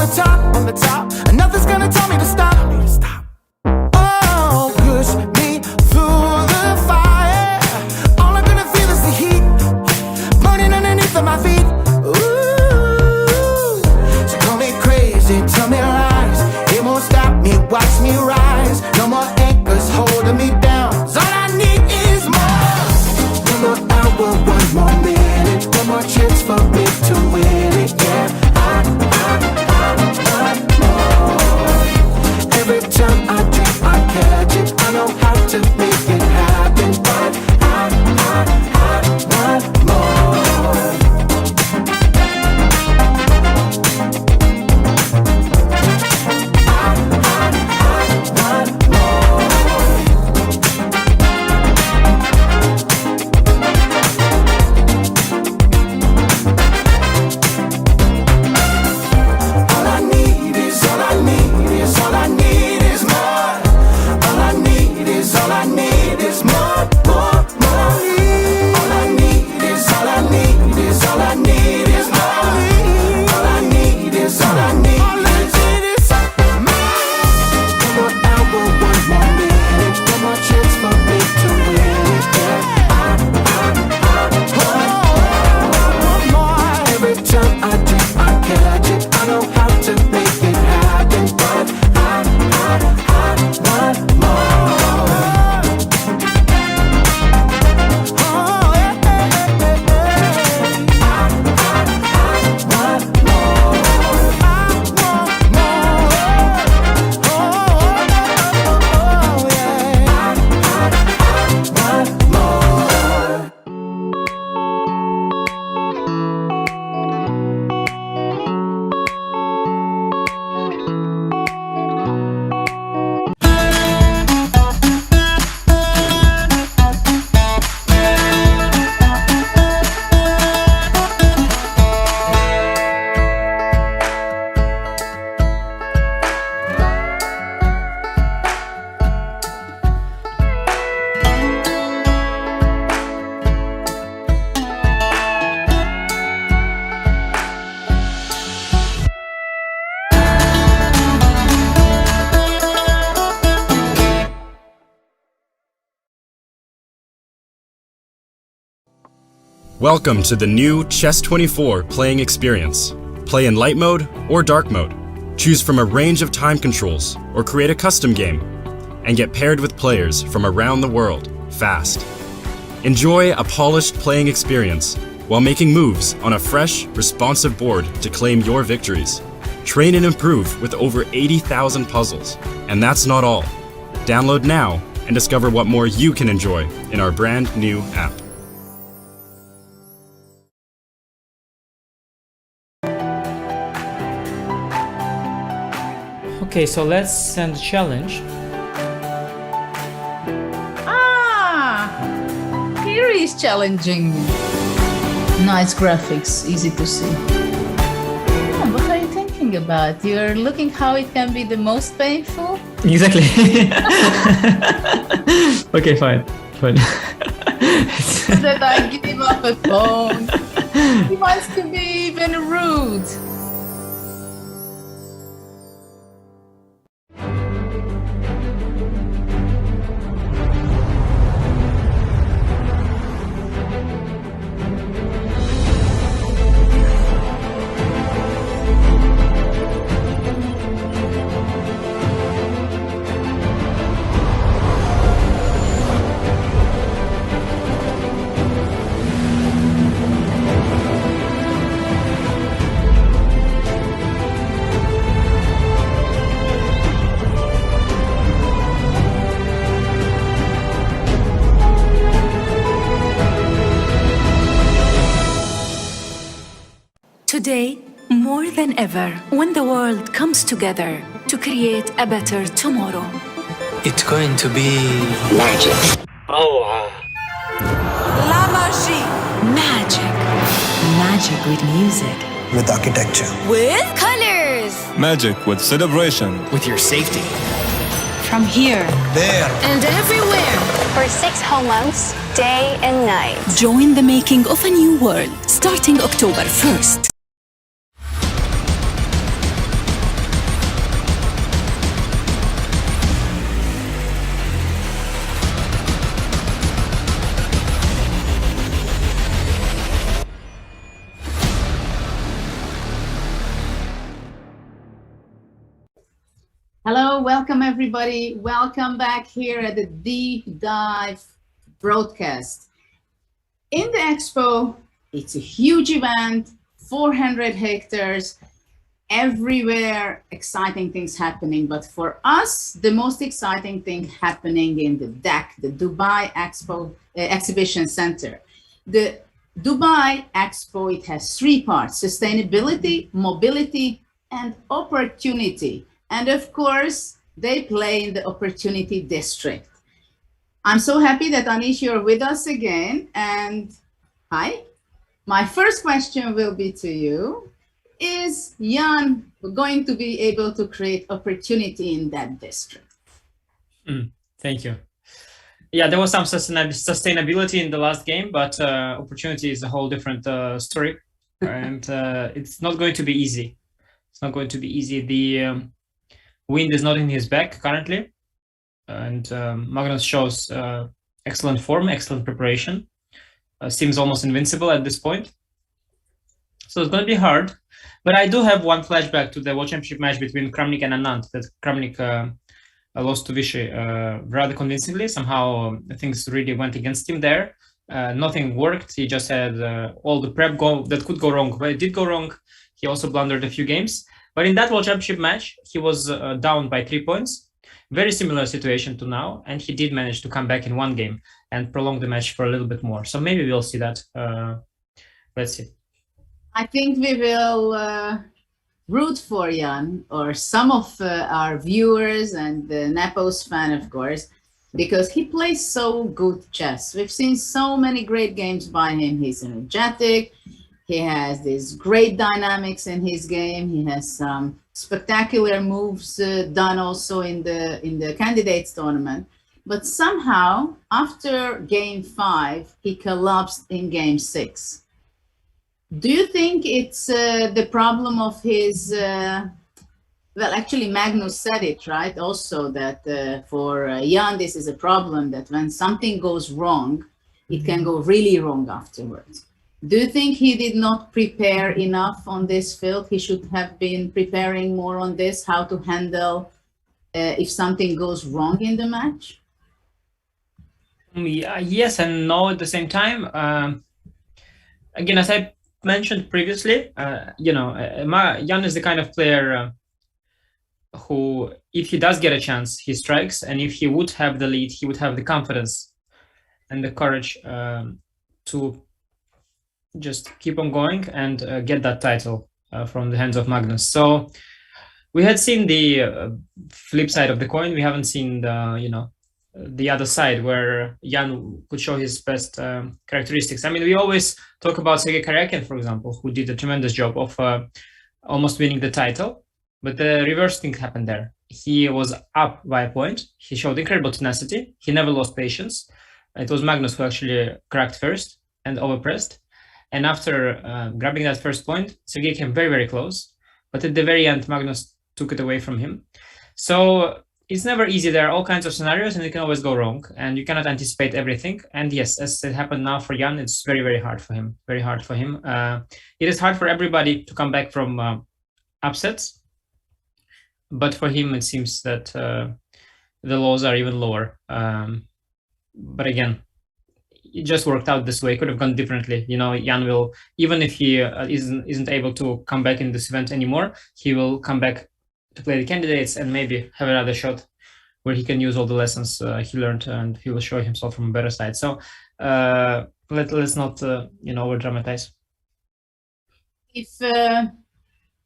on the top, and nothing's gonna tell me to stop. Oh, push me through the fire. All I'm gonna feel is the heat burning underneath of my feet. Ooh, so call me crazy, tell me lies. It won't stop me, watch me rise. No more anchors holding me down. All I need is more. One more hour, one more minute, one more chance for me to win it. Yeah, I want more. Every time I dream, I catch it. I know how to make it happen, but I want more. Welcome to the new Chess24 playing experience. Play in light mode or dark mode. Choose from a range of time controls or create a custom game. And get paired with players from around the world, fast. Enjoy a polished playing experience while making moves on a fresh, responsive board to claim your victories. Train and improve with over 80,000 puzzles. And that's not all. Download now and discover what more you can enjoy in our brand new app. Okay, so let's send a challenge. Here is challenging. Nice graphics, easy to see. What are you thinking about? You're looking how it can be the most painful? Exactly. Okay, fine. So that I give up a phone. He wants to be even rude. Today, more than ever, when the world comes together to create a better tomorrow. It's going to be magic. La magie. Magic. Magic with music. With architecture. With colors. Magic with celebration. With your safety. From here. There. And everywhere. For 6 whole months, day and night. Join the making of a new world, starting October 1st. Hello, welcome everybody. Welcome back here at the Deep Dive broadcast. In the expo, it's a huge event, 400 hectares, everywhere exciting things happening. But for us, the most exciting thing happening in the DEC, the Dubai Expo Exhibition Center. The Dubai Expo, it has three parts: sustainability, mobility, and opportunity. And of course, they play in the opportunity district. I'm so happy that Anish, you're with us again. And hi, my first question will be to you. Is Jan going to be able to create opportunity in that district? Thank you. Yeah, there was some sustainability in the last game, but opportunity is a whole different story. And it's not going to be easy. It's not going to be easy. The wind is not in his back currently. And Magnus shows excellent form, excellent preparation. Seems almost invincible at this point. So it's going to be hard. But I do have one flashback to the World Championship match between Kramnik and Anand, that Kramnik lost to Vichy rather convincingly. Somehow things really went against him there. Nothing worked. He just had all the prep that could go wrong, but it did go wrong. He also blundered a few games. But in that World Championship match, he was down by 3 points. Very similar situation to now, and he did manage to come back in one game and prolong the match for a little bit more. So maybe we'll see that. Let's see. I think we will root for Jan, or some of our viewers and the Nepos fan, of course, because he plays so good chess. We've seen so many great games by him. He's energetic. He has these great dynamics in his game. He has some spectacular moves done also in the candidates tournament. But somehow, after game 5, he collapsed in game 6. Do you think it's the problem of his, well, actually Magnus said it, right? Also that for Jan, this is a problem, that when something goes wrong, it can go really wrong afterwards. Do you think he did not prepare enough on this field? He should have been preparing more on this, how to handle if something goes wrong in the match? Yes and no at the same time. Again, as I mentioned previously, Jan is the kind of player who, if he does get a chance, he strikes, and if he would have the lead, he would have the confidence and the courage to just keep on going and get that title from the hands of Magnus. So we had seen the flip side of the coin. We haven't seen the other side where Jan could show his best characteristics. I mean, we always talk about Sergei Karyakin, for example, who did a tremendous job of almost winning the title, but the reverse thing happened there. He was up by a point. He showed incredible tenacity. He never lost patience. It was Magnus who actually cracked first and overpressed. And after grabbing that first point, Sergei came very, very close. But at the very end, Magnus took it away from him. So it's never easy. There are all kinds of scenarios and it can always go wrong. And you cannot anticipate everything. And yes, as it happened now for Jan, it's very, very hard for him. Very hard for him. It is hard for everybody to come back from upsets. But for him, it seems that the lows are even lower. But again, it just worked out this way. It could have gone differently. Jan will, even if he isn't able to come back in this event anymore, he will come back to play the candidates and maybe have another shot where he can use all the lessons he learned, and he will show himself from a better side. So let's not over dramatize. If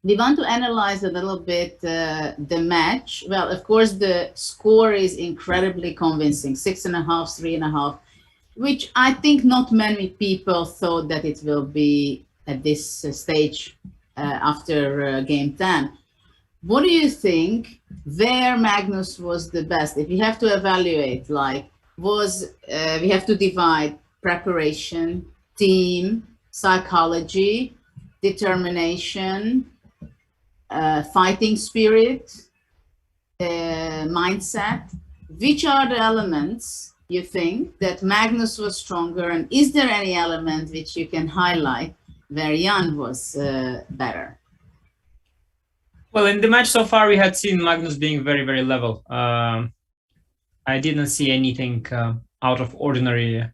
we want to analyze a little bit the match, well, of course the score is incredibly convincing, 6.5, 3.5, which I think not many people thought that it will be at this stage after game 10. What do you think where Magnus was the best? If you have to evaluate, we have to divide preparation, team, psychology, determination, fighting spirit, mindset. Which are the elements you think that Magnus was stronger, and is there any element which you can highlight where Jan was better? Well, in the match so far, we had seen Magnus being very, very level. I didn't see anything out of ordinary.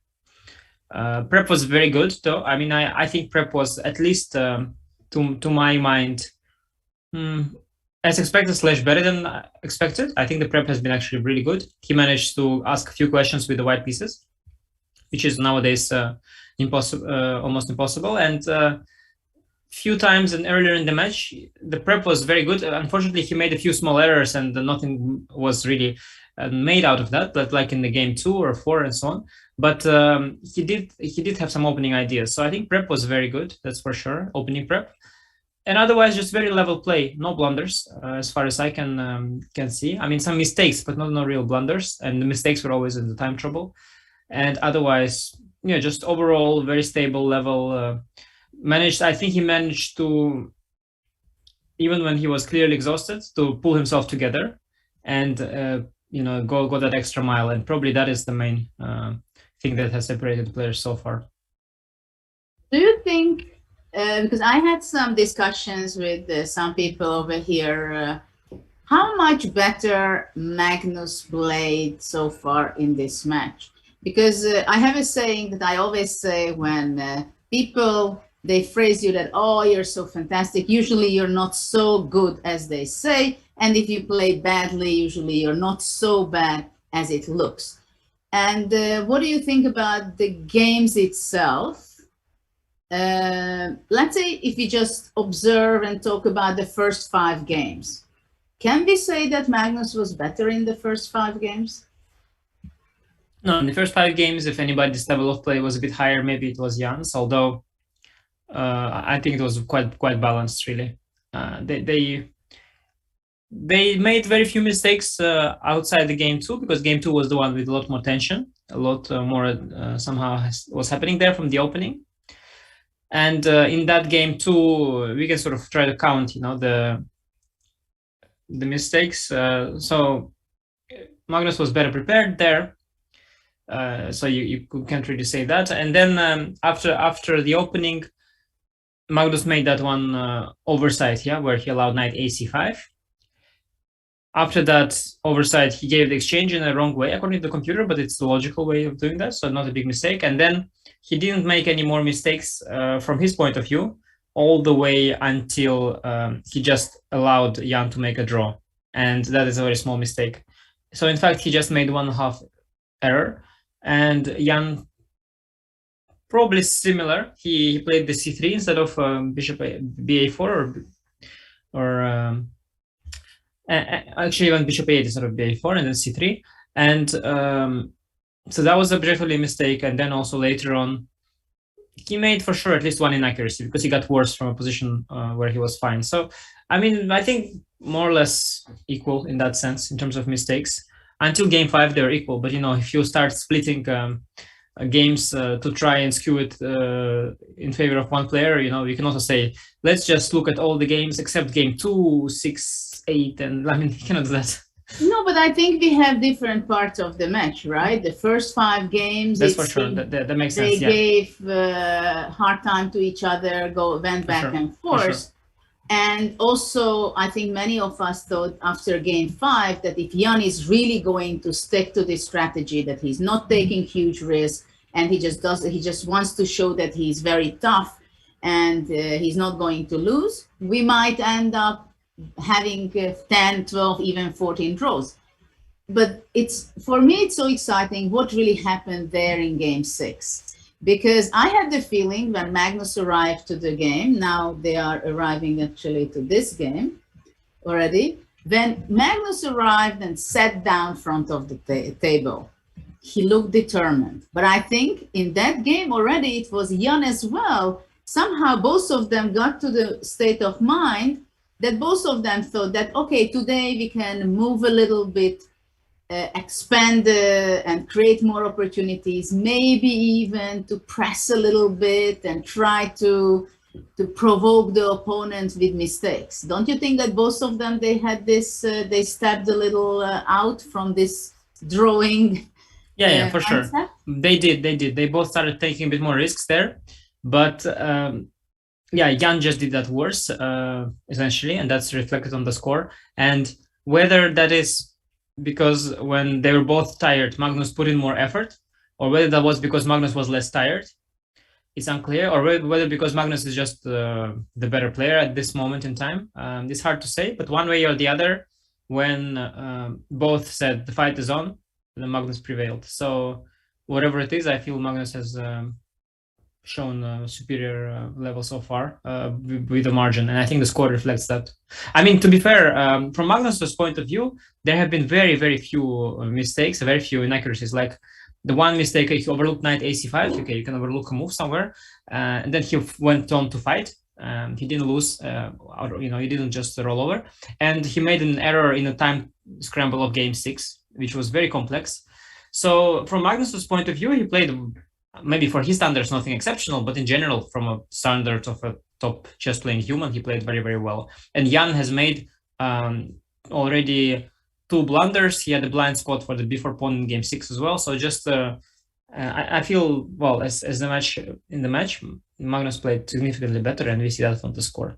Prep was very good, though. I mean, I think Prep was at least, to my mind, as expected / better than expected. I think the Prep has been actually really good. He managed to ask a few questions with the white pieces, which is nowadays impossible, almost impossible. And few times and earlier in the match, the Prep was very good. Unfortunately, he made a few small errors, and nothing was really made out of that. But like in the game 2 or 4 and so on. But he did have some opening ideas. So I think Prep was very good. That's for sure. Opening Prep. And otherwise, just very level play, no blunders, as far as I can see. I mean, some mistakes, but no real blunders. And the mistakes were always in the time trouble. And otherwise, yeah, just overall very stable level. I think he managed to, even when he was clearly exhausted, to pull himself together and go that extra mile. And probably that is the main thing that has separated the players so far. Do you think? Because I had some discussions with some people over here, how much better Magnus played so far in this match? Because I have a saying that I always say when people, they phrase you that, oh, you're so fantastic. Usually you're not so good as they say. And if you play badly, usually you're not so bad as it looks. And what do you think about the games itself? Let's say if we just observe and talk about the first 5 games, can we say that Magnus was better in the first 5 games? No, in the first 5 games, if anybody's level of play was a bit higher, maybe it was Jan's, although I think it was quite balanced, really. They made very few mistakes outside the game 2, because game 2 was the one with a lot more tension, a lot more somehow was happening there from the opening. And in that game too, we can sort of try to count, the mistakes. So Magnus was better prepared there. So you can't really say that. And then after the opening, Magnus made that one oversight, where he allowed knight ac5. After that oversight, he gave the exchange in a wrong way, according to the computer, but it's the logical way of doing that, so not a big mistake. And then he didn't make any more mistakes from his point of view, all the way until he just allowed Jan to make a draw. And that is a very small mistake. So in fact, he just made 1.5 error. And Jan, probably similar, he played the c3 instead of bishop ba4 or actually even bishop a8 instead of ba4 and then c3. And so that was objectively a mistake. And then also later on, he made for sure at least one inaccuracy, because he got worse from a position where he was fine. So, I mean, I think more or less equal in that sense in terms of mistakes. Until game 5, they're equal. But, if you start splitting games to try and skew it in favor of one player, you can also say, let's just look at all the games except game 2, 6, 8, and I mean, you cannot do that. No, but I think we have different parts of the match, right? The first 5 games, that's for sure. That makes sense. They gave hard time to each other, went back and forth. And also, I think many of us thought after game 5 that if Jan is really going to stick to this strategy, that he's not taking huge risks, and he just wants to show that he's very tough and he's not going to lose, we might end up having 10, 12, even 14 draws. But for me, it's so exciting what really happened there in game 6. Because I had the feeling when Magnus arrived to the game, now they are arriving actually to this game already, when Magnus arrived and sat down front of the table, he looked determined. But I think in that game already, it was Jan as well. Somehow both of them got to the state of mind that both of them thought that, okay, today we can move a little bit, expand and create more opportunities, maybe even to press a little bit and try to provoke the opponent with mistakes. Don't you think that both of them, they had this, they stepped a little out from this drawing? Yeah, for sure. They did. They both started taking a bit more risks there. But yeah, Jan just did that worse, essentially, and that's reflected on the score. And whether that is because when they were both tired, Magnus put in more effort, or whether that was because Magnus was less tired, it's unclear, or whether because Magnus is just the better player at this moment in time. It's hard to say, but one way or the other, when both said the fight is on, then Magnus prevailed. So whatever it is, I feel Magnus has shown a superior level so far with a margin, and I think the score reflects that. I mean, to be fair, from Magnus's point of view, there have been very, very few mistakes, very few inaccuracies. Like the one mistake, he overlooked knight ac5. Okay, you can overlook a move somewhere, and then he went on to fight. He didn't lose, or, he didn't just roll over, and he made an error in a time scramble of game 6, which was very complex. So from Magnus's point of view, he played, maybe for his standards, nothing exceptional, but in general, from a standard of a top chess playing human, he played very, very well. And Jan has made already 2 blunders. He had a blind spot for the b4 pawn in game 6 as well. So just I feel, well, as the match in the match, Magnus played significantly better, and we see that on the score.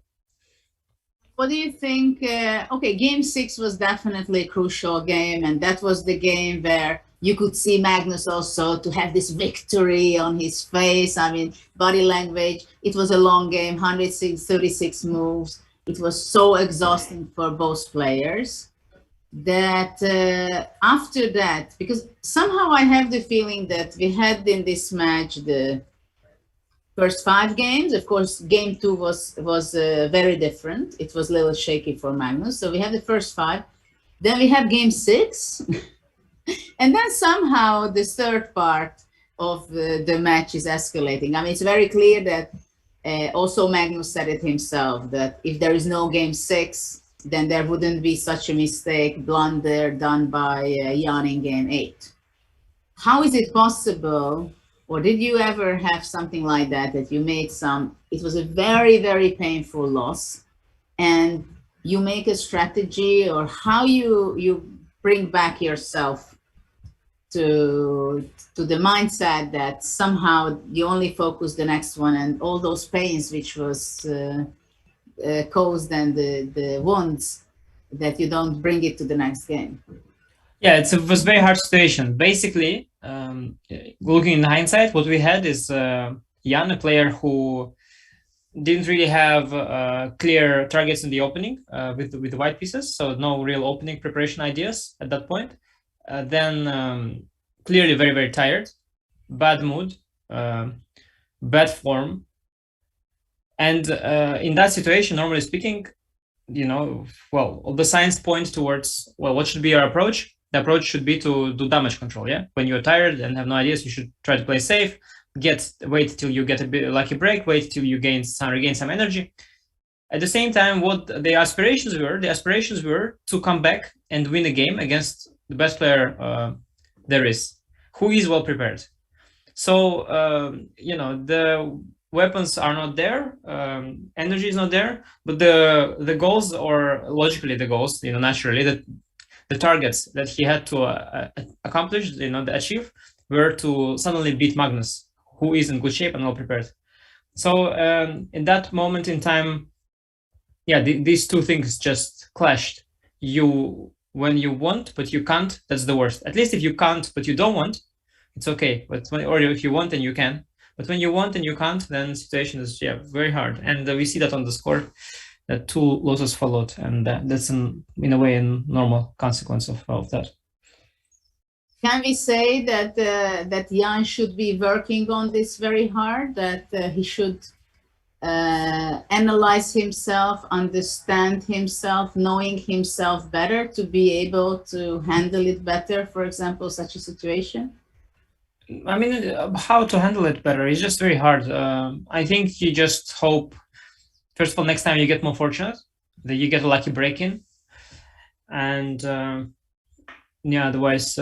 What do you think? Okay, game 6 was definitely a crucial game, and that was the game where you could see Magnus also to have this victory on his face. I mean, body language. It was a long game, 136 moves. It was so exhausting for both players that after that, because somehow I have the feeling that we had in this match the first 5 games. Of course, game 2 was very different. It was a little shaky for Magnus. So we have the first 5. Then we have game 6. And then somehow the third part of the match is escalating. I mean, it's very clear that also Magnus said it himself, that if there is no game 6, then there wouldn't be such a mistake, blunder done by Jan in game 8. How is it possible, or did you ever have something like that, that you made it was a very, very painful loss, and you make a strategy, or how you bring back yourself to the mindset that somehow you only focus the next one, and all those pains which was caused and the wounds, that you don't bring it to the next game? Yeah, it was a very hard situation. Basically, looking in hindsight, what we had is Jan, a player who didn't really have clear targets in the opening with the white pieces, so no real opening preparation ideas at that point. Then clearly very, very tired, bad mood, bad form. And in that situation, normally speaking, well, all the signs point towards, well, what should be your approach? The approach should be to do damage control, yeah? When you're tired and have no ideas, you should try to play safe, wait till you get a bit lucky break, wait till you regain some energy. At the same time, what the aspirations were to come back and win a game against the best player there is, who is well prepared. So, the weapons are not there, energy is not there, but the goals, or logically the goals, naturally, the targets that he had to accomplish, achieve, were to suddenly beat Magnus, who is in good shape and well prepared. So in that moment in time, yeah, these 2 things just clashed. When you want but you can't, that's the worst. At least if you can't but you don't want, it's okay. But or if you want and you can, but when you want and you can't, then the situation is very hard. And we see that on the score, that 2 losses followed, and that's in a way a normal consequence of that. Can we say that that Jan should be working on this very hard, that he should analyze himself, understand himself, knowing himself better to be able to handle it better, for example, such a situation? I mean, how to handle it better is just very hard. I think you just hope, first of all, next time you get more fortunate, that you get a lucky break in. And otherwise,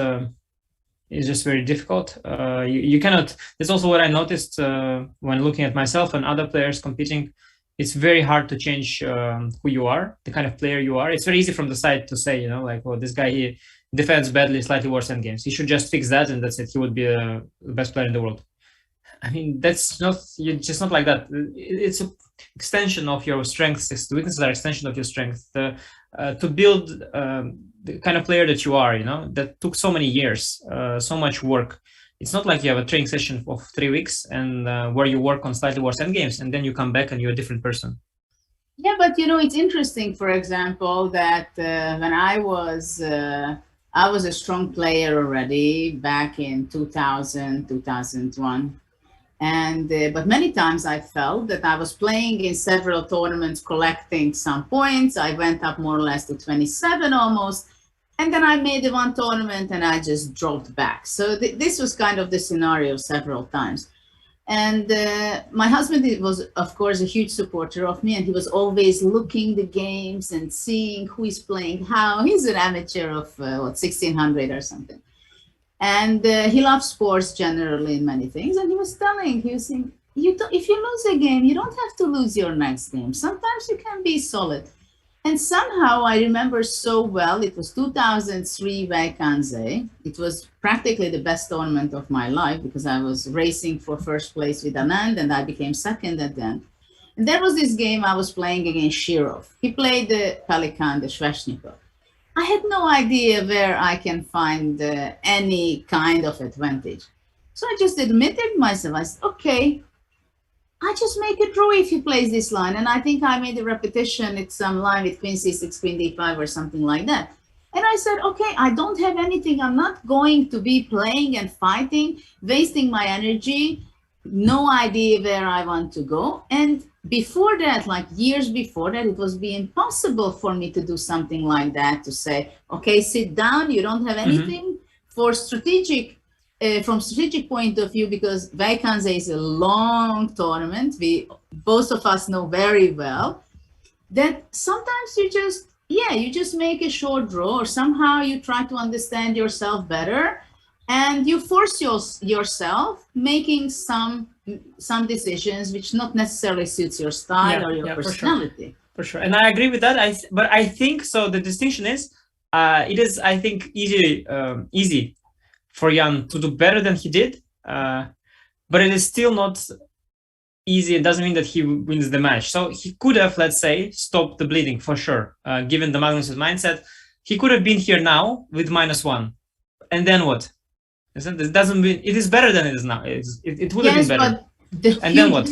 it's just very difficult. You cannot, that's also what I noticed when looking at myself and other players competing. It's very hard to change who you are, the kind of player you are. It's very easy from the side to say, like, well, this guy, he defends badly, slightly worse in games. He should just fix that, and that's it. He would be the best player in the world. I mean, that's not, you're just not like that. extension of your strengths. The weaknesses are extension of your strength. To build the kind of player that you are, that took so many years, so much work. It's not like you have a training session of 3 weeks and where you work on slightly worse endgames and then you come back and you're a different person. Yeah, but it's interesting, for example, that when I was a strong player already back in 2000, 2001. And but many times I felt that I was playing in several tournaments, collecting some points. I went up more or less to 27 almost. And then I made the one tournament and I just dropped back. So this was kind of the scenario several times. And my husband was, of course, a huge supporter of me, and he was always looking the games and seeing who is playing how. He's an amateur of 1600 or something. And he loves sports generally in many things. And he was saying, if you lose a game, you don't have to lose your next game. Sometimes you can be solid. And somehow I remember so well, it was 2003 Weikanze. It was practically the best tournament of my life because I was racing for first place with Anand and I became second at the end. And there was this game I was playing against Shirov. He played the Pelikan, the Sveshnikov. I had no idea where I can find any kind of advantage. So I just admitted myself. I said, okay, I just make a draw if he plays this line. And I think I made a repetition at some line with Queen C6, Queen D5 or something like that. And I said, okay, I don't have anything. I'm not going to be playing and fighting, wasting my energy, no idea where I want to go. And before that, like years before that, it was be impossible for me to do something like that, to say, okay, sit down, you don't have anything for strategic. From strategic point of view, because Weikanze is a long tournament, both of us know very well, that sometimes you just make a short draw, or somehow you try to understand yourself better, and you force yourself making some decisions which not necessarily suits your style or your personality. For sure. And I agree with that. But I think so. The distinction is, it is, I think, easy for Jan to do better than he did, but it is still not easy. It doesn't mean that he wins the match. So he could have, let's say, stopped the bleeding for sure. Given the Magnus's mindset, he could have been here now with -1, and then what? It doesn't mean it is better than it is now. It would have been better. Then what?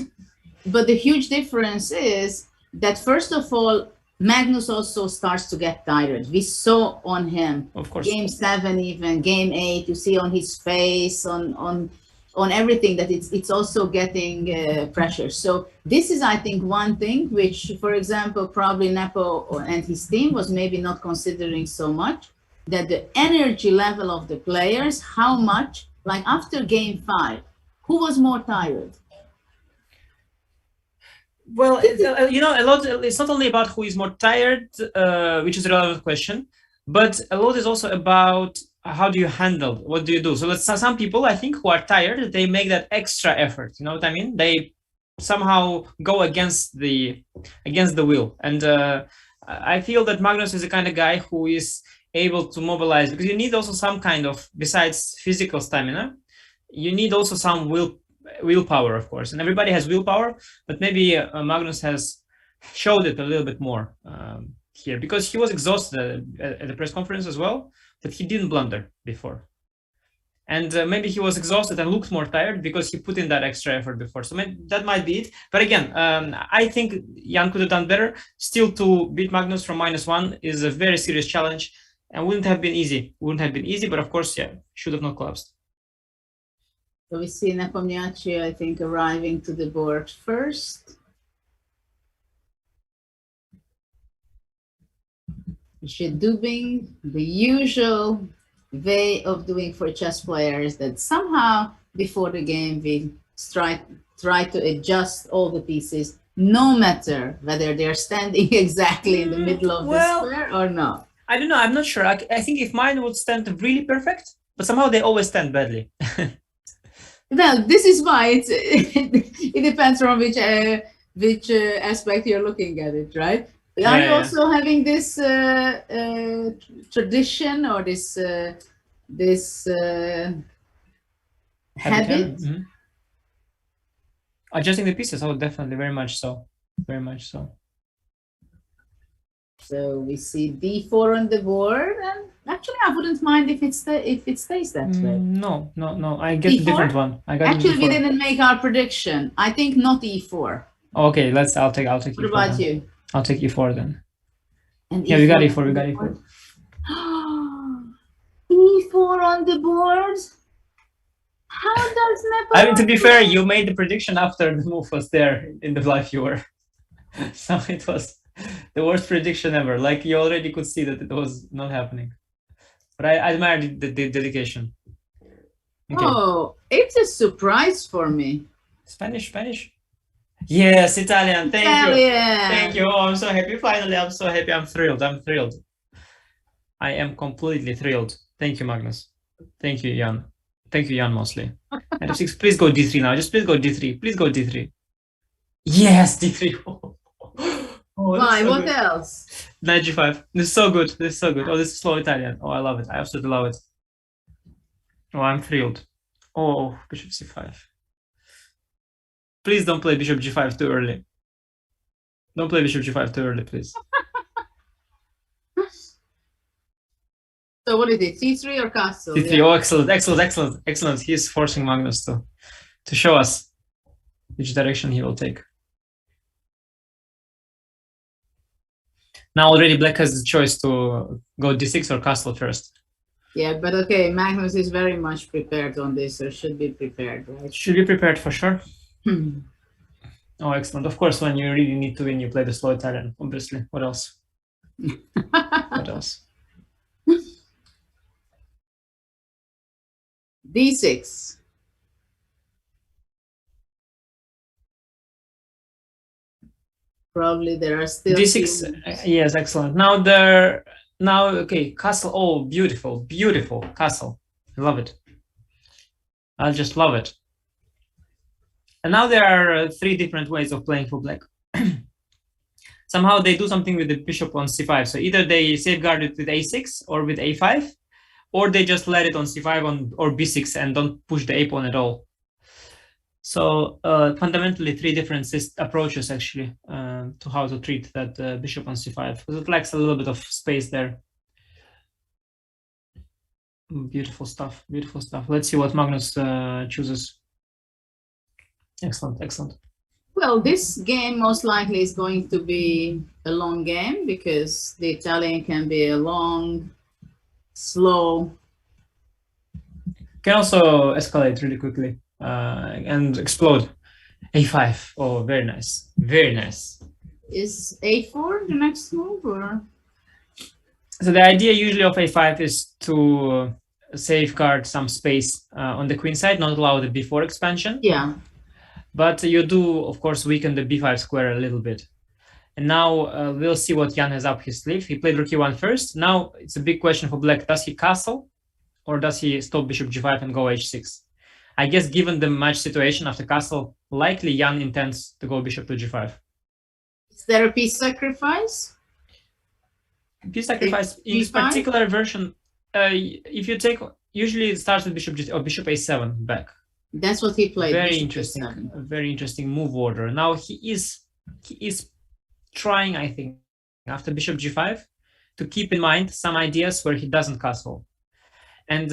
But the huge difference is that first of all, Magnus also starts to get tired. We saw on him, of course, game 7, even game 8. You see on his face, on everything that it's also getting pressure. So this is, I think, one thing which, for example, probably Nepo and his team was maybe not considering so much, that the energy level of the players, how much, like after game 5, who was more tired? Well, a lot. It's not only about who is more tired, which is a relevant question, but a lot is also about how do you handle, what do you do. So some people, I think, who are tired, they make that extra effort. You know what I mean? They somehow go against the will. And I feel that Magnus is the kind of guy who is able to mobilize, because you need also some kind of, besides physical stamina, you need also some willpower, of course, and everybody has willpower, but maybe Magnus has showed it a little bit more here, because he was exhausted at the press conference as well, but he didn't blunder before, and maybe he was exhausted and looked more tired because he put in that extra effort before. So maybe that might be it. But again, I think Jan could have done better. Still, to beat Magnus from -1 is a very serious challenge and wouldn't have been easy. But of course, yeah, should have not collapsed. So we see Nepomniachtchi, I think, arriving to the board first. Deepening, the usual way of doing for chess players, that somehow before the game we try to adjust all the pieces, no matter whether they're standing exactly in the middle of the square or not. I don't know. I'm not sure. I think if mine would stand really perfect, but somehow they always stand badly. Well, this is why it depends from which aspect you're looking at it, right? Are you also having this tradition or this habit? Adjusting the pieces, oh, definitely, very much so. very much so. So we see d4 on the board, and actually I wouldn't mind if it stays that way. No. I get a D4? different one. I got Actually, we D4. didn't make our prediction. I think not e4. Okay, I'll take What E4 about then. you? I'll take E4 then. And Yeah, we got E4 E4. We got E4. e4 on the board. How does Nepo? I mean, to be fair, you made the prediction after the move was there in the live viewer, so it was the worst prediction ever. Like you already could see that it was not happening. But I admire the dedication. Okay. Oh, it's a surprise for me. Spanish. Yes, Italian. Thank you. Italian. Thank you. Oh, I'm so happy. Finally, I'm so happy. I'm thrilled. I am completely thrilled. Thank you, Magnus. Thank you, Jan. Thank you, Jan, mostly. Knight f6. Please go d3 now. Just please go d3. Please go d3. Yes, d3. Oh, Why? so What good. else? Knight g5. This is so good. This is so good. Oh, this is slow Italian. Oh, I love it. I absolutely love it. Oh, I'm thrilled. Oh, bishop c5. Please don't play bishop g5 too early. Don't play bishop g5 too early, please. So what is it? C3 or castle? c3. Yeah. Oh, excellent. He's forcing Magnus to show us which direction he will take. Now already Black has the choice to go d6 or castle first. Yeah, but okay, Magnus is very much prepared on this, or should be prepared, right? Should be prepared for sure. Oh, excellent. Of course, when you really need to win, you play the slow Italian, obviously. What else? What else? D6. Probably there are still D6. Yes, excellent. Now okay, castle. Oh, beautiful castle. I love it. I just love it. And now there are 3 different ways of playing for Black. Somehow they do something with the bishop on c5. So either they safeguard it with a6 or with a5, or they just let it on c5 or b6 and don't push the a pawn at all. So fundamentally 3 different approaches actually to how to treat that bishop on c5, because it lacks a little bit of space there. Beautiful stuff. Let's see what Magnus chooses. Excellent. Well, this game most likely is going to be a long game because the Italian can be a long, slow. Can also escalate really quickly and explode. a5. Oh, very nice. Is a4 the next move, or? So the idea usually of a5 is to safeguard some space on the queen side, not allow the b4 expansion. Yeah. But you do, of course, weaken the b5 square a little bit. And now we'll see what Jan has up his sleeve. He played rook e1 first. Now it's a big question for Black. Does he castle or does he stop bishop g5 and go h6? I guess given the match situation after castle, likely Jan intends to go bishop to g5. Is there a piece sacrifice? Piece sacrifice in this particular version, if you take, usually it starts with bishop g or bishop a7 back. That's what he played. Very interesting move order. Now he is trying, I think, after bishop g5 to keep in mind some ideas where he doesn't castle. And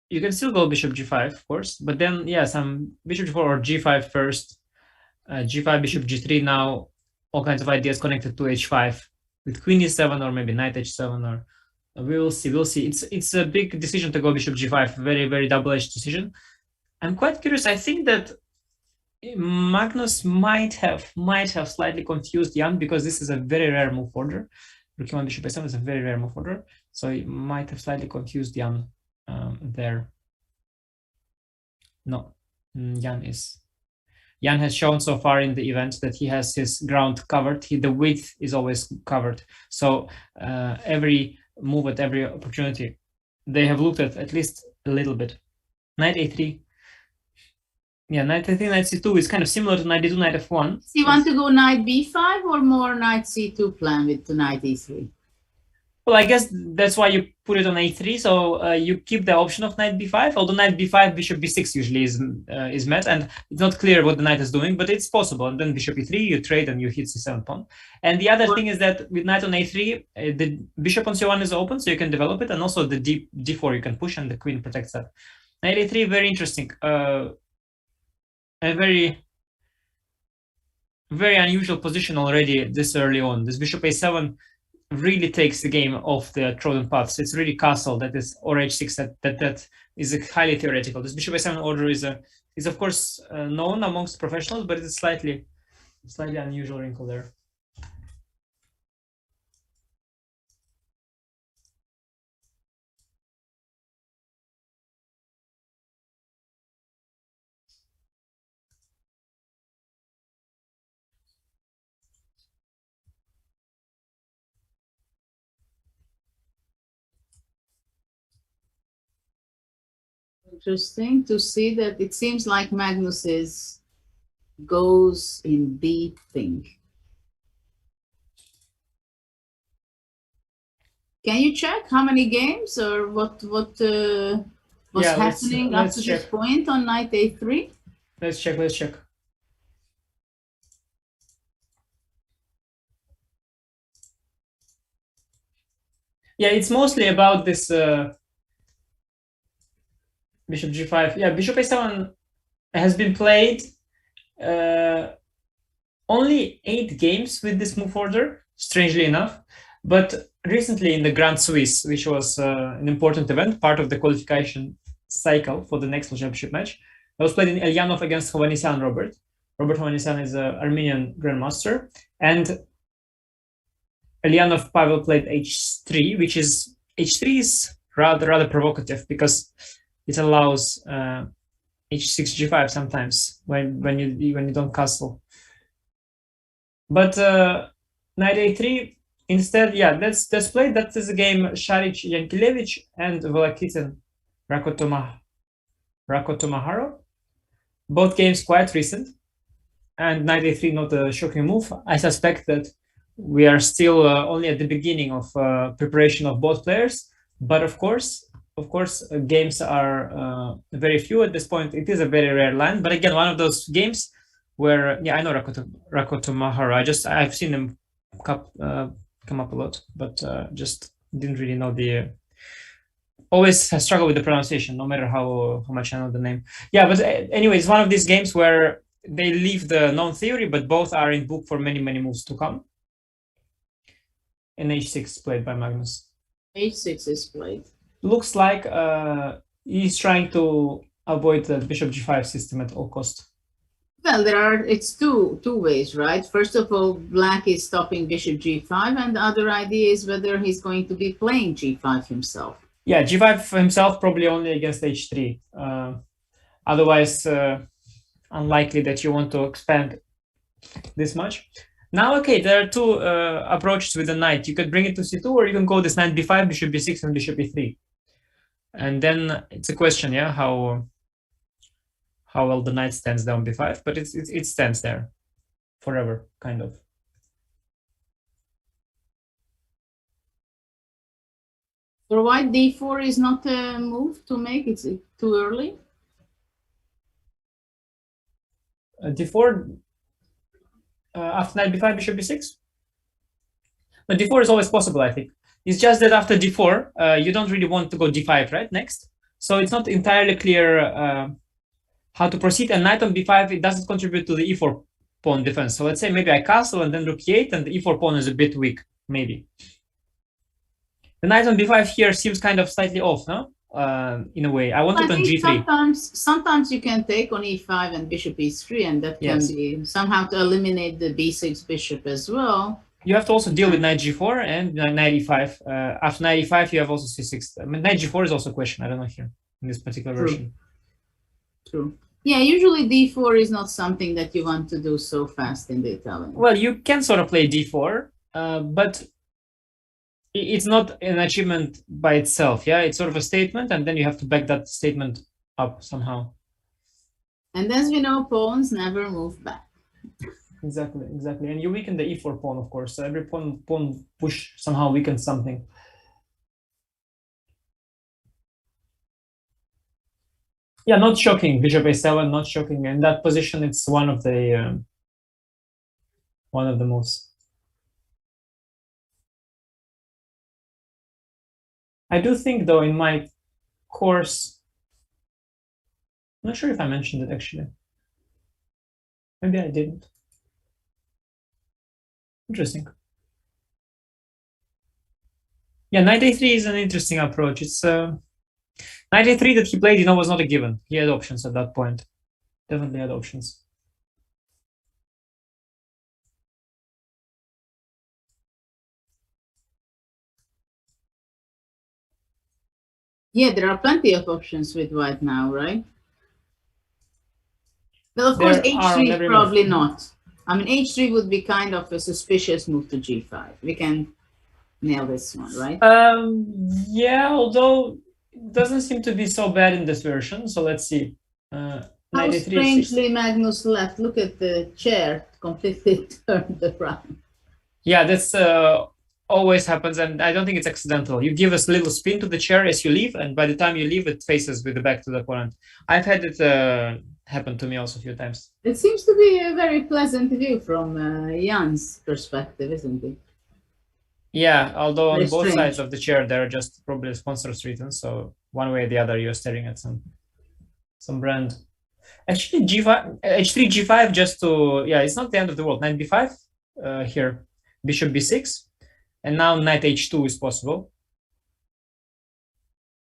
you can still go bishop g5, of course, but then yeah, some bishop g4 or g5 first, g5, bishop g3. Now all kinds of ideas connected to h5 with queen e7 or maybe knight h7, or we'll see. It's a big decision to go bishop g5, very double-edged decision. I'm quite curious. I think that Magnus might have slightly confused Jan, because this is a very rare move order. Rook e1 bishop a7 is a very rare move order, so he might have slightly confused Jan there. No, Jan has shown so far in the event that he has his ground covered. The width is always covered. So every move at every opportunity, they have looked at least a little bit. Knight a3. Yeah, knight a3, knight c2 is kind of similar to knight d2, knight f1. Do you want to go knight b5 or more knight c2 plan with knight e3? Well, I guess that's why you put it on a3. So you keep the option of knight b5, although knight b5, bishop b6 usually is met, and it's not clear what the knight is doing, but it's possible. And then bishop e3, you trade and you hit c7 pawn. And the other thing is that with knight on a3, the bishop on c1 is open, so you can develop it, and also the d4 you can push, and the queen protects that. Knight a3, very interesting. A very unusual position already this early on. This bishop a7 really takes the game off the trodden paths. It's really castle that is, or h6 that is a highly theoretical. This bishop a7 order is of course known amongst professionals, but it's a slightly unusual wrinkle there. Interesting to see that it seems like Magnus goes in Deepening. Can you check how many games or what was happening up to this point on knight a3? Let's check. Yeah, it's mostly about this bishop g5. Yeah, bishop a7 has been played only 8 games with this move order, strangely enough. But recently in the Grand Swiss, which was an important event, part of the qualification cycle for the next championship match, I was played in Elyanov against Hovhannisyan Robert. Robert Hovhannisyan is an Armenian grandmaster. And Elyanov Pavel played h3, which is rather provocative because it allows h6 g5 sometimes when you don't castle. But knight a3 instead, yeah, let's play. That is a game Sharic Yankilevich and Volakitin Rakotomaharo. Both games quite recent, and knight a3 not a shocking move. I suspect that we are still only at the beginning of preparation of both players, but of course, games are very few at this point. It is a very rare line, but again, one of those games where, yeah, I know Rakotomahara. I've seen him come up a lot, but just didn't really know the. Always struggle with the pronunciation, no matter how much I know the name. Yeah, but anyway, it's one of these games where they leave the known theory, but both are in book for many moves to come. And h6 played by Magnus. h6 is played. Looks like he's trying to avoid the bishop g5 system at all cost. Well, it's two ways, right? First of all, black is stopping bishop g5, and the other idea is whether he's going to be playing g5 himself. Yeah, g5 himself probably only against h3. Otherwise, unlikely that you want to expand this much. Now, okay, there are two approaches with the knight. You could bring it to c2, or you can go this knight b5, bishop b6, and bishop e3. And then it's a question, yeah, how well the knight stands down b5, but it stands there forever, kind of. For white, d4 is not a move to make. It's too early. D4 after knight b5, bishop b6. But d4 is always possible, I think. It's just that after d4, you don't really want to go d5, right? Next, so it's not entirely clear how to proceed. And knight on b5, it doesn't contribute to the e4 pawn defense. So let's say maybe I castle and then rook e8, and the e4 pawn is a bit weak, maybe. The knight on b5 here seems kind of slightly off, no? In a way, I want it on g3. Sometimes you can take on e5 and bishop e3, and that can be somehow to eliminate the b6 bishop as well. You have to also deal with knight g4 and knight e5. After knight e5, you have also c6. I mean, knight g4 is also a question. I don't know here in this particular version. True. Yeah, usually d4 is not something that you want to do so fast in the Italian. Well, you can sort of play d4, but it's not an achievement by itself. Yeah, it's sort of a statement, and then you have to back that statement up somehow. And as we know, pawns never move back. Exactly. And you weaken the e4 pawn, of course. So every pawn push somehow weakens something. Yeah, not shocking. Bishop a7, not shocking. In that position, it's one of the moves. I do think, though, in my course, I'm not sure if I mentioned it actually. Maybe I didn't. Interesting. Yeah, knight a3 is an interesting approach. It's knight a3 that he played, was not a given. He had options at that point. Definitely had options. Yeah, there are plenty of options with white now, right? Well, of course, h3 is probably not. I mean, h3 would be kind of a suspicious move to g5. We can nail this one, right? Yeah, although it doesn't seem to be so bad in this version. So let's see. How strangely Magnus left. Look at the chair completely turned around. Yeah, that's always happens, and I don't think it's accidental. You give a little spin to the chair as you leave, and by the time you leave, it faces with the back to the opponent. I've had it happen to me also a few times. It seems to be a very pleasant view from Jan's perspective, isn't it? Yeah, although on both sides of the chair, there are just probably sponsors written, so one way or the other, you're staring at some brand. Actually, g5, h3, g5, just to, yeah, it's not the end of the world. Knight b5 here, bishop b6, and now knight h2 is possible.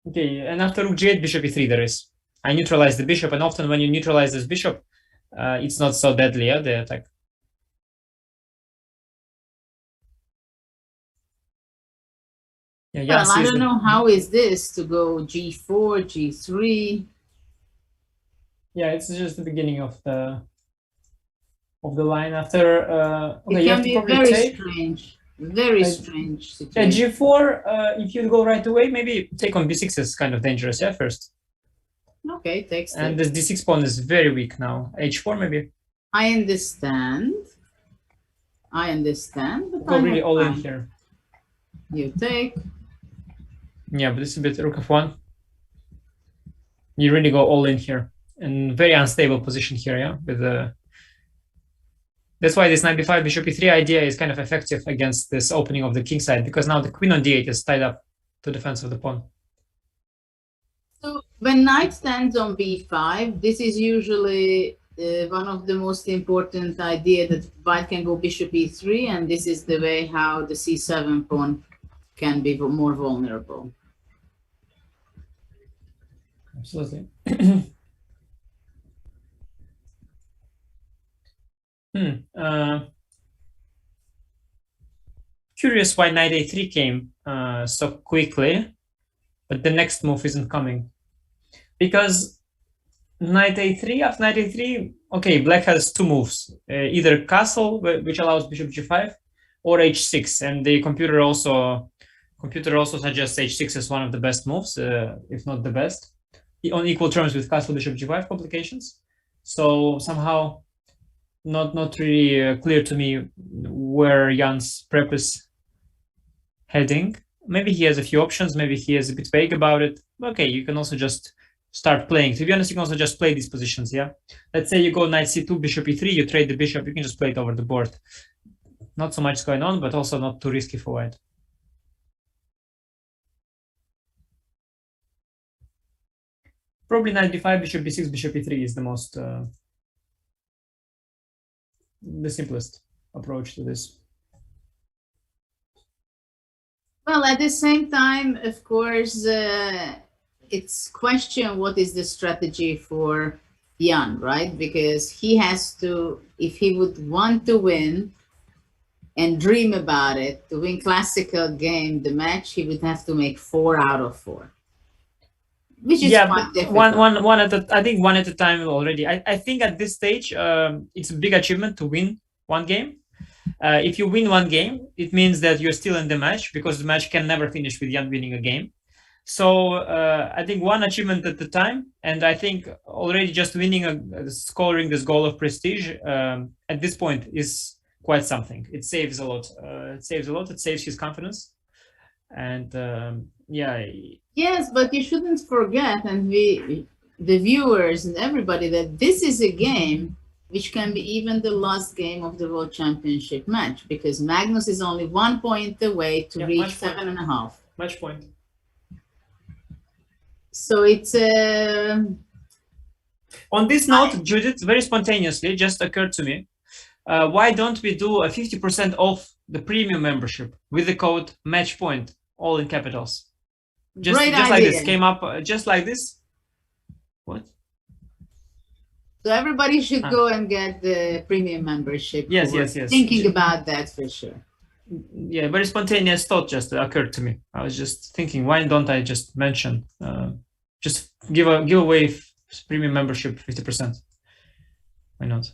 Okay, and after rook g8, bishop e3 there is. I neutralize the bishop, and often when you neutralize this bishop, it's not so deadly, yeah, the attack. Yeah, well, I don't know how is this to go g4, g3. Yeah, it's just the beginning of the line. After okay, it can be very strange, very strange situation. Yeah, g4. If you go right away, maybe take on b6 is kind of dangerous. Yeah, first. Okay, takes. And this d6 pawn is very weak now. h4 maybe. I understand. I understand. But go really all in here. You take. Yeah, but this is a bit rook f1. You really go all in here, and very unstable position here. Yeah, with the. That's why this knight b5, bishop e3 idea is kind of effective against this opening of the king side, because now the queen on d8 is tied up to defense of the pawn. So when knight stands on b5, this is usually one of the most important idea that white can go bishop e3, and this is the way how the c7 pawn can be more vulnerable. Absolutely. Curious why knight a3 came so quickly, but the next move isn't coming. Because knight a3, after knight a3, okay, black has two moves, either castle, which allows bishop g5, or h6, and the computer also suggests h6 as one of the best moves, if not the best, on equal terms with castle bishop g5 complications. So somehow not really clear to me where Jan's prep is heading. Maybe he has a few options, maybe he is a bit vague about it. Okay, you can also just start playing. To be honest, you can also just play these positions, yeah? Let's say you go knight c2, bishop e3, you trade the bishop, you can just play it over the board. Not so much going on, but also not too risky for white. Probably knight b5, bishop b6, bishop e3 is the most, the simplest approach to this. Well, at the same time, of course, it's question what is the strategy for Jan, right? Because he has to, if he would want to win and dream about it, to win classical game, the match, he would have to make 4 out of 4. Which is quite difficult. One at a, I think one at a time already. I think at this stage, it's a big achievement to win one game. If you win one game, it means that you're still in the match, because the match can never finish with Jan winning a game. So I think one achievement at a time, and I think already just winning, scoring this goal of prestige at this point is quite something. It saves a lot. It saves a lot. It saves his confidence, and yeah. Yes, but you shouldn't forget, and the viewers and everybody that this is a game which can be even the last game of the World Championship match, because Magnus is only 1 point away to reach 7.5. Match point. So it's On this note, Judith, very spontaneously just occurred to me, why don't we do a 50% off the premium membership with the code matchpoint, all in capitals? Just like this, came up just like this. What? So everybody should go and get the premium membership. Yes. Thinking about that for sure. Yeah, very spontaneous thought just occurred to me. I was just thinking, why don't I just mention, just give away premium membership 50%? Why not?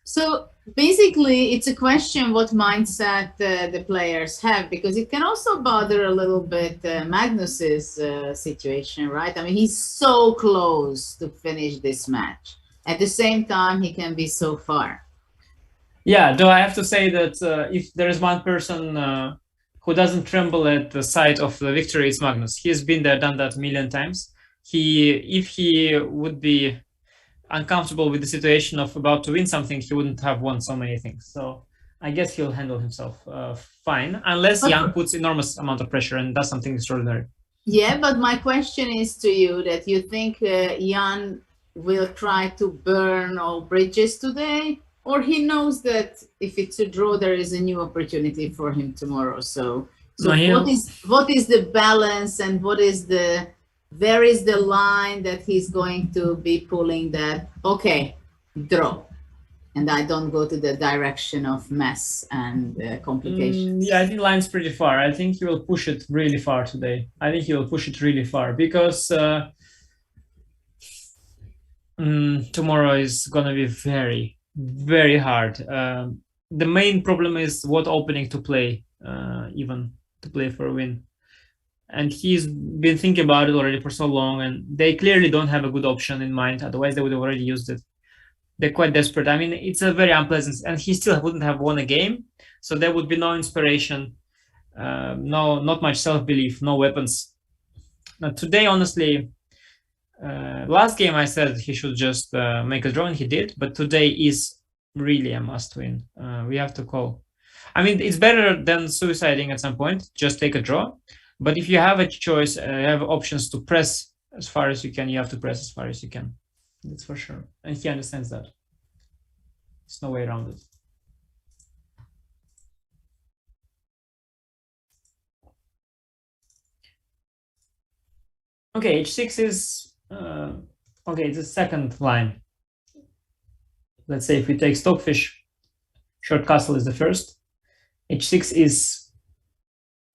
So basically, it's a question what mindset the players have, because it can also bother a little bit Magnus's situation, right? I mean, he's so close to finish this match. At the same time, he can be so far. Yeah, though I have to say that if there is one person who doesn't tremble at the sight of the victory, it's Magnus. He's been there, done that a million times. If he would be uncomfortable with the situation of about to win something, he wouldn't have won so many things. So I guess he'll handle himself fine, unless Jan puts enormous amount of pressure and does something extraordinary. Yeah, but my question is to you that you think Jan will try to burn all bridges today, or he knows that if it's a draw, there is a new opportunity for him tomorrow. So what is the balance, and where is the line that he's going to be pulling that, okay, draw, and I don't go to the direction of mess and complications? Yeah, I think line's pretty far. I think he will push it really far today. I think he will push it really far because tomorrow is going to be very, very hard. The main problem is what opening to play, even to play for a win. And he's been thinking about it already for so long, and they clearly don't have a good option in mind. Otherwise, they would have already used it. They're quite desperate. I mean, it's a very unpleasant, and he still wouldn't have won a game. So there would be no inspiration, not much self-belief, no weapons. Now, today, honestly, last game I said he should just make a draw, and he did. But today is really a must-win. We have to call. I mean, it's better than suiciding at some point. Just take a draw. But if you have a choice, you have options to press as far as you can, you have to press as far as you can. That's for sure. And he understands that. There's no way around it. Okay, h6 is, okay, it's the second line. Let's say if we take Stockfish, short castle is the first. h6 is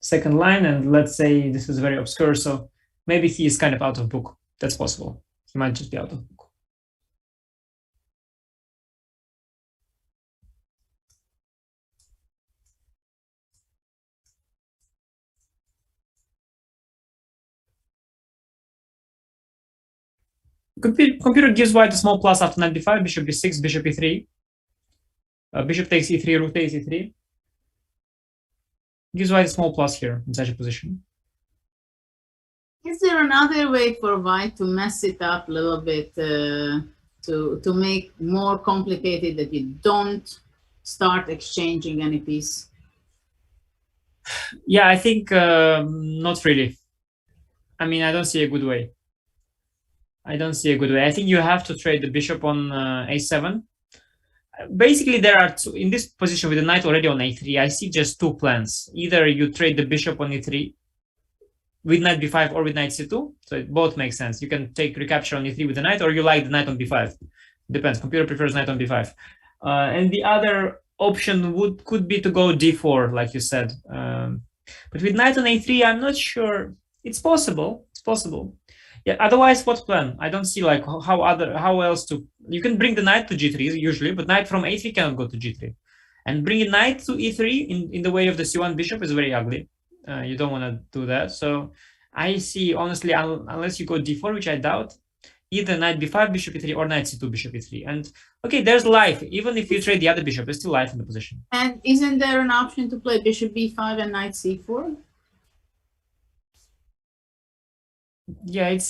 second line, and let's say this is very obscure, so maybe he is kind of out of book. That's possible. He might just be out of book. Computer gives white a small plus after knight b5, bishop b6, bishop e3. Bishop takes e3, rook takes e3. Gives white a small plus here in such a position. Is there another way for white to mess it up a little bit, to make more complicated, that you don't start exchanging any piece? Yeah, I think not really. I mean, I don't see a good way. I don't see a good way. I think you have to trade the bishop on a7. Basically, there are two, in this position with the knight already on a3, I see just two plans. Either you trade the bishop on e3 with knight b5 or with knight c2. So it both makes sense. You can take recapture on e3 with the knight, or you like the knight on b5. Depends. Computer prefers knight on b5. And the other option could be to go d4, like you said. But with knight on a3, I'm not sure. It's possible. It's possible. Yeah. Otherwise, what plan? I don't see like how else to. You can bring the knight to g3 usually, but knight from a3 cannot go to g3. And bringing knight to e3 in the way of the c1 bishop is very ugly. You don't want to do that. So I see, honestly, unless you go d4, which I doubt, either knight b5, bishop e3, or knight c2, bishop e3. And okay, there's life. Even if you trade the other bishop, there's still life in the position. And isn't there an option to play bishop b5 and knight c4? Yeah, it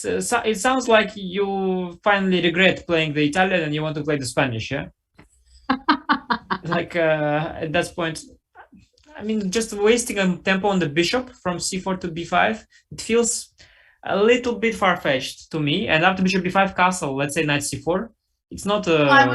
sounds like you finally regret playing the Italian and you want to play the Spanish, yeah? Like at that point, I mean, just wasting a tempo on the bishop from c4 to b5, it feels a little bit far-fetched to me. And after bishop b5 castle, let's say knight c4, it's not a... I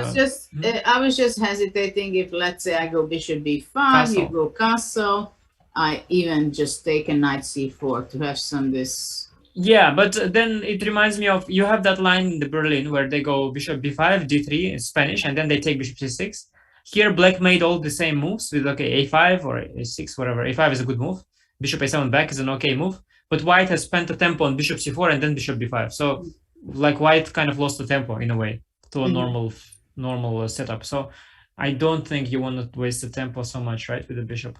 was just hesitating if, let's say, I go bishop b5, Castle. you go castle. I even just take a knight c4 to have some this. Yeah, but then it reminds me of, you have that line in the Berlin where they go bishop b5, d3 in Spanish, and then they take bishop c6. Here, black made all the same moves with, okay, a5 or a6, whatever. a5 is a good move. Bishop a7 back is an okay move. But white has spent a tempo on bishop c4 and then bishop b5. So, like, white kind of lost the tempo in a way to a normal setup. So, I don't think you want to waste the tempo so much, right, with the bishop.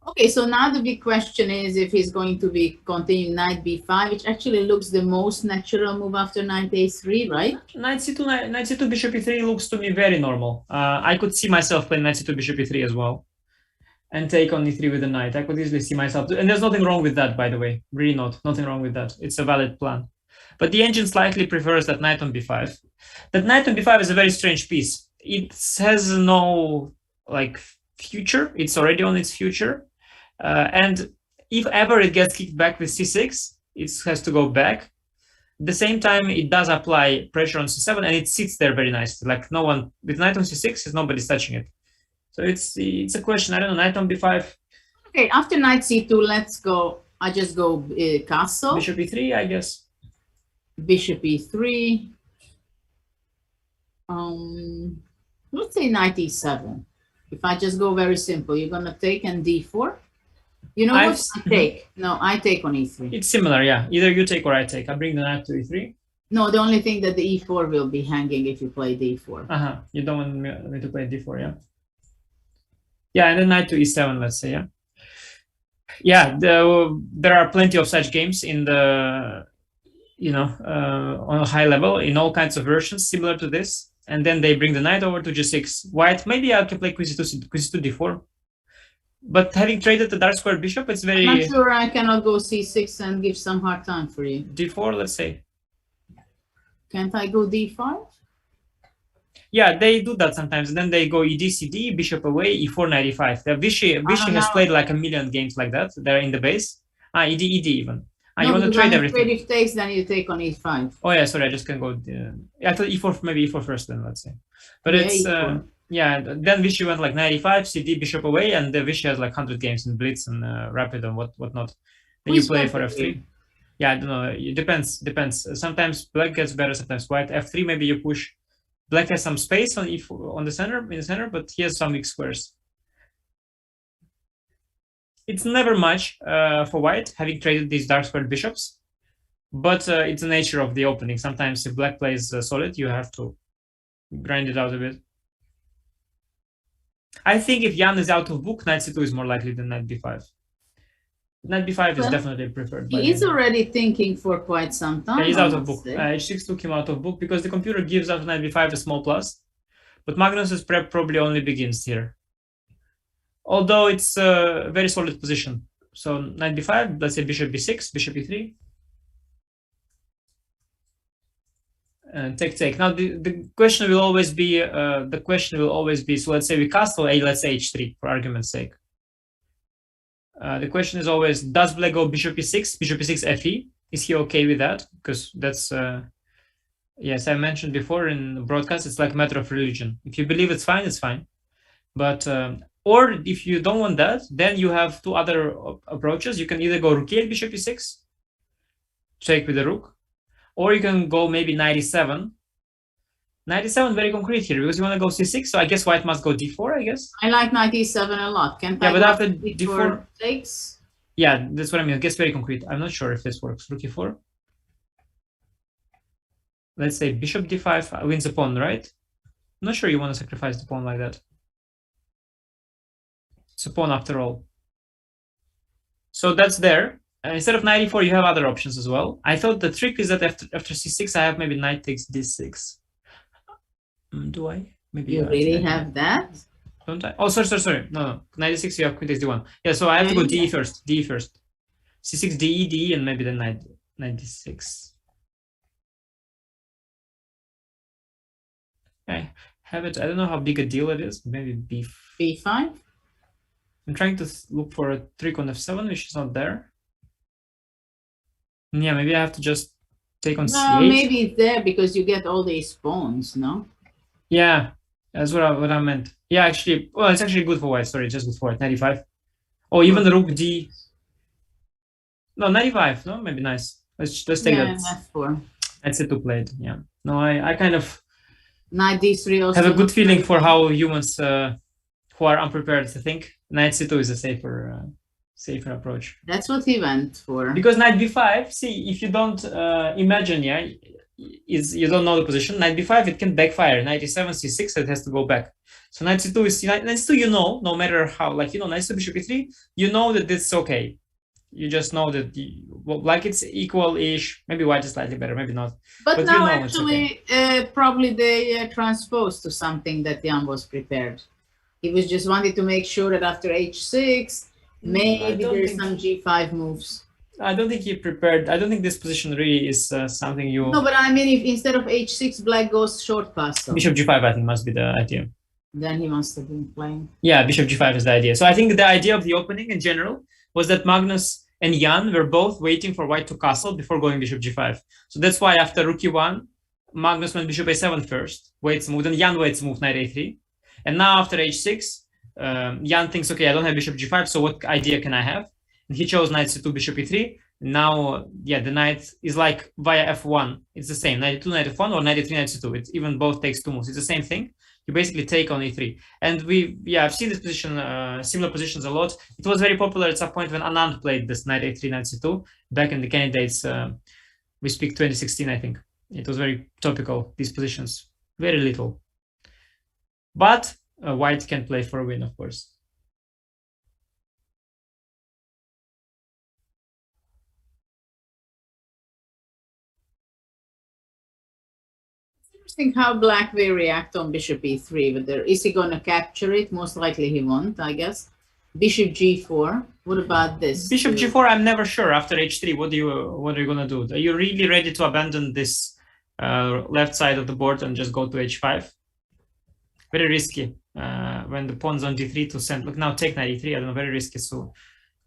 Okay, so now the big question is if he's going to be continuing knight b5, which actually looks the most natural move after knight a3, right? Knight c2, bishop e3 looks to me very normal. I could see myself playing knight c2, bishop e3 as well, and take on e3 with the knight. I could easily see myself, and there's nothing wrong with that, by the way. Really nothing wrong with that. It's a valid plan. But the engine slightly prefers that knight on b5. That knight on b5 is a very strange piece. It has no like future. It's already on its future. And if ever it gets kicked back with c6, it has to go back. At the same time, it does apply pressure on c7, and it sits there very nicely. Like no one with knight on c6, nobody's touching it. So it's a question. I don't know. Knight on b5. Okay, after knight c2, let's go. I just go castle. Bishop e3, I guess. Bishop e3. Let's say knight e7. If I just go very simple, you're gonna take and d4. You know what? I take. No, I take on e3. It's similar, yeah. Either you take or I take. I bring the knight to e3. No, the only thing that the e4 will be hanging if you play d4. You don't want me to play d4, yeah? Yeah, and then knight to e7, let's say, yeah. Yeah, there are plenty of such games in the, on a high level, in all kinds of versions similar to this. And then they bring the knight over to g6. White, maybe I can play queen c2, d4. But having traded the dark square bishop, it's very... I'm not sure I cannot go c6 and give some hard time for you. d4, let's say. Can't I go d5? Yeah, they do that sometimes. And then they go ed, cd, bishop away, e4, knight e5. Vichy has played like a million games like that. They're in the base. Ed even. You want to trade everything. If takes, then you take on e5. Oh yeah, sorry, I just can go... I thought e4, maybe e4 first then, let's say. But yeah, it's... yeah, then Vichy went like 95, CD, bishop away, and the Vichy has like 100 games in Blitz and Rapid and whatnot. Then you play for f3. Yeah, I don't know. It depends. Sometimes black gets better, sometimes white. f3, maybe you push. Black has some space on in the center, but he has some weak squares. It's never much for white, having traded these dark squared bishops, but it's the nature of the opening. Sometimes if black plays solid, you have to grind it out a bit. I think if Jan is out of book, knight c2 is more likely than knight b5. Knight b5 is definitely preferred. He is already thinking for quite some time. Yeah, he's out of book. h6 took him out of book because the computer gives after knight b5 a small plus. But Magnus's prep probably only begins here. Although it's a very solid position. So knight b5, let's say bishop b6, bishop e3. And take. Now the question will always be so let's say we castle let's say h3 for argument's sake. The question is always, does black go bishop e6, bishop e6 fe? Is he okay with that? Because that's yes, I mentioned before in the broadcast, it's like a matter of religion. If you believe it's fine. But or if you don't want that, then you have two other approaches. You can either go rook e8, bishop e6, take with the rook. Or you can go maybe knight e7. Knight e7 very concrete here because you want to go c6. So I guess white must go d4, I guess. I like knight e7 a lot. Can't yeah, but after d4 takes. Yeah, that's what I mean. I guess very concrete. I'm not sure if this works. Rook e4. Let's say bishop d5 wins the pawn, right? I'm not sure you want to sacrifice the pawn like that. It's a pawn after all. So that's there. Instead of knight e4, you have other options as well. I thought the trick is that after c6, I have maybe knight takes d6. Do I? Maybe you really have that? Don't I? Oh, sorry. No. Knight d6, you have queen takes d1. Yeah, so I have to go d first. D first. c6, d, and maybe then knight knight d6. I have it. I don't know how big a deal it is. Maybe b5. I'm trying to look for a trick on f7, which is not there. Yeah, maybe I have to just take on c8. Maybe it's there because you get all these pawns, no? Yeah, that's what I meant. Yeah, actually, well, it's actually good for white. Sorry, just good for white. 95. Oh, even the rook d. No, 95. No, maybe nice. Let's take that. F4. That's it to play it. Yeah. No, I kind of Knight d3 also. have a good feeling for how humans who are unprepared to think. Knight c2 is a safer approach. That's what he went for. Because knight b5, see, if you don't imagine, yeah, you don't know the position. Knight b5, it can backfire. Knight e7, c6, it has to go back. So knight c2 is knight c2. You know, no matter how, like knight c2 bishop e3, you know that it's okay. You just know that like it's equal-ish. Maybe white is slightly better, maybe not. But now actually, probably they transposed to something that Jan was prepared. He was just wanted to make sure that after h6, maybe there's some g5 moves. I don't think he prepared. I don't think this position really is something you. No, but I mean, if instead of h6, black goes short castle. Bishop g5, I think, must be the idea. Then he must have been playing. Yeah, bishop g5 is the idea. So I think the idea of the opening in general was that Magnus and Jan were both waiting for white to castle before going bishop g5. So that's why after rook e1, Magnus went bishop a7 first, waits move, then Jan waits move knight a3. And now after h6, Jan thinks, okay, I don't have bishop g5, so what idea can I have? And he chose knight c2, bishop e3. Now, yeah, the knight is like via f1. It's the same, knight e2, knight f1, or knight e3, knight c2. It's even both takes two moves. It's the same thing. You basically take on e3. And I've seen this position, similar positions a lot. It was very popular at some point when Anand played this knight a3, knight c2. Back in the candidates, we speak 2016, I think. It was very topical, these positions. Very little. But white can play for a win, of course. Interesting how black will react on bishop e3. Whether is he going to capture it? Most likely he won't, I guess. Bishop g4. What about this? Bishop g4, I'm never sure. After h3, what are you going to do? Are you really ready to abandon this left side of the board and just go to h5? Very risky when the pawn's on d3 to send. Look, now take knight e3. I don't know, very risky. So,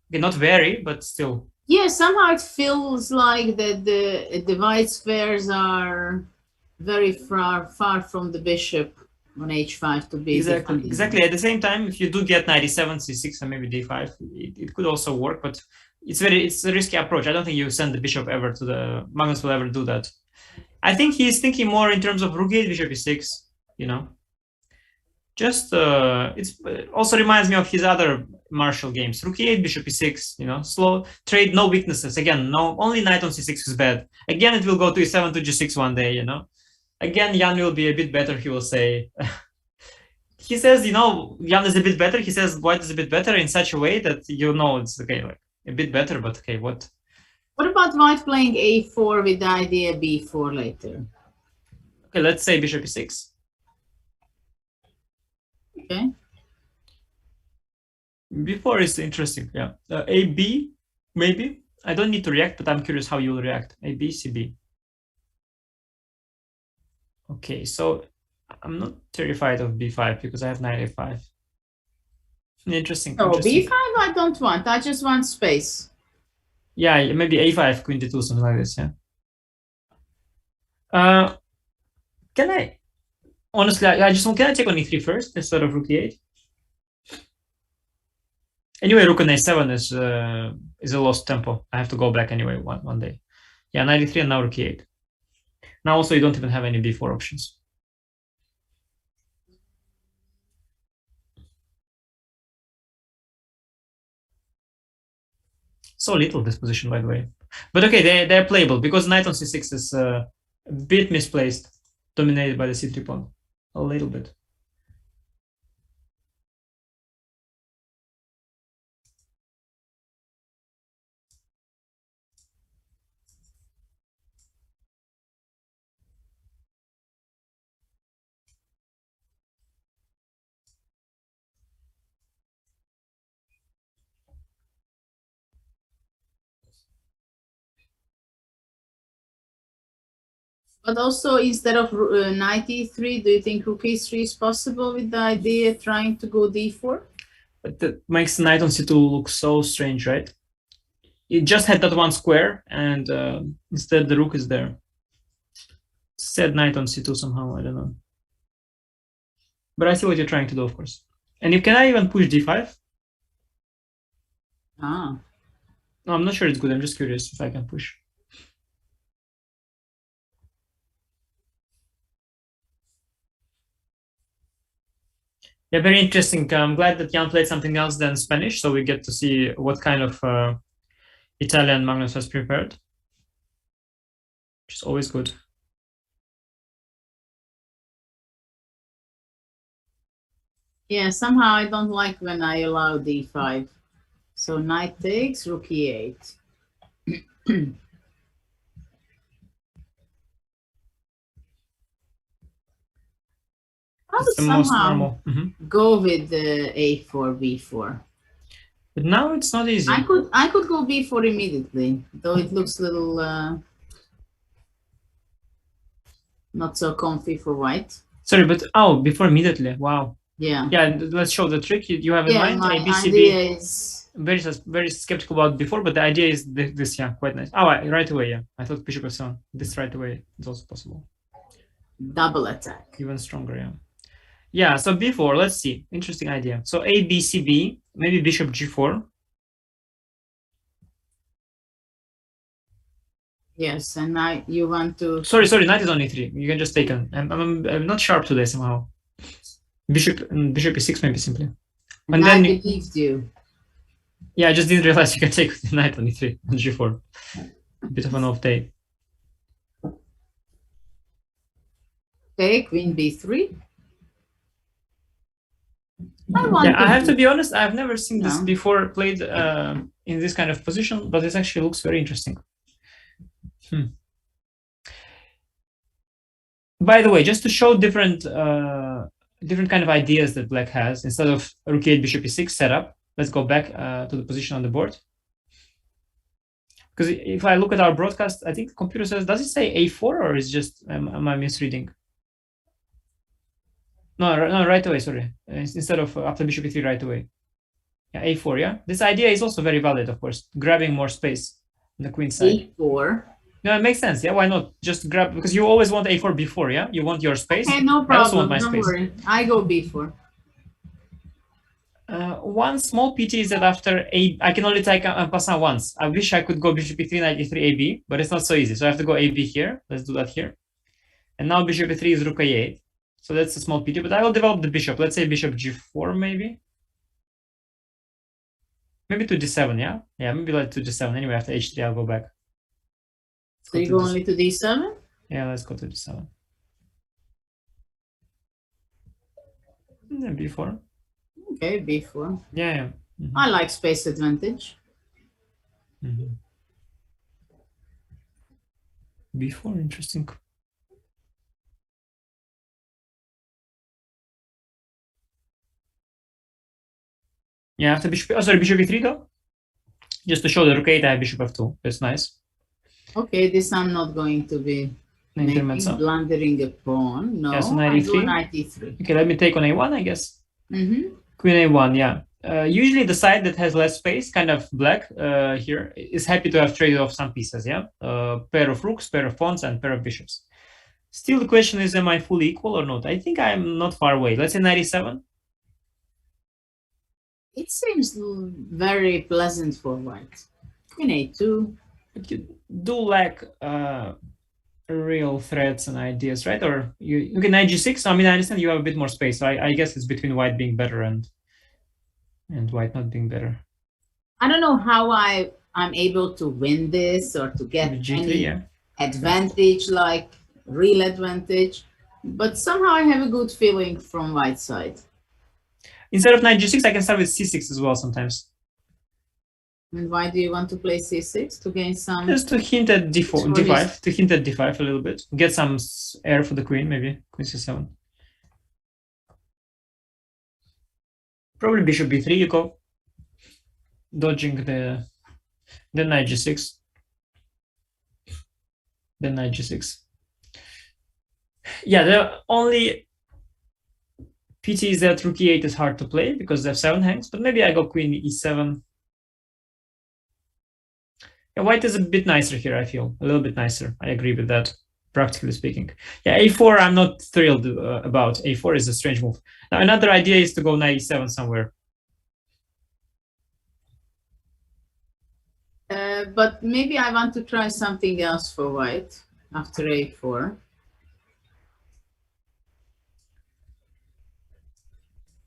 okay, not very, but still. Yeah, somehow it feels like that the white squares are very far from the bishop on h5 to be exactly. At the same time, if you do get knight e7, c6, and maybe d5, it could also work, but it's a risky approach. I don't think you send the bishop ever to the Magnus will ever do that. I think he's thinking more in terms of rook e8, bishop e6. Just it also reminds me of his other martial games. Rook e8, bishop e6. Slow trade, no weaknesses. Again, no, only knight on c6 is bad. Again, it will go to e7 to g6 one day. Again, Jan will be a bit better, he will say. He says, Jan is a bit better. He says white is a bit better in such a way that it's okay, like a bit better, but okay, what? What about white playing a4 with the idea b4 later? Okay, let's say bishop e6. Okay. b4 is interesting, yeah. ab, maybe. I don't need to react, but I'm curious how you will react. ab, cb. Okay, so I'm not terrified of b5 because I have knight a5. Interesting. Oh, b5 I don't want. I just want space. Yeah, maybe a5, queen d2, something like this, yeah. Can I... Honestly, can I take on e3 first instead of rook e8? Anyway, rook on a7 is a lost tempo. I have to go back anyway one day. Yeah, knight e3 and now rook e8. Now also you don't even have any b4 options. So little this position, by the way. But okay, they're playable because knight on c6 is a bit misplaced, dominated by the c3 pawn. A little bit. But also, instead of knight e3, do you think rook e3 is possible with the idea trying to go d4? But that makes knight on c2 look so strange, right? It just had that one square, and instead the rook is there. Said knight on c2 somehow, I don't know. But I see what you're trying to do, of course. And you can I even push d5? Ah. No, I'm not sure it's good. I'm just curious if I can push. Yeah, very interesting. I'm glad that Jan played something else than Spanish, so we get to see what kind of Italian Magnus has prepared, which is always good. Yeah, somehow I don't like when I allow d5. So knight takes, rook e8. I would It's the most somehow normal. go with the a4, b4. But now it's not easy. I could go b4 immediately, though it looks a little not so comfy for white. Sorry, but before immediately. Wow. Yeah. Yeah, let's show the trick you have in mind. My A, B, C, idea B. is Very skeptical about before, but the idea is this. Yeah, quite nice. Oh, right away. Yeah, I thought bishop f7. This right away is also possible. double attack. Even stronger. Yeah. Yeah. So b4. Let's see. Interesting idea. So A, B, C, B. Maybe bishop g4. Yes, and you want to. Sorry. Knight is on e3. You can just take it. I'm not sharp today somehow. Bishop e6 maybe simply. And then I believed you. Yeah, I just didn't realize you can take with the knight on e3 on g4. A bit of an off day. Okay, queen b3. I have to be honest, I've never seen this before played in this kind of position, but it actually looks very interesting. By the way, just to show different kind of ideas that black has, instead of rook e8, bishop e6 setup, let's go back to the position on the board. Because if I look at our broadcast, I think the computer says, does it say a4 or is just, am I misreading? No, right away, sorry. Instead of after bishop e3, right away. Yeah, a4, yeah? This idea is also very valid, of course, grabbing more space on the queen side. a4. No, it makes sense. Yeah, why not? Just grab, because you always want a4 before, yeah? You want your space. Okay, no problem. I also want my Don't space. worry. I go b4. One small pity is that after I can only take en passant once. I wish I could go bishop e3, knight e3, ab, but it's not so easy. So I have to go ab here. Let's do that here. And now bishop e3 is rook a8. So that's a small pity, but I will develop the bishop. Let's say bishop g4, maybe. Maybe to d7, yeah? Yeah, maybe like to d7. Anyway, after h3, I'll go back. So you go only to d7? Yeah, let's go to d7. And then b4. Okay, b4. Yeah. I like space advantage. b4, interesting. Yeah, after bishop, bishop e3 though. Just to show the rook 8, I have bishop f2. That's nice. Okay, this I'm not going to be blundering a pawn. No, so knight e3. Knight e3. Okay, let me take on a1, I guess. Mm-hmm. Queen a1, yeah. Usually the side that has less space, kind of black here, is happy to have traded off some pieces, yeah? Pair of rooks, pair of pawns, and pair of bishops. Still, the question is, am I fully equal or not? I think I'm not far away. Let's say 97. It seems very pleasant for white. Queen a2. But you do lack real threats and ideas, right? Or you get knight g6. I mean, I understand you have a bit more space. So I guess it's between white being better and white not being better. I don't know how I'm able to win this or to get G3, any advantage, like real advantage, but somehow I have a good feeling from white side. Instead of knight g6, I can start with c6 as well sometimes. And why do you want to play c6? To gain some... Just to hint at d5, to hint at d5 a little bit. Get some air for the queen, maybe. Queen c7. Probably bishop b3 you go. Dodging the knight g6. Then knight g6. Yeah, the only pity is that rook e8 is hard to play because f7 hangs, but maybe I go queen e7. Yeah, white is a bit nicer here, I feel. A little bit nicer. I agree with that, practically speaking. Yeah, a4 I'm not thrilled about. A4 is a strange move. Now, another idea is to go knight e7 somewhere. But maybe I want to try something else for white after a4.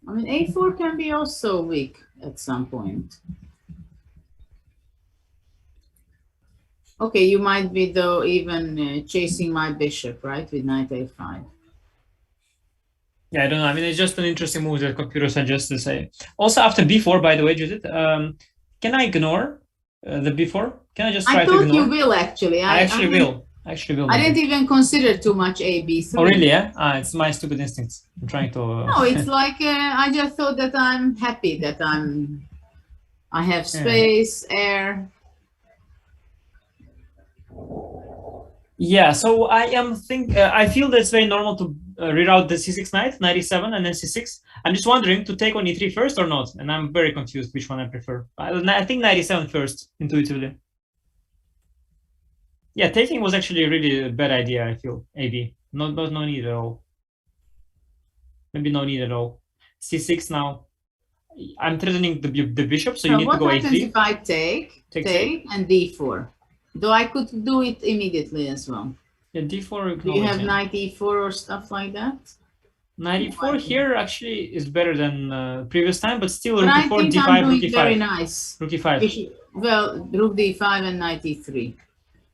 I mean, a4 can be also weak at some point. Okay, you might be, though, even chasing my bishop, right, with knight a5. Yeah, I don't know. I mean, it's just an interesting move that computers suggest to say. Also, after b4, by the way, Judith, can I ignore the b4? Can I just try I to thought ignore? you will, actually. I actually will. I actually will. I didn't even consider too much a-b3. Oh, really? Yeah? It's my stupid instincts. I'm trying to... No, it's like I just thought that I'm happy that I have space, air. Yeah, so I feel that it's very normal to reroute the c6 knight, knight e7, and then c6. I'm just wondering to take on e3 first or not, and I'm very confused which one I prefer. I think knight e7 first, intuitively. Yeah, taking was actually a really bad idea, I feel, AB. No need at all. Maybe no need at all. C6 now. I'm threatening the bishop, so you need to go What happens a3. if I take and d4? Though I could do it immediately as well. Yeah, d4. Do you have knight e4 or stuff like that? Knight e4 here actually is better than previous time, but still rook e4, d5, rook e5. Very nice. Rook e5. Well, rook d5 and knight e3.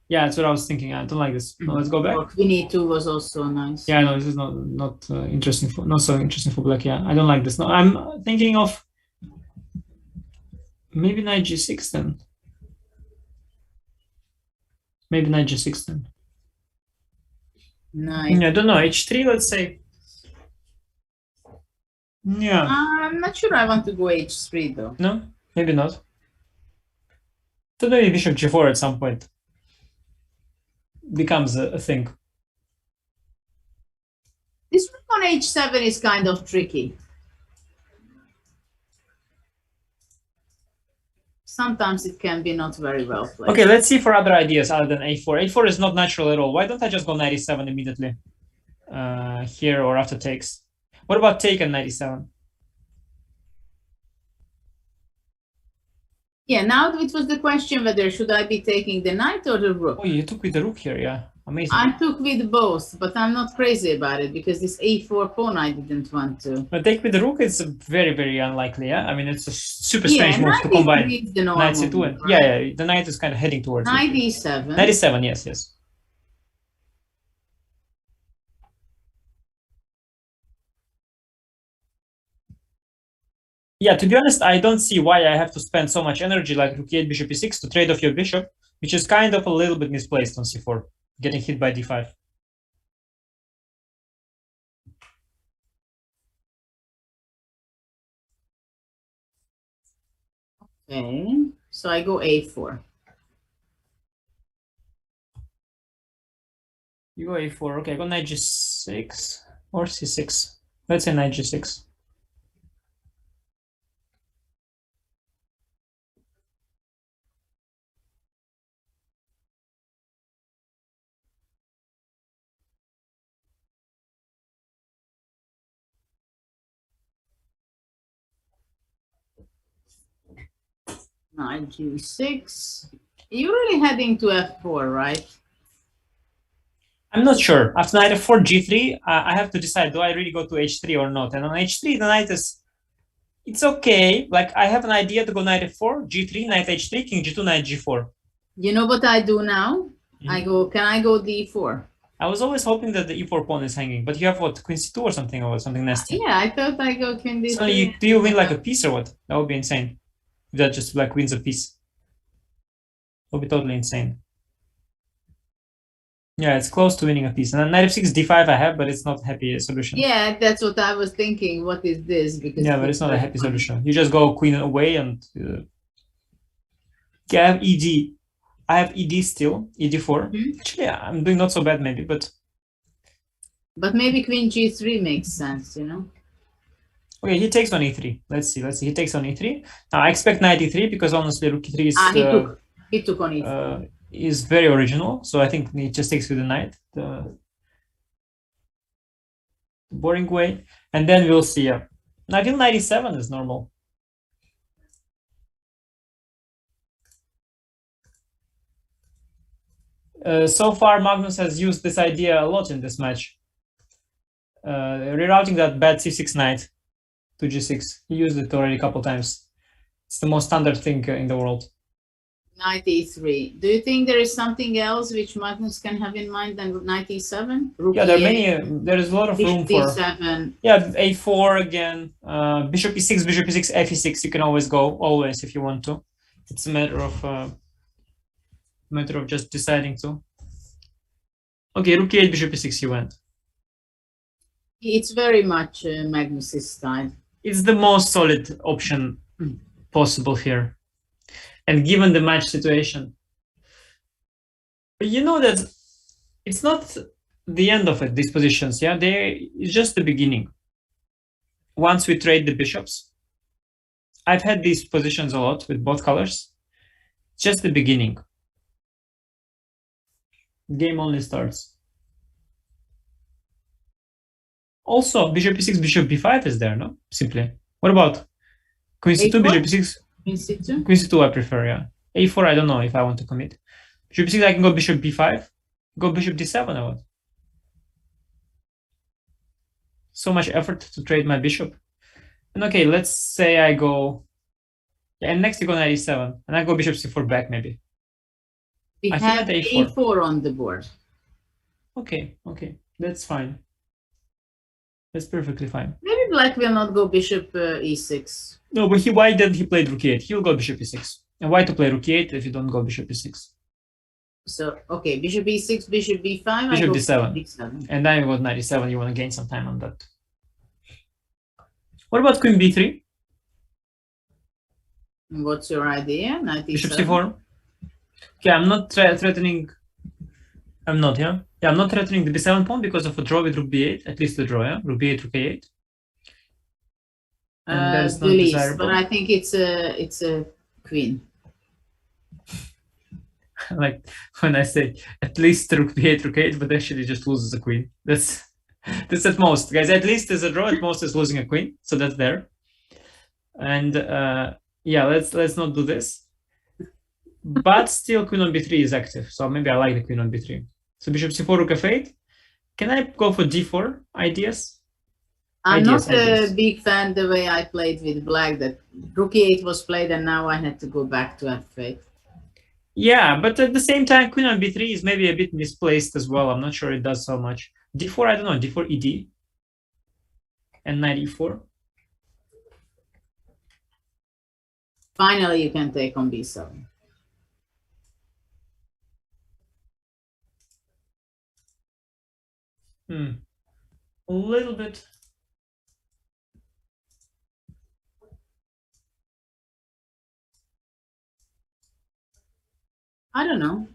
Yeah, that's what I was thinking. I don't like this. No, let's go back. Or queen e2 was also nice. Yeah, no, this is not interesting for not so interesting for black. Yeah, I don't like this. No, I'm thinking of maybe knight g6 then. Maybe knight g6 then. Nice. Yeah, I don't know. h3, let's say. Yeah. I'm not sure I want to go h3 though. No, maybe not. So maybe bishop g4 at some point becomes a thing. This rook on h7 is kind of tricky. Sometimes it can be not very well played. Okay, let's see for other ideas other than a4. a4 is not natural at all. Why don't I just go knight e7 immediately here or after takes? What about take and knight e7? Yeah, now it was the question whether should I be taking the knight or the rook. Oh, you took with the rook here, yeah. Amazing. I took with both, but I'm not crazy about it because this a4 pawn I didn't want to. But take with the rook is very, very unlikely, yeah? I mean, it's a super strange move to combine knight c2 and... Right? Yeah, the knight is kind of heading towards knight e7. Knight e7, yes. Yeah, to be honest, I don't see why I have to spend so much energy like rook e8, bishop e6 to trade off your bishop, which is kind of a little bit misplaced on c4, getting hit by d5. Okay, so I go a4. You go a4, okay, go knight g6 or c6. Let's say knight g6. Knight g6. You're really heading to f4, right? I'm not sure. After knight f4, g3, I have to decide, do I really go to h3 or not? And on h3, the knight is... It's okay. Like, I have an idea to go knight f4, g3, knight h3, king g2, knight g4. You know what I do now? Can I go d4? I was always hoping that the e4 pawn is hanging, but you have what, queen c2 or something nasty? Yeah, I thought I go queen d3. So do you win like a piece or what? That would be insane. If that just like wins a piece. That would be totally insane. Yeah, it's close to winning a piece. And then knight f6, d5 I have, but it's not a happy solution. Yeah, that's what I was thinking. What is this? Because yeah, but it's not a happy solution. You just go queen away and... Yeah, I have ed. I have ed still, ed4. Actually, I'm doing not so bad maybe, but... But maybe queen g3 makes sense, you know? Okay, he takes on e3. Let's see. He takes on e3. Now I expect knight e3 because honestly, rook e3 is He took on e3. is very original. So I think he just takes with the knight, the boring way, and then we'll see. I feel 97 is normal. So far, Magnus has used this idea a lot in this match. Rerouting that bad c6 knight to g6. He used it already a couple times. It's the most standard thing in the world. Knight e3. Do you think there is something else which Magnus can have in mind than knight e7? Rook Yeah, there are e8, many. There is a lot of room bishop for. e7. Yeah, a4 again. Bishop e6, bishop e6, f e6. You can always go, always if you want to. It's a matter of just deciding to. Okay, rook e8, bishop e6. He went. It's very much Magnus's style. It's the most solid option possible here, and given the match situation. But you know that it's not the end of it. These positions, yeah, it's just the beginning. Once we trade the bishops, I've had these positions a lot with both colors. Just the beginning. Game only starts. Also, bishop e6, bishop b5 is there, no? Simply. What about queen c2, A4? bishop e6? Queen c2? Queen c2 I prefer, yeah. a4, I don't know if I want to commit. Bishop e6, I can go bishop b5. Go bishop d7, I want. So much effort to trade my bishop. And okay, let's say I go... Yeah, and next you go knight e7. And I go bishop c4 back, maybe. We I have think at a4 on the board. Okay, that's fine. That's perfectly fine. Maybe black will not go bishop e6. No, but why didn't he play rook e8? He'll go bishop e6. And why to play rook e8 if you don't go bishop e6? So, okay, bishop e6, bishop b5. Bishop I go d7. d7. And then you go knight e7. You want to gain some time on that. What about queen b3? What's your idea? Knight e7. Bishop c4? Okay, I'm not threatening... I'm not, yeah? Yeah, I'm not threatening the b7 pawn because of a draw with rook b8. At least the draw, yeah? Rook b8, rook a8. And that's not desirable. But I think it's a queen. Like when I say at least rook b8, rook a8, but actually just loses a queen. That's at most, guys. At least is a draw. At most is losing a queen. So that's there. And yeah, let's not do this. But still, queen on b3 is active. So maybe I like the queen on b3. So bishop c4, rook f8. Can I go for d4 ideas? I'm not a big fan the way I played with black, that rook e8 was played and now I had to go back to f8. Yeah, but at the same time, queen on b3 is maybe a bit misplaced as well. I'm not sure it does so much. d4, I don't know, d4 ed. And knight e4. Finally, you can take on b7. A little bit. I don't know.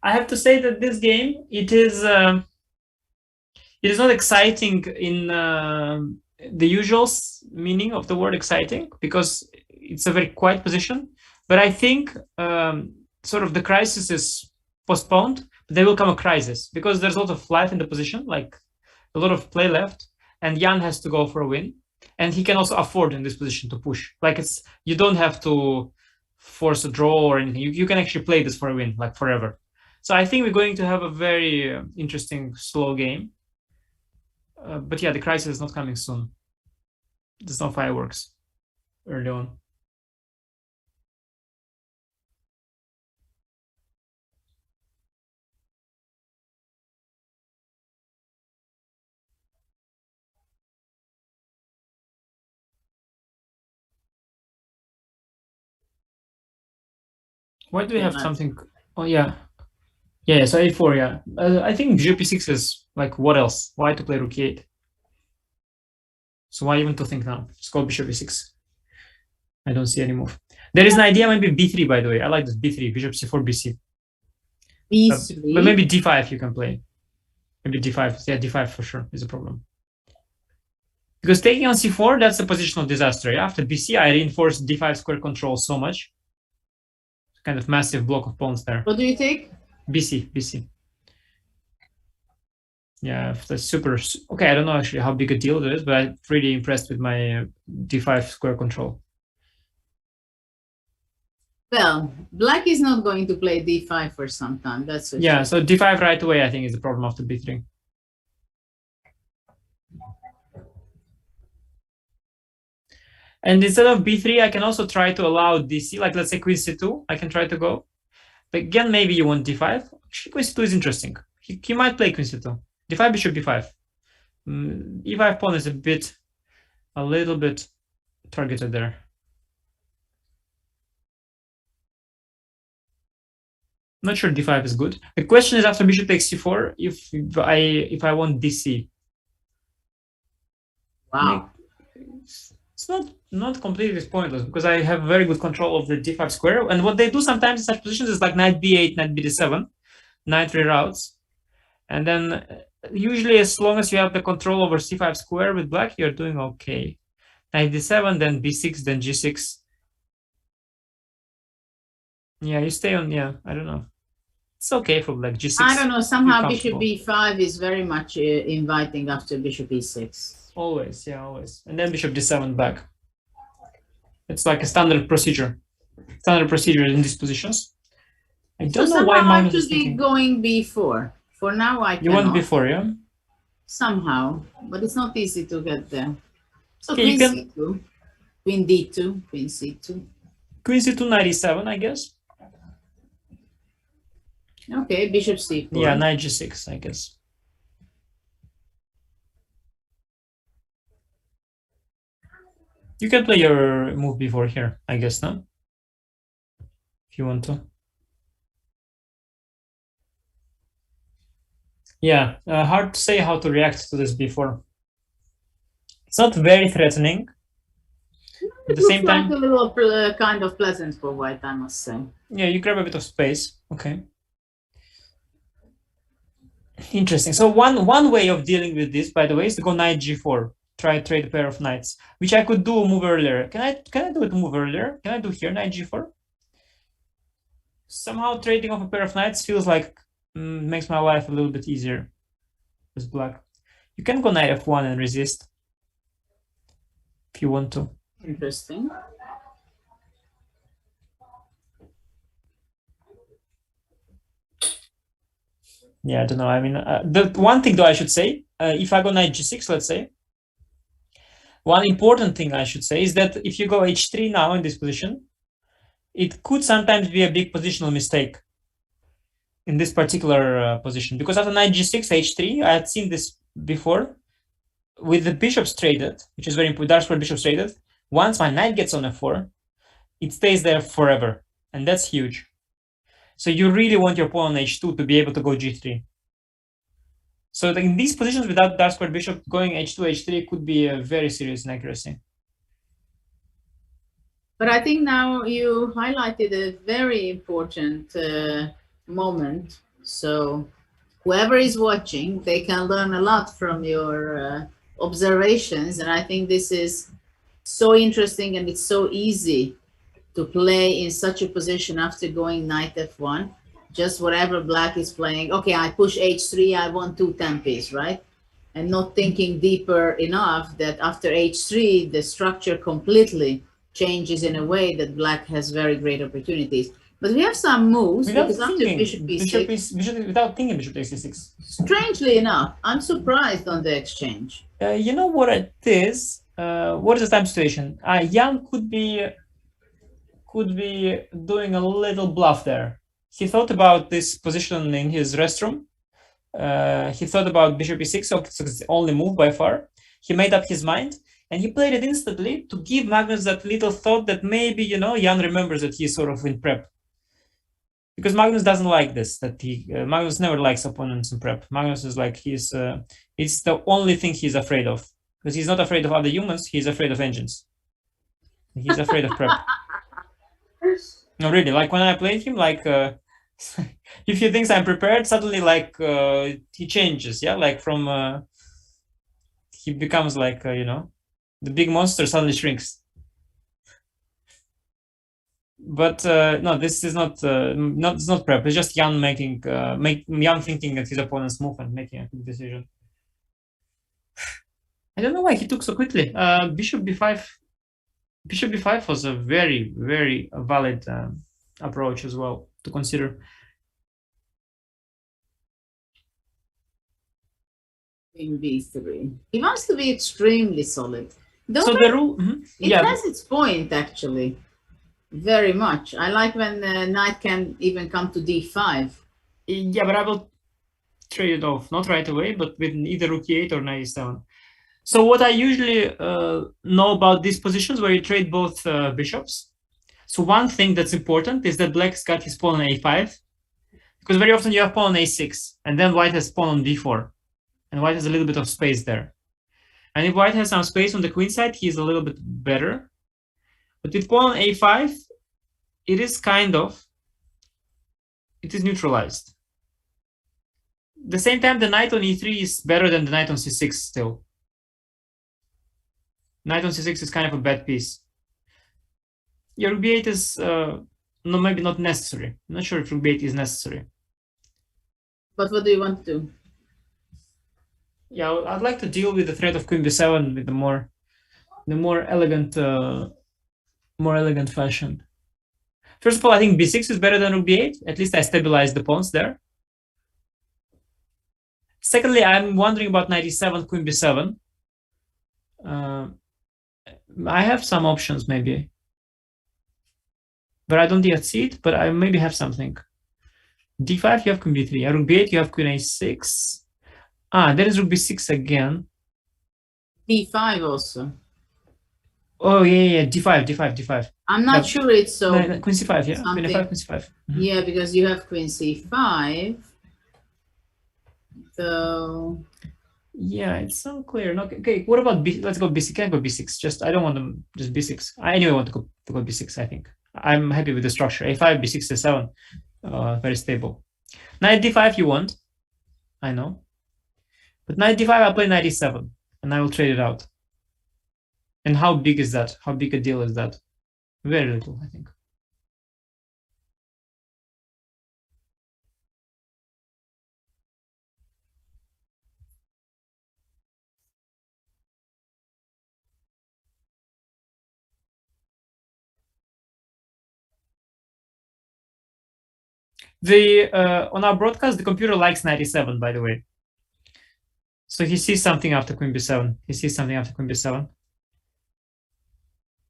I have to say that this game, it is not exciting in the usual meaning of the word exciting, because it's a very quiet position. But I think sort of the crisis is postponed, but there will come a crisis because there's a lot of life in the position, like a lot of play left, and Jan has to go for a win, and he can also afford in this position to push. Like you don't have to force a draw or anything. You can actually play this for a win, like forever. So I think we're going to have a very interesting slow game. But yeah, the crisis is not coming soon. There's no fireworks early on. Why do we have something? Oh yeah. Yeah, so a4, yeah. I think bishop e6 is like, what else? Why to play rook e8? So why even to think now? Just go bishop e6. I don't see any move. There is an idea, maybe b3, by the way. I like this b3, bishop c4, bc. b3. But maybe d5 you can play. Maybe d5. Yeah, d5 for sure is a problem. Because taking on c4, that's a positional disaster. After bc, I reinforced d5 square control so much. Kind of massive block of pawns there. What do you take? bc. Yeah, that's super. Okay, I don't know actually how big a deal it is, but I'm pretty impressed with my d5 square control. Well, black is not going to play d5 for some time. That's for Yeah, sure. so d5 right away, I think, is the problem after b3. And instead of b3, I can also try to allow dc, like let's say queen c2, I can try to go. But again, maybe you want d5. Actually, queen c2 is interesting. He might play queen c2. d5, bishop b5. e5 pawn is a little bit targeted there. Not sure d5 is good. The question is after bishop takes c4, if I want dc. Wow. It's not completely pointless because I have very good control of the d5 square. And what they do sometimes in such positions is like knight b8, knight bd7, knight reroutes. And then usually as long as you have the control over c5 square with black, you're doing okay. Knight d7, then b6, then g6. Yeah, you stay on, yeah, I don't know. It's okay for black, g6. I don't know, somehow bishop b5 is very much inviting after bishop e6. Always, yeah, always. And then bishop d7 back. It's like a standard procedure. Standard procedure in these positions. I don't know why Magnus is thinking. Going b4. For now, I cannot. You want b4, yeah? Somehow, but it's not easy to get there. So okay, queen c2, queen d2, queen c2. Queen c2, knight e7, I guess. Okay, bishop c4. Yeah, knight g6, I guess. You can play your move before here, I guess, no? If you want to. Yeah, hard to say how to react to this before. It's not very threatening. At the same time, a little kind of pleasant for white, I must say. Yeah, you grab a bit of space. Okay. Interesting. So one way of dealing with this, by the way, is to go knight g4. Try to trade a pair of knights, which I could do move earlier. Can I do it move earlier? Can I do here knight g4? Somehow trading off a pair of knights feels like makes my life a little bit easier as black. You can go knight f1 and resist if you want to. Interesting. Yeah, I don't know. I mean, the one thing though I should say, if I go knight g6, let's say, one important thing I should say is that if you go h3 now in this position, it could sometimes be a big positional mistake in this particular position, because after knight g6, h3, I had seen this before with the bishops traded, which is very important. Dark square bishops traded. Once my knight gets on f4, it stays there forever, and that's huge. So you really want your pawn on h2 to be able to go g3. So in these positions without dark square bishop, going h2, h3 could be a very serious inaccuracy. But I think now you highlighted a very important moment. So whoever is watching, they can learn a lot from your observations. And I think this is so interesting, and it's so easy to play in such a position after going knight f1. Just whatever black is playing, okay, I push h3, I want two tempes, right? And not thinking deeper enough that after h3, the structure completely changes in a way that black has very great opportunities. But we have some moves because after bishop e6, without thinking bishop takes e6. Strangely enough, I'm surprised on the exchange. You know what it is? What is the time situation? Jan could be doing a little bluff there. He thought about this position in his restroom. He thought about bishop e6, so it's the only move by far. He made up his mind, and he played it instantly to give Magnus that little thought that maybe, you know, Jan remembers that he's sort of in prep. Because Magnus doesn't like this, Magnus never likes opponents in prep. Magnus is like, it's the only thing he's afraid of. Because he's not afraid of other humans, he's afraid of engines. He's afraid of prep. No, really, like when I played him, like if he thinks I'm prepared, suddenly like he changes, yeah, like from he becomes like you know, the big monster suddenly shrinks. But no, this is not it's not prep. It's just Jan making Jan thinking at his opponent's move and making a quick decision. I don't know why he took so quickly. Bishop b5. Bishop b5 was a very, very valid approach as well to consider. Queen b3. He wants to be extremely solid. So the rule, It has its point, actually. Very much. I like when the knight can even come to d5. Yeah, but I will trade it off, not right away, but with either rook e8 or knight e7. So what I usually know about these positions where you trade both bishops. So one thing that's important is that black's got his pawn on a5, because very often you have pawn on a6, and then white has pawn on d4, and white has a little bit of space there. And if white has some space on the queen side, he's a little bit better. But with pawn on a5, it is neutralized. At the same time, the knight on e3 is better than the knight on c6 still. Knight on c6 is kind of a bad piece. Yeah, rook b8 is no, maybe not necessary. I'm not sure if rook b8 is necessary. But what do you want to do? Yeah, I'd like to deal with the threat of queen b7 with the more elegant fashion. First of all, I think b6 is better than rook b8. At least I stabilize the pawns there. Secondly, I'm wondering about knight e7, queen b7. I have some options maybe, but I don't yet see it. But I maybe have something. d5, you have queen b3. Rook b8, you have queen a6. There is rook b6 again. d5 also. Oh yeah, d5. I'm not sure it's so. No, queen c5, yeah, queen a5, queen c5. Yeah, because you have queen c5. So yeah, it's unclear. No, okay, what about b? Let's go b6. Can I go b6? Just I don't want them just b6. I anyway want to go b6. I think I'm happy with the structure. a5, b6, a7, very stable. Knight d5 you want, I know, but knight d5 I'll play knight e7 and I will trade it out. And how big is that? How big a deal is that? Very little, I think. On our broadcast, the computer likes knight e7, by the way. So he sees something after queen b7. He sees something after queen b7.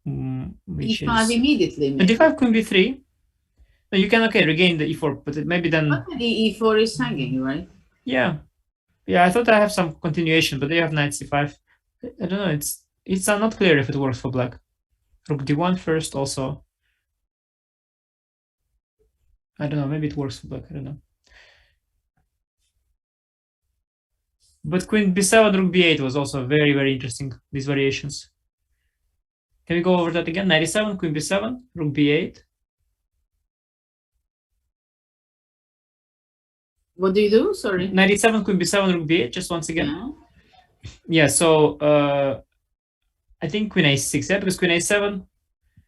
Which d5 is immediately. d5, queen b3. No, you can regain the e4, but maybe then. But the e4 is hanging, right? Yeah, I thought I have some continuation, but they have knight c5. I don't know. It's not clear if it works for black. Rook d1 first also. I don't know. Maybe it works for black. I don't know. But queen b7, rook b8 was also very, very interesting, these variations. Can we go over that again? Knight e7, queen b7, rook b8. What do you do? Sorry. Knight e7, queen b7, rook b8, just once again. Yeah, so I think queen a6, yeah, because queen a7.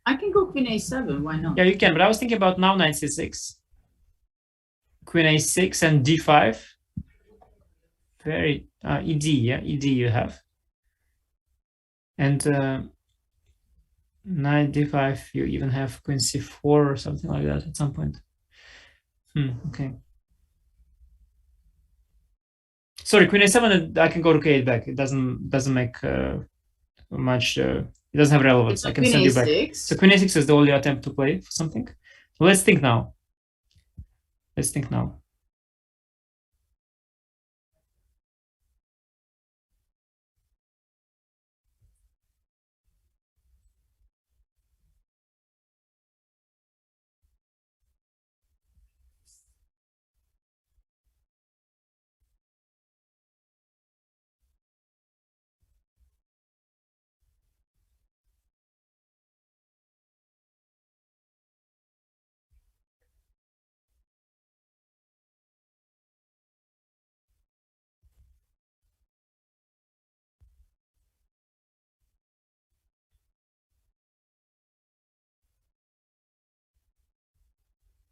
I can go queen a7, why not? Yeah, you can, but I was thinking about now knight c6. Queen a6 and d5. Very ed, yeah, ed you have. And knight d5, you even have queen c4 or something like that at some point. Okay. Sorry, queen a7, I can go to k8 back. It doesn't make much. It doesn't have relevance. I can send you back. So queen a6 is the only attempt to play for something. So let's think now.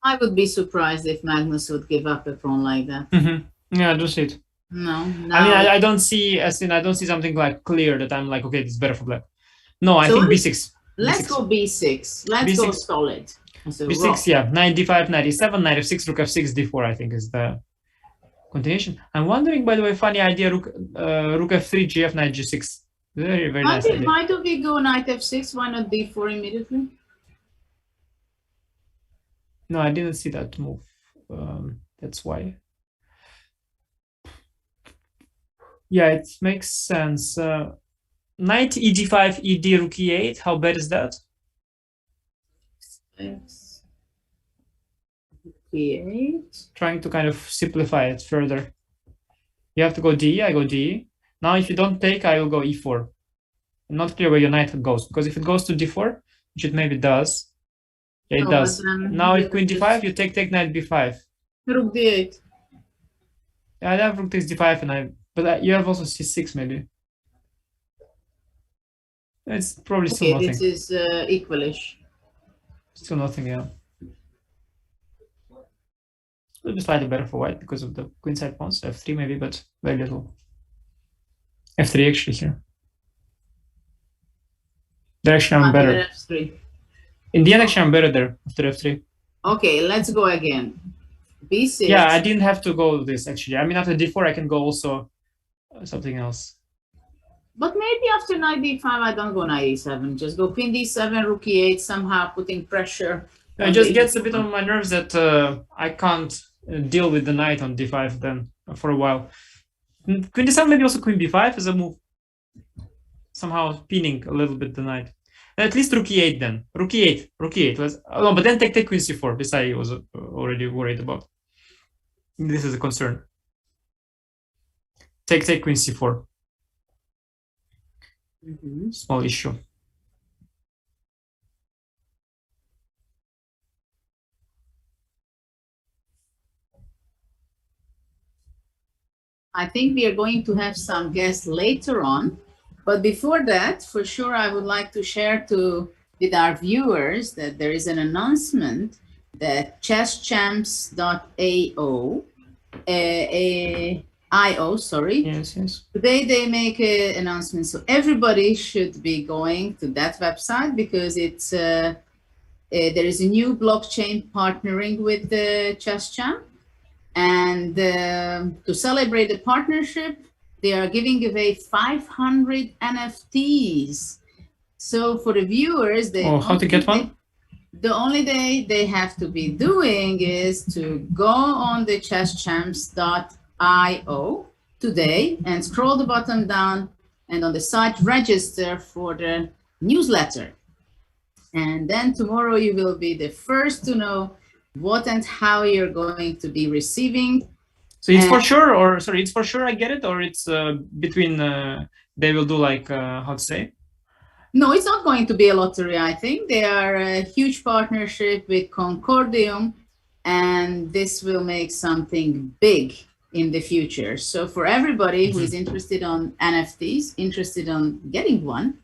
I would be surprised if Magnus would give up a pawn like that. Yeah, I don't see it. No, I mean, now I don't see, as in, I don't see something like clear that I'm like, okay, this is better for black. No, I So think b6. let's go b6. Let's go B6. solid. So b6, rock. yeah, knight d5, knight e7, knight f6, rook f6, d4, I think is the continuation. I'm wondering, by the way, funny idea, rook f3, gf, knight g6. Very, very nice idea. Why do we go knight f6? Why not d4 immediately? No, I didn't see that move. That's why. Yeah, it makes sense. Knight eg5, ed, rook e8. How bad is that? X. E8. Trying to kind of simplify it further. You have to go d, I go d. Now, if you don't take, I will go e4. I'm not clear where your knight goes, because if it goes to d4, which it maybe does. Yeah, it does. Now, if queen d5, you take knight b5. Rook d8. Yeah, I have rook takes d5, but you have also c6 maybe. It's probably still nothing. This is equalish. Still nothing, yeah. It'll be slightly better for white because of the queenside pawns. F3 maybe, but very little. F3 actually here. There actually I'm better. F3. In the end, actually I'm better there after F3. Okay, let's go again. B6. Yeah, I didn't have to go this actually. I mean, after d4, I can go also something else. But maybe after knight d5, I don't go knight e7. Just go queen d7, rook e8, somehow putting pressure. It just gets a bit on my nerves that I can't deal with the knight on d5 then for a while. Queen d7, maybe also queen b5 is a move. Somehow pinning a little bit the knight. At least rook e8 then. Rook e8, rook e8. No, but then take queen c4. This I was already worried about. This is a concern. Take queen c4. Small issue. I think we are going to have some guests later on. But before that, for sure, I would like to share with our viewers that there is an announcement that chesschamps.io, Yes. Today they make an announcement. So everybody should be going to that website because it's there is a new blockchain partnering with the ChessChamp. And to celebrate the partnership, they are giving away 500 NFTs. So for the viewers, how to get one? The only thing they have to be doing is to go on the chesschamps.io today and scroll the bottom down, and on the site register for the newsletter. And then tomorrow you will be the first to know what and how you're going to be receiving. So it's for sure, or sorry, it's for sure I get it, or it's between, they will do like, how to say? No, it's not going to be a lottery, I think. They are a huge partnership with Concordium, and this will make something big in the future. So for everybody who is interested on NFTs, interested on getting one,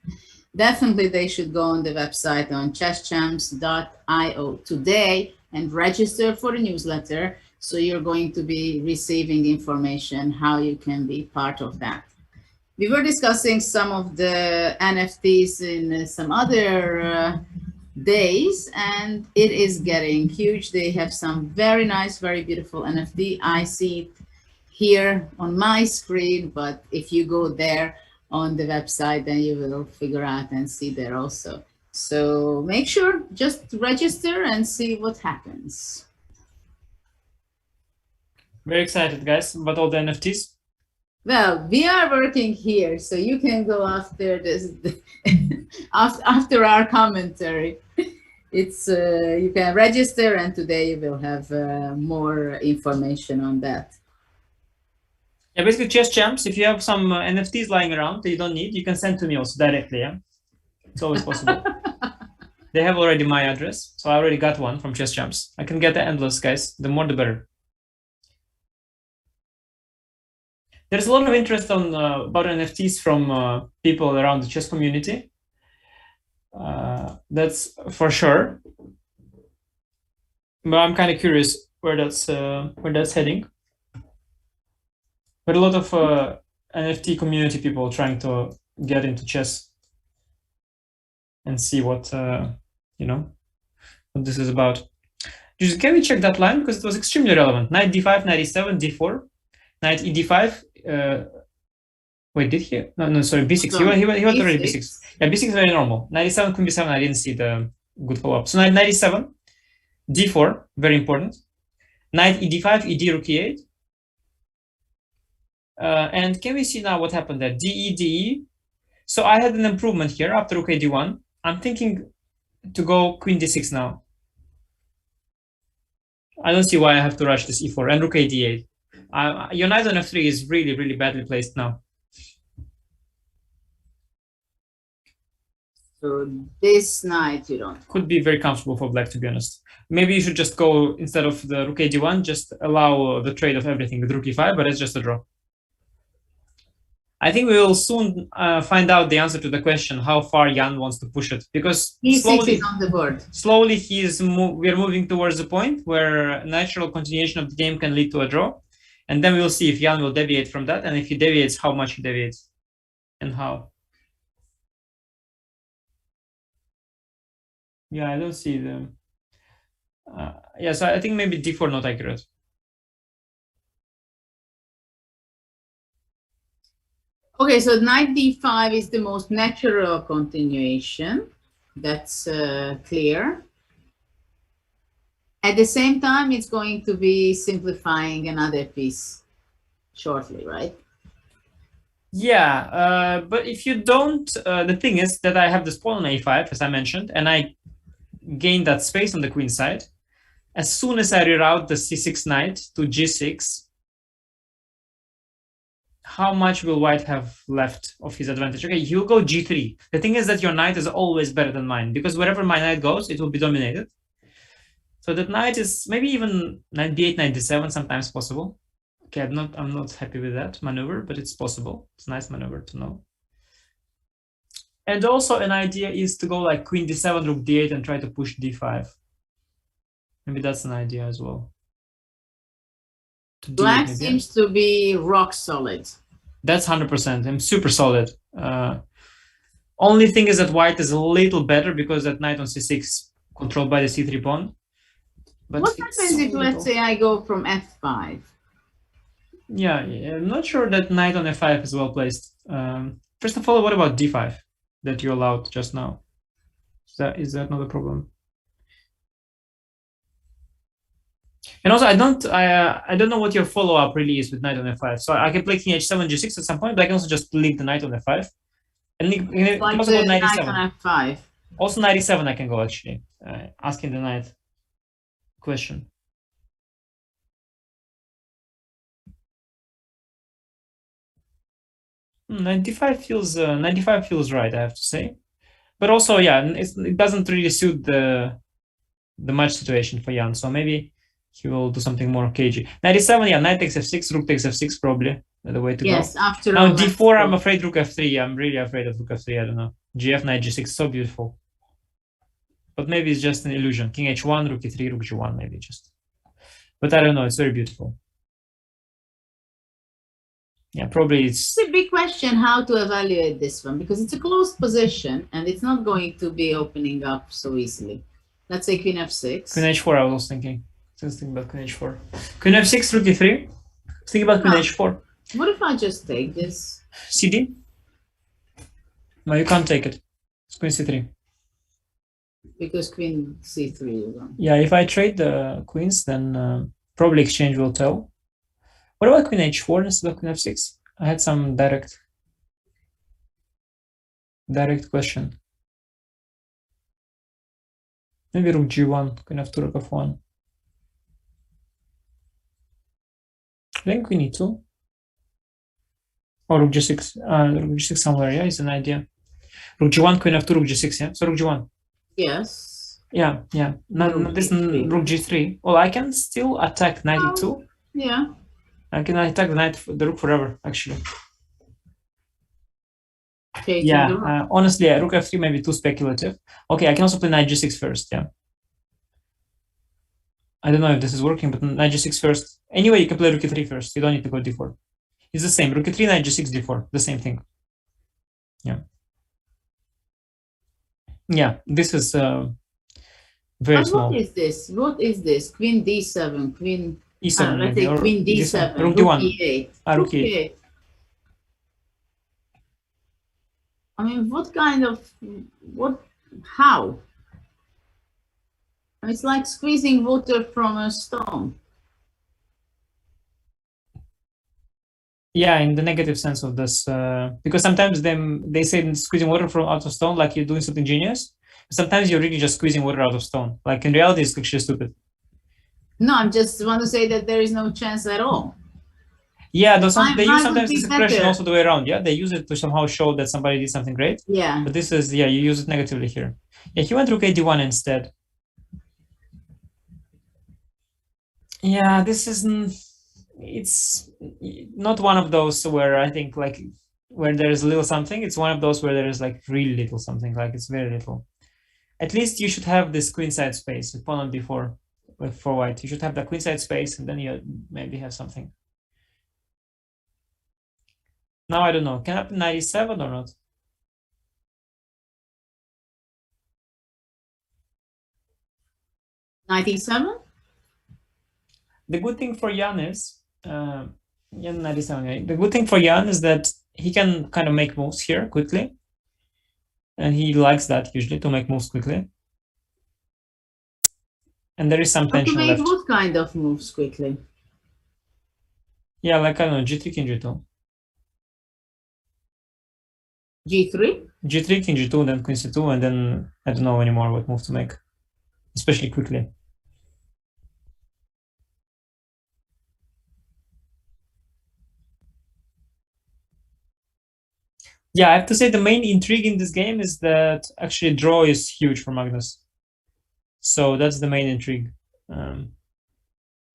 definitely they should go on the website on chesschamps.io today and register for the newsletter. So you're going to be receiving information how you can be part of that. We were discussing some of the NFTs in some other days, and it is getting huge. They have some very nice, very beautiful NFT. I see it here on my screen, but if you go there on the website, then you will figure out and see there also. So make sure, just register and see what happens. Very excited, guys, about all the NFTs. Well, we are working here, so you can go after this, after our commentary. It's you can register, and today you will have more information on that. Yeah, basically, Chess Champs, if you have some NFTs lying around that you don't need, you can send to me also directly, yeah? It's always possible. They have already my address, so I already got one from Chess Champs. I can get the endless, guys. The more, the better. There's a lot of interest on about NFTs from people around the chess community. That's for sure. But I'm kind of curious where that's heading. But a lot of NFT community people trying to get into chess and see what what this is about. Just, can we check that line, because it was extremely relevant? Knight d5, knight e7, d4, knight e d5. Wait, did he? No, sorry, b6. He went already b6. Yeah, b6 is very normal. Knight e7, queen b7. I didn't see the good follow-up. So knight e7, d4, very important. Knight e d5, ed, rook e8. And can we see now what happened there? de, de. So I had an improvement here after rook a d1. I'm thinking to go queen d6 now. I don't see why I have to rush this e4 and rook a d8. Your knight on f3 is really, really badly placed now. So this knight you don't. Could be very comfortable for black, to be honest. Maybe you should just go, instead of the rook a d1, just allow the trade of everything with rook e5, but it's just a draw. I think we will soon find out the answer to the question how far Jan wants to push it, because e6 is on the board. Slowly we are moving towards the point where natural continuation of the game can lead to a draw, and then we will see if Jan will deviate from that, and if he deviates, how much he deviates and how. Yeah, I don't see the. Yeah, so I think maybe d4 not accurate. Okay, so knight d5 is the most natural continuation. That's clear. At the same time, it's going to be simplifying another piece shortly, right? Yeah, but if you don't, the thing is that I have this pawn on a5, as I mentioned, and I gain that space on the queen side. As soon as I reroute the c6 knight to g6, how much will white have left of his advantage? Okay, he'll go g3. The thing is that your knight is always better than mine, because wherever my knight goes, it will be dominated. So that knight is maybe even knight d8, knight d7, sometimes possible. Okay, I'm not happy with that maneuver, but it's possible. It's a nice maneuver to know. And also an idea is to go like queen d7, rook d8, and try to push d5. Maybe that's an idea as well. Black seems to be rock solid. That's 100%. I'm super solid. Only thing is that white is a little better because that knight on c6 controlled by the c3 pawn. But what happens if, let's say, I go from f5? Yeah, I'm not sure that knight on f5 is well placed. First of all, what about d5 that you allowed just now? Is that not a problem? And also, I don't know what your follow-up really is with knight on f5. So I can play king h7, g6 at some point, but I can also just leave the knight on f5. And like also the knight knight on f5. Also knight e7 I can go, actually, asking the knight question. Knight d5 feels right, I have to say. But also, yeah, it doesn't really suit the match situation for Jan. So maybe he will do something more cagey. Knight e7, yeah, knight takes f6, rook takes f6, probably the way to go. Yes, after now all. d4, I'm afraid rook f3. I'm really afraid of rook f3. I don't know. Gf, knight g6, so beautiful. But maybe it's just an illusion. King h1, rook e3, rook g1, maybe just. But I don't know. It's very beautiful. Yeah, probably it's a big question how to evaluate this one, because it's a closed position and it's not going to be opening up so easily. Let's say queen f6. Queen h4, I was thinking. I was thinking about queen h4. Queen f6, rook e3. Think about queen h4. What if I just take this? cd? No, you can't take it. It's queen c3. Because queen c3 is on. Yeah, if I trade the queens, then probably exchange will tell. What about queen h4 instead of queen f6? I had some direct question. Maybe rook g1, queen f2, rook f1. Then queen e2. Or rook g6. Rook g6 somewhere, yeah, is an idea. Rook g1, queen f2, rook g6, yeah? So rook g1. Yes. Yeah. Not this rook g3. Well, I can still attack knight e2. Yeah. I can attack the rook forever, actually. Okay, yeah, honestly, rook f3 may be too speculative. Okay, I can also play knight g6 first, yeah. I don't know if this is working, but knight g6 first. Anyway, you can play rook e3 first. You don't need to go d4. It's the same. Rook e3, knight g6, d4. The same thing. Yeah. Yeah, this is very But small. what is this? What is this? Queen d7, queen e7 let's maybe, say or queen d7, rook rook d1. e8. Rook e8. Okay. I mean, what kind of, how? It's like squeezing water from a stone. Yeah, in the negative sense of this, because sometimes they say squeezing water from out of stone, like you're doing something genius. Sometimes you're really just squeezing water out of stone. Like in reality, it's actually stupid. No, I just want to say that there is no chance at all. Yeah, though they use Mine would sometimes be this expression better. also the way around. Yeah, they use it to somehow show that somebody did something great. Yeah. But this is, yeah, you use it negatively here. Yeah, he went rook a1 instead. Yeah, this isn't. It's not one of those where I think like where there's little something. It's one of those where there is like really little something. Like it's very little. At least you should have this queenside space with pawn on d4 for white. You should have that queenside space, and then you maybe have something. Now I don't know. Can happen 97 or not? '97. The good thing for Jan is Jan 97. The good thing for Jan is that he can kind of make moves here quickly, and he likes that usually to make moves quickly. And there is some tension To make left. what kind of moves quickly? Yeah, like I don't know, g3 king g2. G3? G3 king g2, then queen c2, and then I don't know anymore what move to make, especially quickly. Yeah, I have to say the main intrigue in this game is that actually draw is huge for Magnus. So that's the main intrigue. And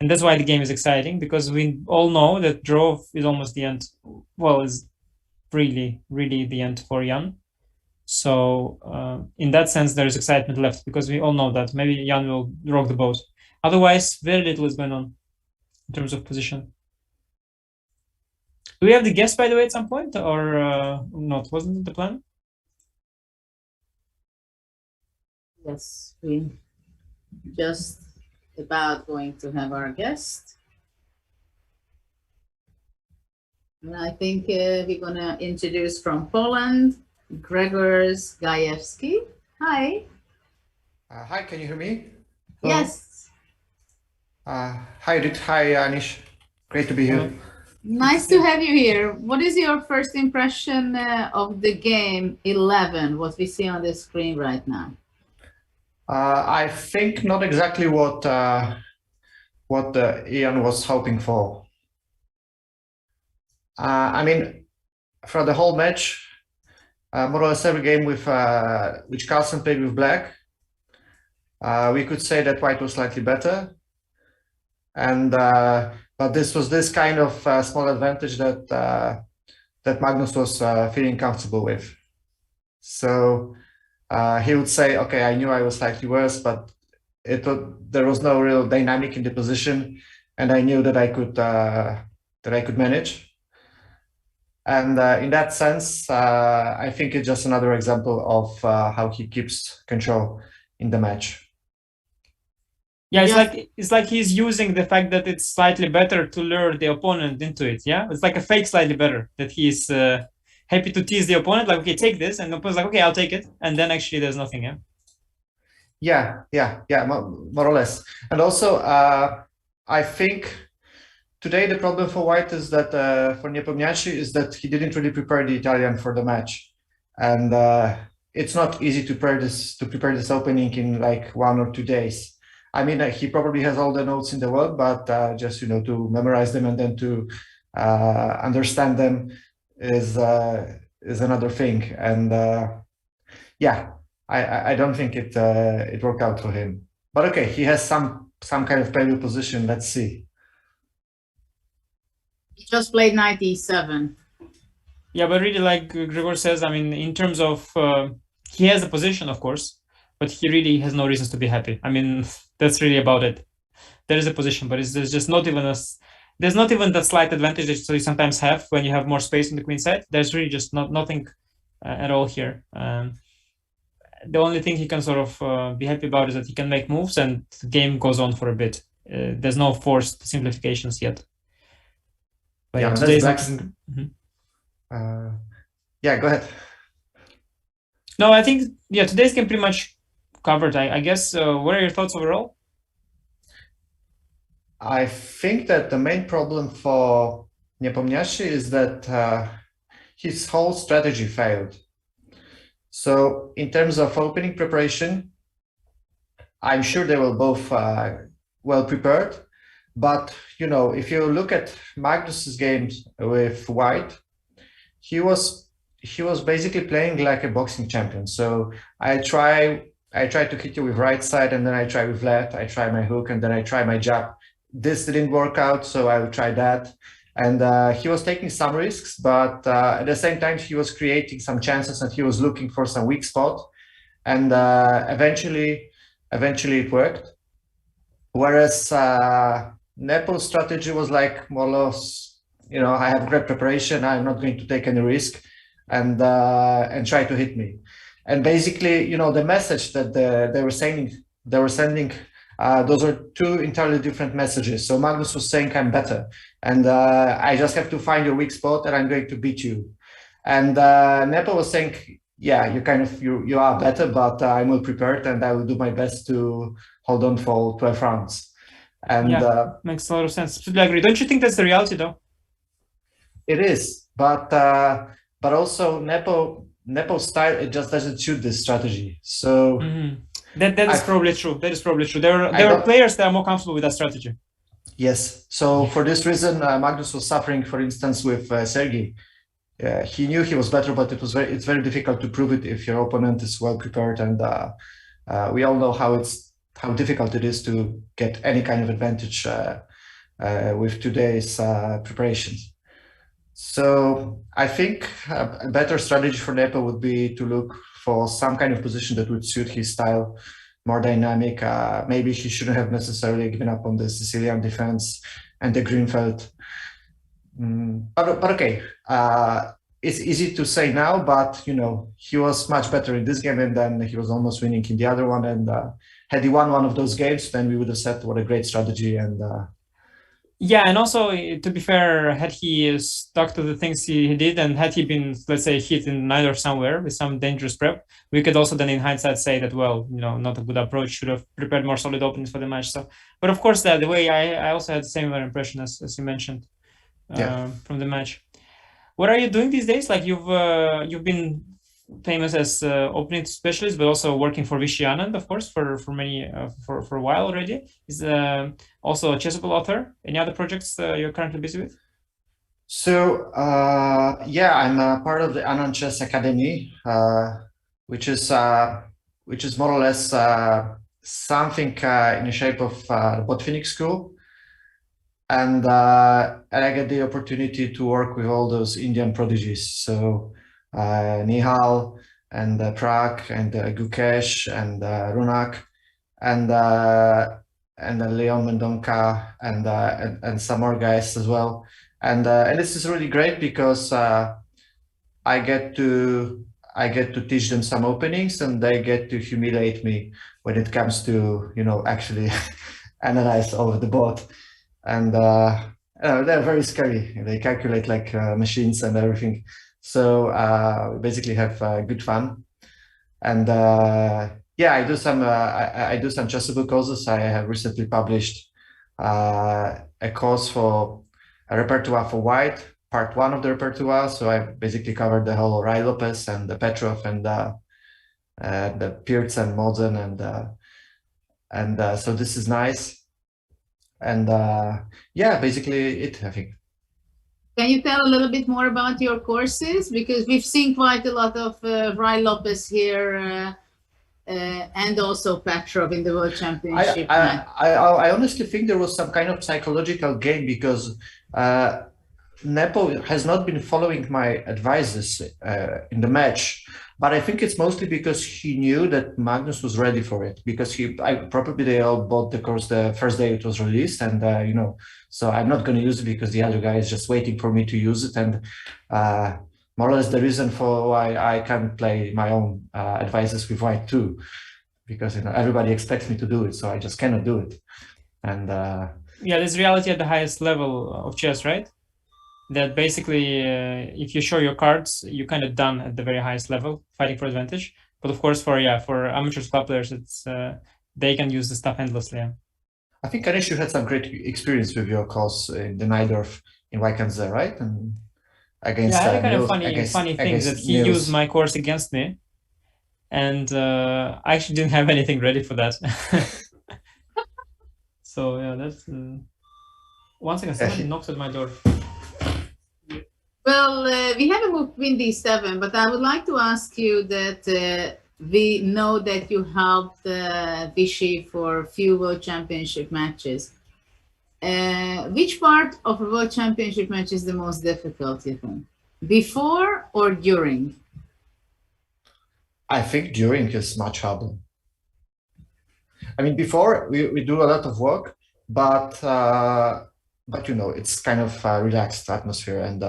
that's why the game is exciting, because we all know that draw is almost the end. Well, is really, really the end for Jan. So in that sense, there is excitement left, because we all know that maybe Jan will rock the boat. Otherwise, very little is going on in terms of position. Do we have the guess, by the way, at some point, or not? Wasn't it the plan? Yes, we just about going to have our guest. And I think we're going to introduce from Poland, Grzegorz Gajewski. Hi. Hi, can you hear me? Hello. Yes. Hi, Judit. Hi, Anish. Great to be here. Hello. Nice to have you here. What is your first impression of the game 11, what we see on the screen right now? I think not exactly what Ian was hoping for. I mean, for the whole match, more or less every game with which Carlsen played with black, we could say that white was slightly better, and but this was this kind of small advantage that that Magnus was feeling comfortable with. So he would say, "Okay, I knew I was slightly worse, but there was no real dynamic in the position, and I knew that I could manage." And in that sense, I think it's just another example of how he keeps control in the match. Yeah, it's like he's using the fact that it's slightly better to lure the opponent into it. Yeah, it's like a fake slightly better, that he's happy to tease the opponent, like, okay, take this, and the opponent's like, okay, I'll take it, and then actually there's nothing. Yeah, more or less. And also, I think today the problem for white is that for Nepomniachtchi is that he didn't really prepare the Italian for the match, and it's not easy to prepare this opening in like 1 or 2 days. I mean, he probably has all the notes in the world, but just to memorize them and then to understand them is another thing. And yeah, I don't think it worked out for him. But okay, he has some kind of playable position. Let's see. He just played 97. Yeah, but really, like Gregor says, I mean, in terms of he has a position, of course, but he really has no reasons to be happy. I mean, that's really about it. there is a position, but there's just not even there's not even that slight advantage that you sometimes have when you have more space on the queen side. There's really just nothing at all here. The only thing he can sort of be happy about is that he can make moves and the game goes on for a bit. There's no forced simplifications yet. But Yeah, today's that's yeah, go ahead. No, I think today's game pretty much covered. I guess. What are your thoughts overall? I think that the main problem for Nepomniachtchi is that his whole strategy failed. So in terms of opening preparation, I'm sure they were both well prepared. But, you know, if you look at Magnus's games with white, he was basically playing like a boxing champion. So I try to hit you with right side, and then I try with left. I try my hook, and then I try my jab. This didn't work out, so I will try that. And he was taking some risks, but at the same time, he was creating some chances, and he was looking for some weak spot. And eventually it worked. Whereas Nepo's strategy was like more or less, you know, I have great preparation. I'm not going to take any risk, and try to hit me. And basically, you know, the message that they were sending, those are two entirely different messages. So Magnus was saying, I'm better, and I just have to find your weak spot, and I'm going to beat you. And Nepo was saying, yeah, you are better, but I'm well prepared, and I will do my best to hold on for 12 rounds. And makes a lot of sense. Absolutely agree. Don't you think that's the reality, though? It is, but also Nepo's style, it just doesn't suit this strategy. So that is probably true. That is probably true. There are players that are more comfortable with that strategy. Yes. So for this reason, Magnus was suffering, for instance, with Sergei. He knew he was better, but it's very difficult to prove it if your opponent is well prepared. And we all know how difficult it is to get any kind of advantage with today's preparations. So I think a better strategy for Nepo would be to look for some kind of position that would suit his style, more dynamic. Maybe he shouldn't have necessarily given up on the Sicilian defense and the Greenfeld. But okay, it's easy to say now, but you know, he was much better in this game, and then he was almost winning in the other one. And had he won one of those games, then we would have said what a great strategy. And yeah, and also to be fair, had he stuck to the things he did, and had he been, let's say, hit in neither somewhere with some dangerous prep, we could also then in hindsight say that, well, you know, not a good approach, should have prepared more solid openings for the match. So, but of course, the way I also had the similar impression as you mentioned from the match. What are you doing these days? Like you've been famous as opening specialist, but also working for Vishy Anand, of course, for a while already. Is also a chessable author. Any other projects you're currently busy with? So yeah, I'm part of the Anand Chess Academy, which is more or less something in the shape of the Botvinnik School. And I get the opportunity to work with all those Indian prodigies. So Nihal and Prak and Gukesh and Runak and Leon Mendonca and some more guys as well. And this is really great because I get to teach them some openings, and they get to humiliate me when it comes to, you know, actually analyze over the board. And they're very scary. They calculate like machines and everything. So we basically have good fun. And yeah, I do some chessable courses. I have recently published a course for a repertoire for white, part 1 of the repertoire. So I basically covered the whole Rai Lopez and the Petrov and the Pirtz and Mozen, and so this is nice. And yeah, basically it, I think. Can you tell a little bit more about your courses? Because we've seen quite a lot of Rai Lopez here and also Petrov in the World Championship. I honestly think there was some kind of psychological game, because Nepo has not been following my advices in the match, but I think it's mostly because he knew that Magnus was ready for it, because probably they all bought the course the first day it was released, and you know, so I'm not going to use it because the other guy is just waiting for me to use it, and more or less the reason for why I can't play my own advices with white too, because you know everybody expects me to do it, so I just cannot do it, and yeah, there's reality at the highest level of chess, right? That basically, if you show your cards, you're kind of done at the very highest level, fighting for advantage. But of course, for amateurs, club players, it's they can use the stuff endlessly. Yeah. I think Anish, you had some great experience with your course in the Najdorf in Wykanze, right? And against I had a kind Niels, of funny thing that he Niels. used my course against me, and I actually didn't have anything ready for that. So yeah, that's one second. Somebody knocks at my door. Well, we have a move queen d7, but I would like to ask you that we know that you helped Vichy for a few World Championship matches. Which part of a World Championship match is the most difficult, you think? Before or during? I think during is much harder. I mean, before we do a lot of work, but you know, it's kind of a relaxed atmosphere, and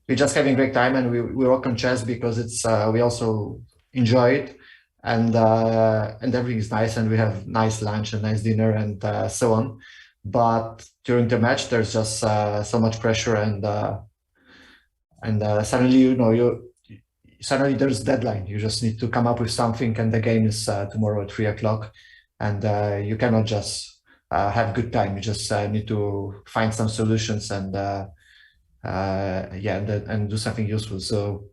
we're just having a great time, and we work on chess because it's we also enjoy it, and everything is nice, and we have nice lunch and nice dinner and so on. But during the match, there's just so much pressure, and suddenly, you know, suddenly there's a deadline. You just need to come up with something, and the game is tomorrow at 3 o'clock, and you cannot just have good time. You just need to find some solutions and and do something useful. So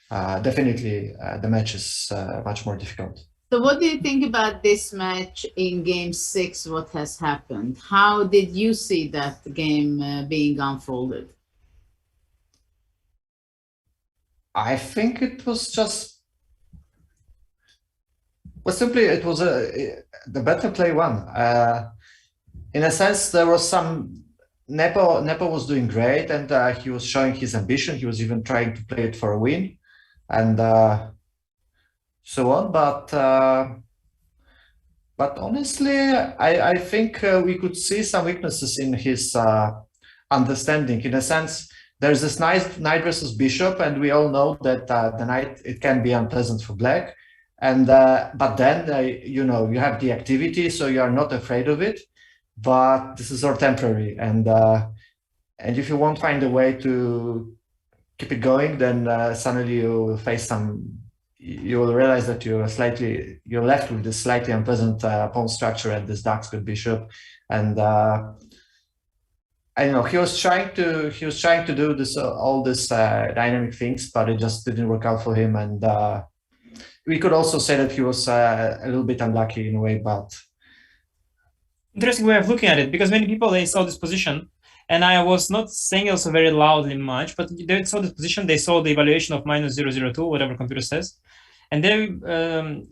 definitely the match is much more difficult. So what do you think about this match in game 6? What has happened? How did you see that game being unfolded? I think it was just, well, simply it was the better play won. In a sense, there was some Nepo was doing great, and he was showing his ambition. He was even trying to play it for a win, and so on. But honestly, I think we could see some weaknesses in his understanding. In a sense, there's this nice knight versus bishop, and we all know that the knight, it can be unpleasant for black. And but then you know, you have the activity, so you are not afraid of it. But this is all temporary, and if you won't find a way to keep it going, then suddenly you will face some. You will realize that you're left with this slightly unpleasant pawn structure and this dark square bishop, and I know he was trying to do this all this dynamic things, but it just didn't work out for him, and we could also say that he was a little bit unlucky in a way, but. Interesting way of looking at it, because many people, they saw this position, and I was not saying also very loudly much, but they saw this position, they saw the evaluation of -002, whatever computer says, and they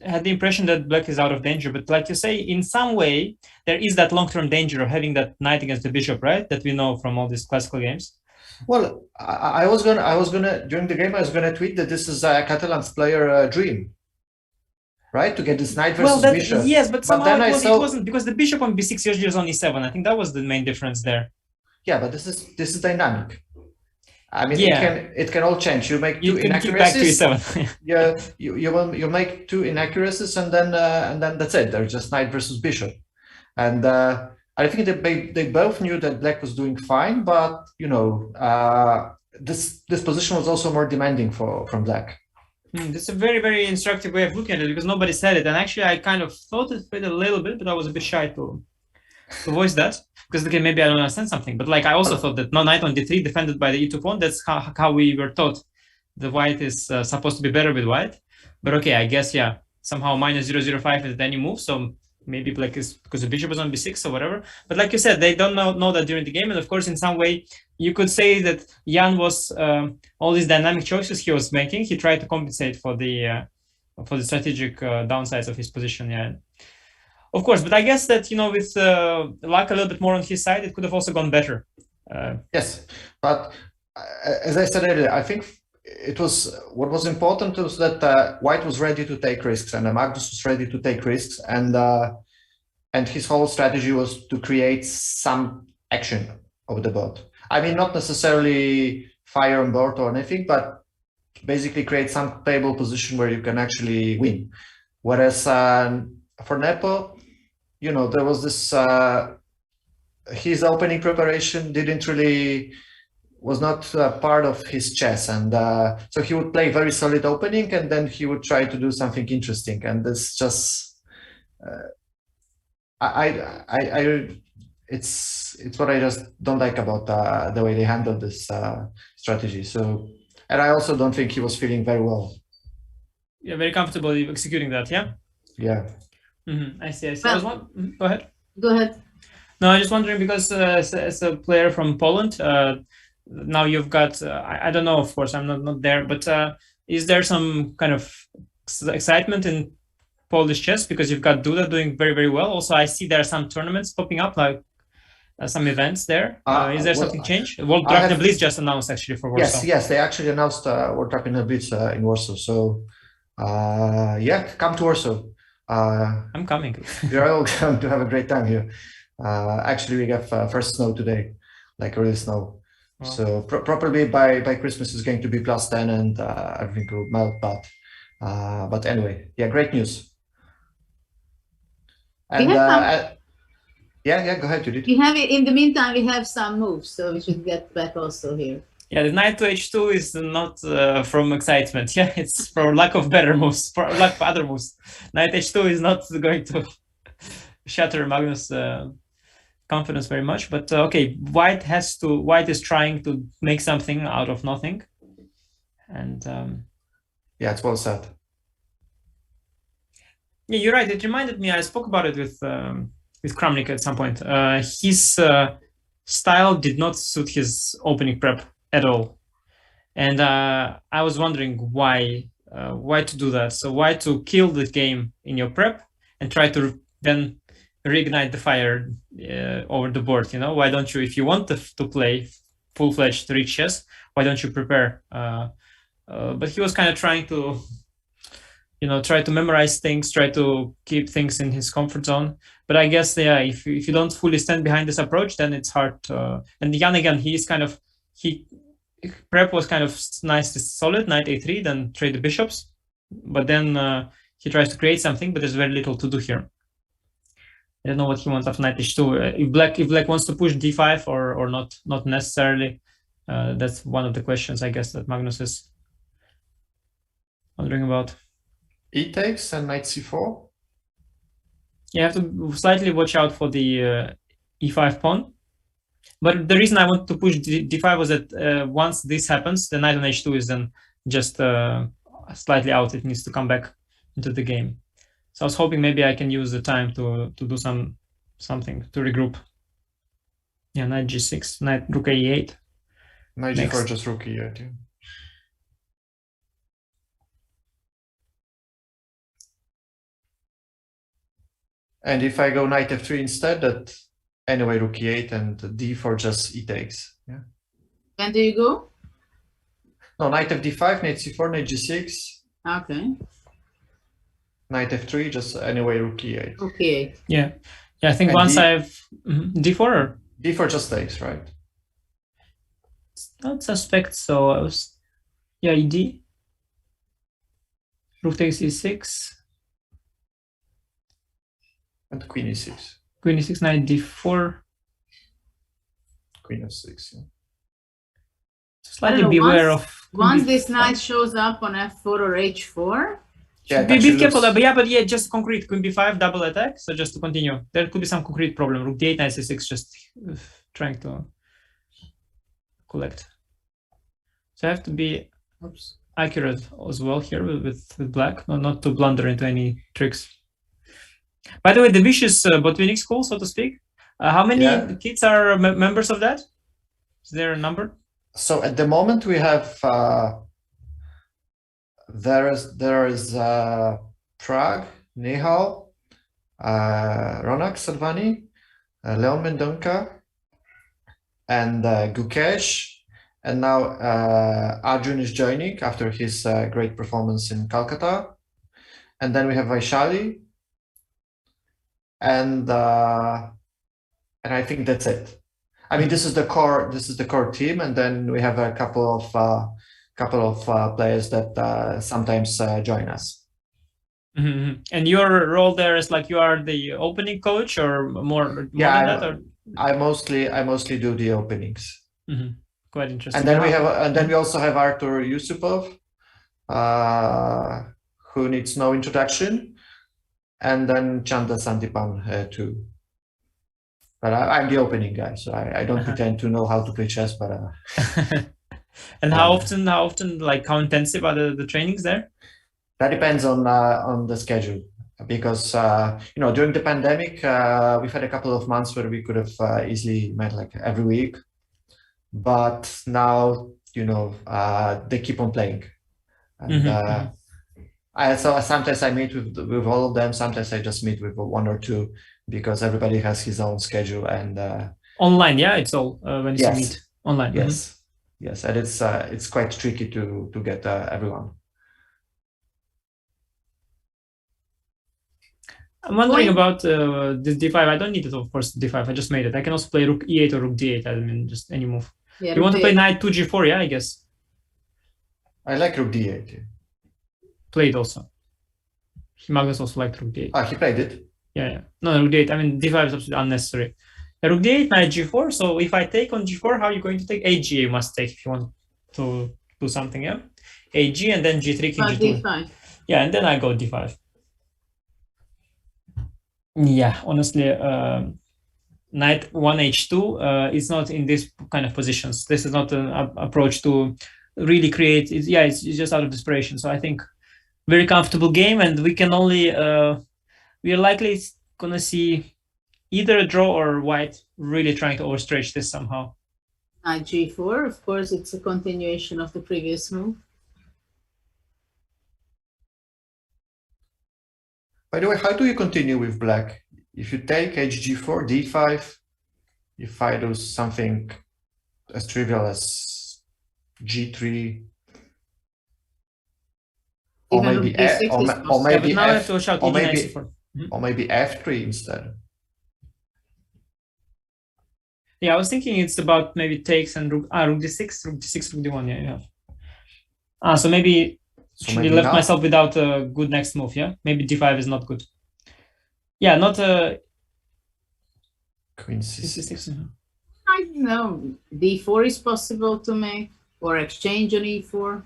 had the impression that black is out of danger. But like you say, in some way, there is that long-term danger of having that knight against the bishop, right? That we know from all these classical games. Well, I was gonna during the game, I was gonna tweet that this is a Catalan's player dream. Right, to get this knight versus bishop. Yes, but somehow it wasn't, because the bishop on b6 usually is on e7. I think that was the main difference there. Yeah, but this is dynamic. I mean, it can all change. You make two inaccuracies. Back to e7. Yeah, you make two inaccuracies, and then that's it. They're just knight versus bishop, and I think they both knew that black was doing fine, but you know, this position was also more demanding from black. This is a very, very instructive way of looking at it, because nobody said it. And actually, I kind of thought it fit a little bit, but I was a bit shy to voice that. Because, okay, maybe I don't understand something. But like, I also thought that no, knight on d3 defended by the e2 pawn. That's how we were taught. The white is supposed to be better with white. But okay, I guess, yeah, somehow -005 is any move. So maybe black is because the bishop was on b6 or whatever. But like you said, they don't know that during the game. And of course, in some way, you could say that Jan was all these dynamic choices he was making. He tried to compensate for the strategic downsides of his position. Yeah, of course. But I guess that, you know, with luck a little bit more on his side, it could have also gone better. Yes, but as I said earlier, I think it was what was important was that White was ready to take risks, and Magnus was ready to take risks, and his whole strategy was to create some action over the board. I mean, not necessarily fire on board or anything, but basically create some playable position where you can actually win. Whereas for Nepo, you know, there was this his opening preparation was not part of his chess, and so he would play very solid opening, and then he would try to do something interesting, and this just it's what I just don't like about the way they handled this strategy. So, and I also don't think he was feeling very well. Yeah, very comfortable executing that. Yeah. Yeah. I see. Well, go ahead. Go ahead. No, I'm just wondering because as a player from Poland, now you've got, I don't know, of course, I'm not there, but is there some kind of excitement in Polish chess because you've got Duda doing very, very well? Also, I see there are some tournaments popping up, like some events there. Is there something changed? World Dragna Blitz just announced actually for Warsaw. Yes, they actually announced World Dragna Blitz in Warsaw. So, yeah, come to Warsaw. I'm coming. We're all going to have a great time here. Actually, we got first snow today, like real snow. Wow. So probably by Christmas it's going to be +10 and everything will melt. But anyway, yeah, great news. And yeah, go ahead, Judith. We have it in the meantime. We have some moves, so we should get back also here. Yeah, the knight to h2 is not from excitement. Yeah, it's for lack of better moves, for lack of other moves. Knight h2 is not going to shatter Magnus' confidence very much. But okay, White is trying to make something out of nothing, and yeah, it's well said. Yeah, you're right. It reminded me. I spoke about it with Kramnik at some point. His style did not suit his opening prep at all, and I was wondering why to do that. So why to kill the game in your prep and try to then reignite the fire over the board? You know, why don't you, if you want to play full-fledged rich chess, why don't you prepare? But he was kind of trying to, you know, try to memorize things, try to keep things in his comfort zone. But I guess, yeah, if you don't fully stand behind this approach, then it's hard. And Jan, again, prep was kind of nice, solid, knight a3, then trade the bishops. But then he tries to create something, but there's very little to do here. I don't know what he wants after knight h2. If black wants to push d5 or not necessarily. That's one of the questions, I guess, that Magnus is wondering about. E takes and knight c4. You have to slightly watch out for the e5 pawn. But the reason I want to push d5 was that once this happens, the knight on h2 is then just slightly out. It needs to come back into the game. So I was hoping maybe I can use the time to do something to regroup. Yeah, knight g6, knight rook e8. Knight g4, just rook e8. Yeah. And if I go knight f3 instead, that anyway rook e8 and d4 just e takes. Yeah. And do you go? No, knight f d5, knight c4, knight g6. Okay. Knight f3, just anyway rook e8. Okay. Yeah, I think and once I've d4 or d4 just takes, right? Not suspect. So I was, yeah, ed. Rook takes e6. And queen e6. Queen e6, knight d4. Queen f6. Yeah. Slightly beware of. Once this knight shows up on f4 or h4. Yeah, be careful. But yeah, just concrete. Queen b5, double attack. So just to continue, there could be some concrete problem. Rook d8, knight c6, just trying to collect. So I have to be accurate as well here with black, not to blunder into any tricks. By the way, the vicious Botvinnik school, so to speak, how many kids are members of that? Is there a number? So at the moment we have there is Prague, Nihal, Ronak Sadvani, Leon Mendonca, and Gukesh, And now Arjun is joining after his great performance in Calcutta. And then we have Vaishali. And I think that's it. I mean, this is the core. This is the core team, and then we have a couple of players that sometimes join us. Mm-hmm. And your role there is like you are the opening coach, or more than that, or? I mostly do the openings. Mm-hmm. Quite interesting. And then we also have Artur Yusupov, who needs no introduction, and then Chanda Santipan too. But I'm the opening guy, so I don't pretend to know how to play chess. But and how often, like how intensive are the trainings there? That depends on the schedule, because during the pandemic we've had a couple of months where we could have easily met like every week, but now they keep on playing, and so sometimes I meet with all of them. Sometimes I just meet with one or two, because everybody has his own schedule. And online, yeah, it's all when you meet online. Yes, yes, and it's quite tricky to get everyone. I'm wondering about this d5. I don't need it, of course, d5. I just made it. I can also play rook e8 or rook d8. I mean, just any move. Yeah, you want to play knight 2g4, yeah, I guess. I like rook d8. Played also. Magnus also liked rook d8. Ah, he played it. Yeah. No, rook d8. I mean, d5 is absolutely unnecessary. Rook d8, knight g4. So if I take on g4, how are you going to take? ag you must take if you want to do something, yeah? ag and then g3, king g2. d5. Yeah, and then I go d5. Yeah, honestly, knight 1h2 is not in this kind of positions. This is not an approach to really create. It's just out of desperation. So I think very comfortable game, and we can only we are likely gonna see either a draw or white really trying to overstretch this somehow. Knight g4, of course, it's a continuation of the previous move. By the way, how do you continue with black? If you take hg4, d5, if I do something as trivial as g3, or maybe f3 instead. Yeah, I was thinking it's about maybe takes and rook d6, rook d6, rook d1. Yeah, you have. So maybe actually left myself without a good next move. Yeah, maybe d5 is not good. Yeah, not queen c6. I don't know. d4 is possible to make, or exchange on e4.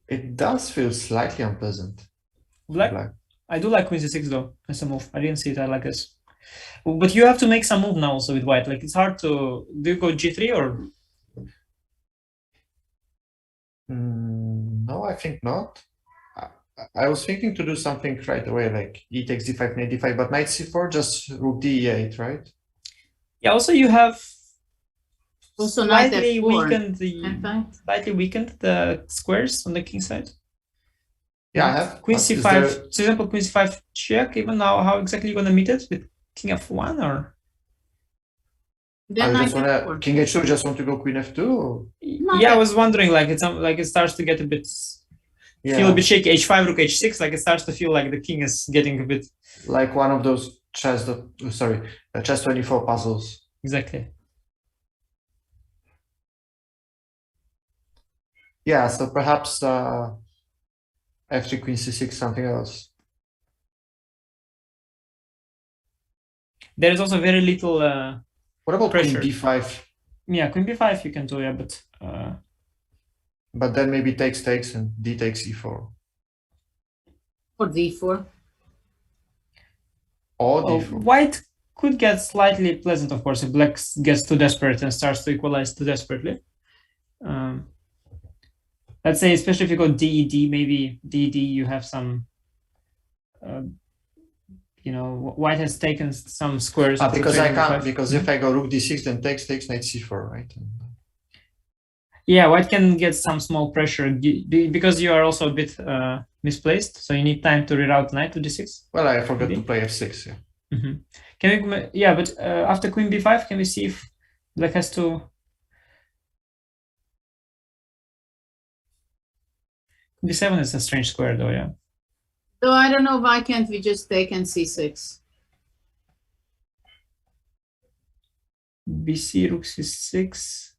It does feel slightly unpleasant. Black? I do like queen c6 though as a move. I didn't see it. I like this. But you have to make some move now also with white. Like it's hard to. Do you go g3 or? No, I think not. I was thinking to do something right away, like e takes d5, knight d5, but knight c4, just rook d8, right? Yeah. Also, you have also slightly weakened the squares on the king side. Yeah, I have queen c5. For example, queen c5 check. Even now, how exactly you gonna meet it with king f1 or? Then king h2. Just want to go queen f2. Or? Yeah, I was wondering. Like it starts to get a bit. Feel a bit shaky. h5, rook h6. Like it starts to feel like the king is getting a bit. Like one of those chess 24 puzzles. Exactly. Yeah, so perhaps f3, queen c6, something else. There is also very little. What about pressure. Queen d5? Yeah, Queen b5 you can do, yeah, but then maybe takes and d takes e4. Or d4. Or d4. White could get slightly pleasant, of course, if black gets too desperate and starts to equalize too desperately. Let's say, especially if you go d-e-d, maybe d-e-d, you have some. White has taken some squares. Because I can't. Because if I go rook d6, then takes knight c4, right? Yeah, white can get some small pressure because you are also a bit misplaced, so you need time to reroute knight to d6. Well, I forgot Maybe. to play f6. Yeah. Can we? Yeah, but after queen b5, can we see if black has to? b7 is a strange square, though. Yeah. So I don't know, why can't we just take and c6? bc, rook c6.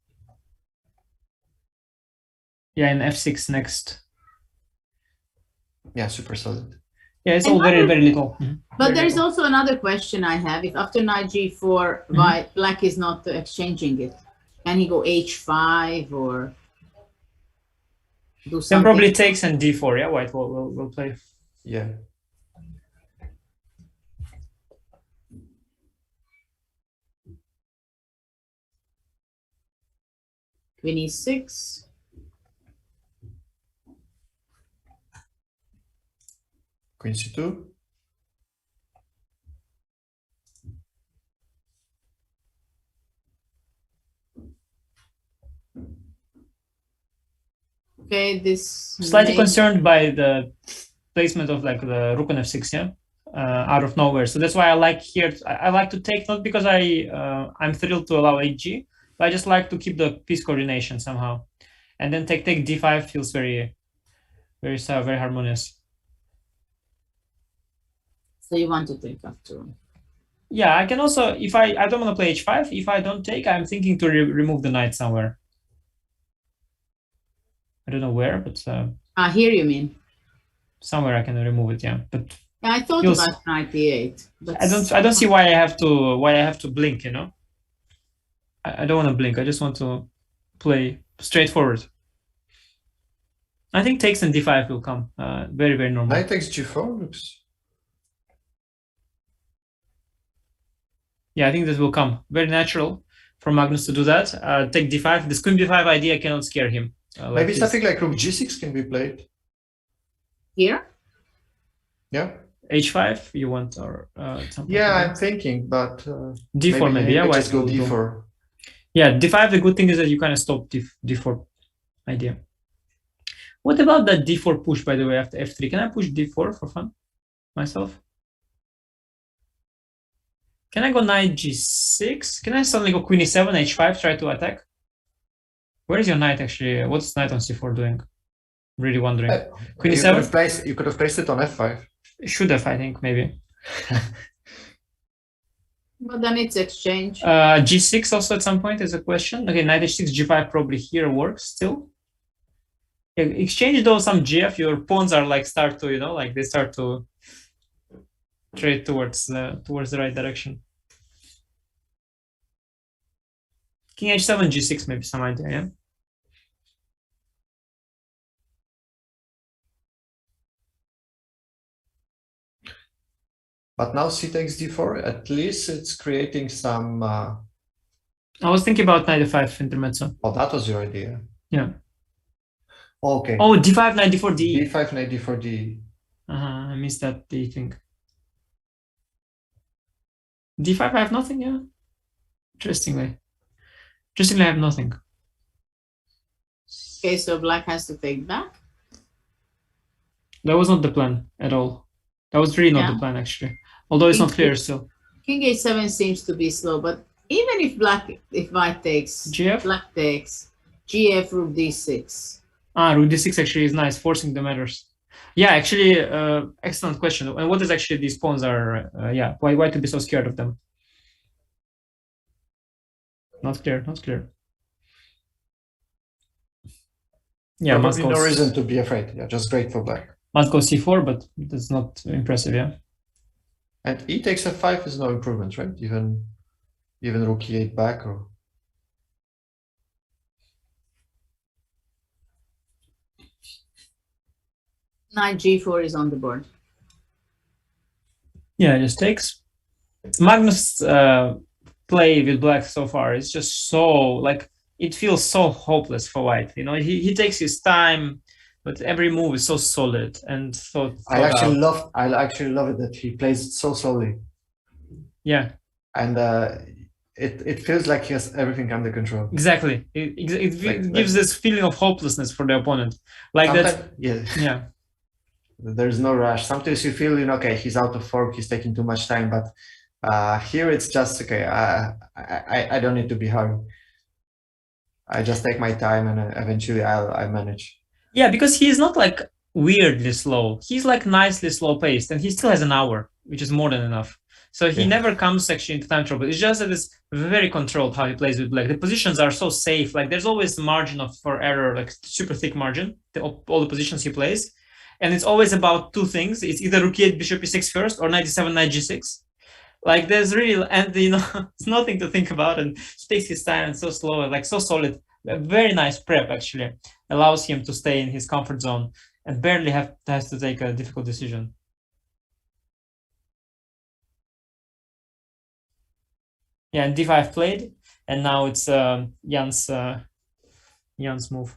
Yeah, and f6 next. Yeah, super solid. Yeah, it's all very, very little. But there's also another question I have. If after knight g4, white, black is not exchanging it, can he go h5 or do Then something? probably takes and d4. Yeah, white will play. Yeah. Queen e6. Queen c2. Okay, this Slightly concerned by the placement of like the rook on f6, yeah, out of nowhere. So that's why I like here. I like to take, not because I'm thrilled to allow hg, but I just like to keep the piece coordination somehow. And then take d5 feels very, very harmonious. So you want to take after all. Yeah, I can also, if I don't want to play h5, if I don't take, I'm thinking to remove the knight somewhere. I don't know where, but Here you mean? somewhere I can remove it. Yeah, but Yeah, I thought about knight e8. But I don't see why I have to blink. You know, I don't want to blink. I just want to play straightforward. I think takes and d5 will come. Very, very normal. Knight takes g4 looks. Yeah, I think this will come. Very natural for Magnus to do that. Take d5. This queen b5 idea cannot scare him. Maybe something like rook g6 can be played. Here? Yeah. h5 you want, or something? Yeah, like I'm thinking, but d4 maybe. Yeah, why just go d4. Yeah, d5. The good thing is that you kind of stop d4 idea. What about that d4 push, by the way, after f3? Can I push d4 for fun myself? Can I go knight g6? Can I suddenly go queen e7, h5, try to attack? Where is your knight actually? What's knight on c4 doing? Really wondering. Queen e7? You could have placed it on f5. Should have, I think, maybe. But then it's exchange. g6 also at some point is a question. Okay, knight h6, g5 probably here works still. Yeah, exchange though some gf, your pawns are like start to, you know, like they start to trade towards the right direction. King h7, g6, maybe some idea, yeah. But now c takes d4. At least it's creating some. I was thinking about knight f5 intermezzo. Oh, that was your idea. Yeah. Okay. Oh, d5, knight d4, d. d5, knight d4, d. I missed that d thing. d5, I have nothing, yeah. Interestingly, I have nothing. Okay, so black has to take back. That was not the plan at all. That was really not the plan, actually. Although it's not clear still. King h7 seems to be slow, but even if white takes, GF? black takes, gf, rook d6. Rook d6 actually is nice, forcing the matters. Yeah, actually, excellent question. And what is actually these pawns are? Yeah, why to be so scared of them? Not clear, not clear. Yeah, probably no reason to be afraid. Yeah, just great for black. Must go c4, but that's not impressive, yeah. And e takes f5 is no improvement, right? Even rook e8 back or. Knight g4 is on the board. Yeah, it just takes. Magnus play with black so far is just so, like, it feels so hopeless for white. You know, he takes his time, but every move is so solid and so. I actually love it that he plays it so slowly. Yeah. And it feels like he has everything under control. Exactly. It gives this feeling of hopelessness for the opponent. Like that. Yeah. There's no rush. Sometimes you feel, okay, he's out of form, he's taking too much time, but here it's just, okay, I don't need to be hurried. I just take my time and eventually I manage. Yeah, because he's not like weirdly slow. He's like nicely slow paced, and he still has an hour, which is more than enough. So he never comes actually into time trouble. It's just that it's very controlled how he plays with black. The positions are so safe. Like there's always margin for error, like super thick margin, all the positions he plays. And it's always about two things. It's either rook e8, bishop e6 first, or knight e7, knight g6. Like there's really, and it's nothing to think about, and he takes his time and so slow, like so solid. A very nice prep actually allows him to stay in his comfort zone and barely has to take a difficult decision. Yeah, and d5 played, and now it's Jan's move.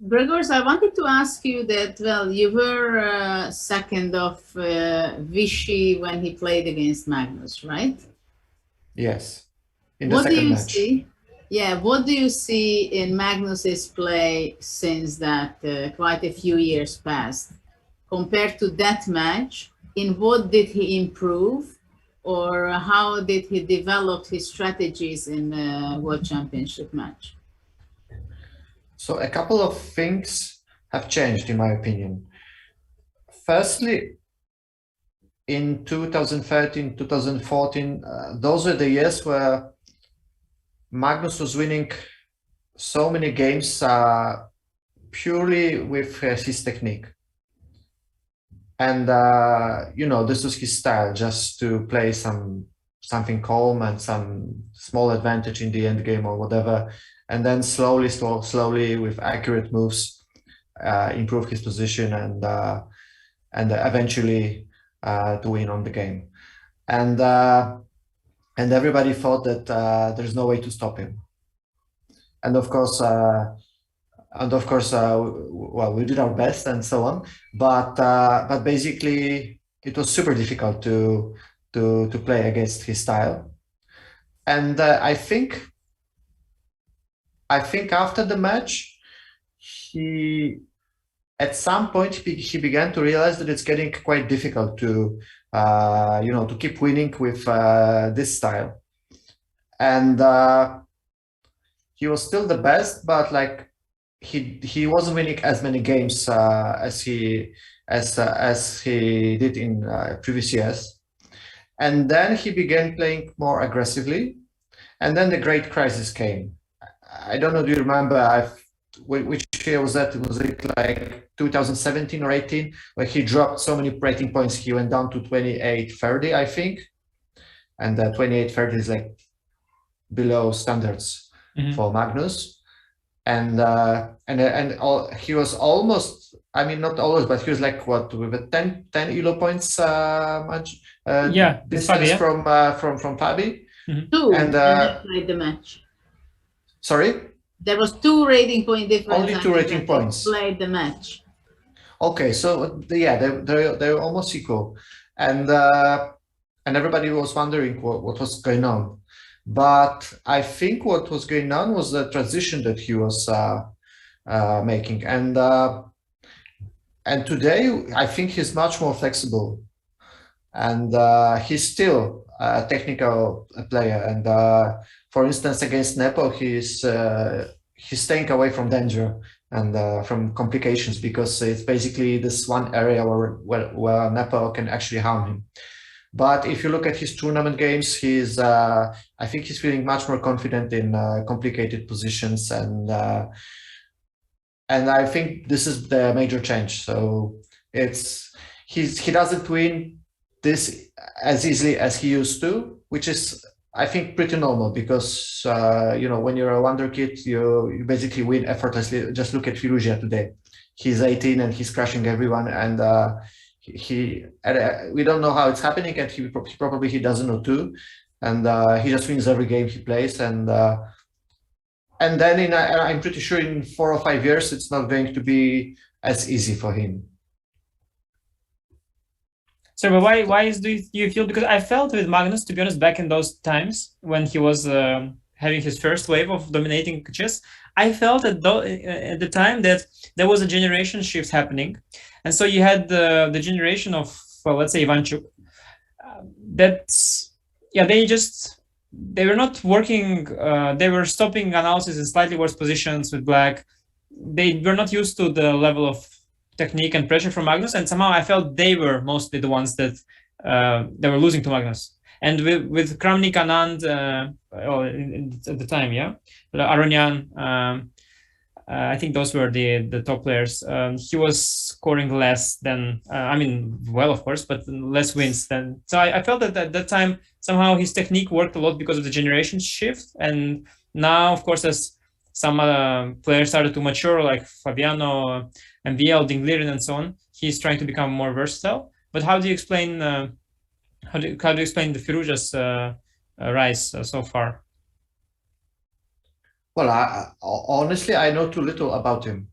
Gregors, I wanted to ask you that, well, you were second of Vichy when he played against Magnus, right? Yes, in the second match. See? Yeah, what do you see in Magnus's play since that quite a few years passed? Compared to that match, in what did he improve, or how did he develop his strategies in the World Championship match? So a couple of things have changed, in my opinion. Firstly, in 2013, 2014, those were the years where Magnus was winning so many games purely with his technique. And, this was his style, just to play something calm and some small advantage in the end game or whatever. And then slowly with accurate moves, improve his position and eventually to win on the game. And everybody thought that there's no way to stop him. And of course, well, we did our best and so on. But basically, it was super difficult to play against his style. And I think after the match, at some point he began to realize that it's getting quite difficult to to keep winning with this style. And he was still the best, but like he wasn't winning as many games as he did in previous years. And then he began playing more aggressively, and then the great crisis came. I don't know, do you remember which year was that? Was it like 2017 or 18, where he dropped so many rating points? He went down to 28-30, I think. And 28-30 is like below standards for Magnus. And he was almost, I mean, not always, but he was like what, with a 10 ELO points distance from Fabi. Two, and played the match. Sorry? There was 2 rating point difference. Only 2 rating points. Played the match. Okay, so yeah, they're almost equal, and everybody was wondering what was going on. But I think what was going on was the transition that he was making, and today I think he's much more flexible, and he's still a technical player. And for instance, against Nepo, he's staying away from danger and from complications, because it's basically this one area where Nepo can actually harm him. But if you look at his tournament games, he's I think he's feeling much more confident in complicated positions, and I think this is the major change. So he doesn't win this as easily as he used to, which is, I think, pretty normal, because when you're a wonder kid, you basically win effortlessly. Just look at Firouzja today. He's 18 and he's crushing everyone, and we don't know how it's happening, and he probably doesn't know too, and he just wins every game he plays, and then I'm pretty sure in 4 or 5 years it's not going to be as easy for him. So, but why do you feel? Because I felt with Magnus, to be honest, back in those times when he was having his first wave of dominating chess, I felt at the time that there was a generation shift happening, and so you had the generation of, well, let's say Ivanchuk. They were not working. They were stopping analysis in slightly worse positions with black. They were not used to the level of technique and pressure from Magnus, and somehow I felt they were mostly the ones that they were losing to Magnus. And with Kramnik, Anand, at the time, yeah, Aronian, I think those were the top players. He was scoring less than, well, of course, but less wins than. So I felt that at that time somehow his technique worked a lot because of the generation shift. And now, of course, as some players started to mature, like Fabiano, MVL, Dingliren, and so on, he's trying to become more versatile. But how do you explain how do you explain the Firouzja's rise so far? Well, honestly, I know too little about him.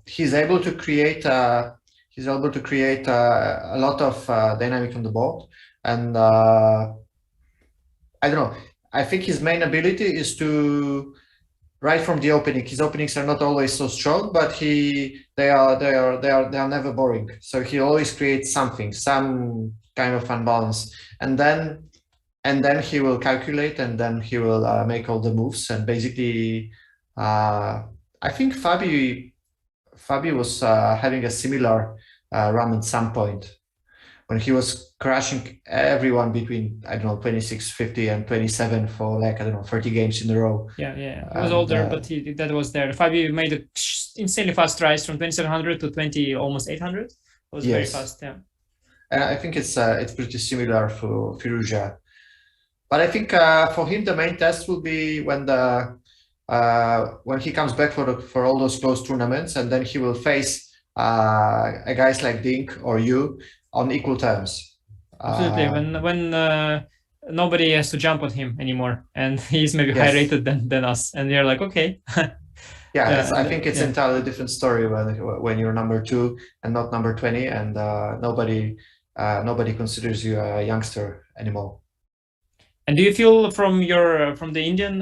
He's able to create a lot of dynamic on the board, and I don't know. I think his main ability is to, right from the opening. His openings are not always so strong, but they are never boring. So he always creates something, some kind of unbalance, and then he will calculate, and then he will make all the moves. And basically, I think Fabi was having a similar run at some point when he was crashing everyone between, I don't know, 26, 50 and 27 for like, I don't know, 30 games in a row. Yeah. He was older, but that was there. Fabi made an insanely fast rise from 2700 to 20, almost 800. It was very fast, yeah. And I think it's pretty similar for Firouzja. But I think for him, the main test will be when he comes back for all those close tournaments, and then he will face guys like Dink or you on equal terms. Absolutely. When nobody has to jump on him anymore, and he's maybe higher rated than us, and you're like, okay. I think it's entirely different story when you're number 2 and not number 20, and nobody considers you a youngster anymore. And do you feel from the Indian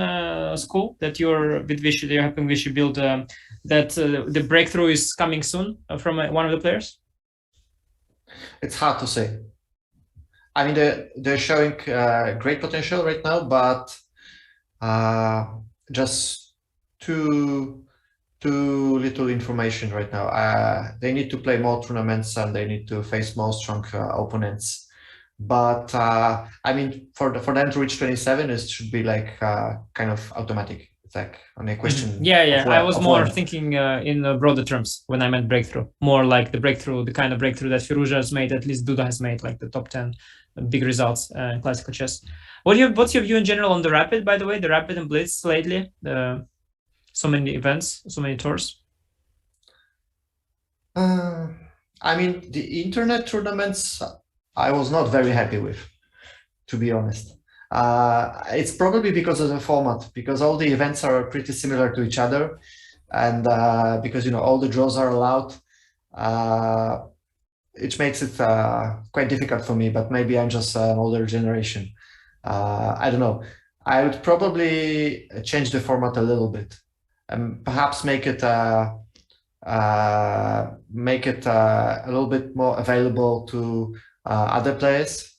school that you're with Vishy, that you're helping Vishy build, that the breakthrough is coming soon from one of the players? It's hard to say. I mean, they're showing great potential right now, but just too little information right now. They need to play more tournaments, and they need to face more strong opponents. But I mean, for them to reach 27, it should be like kind of automatic. It's like only a question. I was more thinking in broader terms when I meant breakthrough. More like the kind of breakthrough that Firouzja has made, at least Duda has made, like the top 10 big results in classical chess. What's your view in general on the Rapid, by the way, the Rapid and Blitz lately? So many events, so many tours. I mean, the internet tournaments, I was not very happy with, to be honest. It's probably because of the format, because all the events are pretty similar to each other, and because all the draws are allowed, it makes it quite difficult for me. But maybe I'm just an older generation. I don't know. I would probably change the format a little bit, and perhaps make it a little bit more available to other players,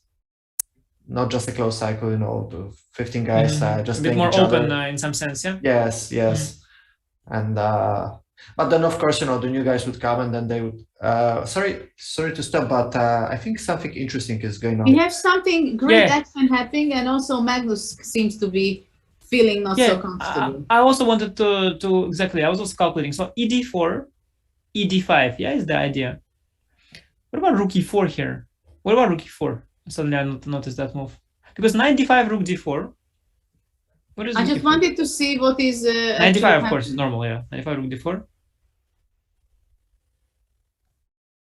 not just a closed cycle, the 15 guys just a bit more open in some sense, yeah. Yes. And but then of course the new guys would come, and then they would sorry to stop, but I think something interesting is going on. We have something great action happening, and also Magnus seems to be feeling not so comfortable. I also wanted to exactly, I was also calculating. So ED4, ED5, is the idea. What about rook E4 here? What about rook E4? Suddenly I noticed that move. Because knight D5, rook D4. What is I just wanted to see what is... 95, of course, is normal, 95, rook D4.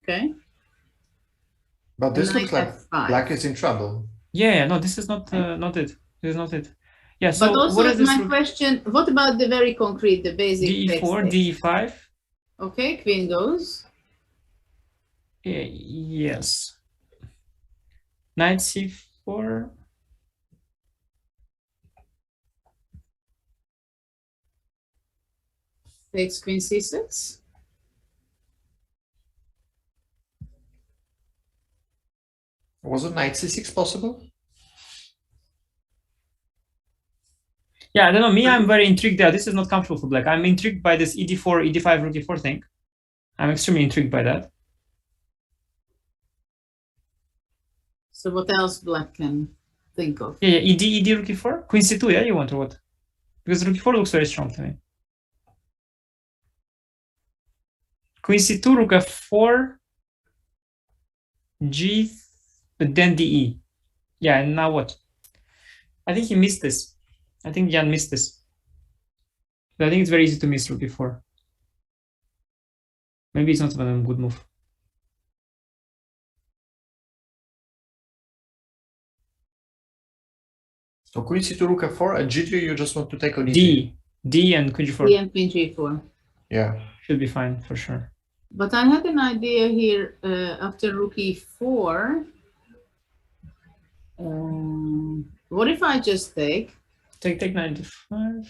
Okay. But this looks like black is in trouble. No, this is not it. This is not it. Yeah, so but also what is my question, what about the very concrete, the basic D4, D5. Okay, queen goes. Yes. Knight c4. Takes queen c6. Wasn't knight c6 possible? Yeah, I don't know. Me, I'm very intrigued there. This is not comfortable for black. I'm intrigued by this ed4, ed5, rook e4 thing. I'm extremely intrigued by that. So what else black can think of? Yeah, ed, rook e4, queen c2. Yeah, you want or what? Because rook e4 looks very strong to me. Queen c2, rook f4, g, but then de. Yeah, and now what? I think he missed this. I think Jan missed this. But I think it's very easy to miss rook e4. Maybe it's not even a good move. So queen c2, rook f4, and g3 you just want to take on e3. D and queen g4. D and queen g4. Yeah. Should be fine for sure. But I had an idea here after rook e4. What if I just take? Take 95.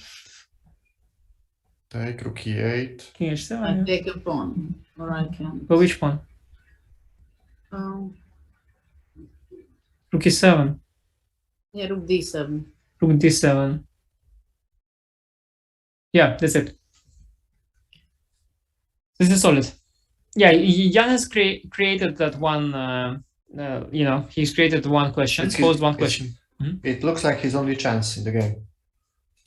Take rook e8. King h7. I Yeah. take a pawn, or I can. But which pawn? Rook e7. Yeah, rook d7. Rook d7. Yeah, that's it. This is solid. Yeah, Jan has created that one. You know, he's created one question, posed one question. It looks like his only chance in the game.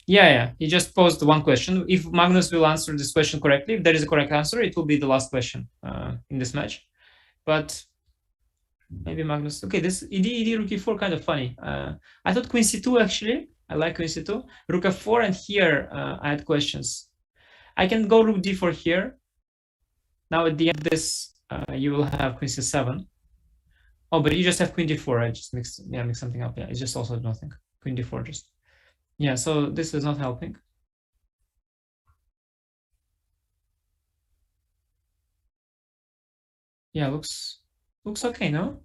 Yeah. He just posed one question. If Magnus will answer this question correctly, if there is a correct answer, it will be the last question in this match. But maybe Magnus. Okay, this ed rook e4 kind of funny. I thought queen c2 actually. I like queen c2. Rook f4, and here I had questions. I can go rook d4 here. Now at the end of this, you will have queen c7. Oh, but you just have queen d4. I just mixed something up. Yeah, it's just also nothing. Queen d4 just. Yeah, so this is not helping. Yeah, looks okay, no?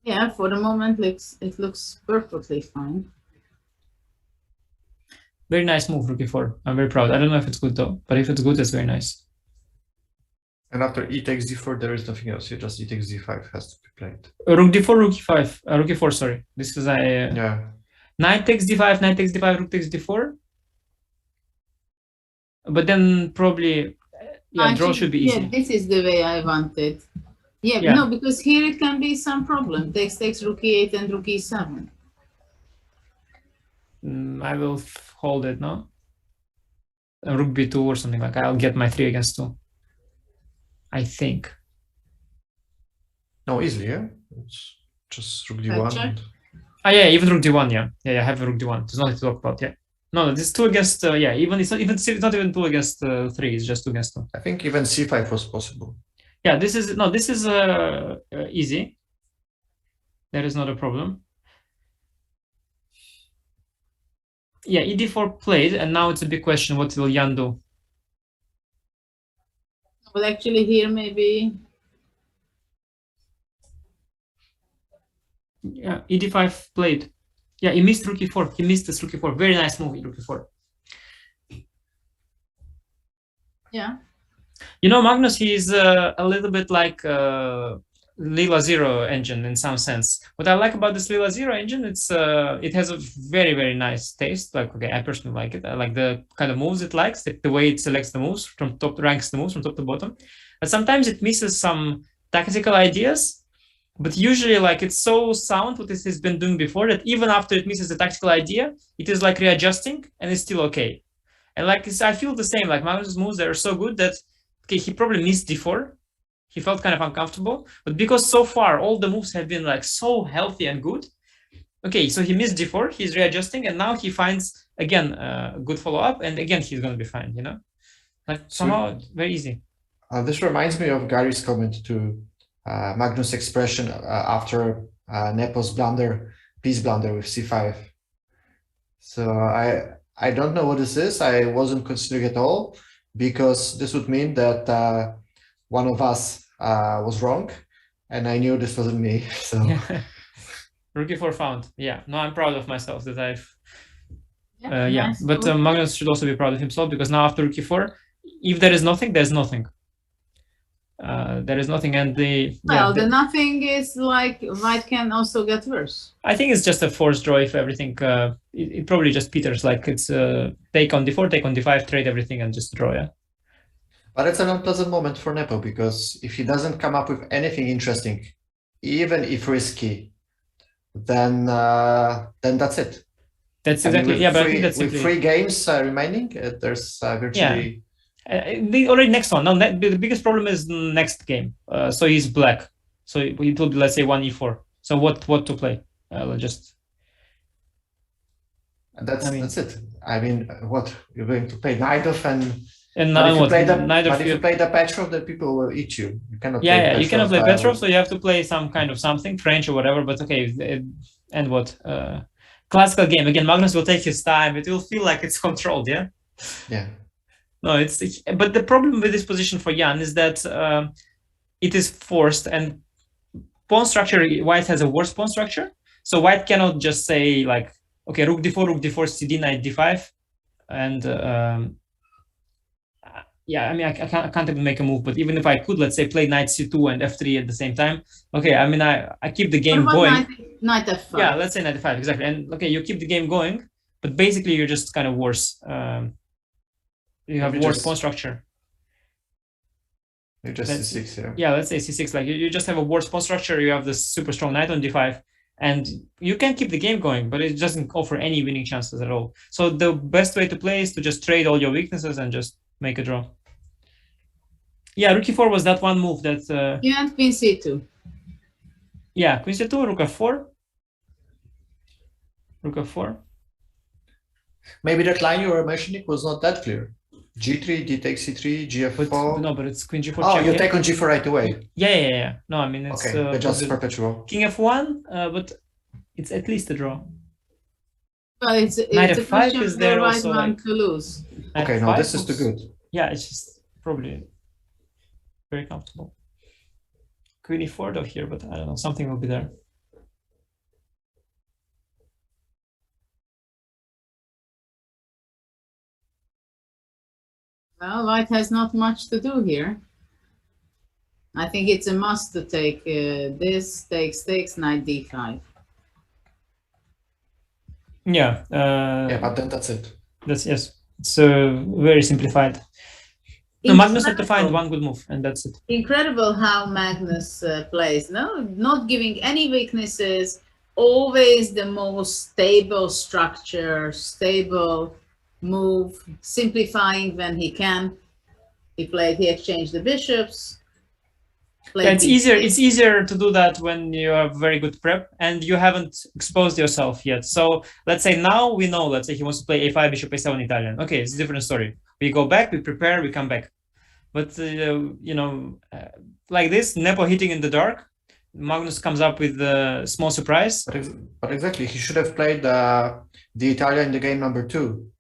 Yeah, for the moment, it looks perfectly fine. Very nice move, rook e4. I'm very proud. I don't know if it's good though, but if it's good, it's very nice. And after e takes d4, there is nothing else. You just e takes d5 has to be played. Rook d4, rook e5. Rook e4, sorry. This is a yeah. Knight takes d5, knight takes d5, rook takes d4. But then probably, yeah, draw should be easy. Yeah, this is the way I want it. Yeah, no, because here it can be some problem. Takes rook e8 and rook e7. I will hold it, no? Rook b2 or something like that. I'll get my 3 against 2. I think. No, easily, yeah? It's just rook d1. Oh, yeah, even rook d1, yeah. Yeah, I have a rook d1. There's nothing to talk about, yeah. No, this is 2 against, yeah, it's not even 2 against 3, it's just 2 against 2. I think even c5 was possible. Yeah, this is easy. There is not a problem. Yeah, ed4 played, and now it's a big question, what will Jan do? Well, actually here maybe... Yeah, ed5 played. Yeah, he missed rook e4. He missed this rook e4. Very nice move, rook e4. Yeah. You know, Magnus, he's a little bit like Lila Zero engine in some sense. What I like about this Lila Zero engine, it has a very, very nice taste. Like, okay, I personally like it. I like the kind of moves it likes, the way it selects the moves from top, ranks the moves from top to bottom. But sometimes it misses some tactical ideas. But usually, like, it's so sound what it has been doing before that even after it misses the tactical idea, it is like readjusting and it's still okay. And like, I feel the same. Like Magnus' moves that are so good that okay, he probably missed d4. He felt kind of uncomfortable, but because so far all the moves have been like so healthy and good. Okay, so he missed d4. He's readjusting, and now he finds again a good follow up, and again he's going to be fine. You know, like somehow very easy. This reminds me of Gary's comment to Magnus' expression after Nepo's blunder, piece blunder with c5. So I don't know what this is. I wasn't considering at all, because this would mean that one of us was wrong, and I knew this wasn't me. So Yeah. Rook e4 found. Yeah, no, I'm proud of myself that I've. Nice. But Magnus should also be proud of himself, because now after rook e4, if there is nothing, there's nothing. There is nothing, and the the nothing is like white can also get worse. I think it's just a forced draw if everything. It probably just peters, like it's take on d4, take on d5, trade everything, and just draw. Yeah. But it's an unpleasant moment for Nepo, because if he doesn't come up with anything interesting, even if risky, then that's it. That's exactly, I mean, but I think that's with simply, 3 games remaining, there's virtually. The already next one. Now the biggest problem is next game. So he's black. So it will be, let's say, 1e4. So what to play? Just. That's it. I mean, what you're going to play knight of And but now if you what? play the Neither but of if you play the Petrov, then people will eat you. You cannot. Yeah, you cannot play Petrov, Petrov, so you have to play some kind of something, French or whatever. But okay, and what? Classical game again. Magnus will take his time. It will feel like it's controlled. Yeah. Yeah. No, it's but the problem with this position for Jan is that it is forced, and pawn structure, white has a worse pawn structure, so white cannot just say like, okay, rook d4, cd, knight d5, and yeah, I mean, I can't even make a move, but even if I could, let's say, play knight c2 and f3 at the same time, okay, I mean, I keep the game going. Knight f5. Yeah, let's say knight f5, exactly. And okay, you keep the game going, but basically you're just kind of worse. You have worse pawn structure. You just c6, yeah. Yeah, let's say c6. Like you just have a worse pawn structure. You have this super strong knight on d5, and you can keep the game going, but it doesn't offer any winning chances at all. So the best way to play is to just trade all your weaknesses and just make a draw. Yeah, rook e4 was that one move that. And queen c2. Yeah, queen c2, rook f4. Rook f4. Maybe that line you were mentioning was not that clear. G3, d takes c3, gf4. No, but it's queen g4. Oh, check, you take on g4 right away. Yeah. No, I mean it's okay. Just perpetual. King f1, but it's at least a draw. Well, it's knight a f5 question is for there the right also, one like, to lose. Okay, no, this is too good. Yeah, it's just probably very comfortable. Queen e4 though here, but I don't know, something will be there. Well, white has not much to do here. I think it's a must to take this, takes, knight d5. Yeah. Yeah, but then that's it. Yes. It's very simplified. No, Magnus had to find one good move, and that's it. Incredible how Magnus plays. No, not giving any weaknesses. Always the most stable structure, stable move, simplifying when he can. He exchanged the bishops. Yeah, it's easier to do that when you have very good prep and you haven't exposed yourself yet. So let's say now we know, let's say he wants to play a5, bishop a7 Italian. Okay, it's a different story. We go back, we prepare, we come back. But like this, Nepo hitting in the dark, Magnus comes up with a small surprise. But exactly, he should have played the Italian in the game number 2.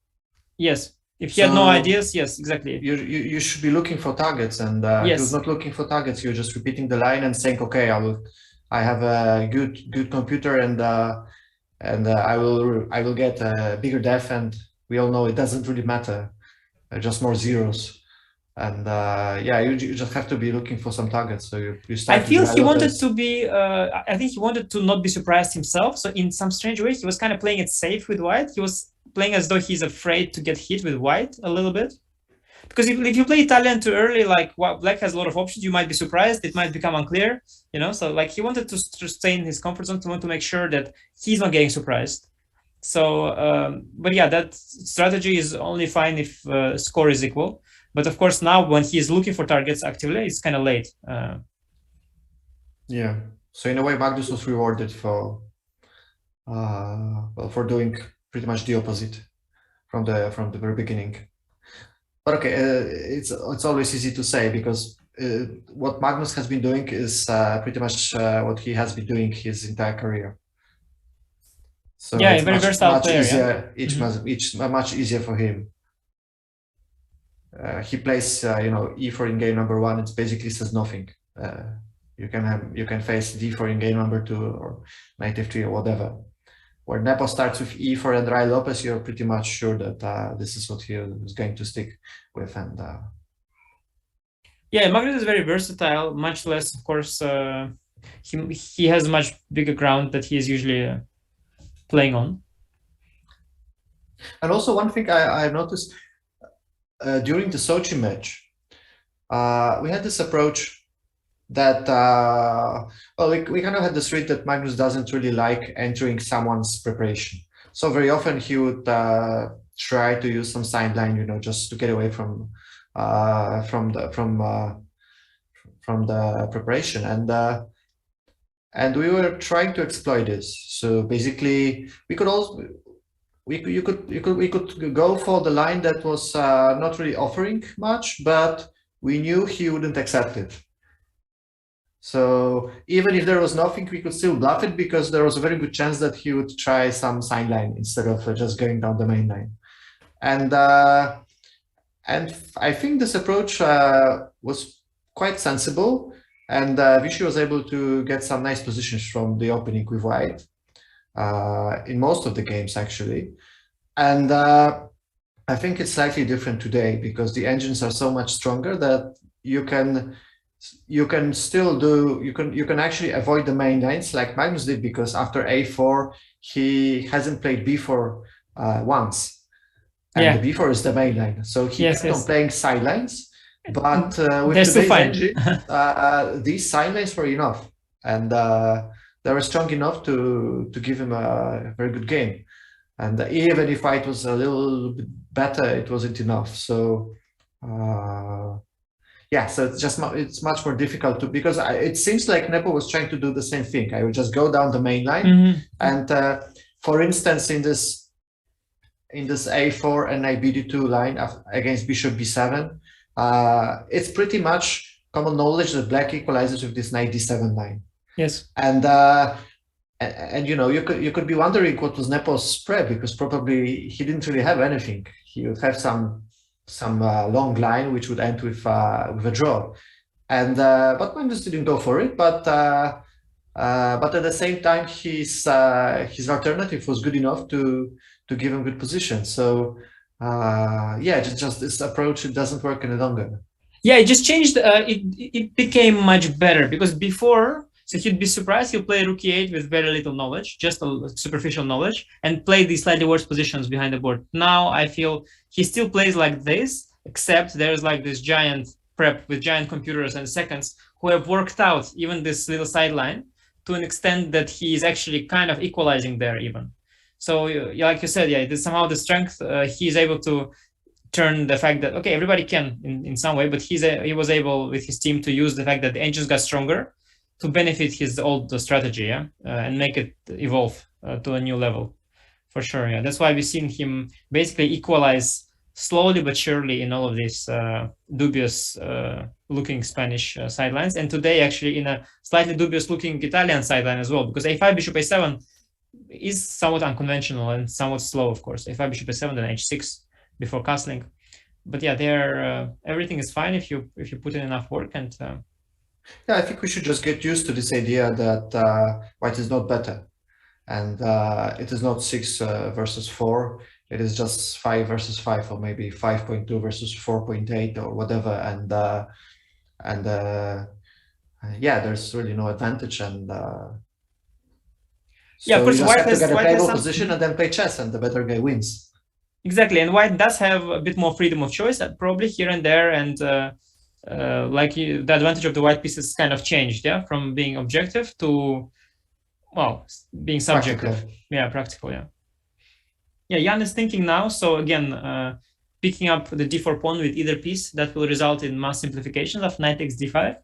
Yes. If he had no ideas, yes, exactly. You should be looking for targets, and he was not looking for targets. You're just repeating the line and saying, "Okay, I have a good computer, and I will get a bigger def." And we all know it doesn't really matter, just more zeros. And yeah, you just have to be looking for some targets. So you start. I feel he wanted to be. I think he wanted to not be surprised himself. So in some strange way, he was kind of playing it safe with white. He was playing as though he's afraid to get hit with white a little bit, because if you play Italian too early, like black has a lot of options, you might be surprised. It might become unclear, So like he wanted to stay in his comfort zone, to make sure that he's not getting surprised. So, but yeah, that strategy is only fine if score is equal. But of course, now when he is looking for targets actively, it's kind of late. Yeah. So in a way, Magnus was rewarded for doing pretty much the opposite from the very beginning. But okay, it's always easy to say, because what Magnus has been doing is pretty much what he has been doing his entire career. So yeah, it's very versatile player. Easier, much easier for him. he plays e4 in game number 1, it basically says nothing. You can face d4 in game number 2 or knight f3 or whatever. Where Nepo starts with e4 and Rai Lopez, you're pretty much sure that this is what he is going to stick with. And yeah, Magnus is very versatile, much less, of course. He has much bigger ground that he is usually playing on. And also one thing I noticed during the Sochi match, we had this approach that we kind of had this read that Magnus doesn't really like entering someone's preparation. So very often he would try to use some sideline, just to get away from the preparation, and we were trying to exploit this. So basically, we could go for the line that was not really offering much, but we knew he wouldn't accept it. So even if there was nothing, we could still bluff it because there was a very good chance that he would try some sideline instead of just going down the main line. And I think this approach was quite sensible, and Vichy was able to get some nice positions from the opening with white in most of the games, actually. And I think it's slightly different today because the engines are so much stronger that you can actually avoid the main lines like Magnus did, because after a4 he hasn't played b4 once, and the b4 is the main line, so he kept on playing sidelines. But with today's engine, these sidelines were enough, and they were strong enough to give him a very good game. And even if white was a little bit better, it wasn't enough. So yeah, so it's much more difficult because it seems like Nepo was trying to do the same thing. I would just go down the main line, and for instance, in this a4 and knight bd2 line against bishop b7, it's pretty much common knowledge that black equalizes with this knight d7 line. Yes, and you could be wondering what was Nepo's spread, because probably he didn't really have anything. He would have some long line which would end with a draw, and but Magnus didn't go for it. But at the same time, his alternative was good enough to give him good position. So yeah, just this approach, it doesn't work any longer. Yeah, it just changed. It became much better because before. So he'd be surprised, he'll play rook e8 with very little knowledge, just a superficial knowledge, and play these slightly worse positions behind the board. Now I feel he still plays like this, except there's like this giant prep with giant computers and seconds who have worked out even this little sideline to an extent that he is actually kind of equalizing there even. So like you said, yeah, somehow the strength, he's able to turn the fact that, okay, everybody can in some way, but he was able with his team to use the fact that the engines got stronger to benefit his old strategy, and make it evolve to a new level, for sure. Yeah, that's why we've seen him basically equalize slowly but surely in all of these dubious looking Spanish sidelines, and today actually in a slightly dubious looking Italian sideline as well, because a5 bishop a7 is somewhat unconventional and somewhat slow, of course. a5 bishop a7 then h6 before castling, but yeah, there everything is fine if you put in enough work. And yeah, I think we should just get used to this idea that white is not better, and it is not 6 versus 4. It is just 5 versus 5, or maybe 5.2 versus 4.8 or whatever. And yeah, there's really no advantage. And yeah, of course, you just have to get a playable position and then play chess, and the better guy wins. Exactly, and white does have a bit more freedom of choice, probably here and there, and the advantage of the white piece is kind of changed, yeah, from being objective to, well, being subjective. Practical. Yeah, practical, yeah. Yeah, Jan is thinking now, so again, picking up the d4 pawn with either piece, that will result in mass simplifications of knight takes d5,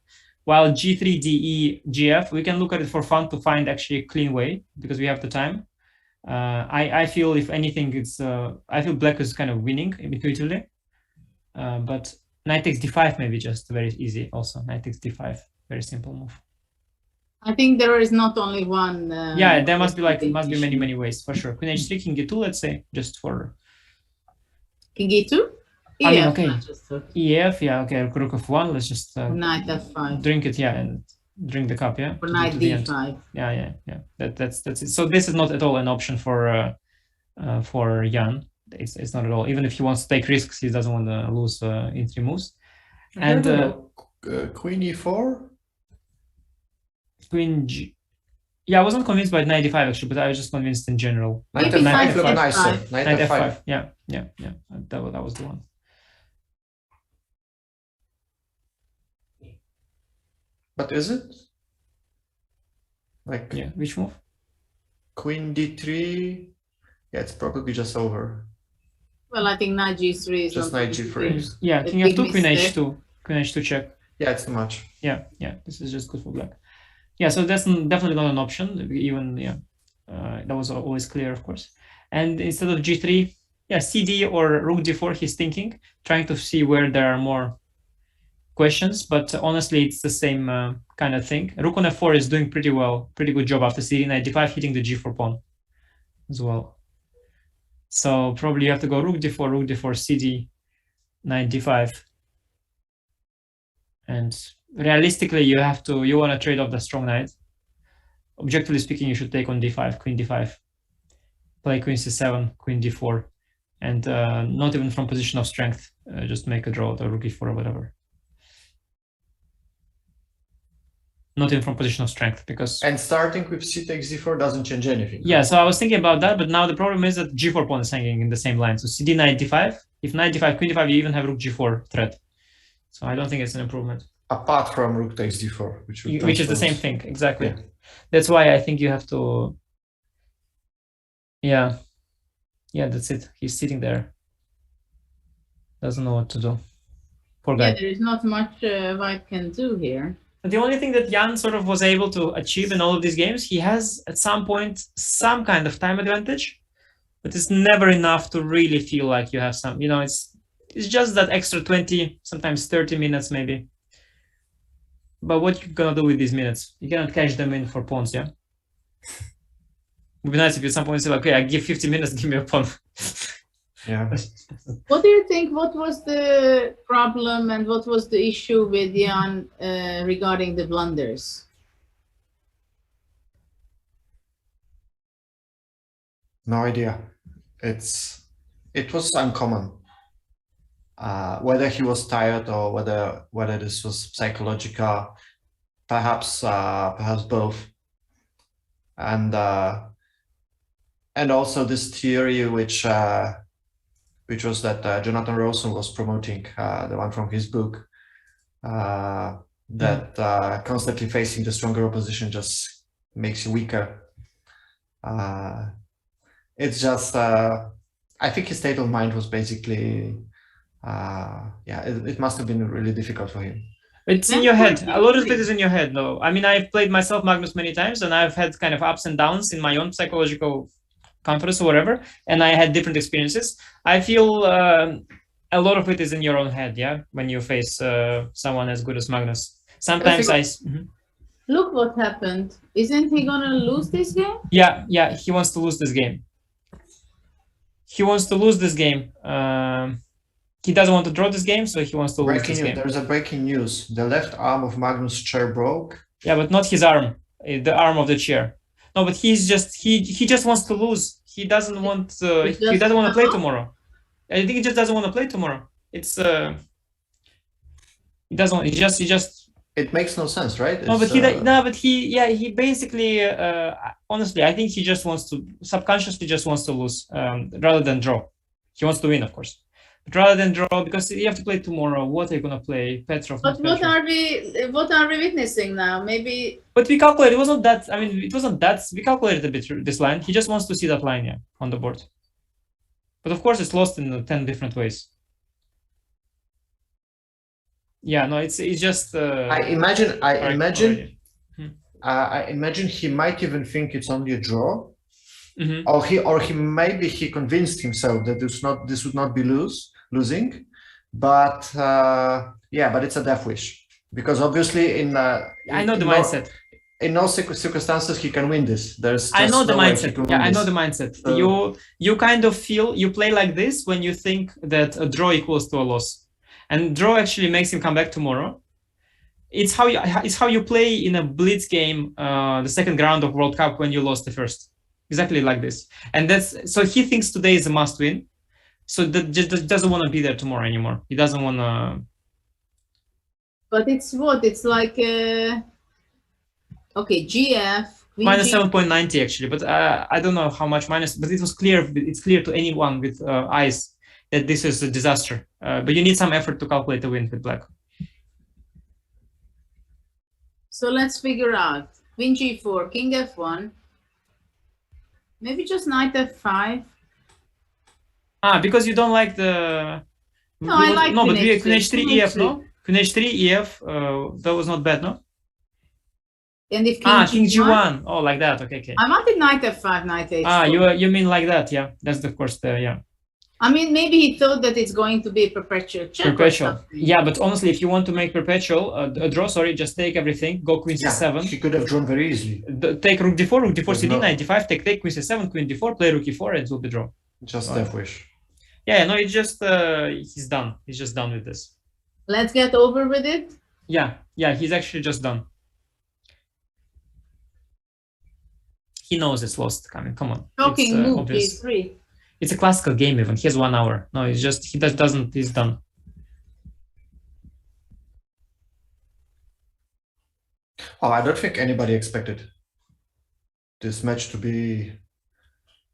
while g3, de, gf, we can look at it for fun to find actually a clean way, because we have the time. I feel, if anything, I feel black is kind of winning intuitively, but knight takes d5 maybe just very easy also. Knight takes d5, very simple move. I think there is not only one. Yeah, there must be many ways for sure. Queen h3, king e2, let's say, just for. King e2? I mean, EF, okay. not just rook. EF, yeah, okay, rook f1, let's just Knight f5. drink it, yeah, and drink the cup, yeah. For knight to the end. d5. Yeah. That's it. So this is not at all an option for Jan. It's not at all. Even if he wants to take risks, he doesn't want to lose in 3 moves. And Queen e4. Queen G. Yeah, I wasn't convinced by knight d5 actually, but I was just convinced in general. Knight Maybe f5 look knight nicer. f5. Knight Knight f5. f5. Yeah. That was the one. But is it? Like Yeah, which move? Queen d3. Yeah, it's probably just over. Well, I think knight g3 is Just not knight going to g3. be Yeah, a king big f2, queen mistake. h2, queen h2 check. Yeah, it's too much. Yeah, this is just good for black. Yeah, so that's definitely not an option. Even that was always clear, of course. And instead of g3, yeah, cd or rook d4, he's thinking, trying to see where there are more questions. But honestly, it's the same kind of thing. Rook on f4 is doing pretty well, pretty good job after cd knight d5, hitting the g4 pawn as well. So probably you have to go rook d4, cd, knight d5. And realistically, you want to trade off the strong knight. Objectively speaking, you should take on d5, queen d5, play queen c7, queen d4, and not even from position of strength, just make a draw, the rook e4 or whatever. Not even from position of strength, because... And starting with c takes d4 doesn't change anything. Yeah, so I was thinking about that, but now the problem is that g4 pawn is hanging in the same line. So cd knight d5, if knight d5, queen d5, you even have rook g4 threat. So I don't think it's an improvement. Apart from rook takes d4, which is the same thing, exactly. Yeah. That's why I think you have to... Yeah, that's it. He's sitting there. Doesn't know what to do. Poor guy. Yeah, there is not much White can do here. The only thing that Jan sort of was able to achieve in all of these games, he has at some point some kind of time advantage, but it's never enough to really feel like you have some, it's just that extra 20, sometimes 30 minutes maybe. But what you gonna do with these minutes? You cannot cash them in for pawns, yeah? Would be nice if you at some point say, okay, I give 50 minutes, give me a pawn. Yeah. What do you think? What was the problem and what was the issue with Jan regarding the blunders? No idea. It was uncommon. Whether he was tired or whether this was psychological, perhaps both. And also this theory which was that Jonathan Rowson was promoting, the one from his book, that constantly facing the stronger opposition just makes you weaker. It's just, I think his state of mind was basically, it must have been really difficult for him. It's in your head. A lot of it is in your head, though. I mean, I've played myself Magnus many times, and I've had kind of ups and downs in my own psychological conference or whatever, and I had different experiences. I feel a lot of it is in your own head, yeah, when you face someone as good as Magnus. Sometimes Look what happened. Isn't he gonna lose this game? Yeah, he wants to lose this game. He wants to lose this game. He doesn't want to draw this game, so he wants to lose this game. There's a breaking news. The left arm of Magnus' chair broke. Yeah, but not his arm, the arm of the chair. No, but he just wants to lose. He doesn't want he doesn't want to play tomorrow. I think he just doesn't want to play tomorrow. It's he doesn't want, he just It makes no sense, right? No, but he basically honestly, I think he just wants to subconsciously just wants to lose rather than draw. He wants to win, of course. But rather than draw, because you have to play tomorrow, what are you gonna play? Petrov. But what are we witnessing now? Maybe. But we calculated, it wasn't that. I mean, it wasn't that. We calculated a bit this line. He just wants to see that line, yeah, on the board. But of course, it's lost in 10 different ways. Yeah, no, it's just. I imagine he might even think it's only a draw. Mm-hmm. Or maybe he convinced himself that this would not be losing, but but it's a death wish, because obviously I know the mindset. in no circumstances he can win this. There's I just know the no way he mindset. can Yeah, win I know this. the mindset. So- You kind of feel you play like this when you think that a draw equals to a loss, and draw actually makes him come back tomorrow. It's how you play in a blitz game, the second round of World Cup when you lost the first, exactly like this. And that's so he thinks today is a must win, so that just doesn't want to be there tomorrow anymore. He doesn't want to. But it's what? It's like okay, GF. Queen Minus G. 7.90 actually, but I don't know how much minus, but it was clear. It's clear to anyone with eyes that this is a disaster. But you need some effort to calculate the win with black. So let's figure out Queen G4, King F1. Maybe just Knight F5. Because you don't like the. No, I like no, but we Queen Queen H3, H3 EF, no? Queen H3 EF. That was not bad, no? And if King King G1, G1. Oh, like that. Okay. I wanted Knight F5, Knight H4. You mean like that? Yeah, that's of course the yeah. I mean, maybe he thought that it's going to be a perpetual check. Perpetual. Or something. Yeah, but honestly, if you want to make perpetual a draw, sorry, just take everything. Go Queen C7. He could have drawn very easily. Take Rook D4, Rook D4, There's CD, no- Knight D5. Take Queen C7, Queen D4. Play Rook E4, and it will be draw. Just Oh. death wish. Yeah, no, it's just he's done. He's just done with this. Let's get over with it. Yeah, he's actually just done. He knows it's lost. I mean, come on. Shocking It's, move, obvious. G3. It's a classical game even. He has 1 hour. No, it's just he doesn't. He's done. Oh, I don't think anybody expected this match to be.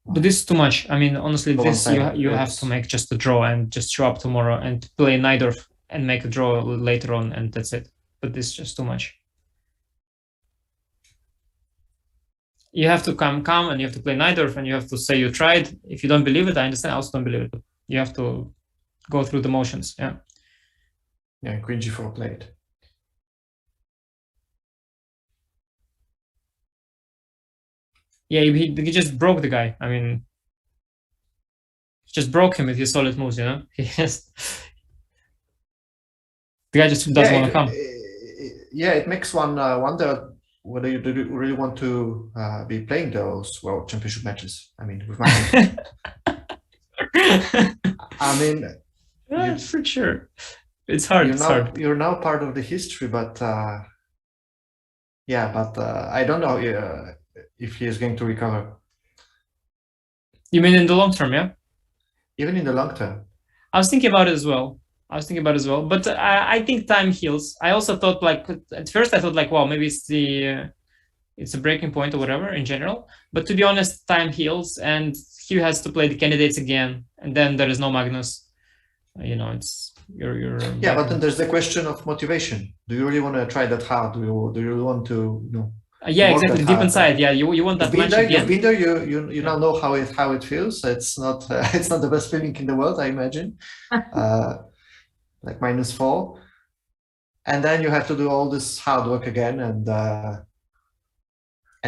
But this is too much. I mean, honestly, Go this on, you have yes. to make just a draw and just show up tomorrow and play Najdorf and make a draw later on, and that's it. But this is just too much. You have to come and you have to play Najdorf and you have to say you tried. If you don't believe it, I understand. I also don't believe it. But you have to go through the motions. Yeah. Yeah, Queen G4 played. Yeah, he just broke the guy. I mean, just broke him with his solid moves, you know? He just the guy just doesn't want to come. It makes one wonder whether you really want to be playing those World Championship matches. I mean, with Magnus. I mean, Yeah, for sure. It's hard. You're now part of the history, but I don't know if he is going to recover. You mean in the long term, yeah? Even in the long term. I was thinking about it as well. But I think time heals. I also thought, like, at first I thought, like, wow, maybe it's a breaking point or whatever in general. But to be honest, time heals, and he has to play the candidates again, and then there is no Magnus. You know, it's you're. Yeah, but then there's the question of motivation. Do you really want to try that hard? Do you really want to, yeah, work exactly. that Deep hard? inside, yeah, you want that match You've again. been there. You now know how it feels. It's not it's not the best feeling in the world, I imagine. Like -4, and then you have to do all this hard work again, and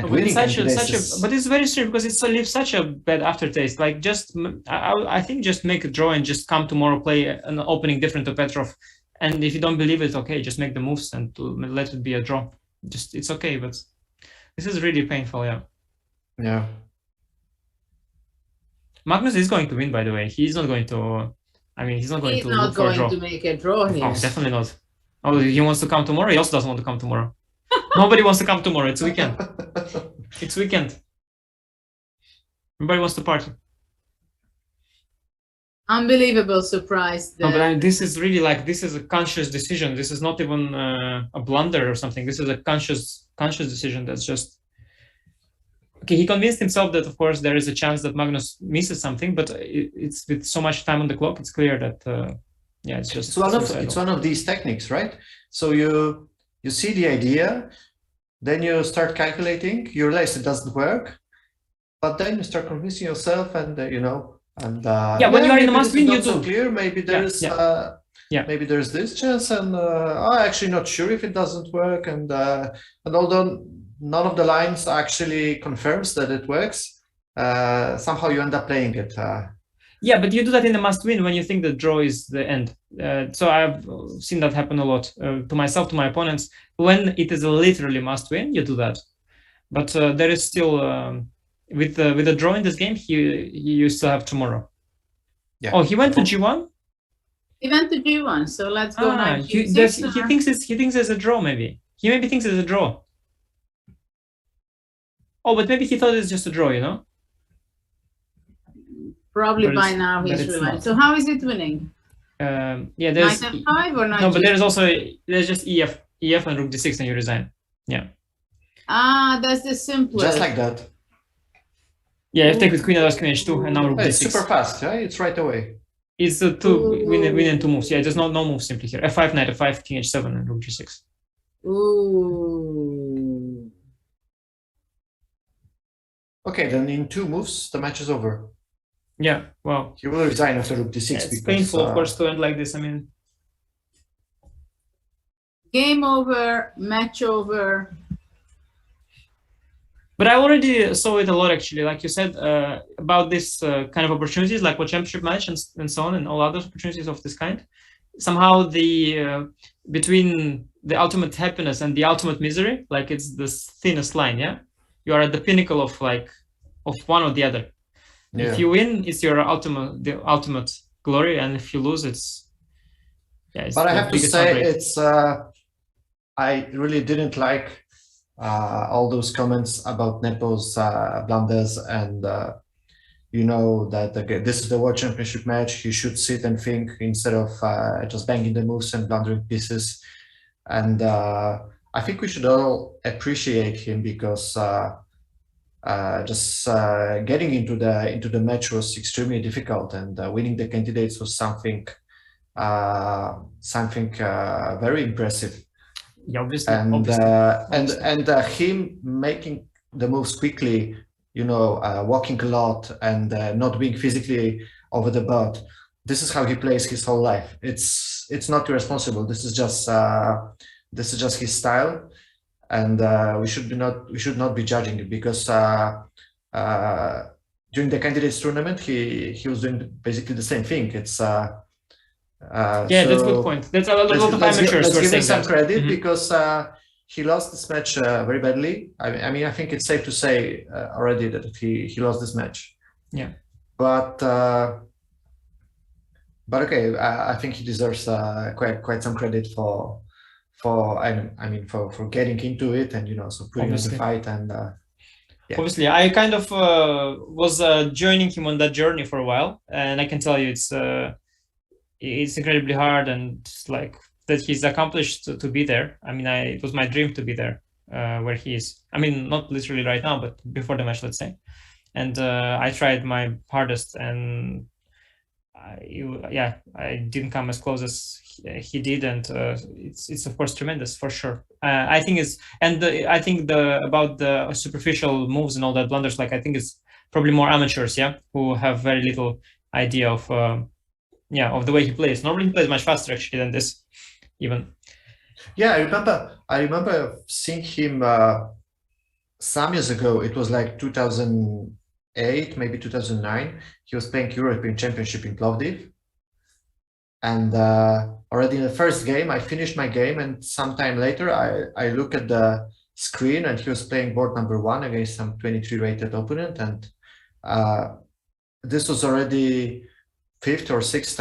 But winning. but it's very strange because it leaves such a bad aftertaste. Like, I think just make a draw and just come tomorrow, play an opening different to Petrov, and if you don't believe it, okay, just make the moves and let it be a draw. Just it's okay, but this is really painful. Yeah. Yeah. Magnus is going to win, by the way. He's not going to. I mean, he's not going He's to not look for a going draw. to make a draw here. Oh, definitely not. Oh, he wants to come tomorrow. He also doesn't want to come tomorrow. Nobody wants to come tomorrow. It's weekend. It's weekend. Everybody wants to party. Unbelievable surprise. No, but I mean, this is really like, this is a conscious decision. This is not even a blunder or something. This is a conscious decision. That's just okay. He convinced himself that, of course, there is a chance that Magnus misses something, but it's with so much time on the clock. It's clear that yeah, it's just it's one of these techniques, right? So you see the idea, then you start calculating. You realize it doesn't work, but then you start convincing yourself, and when you are in the must win, you so do. clear. Maybe there's maybe there's this chance, and I'm actually not sure if it doesn't work. And although none of the lines actually confirms that it works, somehow you end up playing it. Yeah, but you do that in the must-win when you think the draw is the end. So I've seen that happen a lot to myself, to my opponents. When it is a literally must-win, you do that. But there is still with the draw in this game, you still have tomorrow. Yeah. Oh, he went to G1. He went to G1, so let's go knight he G6. he thinks it's a draw. Maybe he thinks it's a draw. Oh, but maybe he thought it's just a draw. You know. Probably But by it's- now but he's it's realized. not. So how is it winning? Yeah, there's Knight F5 or knight no, but G6? there's also just EF and Rook D6, and you resign. Yeah. Ah, that's the simplest. Just like that. Yeah, you take with Queen H Queen H2, and now Rook It's D6. super fast, right? It's right away. It's the two win and two moves. Yeah, there's no moves simply here. F5, Knight F5, King H7, and Rook G6. Ooh. Okay, then in 2 moves, the match is over. Yeah, well, He will resign after Rook D6 it's because painful, of course, to end like this. I mean, Game over, match over. but I already saw it a lot, actually. Like you said, about this kind of opportunities, like what championship match and so on, and all other opportunities of this kind. Somehow the between the ultimate happiness and the ultimate misery, like it's the thinnest line. Yeah, you are at the pinnacle of one or the other. Yeah. If you win, it's the ultimate glory, and if you lose, it's But I the have to biggest say, heartbreak. it's I really didn't like all those comments about Nepo's blunders and you know that this is the World Championship match. He should sit and think instead of just banging the moves and blundering pieces. And I think we should all appreciate him because just getting into the match was extremely difficult, and winning the candidates was something very impressive. Yeah, obviously, And obviously. him making the moves quickly, you know, walking a lot and not being physically over the board. This is how he plays his whole life. It's not irresponsible. This is just his style, and we should not be judging it because during the candidates tournament he was doing basically the same thing. It's Yeah, that's a good point. That's a lot of amateurs let's who are give him saying some that. credit Mhm. because he lost this match very badly. I mean, I think it's safe to say already that he lost this match. Yeah. But okay, I think he deserves quite some credit for getting into it and, you know, so putting on the Obviously. fight and yeah. Obviously, I kind of was joining him on that journey for a while, and I can tell you it's incredibly hard, and like that he's accomplished to be there. I mean, it was my dream to be there where he is. I mean, not literally right now, but before the match, let's say. And I tried my hardest, and I didn't come as close as he did, and it's of course tremendous for sure. I think about the superficial moves and all that blunders, like I think it's probably more amateurs, who have very little idea of the way he plays. Normally he plays much faster actually than this, even. Yeah, I remember seeing him some years ago. It was like 2008, maybe 2009. He was playing European Championship in Plovdiv. And already in the first game, I finished my game, and sometime later, I look at the screen, and he was playing board number 1 against some 23 rated opponent, and this was already 5th or 6th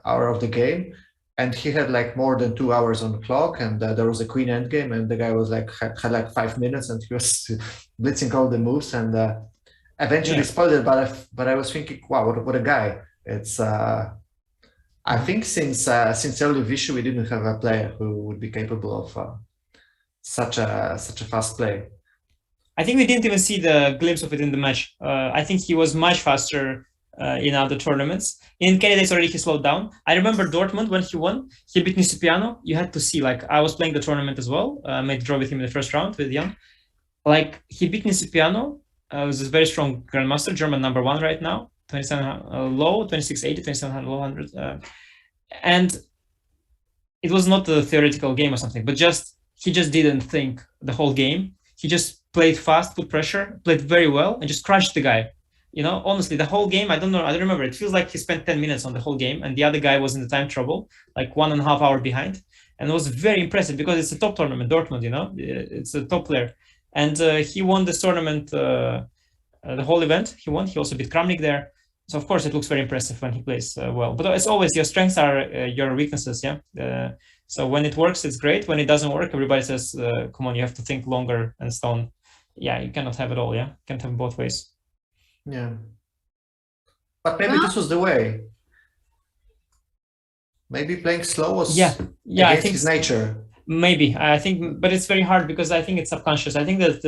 hour of the game, and he had like more than 2 hours on the clock, and there was a queen endgame, and the guy was like had like 5 minutes, and he was blitzing all the moves, and eventually spoiled it. But I was thinking, wow, what a guy! It's I think since early Vishu, we didn't have a player who would be capable of such a fast play. I think we didn't even see the glimpse of it in the match. I think he was much faster in other tournaments. In candidates already he slowed down. I remember Dortmund when he won, he beat Nisipiano. You had to see, like, I was playing the tournament as well. Made a draw with him in the first round with Jan. Like, he beat Nisipiano. Was a very strong grandmaster, German number 1 right now. 27 low, 2680, 2700 low 100. And it was not a theoretical game or something, but he just didn't think the whole game. He just played fast, put pressure, played very well, and just crushed the guy. You know, honestly, the whole game, I don't remember. It feels like he spent 10 minutes on the whole game, and the other guy was in the time trouble, like 1.5 hours behind. And it was very impressive because it's a top tournament, Dortmund, you know, it's a top player. And he won this tournament, the whole event. He won. He also beat Kramnik there. So of course it looks very impressive when he plays well. But as always, your strengths are your weaknesses. Yeah. So when it works, it's great. When it doesn't work, everybody says, "Come on, you have to think longer and so on." Yeah, you cannot have it all. Yeah, you can't have it both ways. Yeah. But maybe this was the way. Maybe playing slow was I think his nature. Maybe I think, but it's very hard because I think it's subconscious. I think that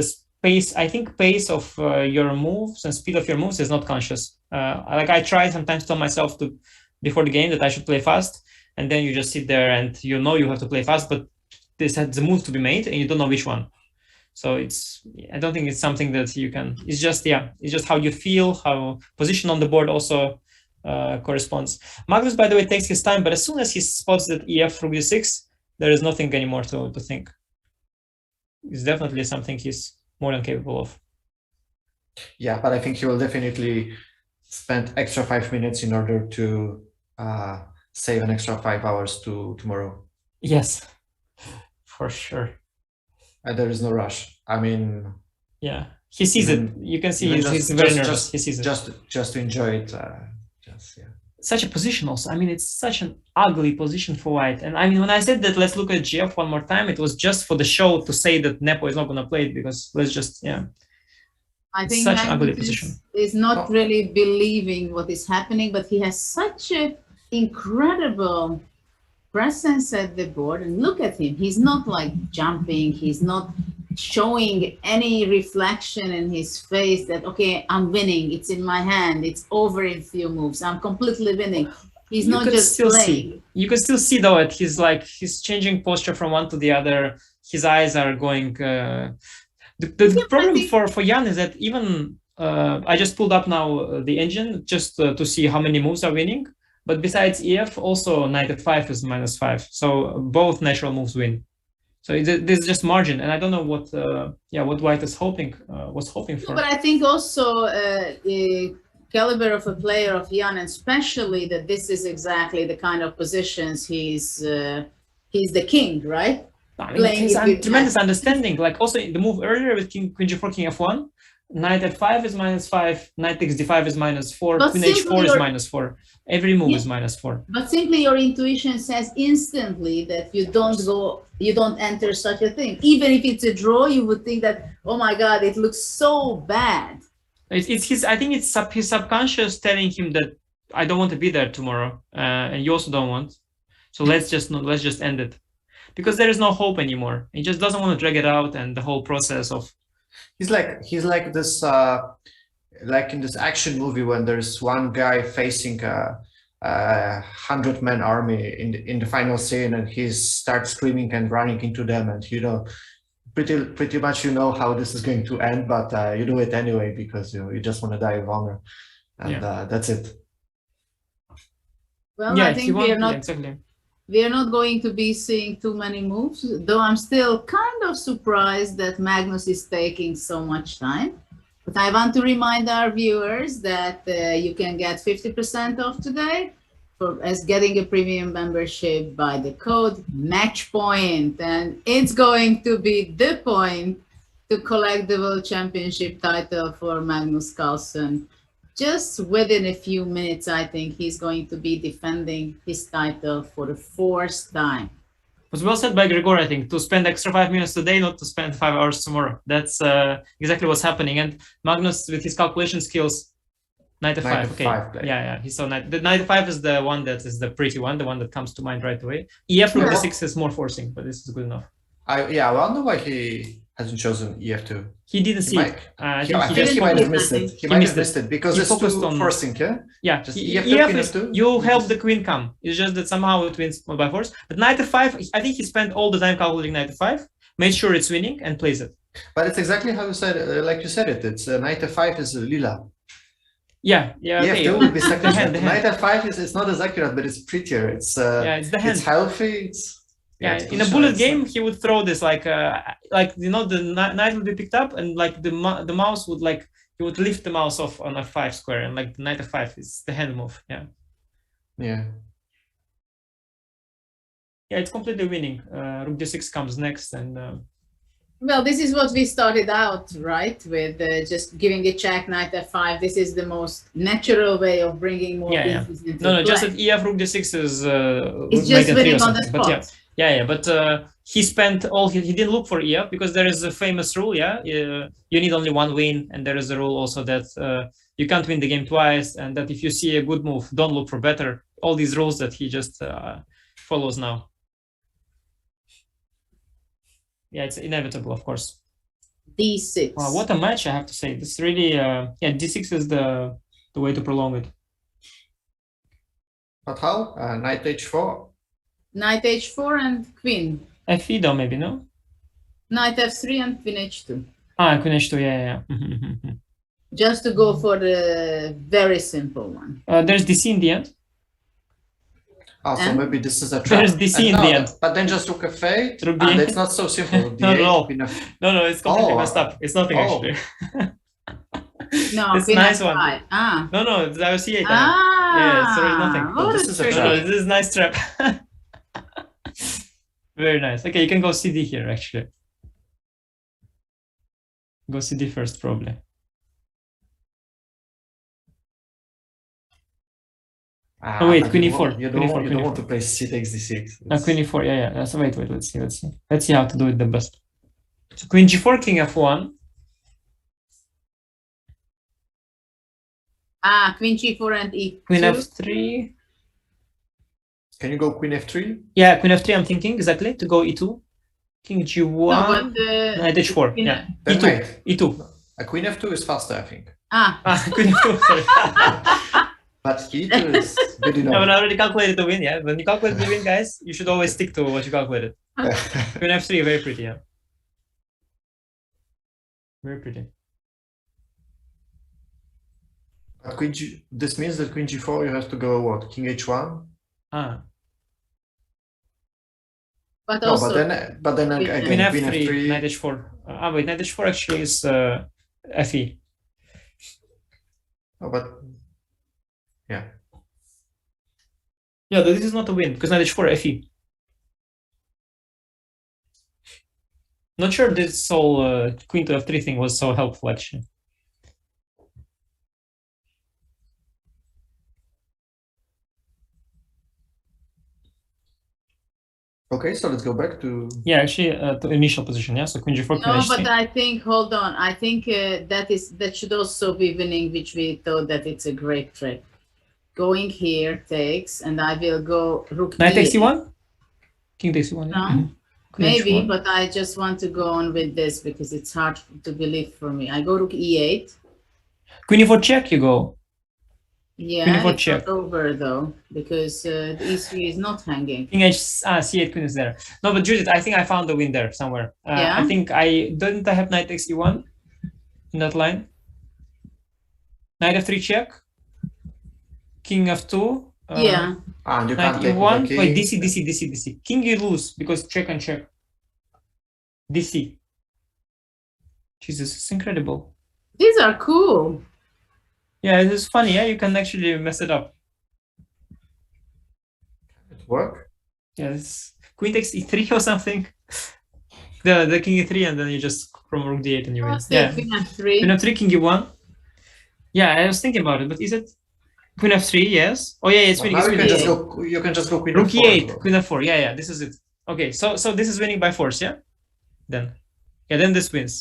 pace of your moves and speed of your moves is not conscious. Like I try sometimes to tell myself before the game that I should play fast, and then you just sit there and you know you have to play fast, but this has the move to be made and you don't know which one. So I don't think it's something that you can. It's just how you feel, how position on the board also corresponds. Magnus, by the way, takes his time, but as soon as he spots that EF through D6, there is nothing anymore to think. It's definitely something he's more than capable of. Yeah, but I think he will definitely spend extra 5 minutes in order to save an extra 5 hours to tomorrow. Yes, for sure. And there is no rush. I mean, yeah, he sees it. You can see he's very nervous. He sees it. Just to enjoy it. Such a position also. I mean, it's such an ugly position for white. And I mean, when I said that let's look at GF one more time, it was just for the show to say that Nepo is not going to play it because let's just, I think such an ugly position. Is not really believing what is happening, but he has such an incredible presence at the board. And look at him. He's not like jumping. He's not showing any reflection in his face that, okay, I'm winning. It's in my hand. It's over in few moves. I'm completely winning. He's not just playing. You can still see though that he's changing posture from one to the other. His eyes are going. The problem for Jan is that even I just pulled up now the engine just to see how many moves are winning. But besides EF, also knight f5 is -5. So both natural moves win. So there's just margin, and I don't know what white is was hoping for. But I think also the caliber of a player of Jan, and especially that this is exactly the kind of positions he's the king, right? I mean, he's tremendous understanding. Like also the move earlier with Queen G4, King F1, knight f5 is -5, knight takes d5 is -4, but Queen h4 is -4. Every move is -4. But simply your intuition says instantly that you don't enter such a thing. Even if it's a draw, you would think that, oh my God, it looks so bad. I think it's his subconscious telling him that I don't want to be there tomorrow, and you also don't want. So let's just end it, because there is no hope anymore. He just doesn't want to drag it out, and the whole process of. He's like this. Like in this action movie when there's one guy facing a 100-man army in the final scene, and he starts screaming and running into them, and pretty much how this is going to end, but you do it anyway because you just want to die of honor, and that's it. Well, I think we are not going to be seeing too many moves, though I'm still kind of surprised that Magnus is taking so much time. But I want to remind our viewers that you can get 50% off today as getting a premium membership by the code MATCHPOINT. And it's going to be the point to collect the World Championship title for Magnus Carlsen. Just within a few minutes, I think he's going to be defending his title for the 4th time. It was well said by Gregor, I think, to spend extra 5 minutes today, not to spend 5 hours tomorrow. That's exactly what's happening. And Magnus, with his calculation skills, knight f5. Okay. Yeah. He saw knight. The knight f5 is the one that is the pretty one, the one that comes to mind right away. EF rook d6 is more forcing, but this is good enough. I wonder why he hasn't chosen EF2. He didn't see it. He might have missed it. He might have missed it because it's too forcing, yeah? Just EF is, you help the queen come. It's just that somehow it wins by force. But knight f5, I think he spent all the time calculating knight f5, made sure it's winning, and plays it. But it's exactly how you said, like you said it. It's knight f5 is lila. Yeah. Okay. EF2 would be second. Knight f5 is not as accurate, but it's prettier. It's it's the hand. It's healthy. In a bullet game, he would throw this the knight would be picked up, and like the mouse would like you would lift the mouse off on f5 square, and like the knight f5 is the hand move. Yeah. Yeah. Yeah, it's completely winning. Rook d6 comes next, and Well, this is what we started out, right? With just giving a check, knight f5. This is the most natural way of bringing more yeah. pieces into No, play. just that ef rook d6 is It's knight just n3 winning or on the something. But spot. yeah. But he spent all he didn't look for ef because there is a famous rule. Yeah, you need only one win, and there is a rule also that you can't win the game twice, and that if you see a good move, don't look for better. All these rules that he just follows now. Yeah, it's inevitable, of course. D6. Wow, what a match, I have to say. This really, yeah, d6 is the way to prolong it. But how? Knight h4. Knight h4 and queen. F3 though, maybe, no? Knight f3 and queen h2. Ah, queen h2, yeah. Just to go for the very simple one. There's DC in the end. So And? maybe this is a trap. There's DC in the end. But then just rook f8. Rook d8. That's not so simple. Rook Not at all. d8, queen f- No, it's completely Oh, messed up. It's nothing actually. No, It's queen nice f5. one. Ah. No, it's c8. Ah. Yeah, it's really nothing. What this a is a trick. trap. No, this is a nice trap. Very nice. Okay, you can go CD here actually. Go CD first, probably. Oh, wait, but queen you e4, want- You queen don't, e4, want, you queen don't want e4. to play c takes d6. Queen e4, yeah. So wait, let's see. Let's see how to do it the best. So queen g4, king f1. Ah, queen g4 and e2. Queen f3. Can you go queen f3? Yeah, queen f3, I'm thinking exactly to go e2. King g1. No, but Knight h4, queen- yeah. Then e2. wait. E2. A queen f2 is faster, I think. Queen f2, sorry. But e2 is good No, but enough. I already calculated the win, yeah. When you calculate the win, guys, you should always stick to what you calculated. Queen f3, very pretty, yeah. Very pretty. But queen g, this means that queen g4 you have to go what? King h1? Ah, But No, also, but then Queen again, queen queen f3, f3. knight h4. Wait, knight h4 actually is fe. Oh, but yeah. Yeah, this is not a win because knight h4 fe. Not sure this whole queen to f3 thing was so helpful actually. Okay, so let's go back to. Yeah, actually to initial position. Yeah, so queen g4, queen no, h3. but I think, hold on. I think that should also be winning, which we thought that it's a great trick. Going here takes, and I will go rook Knight takes e8. e1. King takes e1. No, Mhm. Queen maybe, h1. but I just want to go on with this because it's hard to believe for me. I go rook e8. Queen e4 check. You go. Yeah, e4 it's check. not over though because the e3 is not hanging. King c8 queen is there. No, but Judith, I think I found the win there somewhere. Yeah? I think I have knight takes e1 in that line. Knight f3 check. King f2. Yeah. And you Knight can't take e1. the king. Wait, DC. King you lose because check and check. DC. Jesus, it's incredible. These are cool. Yeah, it is funny. Yeah, you can actually mess it up. It work? Yes. Queen takes e3 or something. The king e3 and then you just from rook d8 and you win. Still Yeah. queen f3. Queen f3, king e1. Yeah, I was thinking about it, but is it queen f3? Yes. Oh yeah, it's Well, winning. now It's you winning. can just go. You can just go queen Rook f4 as e8, well. queen f4. Yeah, this is it. Okay, so this is winning by force, yeah? Then this wins.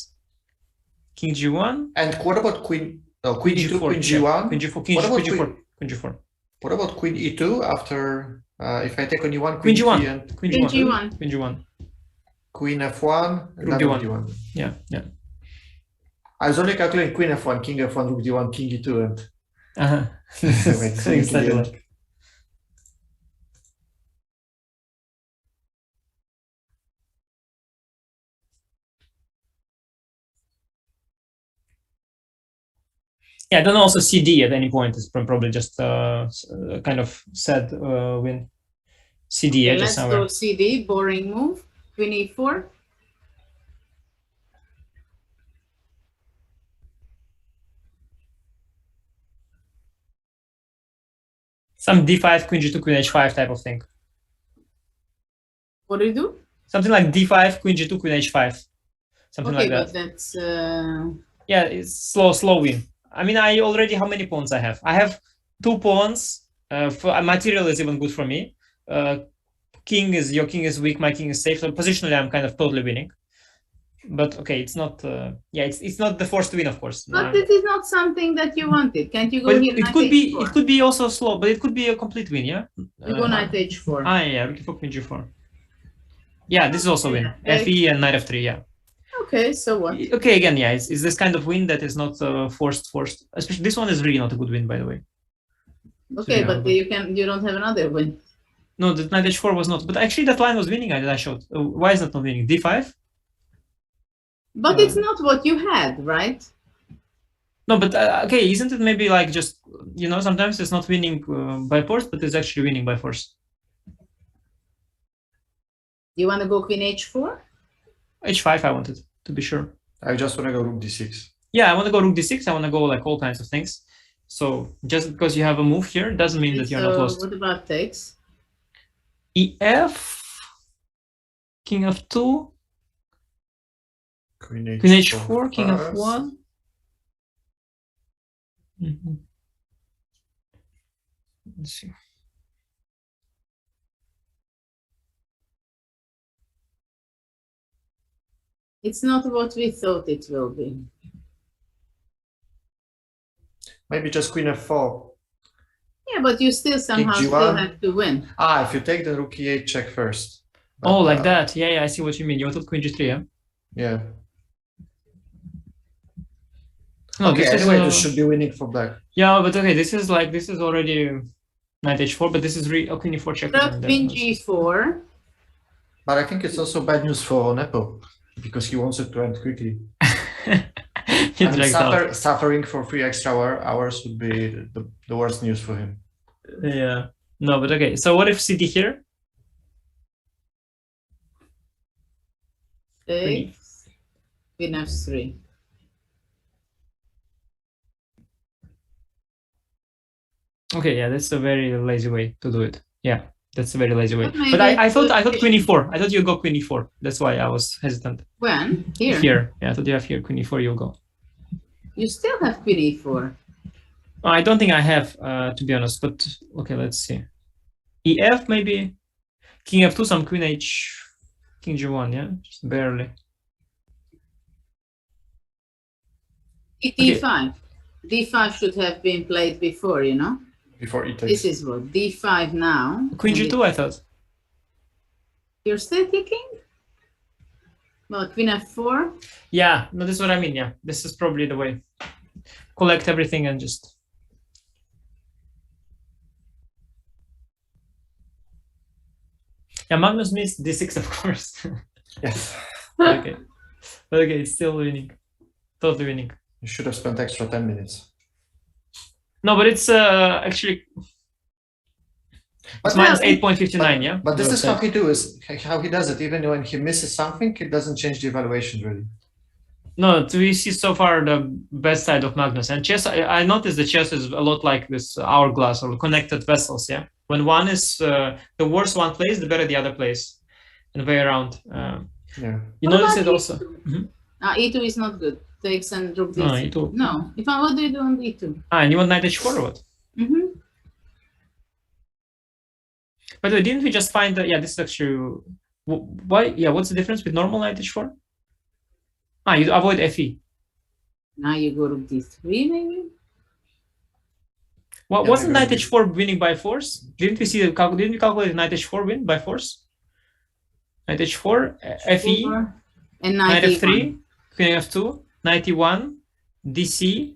King g1. And what about queen? No, queen e2, g4, queen yeah. g1. Queen g4, king What about g4, queen g4. What about queen e2 after? If I take on e1, Queen queen g1. e3 and Queen Queen g1. g1. Queen g1. queen f1, and Rook then d1. d1. Yeah. I was only calculating queen f1, king f1, rook d1, king e2, and Uh-huh. Wait, So exactly yeah. like. Yeah, then also CD at any point is probably just kind of sad win. CD, yeah, Okay, just let's somewhere. go CD, boring move. Queen e4. Some d5, queen g2, queen h5 type of thing. What do you do? Something like d5, queen g2, queen h5. Something Okay, like that. but that's Yeah, it's slow win. I mean, I already, how many pawns I have? I have 2 pawns. For material is even good for me. Your king is weak, my king is safe. So positionally, I'm kind of totally winning. But okay, it's not. It's not the forced win, of course. but this is not something that you wanted. Can't you go But here? it could be also slow, but it could be a complete win, yeah. You go knight h4. Yeah, rook e4, queen g4. Yeah, this is also win. Okay. Fe and knight f3, yeah. Okay, so what? Okay, again, yeah, it's this kind of win that is not forced. Especially this one is really not a good win, by the way. Okay, So, yeah, but you don't have another win. No, the knight h4 was not. But actually, that line was winning. I showed. Why is that not winning? d5. But it's not what you had, right? No, but okay, isn't it maybe like just sometimes it's not winning by force, but it's actually winning by force. You want to go queen h4? h5, I wanted to be sure. I just want to go rook d6. Yeah, I want to go rook d6. I want to go like all kinds of things. So just because you have a move here doesn't mean that you're not lost. What about takes? ef, king f2, Queen h4, king f1. Let's see. It's not what we thought it will be. Maybe just queen f4. Yeah, but you still somehow still have to win. If you take the rook e8 check first. But, Oh, like that. Yeah, I see what you mean. You wanted queen g3, yeah? Yeah. No, Okay, this anyway, is, this should be winning for black. Yeah, but okay, this is already knight h4, but this is queen e4 check. Queen g4. But I think it's also bad news for Nepo, because he wants it to end quickly. He drags out. Suffering for 3 extra hours would be the worst news for him. Yeah. No, but okay. So what if cd here? Takes. Queen f3. Okay, yeah, that's a very lazy way to do it. Yeah, that's a very lazy way. But But I thought queen e4. I thought you'd go queen e4. That's why I was hesitant. When? Here? Here. Yeah, I thought you have here queen e4, you'll go. You still have queen e4. I don't think I have, to be honest, but okay, let's see. ef, maybe. King f2, some queen king g1, yeah? Just barely. d5. d5 should have been played before, you know? Before e takes. This is what? d5 now. Queen g2, I thought. You're still kicking? Well, queen f4. Yeah, no, this is what I mean, yeah. This is probably the way. Collect everything and just... Yeah, Magnus missed d6, of course. Yes. Okay. But okay, it's still winning. Totally winning. You should have spent extra 10 minutes. No, but it's actually... It's minus 8.59, yeah? But this is how he does it. Even when he misses something, it doesn't change the evaluation really. No, we see so far the best side of Magnus. And chess, I noticed the chess is a lot like this hourglass or connected vessels, yeah? When one is, the worse one plays, the better the other plays. And the way around. Yeah. You notice it also. E2 is not good. Takes and rook d6. No, E2. No. What do you do on e2? And you want knight h4 or what? By the way, didn't we just find that? Yeah, this is actually why? Yeah, what's the difference with normal knight h4? You avoid fe. Now you go rook d3, maybe. Well, wasn't knight h4 winning by force? Didn't we see? Didn't we calculate knight h4 win by force? Knight h4, fe, and knight f3, queen f2, knight e1, dc.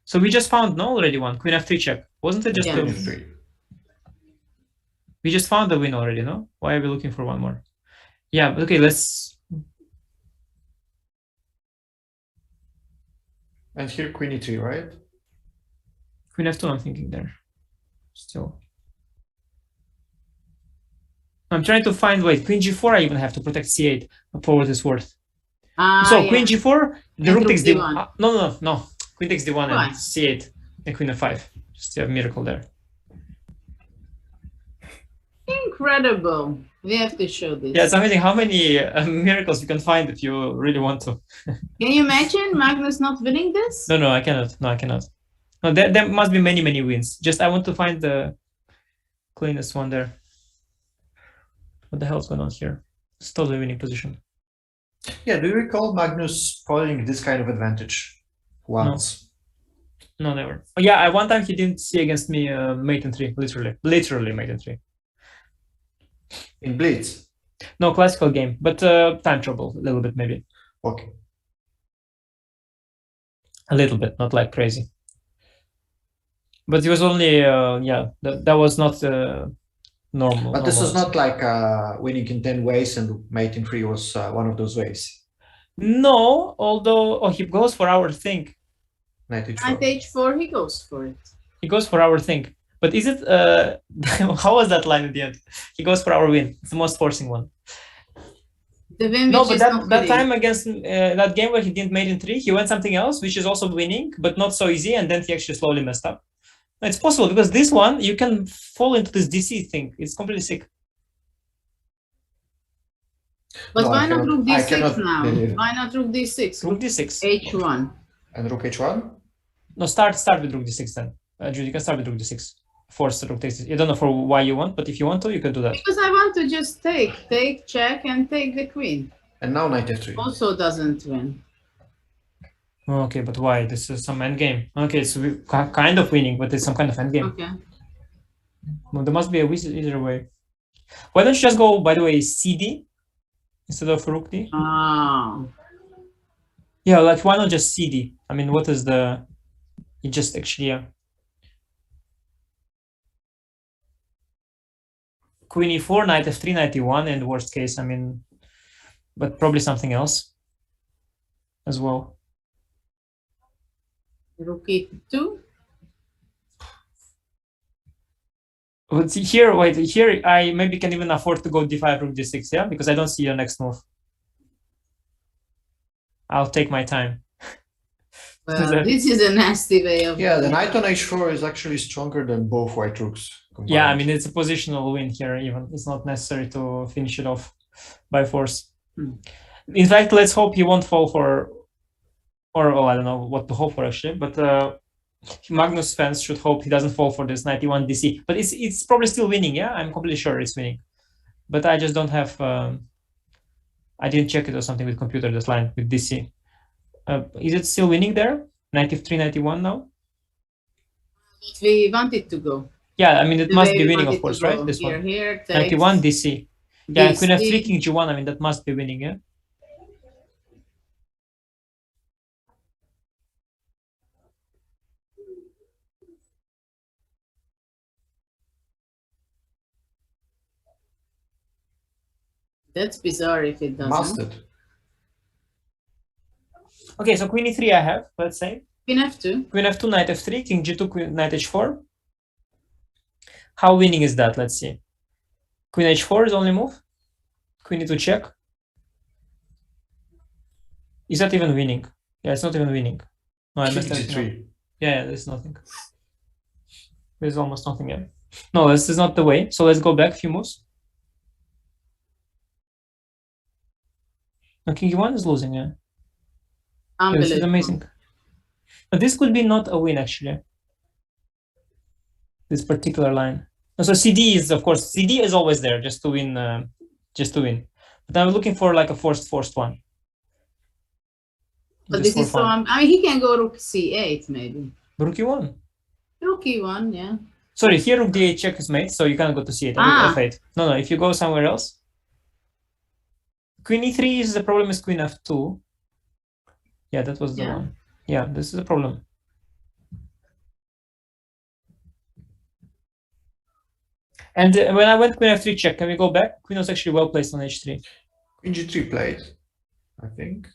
So we just found already one queen f3 check, wasn't it? Just we just found the win already, no? Why are we looking for one more? Yeah, okay, let's... And here queen e3, right? Queen f2, I'm thinking there. Still. I'm trying to find, wait, queen g4 I even have to protect c8 for what it's worth. So yeah. Queen g4, the rook takes d1. No. Queen takes d1 and c8 and queen f5. Just a miracle there. Incredible. We have to show this. Yeah, it's amazing how many miracles you can find if you really want to. Can you imagine Magnus not winning this? No, I cannot. No, I cannot. No, there must be many, many wins. Just I want to find the cleanest one there. What the hell's going on here? It's totally winning position. Yeah, do you recall Magnus spoiling this kind of advantage once? No, never. Oh, yeah, one time he didn't see against me mate in 3, literally mate in 3. In Blitz? No, classical game, but time trouble, a little bit maybe. Okay. A little bit, not like crazy. But it was only, yeah, that was not normal. But this was not like winning in 10 ways and mate in 3 was one of those ways. No, although, he goes for our thing. Knight h4. At h4, he goes for it. He goes for our thing. But is it, how was that line at the end? He goes for our win. It's the most forcing one. The win No, which but is not that winning. time against that game where he didn't mate in 3, he went something else, which is also winning, but not so easy, and then he actually slowly messed up. It's possible, because this one, you can fall into this DC thing. It's completely sick. But No, why I not cannot- rook I d6 cannot now? believe it. Why not rook d6? Rook d6. h1. And rook h1? No, start with rook d6 then. Jude, you can start with rook d6. Force rook d6. You don't know for why you want, but if you want to, you can do that. Because I want to just take check and take the queen. And now knight f3. Also doesn't win. Okay, but why? This is some endgame. Okay, so we kind of winning, but it's some kind of endgame. Okay. Well, there must be a easier way. Why don't you just go, by the way, cd instead of rook d? Oh. Yeah, like why not just cd? I mean, what is the? You just actually Queen e4, knight f3, knight e1, and worst case, I mean, but probably something else as well. Rook e2. But here, wait, here I maybe can even afford to go d5, rook d6, yeah, because I don't see your next move. I'll take my time. Well, this is a nasty way of. Yeah, the knight on h4 is actually stronger than both white rooks combined. Yeah, I mean, it's a positional win here, even. It's not necessary to finish it off by force. In fact, let's hope he won't fall for, or oh, I don't know what to hope for actually, but Magnus fans should hope he doesn't fall for this 91 DC. But it's probably still winning, yeah? I'm completely sure it's winning. But I just don't have, I didn't check it or something with computer, this line with DC. Is it still winning there? 93, 91 now? We want it to go. Yeah, I mean, it The must way be we winning, want of it course, to go. right? This Here, one. here, takes 91 DC. Yeah, Queen f3, DC. King g1. I mean, that must be winning, yeah? That's bizarre if it doesn't. Must it? Okay, so Queen e3 I have, let's say. Queen f2. Queen f2, knight f3, King g2, Queen, knight h4. How winning is that? Let's see. Queen h4 is only move. Queen e2 check. Is that even winning? Yeah, it's not even winning. No, I messed King everything up. g3. Yeah, there's nothing. There's almost nothing yet. No, this is not the way. So let's go back a few moves. No, King e1 is losing, yeah. Yeah, this is Unbelievable. amazing. But this could be not a win, actually. This particular line. So CD is, of course, CD is always there just to win, But I'm looking for like a forced one. But Just this for is so. fun. I mean, he can go rook c8 maybe. Rook e1. Rook e1, yeah. Sorry, here rook d8 check is mate, so you can't go to c8. Ah. F8. No, if you go somewhere else. Queen e3 is the problem. Is Queen f2. Yeah, that was the Yeah. one. Yeah, this is a problem. And when I went Queen f3 check, can we go back? Queen was actually well placed on h3. Queen g3 played, I think.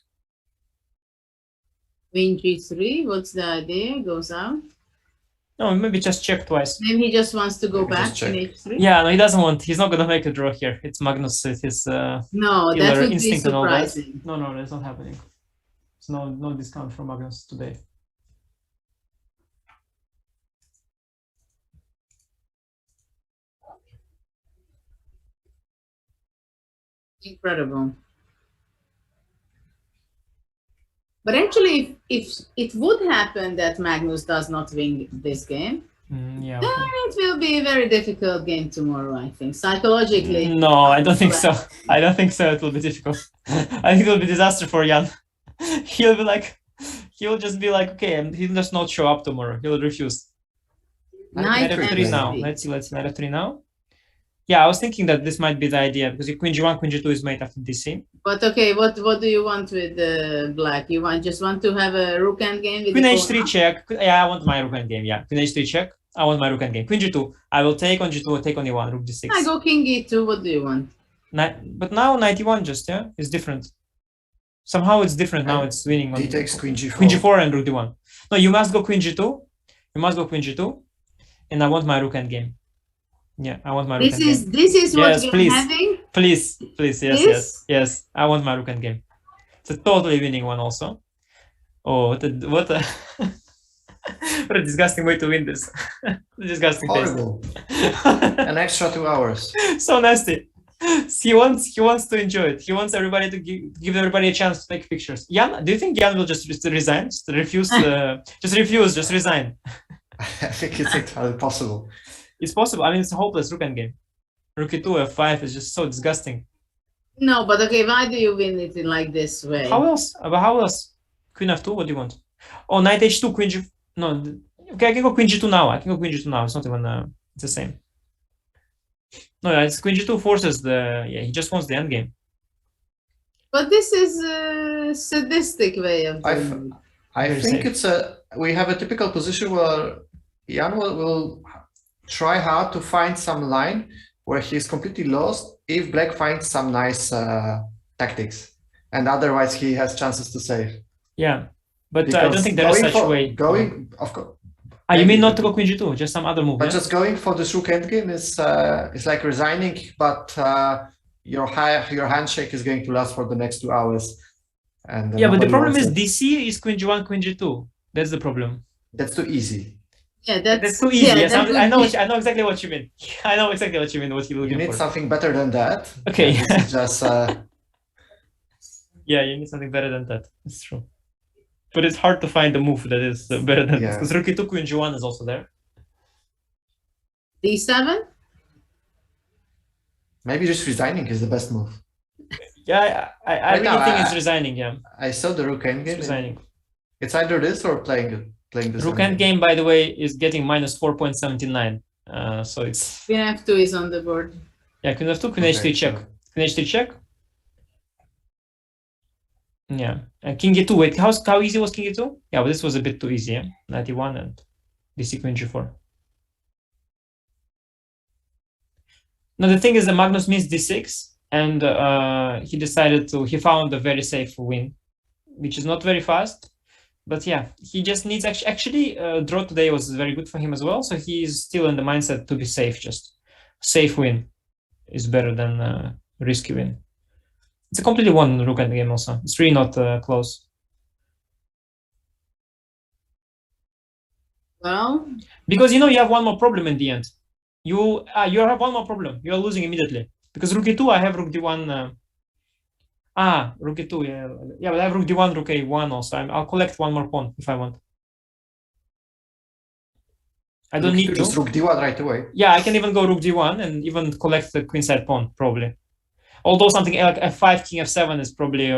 Queen g3, what's the idea? Goes out. No, maybe just check twice. Maybe he just wants to go Maybe back just in check. h3. Yeah, no, he doesn't want. He's not gonna make a draw here. It's Magnus with his No, that killer would be instinct and all that. surprising. No, that's not happening. There's no discount from Magnus today. Incredible. But actually, if it would happen that Magnus does not win this game, Yeah. then it will be a very difficult game tomorrow, I think. Psychologically. No, I don't think so. I don't think so. It will be difficult. I think it will be disaster for Jan. He'll be like, he'll just be like, okay, and he'll just not show up tomorrow. He'll refuse. Knight Knight f3 now. f3. Let's see knight f3 now. Yeah, I was thinking that this might be the idea because queen g1, queen g2 is made after dc. But okay, what do you want with black? You just want to have a rook endgame with Queen the h3 check. Yeah, I want my rook endgame. Yeah, queen h3 check. I want my rook endgame. Queen g2. I will take on g2. I'll take on e1. Rook d6. I go king e2. What do you want? But now knight e1 just is different. Somehow it's different now. It's winning on D takes queen g4. queen g4 and rook d1. No, you must go queen g2. You must go queen g2, and I want my rook endgame. Yeah, I want my rook endgame. This is what Yes, we're please. having. Please, yes, This? yes. I want my rook endgame. It's a totally winning one also. Oh, what a what a disgusting way to win this. Disgusting taste. Horrible. An extra 2 hours. So nasty. He wants to enjoy it. He wants everybody to give everybody a chance to take pictures. Jan, do you think Jan will just resign? Just refuse? Just resign. I think it's entirely possible. It's possible. I mean, it's a hopeless rook endgame. Rook e2, f5 is just so disgusting. No, but okay, why do you win it in like this way? How else? But how else? Queen f2, what do you want? Oh, knight h2, queen g... No, okay, I can go queen g2 now. It's not even... it's the same. No, it's queen g2 forces the... Yeah, he just wants the endgame. But this is a sadistic way of doing it. I Very think safe. we have a typical position where Jan will try hard to find some line where he's completely lost if black finds some nice tactics, and otherwise he has chances to save. Yeah, but I don't think there is such way. Of course. You mean not to go queen g2, just some other move? But Yeah? just going for this rook endgame is like resigning, but your handshake is going to last for the next 2 hours. And Yeah, but the nobody problem wants is it. DC is queen g1, queen g2. That's the problem. That's too easy. Yeah, That's too easy. yeah, Yes, that I know. would be- I know exactly what you mean. I know exactly what you mean. What you're You looking need for. something better than that. Okay. And this is just Yeah, you need something better than that. It's true. But it's hard to find a move that is better than this. Yeah. Because rook e2, queen g1 is also there. D7? maybe just resigning is the best move. Yeah, I Right really now, think I- it's resigning. Yeah, I saw the rook it's endgame. resigning. It's either this or playing this. Rook endgame, by the way, is getting minus 4.79. So it's Queen f2 is on the board. yeah, queen f2, queen Okay, h3 check, so- queen h3 check. Yeah, and king e2. Wait, how easy was king e2? Yeah, but this was a bit too easy. Yeah, 91 and dc queen g4. Now the thing is that Magnus means d6, and he found a very safe win, which is not very fast. But yeah, he just needs actually draw today was very good for him as well. So he's still in the mindset to be safe. Just safe win is better than risky win. It's a completely one rook endgame also. It's really not close. Well, Because you have one more problem in the end. You have one more problem. You are losing immediately. Because rook e2, I have rook d1. Rook e2, yeah, but I have rook d1, rook a1 also. I'll collect one more pawn if I want. I don't need just to. rook d1 right away. Yeah, I can even go rook d1 and even collect the queenside pawn, probably. Although something like f5, king f7 is probably,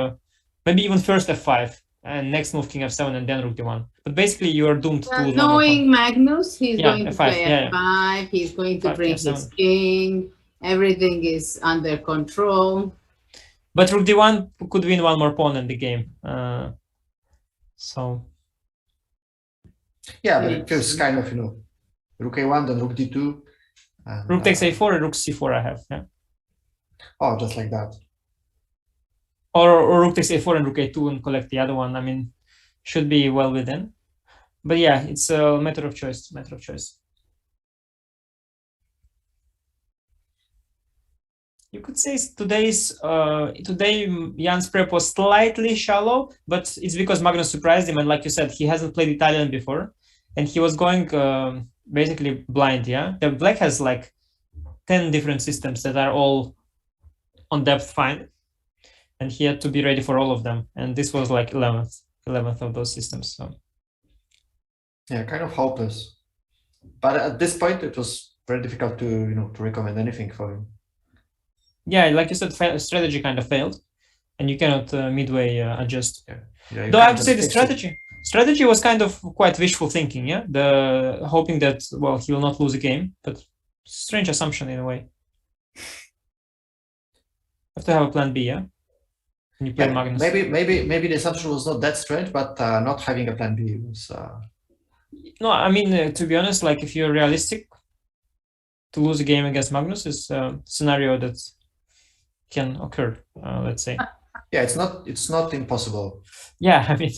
maybe even first f5, and next move king f7 and then rook d1. But basically you are doomed to lose one more pawn. knowing Magnus, he's Yeah, going to F5, play yeah, f5, he's going to F5, bring F7. his king, everything is under control. But rook d1 could win one more pawn in the game. So Yeah, but it feels kind of, rook a1, then rook d2. And, rook takes a4 and rook c4 I have. Yeah. Oh, just like that. Or rook takes a4 and rook a2 and collect the other one. I mean, should be well within. But yeah, it's a matter of choice. You could say today Jan's prep was slightly shallow, but it's because Magnus surprised him, and like you said, he hasn't played Italian before, and he was going basically blind. Yeah, the black has like 10 different systems that are all on depth fine, and he had to be ready for all of them. And this was like 11th of those systems. So yeah, kind of hopeless. But at this point, it was very difficult to to recommend anything for him. Yeah, like you said, strategy kind of failed, and you cannot midway adjust. Yeah, Though I have to say the strategy was kind of quite wishful thinking. Yeah, the hoping that he will not lose a game, but strange assumption in a way. Have to have a plan B, yeah. When you play Magnus. Maybe the assumption was not that strange, but not having a plan B was. No, I mean to be honest, like if you're realistic, to lose a game against Magnus is a scenario that can occur. Let's say. Yeah, it's not impossible. Yeah, I mean,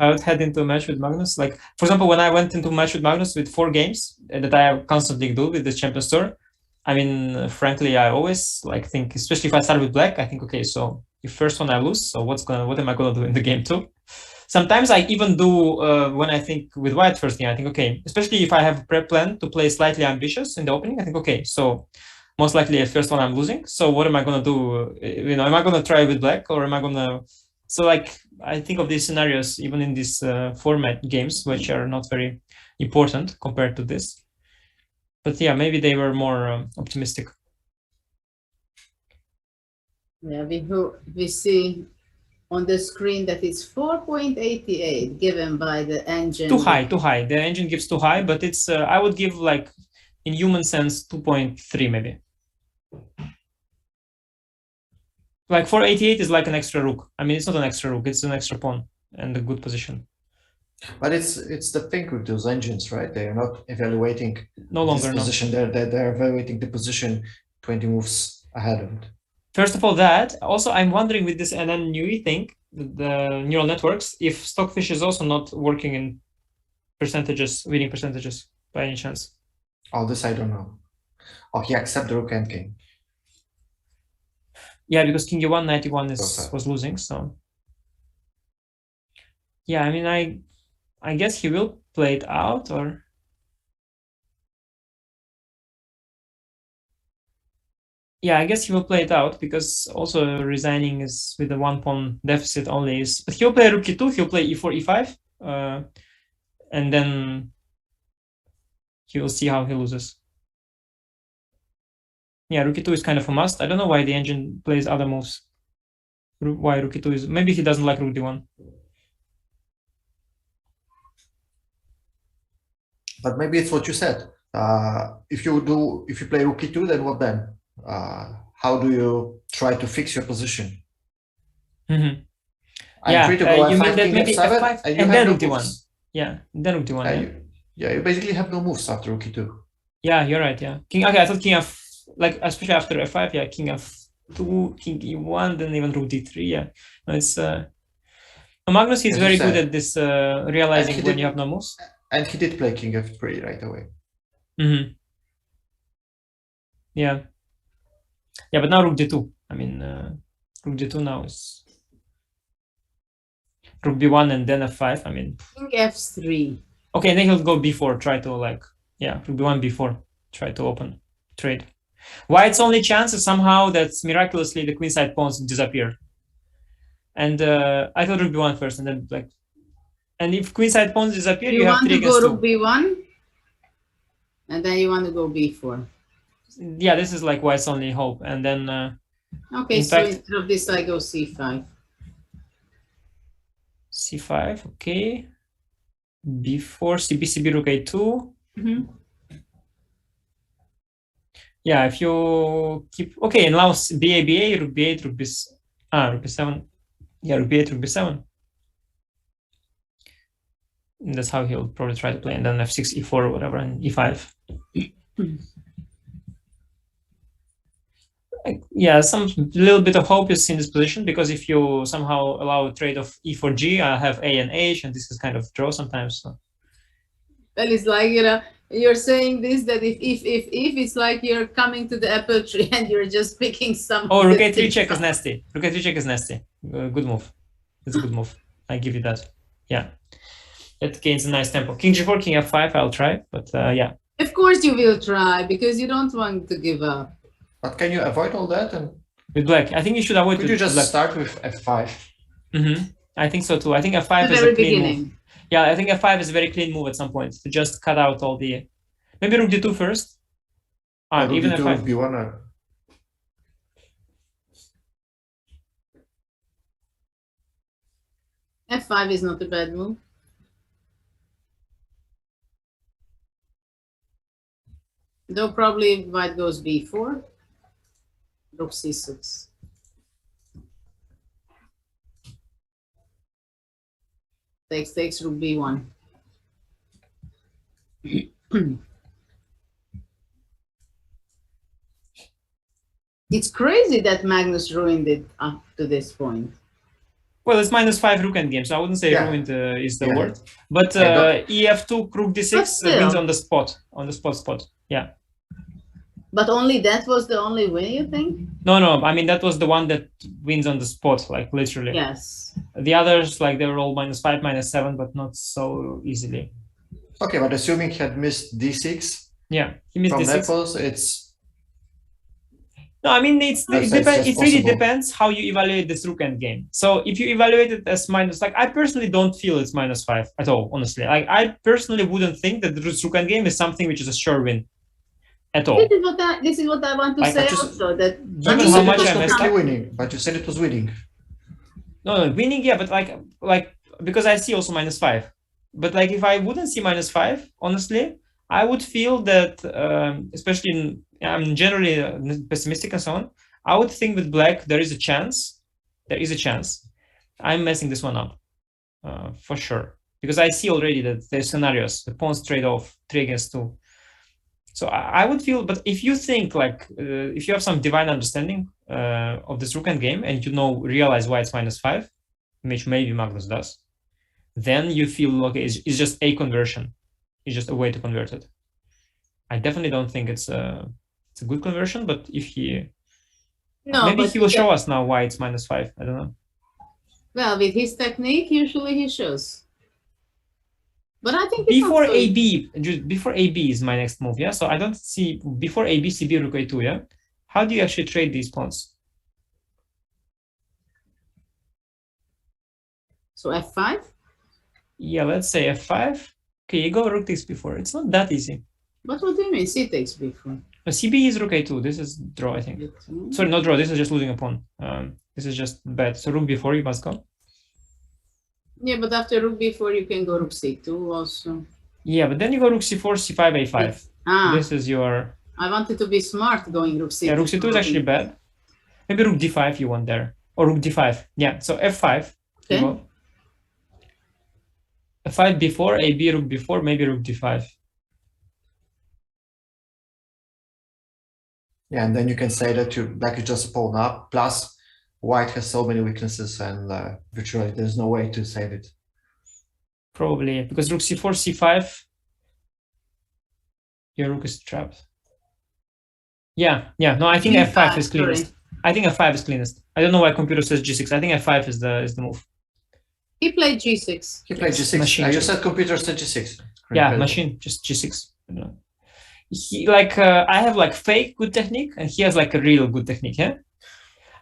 I would head into a match with Magnus. Like for example, when I went into a match with Magnus with 4 games that I constantly do with the Champions Tour. I mean, frankly, I always like think, especially if I start with black, I think, okay, so if first one I lose, so what am I gonna do in the game 2? Sometimes I even do when I think with white first game, I think, okay, especially if I have a prep plan to play slightly ambitious in the opening, I think, okay, so most likely at first one I'm losing. So what am I gonna do? Am I gonna try with black or am I gonna? So like I think of these scenarios even in these format games, which are not very important compared to this. But yeah, maybe they were more optimistic. Yeah, we see on the screen that it's 4.88 given by the engine. Too high. The engine gives too high, but it's I would give like in human sense 2.3 maybe. Like 488 is like an extra rook. I mean, it's not an extra rook; it's an extra pawn and a good position. But it's the thing with those engines, right? They are not evaluating this position. No. They're evaluating the position 20 moves ahead of it. First of all, that. Also, I'm wondering with this NNUE thing, the neural networks, if Stockfish is also not working in percentages, winning percentages by any chance. Oh, this I don't know. Oh, he accepts the rook endgame. Yeah, because King E1 91 was losing, so. Yeah, I mean, I guess he will play it out, or yeah, I guess he will play it out because also resigning is with a 1 pawn deficit only is. But he'll play rook e2, he'll play e4, e5, and then he will see how he loses. Yeah, rook e2 is kind of a must. I don't know why the engine plays other moves. Why rook e2 is? Maybe he doesn't like rook d1. But maybe it's what you said. If you play rook e2, then what then? How do you try to fix your position? Mm-hmm. I'm free to go you f5, mean that king maybe f7, f5 and and then no rook d1. moves. Yeah, then rook d1. You basically have no moves after rook e2. Yeah, you're right. Yeah, king. Okay, I thought king f, like especially after f5. Yeah, king f2, king e1, then even rook d3. Yeah, no, it's Magnus. He's very good at this realizing when you have no moves. And he did play king f3 right away. Mm-hmm. Yeah. Yeah, but now rook d2. I mean, rook d2 now is rook b1 and then f5. I mean, king f3. Okay, and then he'll go b4. Try to rook b1 b4. Try to open trade. White's only chance is somehow that miraculously the queenside pawns disappear. And I thought rook b1 first, and then and if queenside pawns disappear, you have 3 against 2. You want to go rook b1, and then you want to go b4. Yeah, this is like White's only hope, and then. Okay, so instead of this, I go c5. c5, okay. b4, cb rook a2. Mm-hmm. Yeah, if you keep okay, and now ba, rook b8, rook b7. Yeah, rook b8, rook b7. And that's how he'll probably try to play, and then f6, e4, or whatever, and e5. Yeah, some little bit of hope is in this position, because if you somehow allow a trade of e4g, I have a and h, and this is kind of draw sometimes. So. Well, it's like, you're saying this, that if it's like you're coming to the apple tree and you're just picking some. Oh, rook a3 check is nasty. Rook a3 check is nasty. Good move. It's a good move. I give you that. Yeah. It gains a nice tempo. King g4, king f5, I'll try, but yeah. Of course you will try, because you don't want to give up. But can you avoid all that? And With black. I think you should avoid. Could you just black. start with f5? I think so too. I think f5 The is very a clean beginning. move. Yeah, I think f5 is a very clean move at some point to just cut out all the. Maybe rook d2 first. Even rook d2, f5. rook b1. F5 is not a bad move. Though probably white goes b4, rook c6. Takes rook b1. It's crazy that Magnus ruined it up to this point. Well, it's -5 rook endgame, so I wouldn't say Yeah. ruined is the Yeah. word. But ef2 rook d6 But still. wins on the spot. Yeah. But only that was the only win, you think? No. I mean that was the one that wins on the spot, like literally. Yes. The others, like they were all -5, -7, but not so easily. Okay, but assuming he had missed d6 Yeah, he missed from d6. Nepos, it's No, I mean it just depends. It really possible. depends how you evaluate this rook endgame. So if you evaluate it as like I personally don't feel it's -5 at all, honestly. Like I personally wouldn't think that the rook endgame is something which is a sure win at all. This is what I want to Like, say I just- also, that Given you how said much it was I messed completely up. winning, but you said it was winning. No, winning, yeah, but like because I see also -5. But like if I wouldn't see -5, honestly, I would feel that, especially I'm generally pessimistic and so on. I would think with black there is a chance. I'm messing this one up for sure because I see already that there's scenarios. The pawns trade off 3 against 2. So I would feel, but if you think like if you have some divine understanding of this rook endgame and you realize why it's -5, which maybe Magnus does, then you feel okay. It's just a conversion. It's just a way to convert it. I definitely don't think it's a good conversion, but if maybe he will show us now why it's -5. I don't know. Well, with his technique, usually he shows. But I think Before AB is my next move, yeah? So I don't see, before AB, CB, rook A2, yeah? How do you actually trade these pawns? So F5? Yeah, let's say F5. Okay, you go rook takes before. It's not that easy. But what do you mean? C takes before. CB is rook A2. This is draw, I think. Sorry, not draw. This is just losing a pawn. This is just bad. So rook before, you must go. Yeah, but after rook b4, you can go rook c2 also. Yeah, but then you go rook c4, c5, a5. This is your... I wanted to be smart going rook c2. Yeah, rook c2 is actually bad. Maybe rook d5 you want there. Or rook d5. Yeah, so f5. Okay. You go. f5 before, ab rook before, maybe rook d5. Yeah, and then you can say that black is just a pawn up, plus white has so many weaknesses and virtually there's no way to save it. Probably, because rook c4, c5, your rook is trapped. Yeah, no, I think f5 is cleanest. I think f5 is cleanest. I don't know why computer says g6. I think f5 is the move. He played g6. He played g6. Machine. You said computer said g6. Yeah, machine, just g6. He I have like fake good technique and he has like a real good technique, yeah?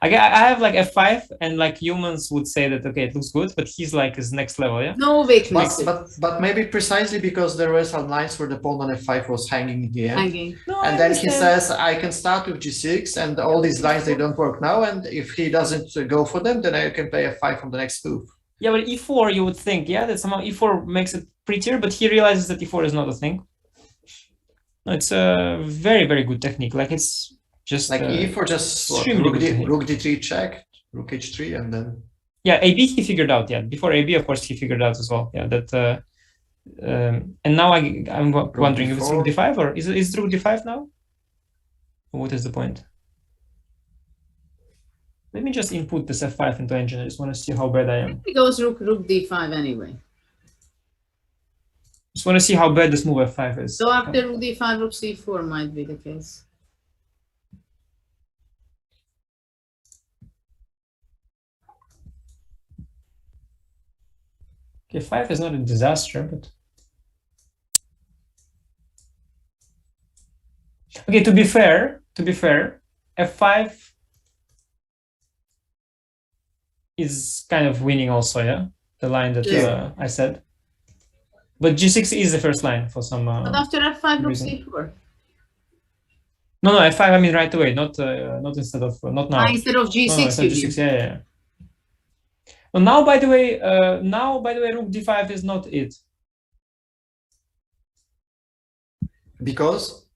I have like f5 and like humans would say that okay, it looks good, but he's like his next level, yeah? No weakness. But maybe precisely because there were some lines where the pawn on f5 was hanging in the end. No, and then he says, I can start with g6 and all these lines, they don't work now. And if he doesn't go for them, then I can play f5 on the next move. Yeah, but e4 you would think, yeah, that somehow e4 makes it prettier, but he realizes that e4 is not a thing. No, it's a very, very good technique. Like it's just like e4 just rook d3 check, rook h3, and then yeah, AB he figured out. Yeah, before AB, of course, he figured out as well. Yeah, that and now I'm wondering if it's rook d5 or is it rook d5 now? What is the point? Let me just input this f5 into engine. I just want to see how bad I am. He goes rook d5 anyway. Just want to see how bad this move f5 is. So after rook d5, rook c4 might be the case. Okay, 5 is not a disaster, but okay. To be fair, f5 is kind of winning also, yeah? The line that Yeah. I said. But g6 is the first line for some But after f5, rook reason. c4. No, f5, I mean right away, not instead of, not now. Instead of g6, No, instead of you g6, mean. yeah. Well, now, by the way, rook d5 is not it. Because?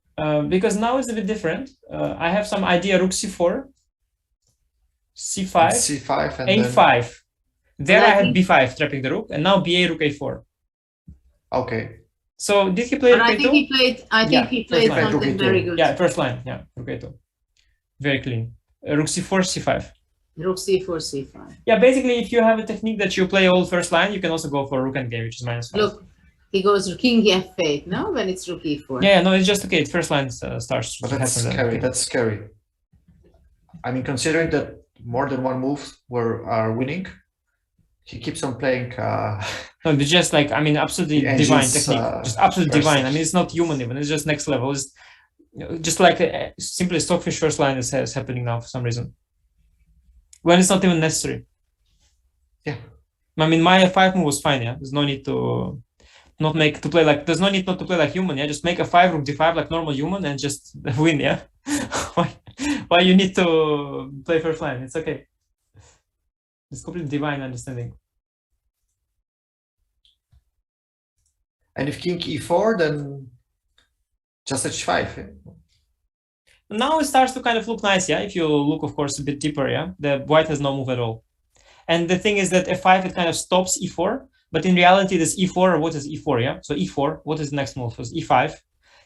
Because now it's a bit different. I have some idea, rook c4, c5, c5 and a5. There But I I had think- b5 trapping the rook, and now ba, rook a4. Okay. So did he play But rook I a2? think he played. I think Yeah, he first played line. Rook something E2. very good. Yeah, first line. Yeah, rook a2. Very clean. Rook c4, c5. Rook c4, c5. Yeah, basically, if you have a technique that you play all first line, you can also go for rook endgame, which is -5. Look, he goes king f8. No, when it's rook e4. Yeah, no, it's just okay. First line starts But to that's happen. scary. That's scary. I mean, considering that more than one move are winning, he keeps on playing. No, it's just like, I mean, absolutely The divine engines, technique. Just absolutely first. divine. I mean, it's not human even. It's just next level. It's just like simply stockfish first line is happening now for some reason. When it's not even necessary. Yeah. I mean, my f5 move was fine. Yeah, there's no need to play like. There's no need not to play like human. Yeah, just make a 5 rook d5 like normal human and just win. Yeah. Why you need to play first line? It's okay. It's completely divine understanding. And if king e4, then just h5. Yeah? Now it starts to kind of look nice, yeah. If you look, of course, a bit deeper, yeah. The white has no move at all. And the thing is that f5, it kind of stops e4, but in reality, this e4, what is e4, yeah? So e4, what is the next move? It's e5.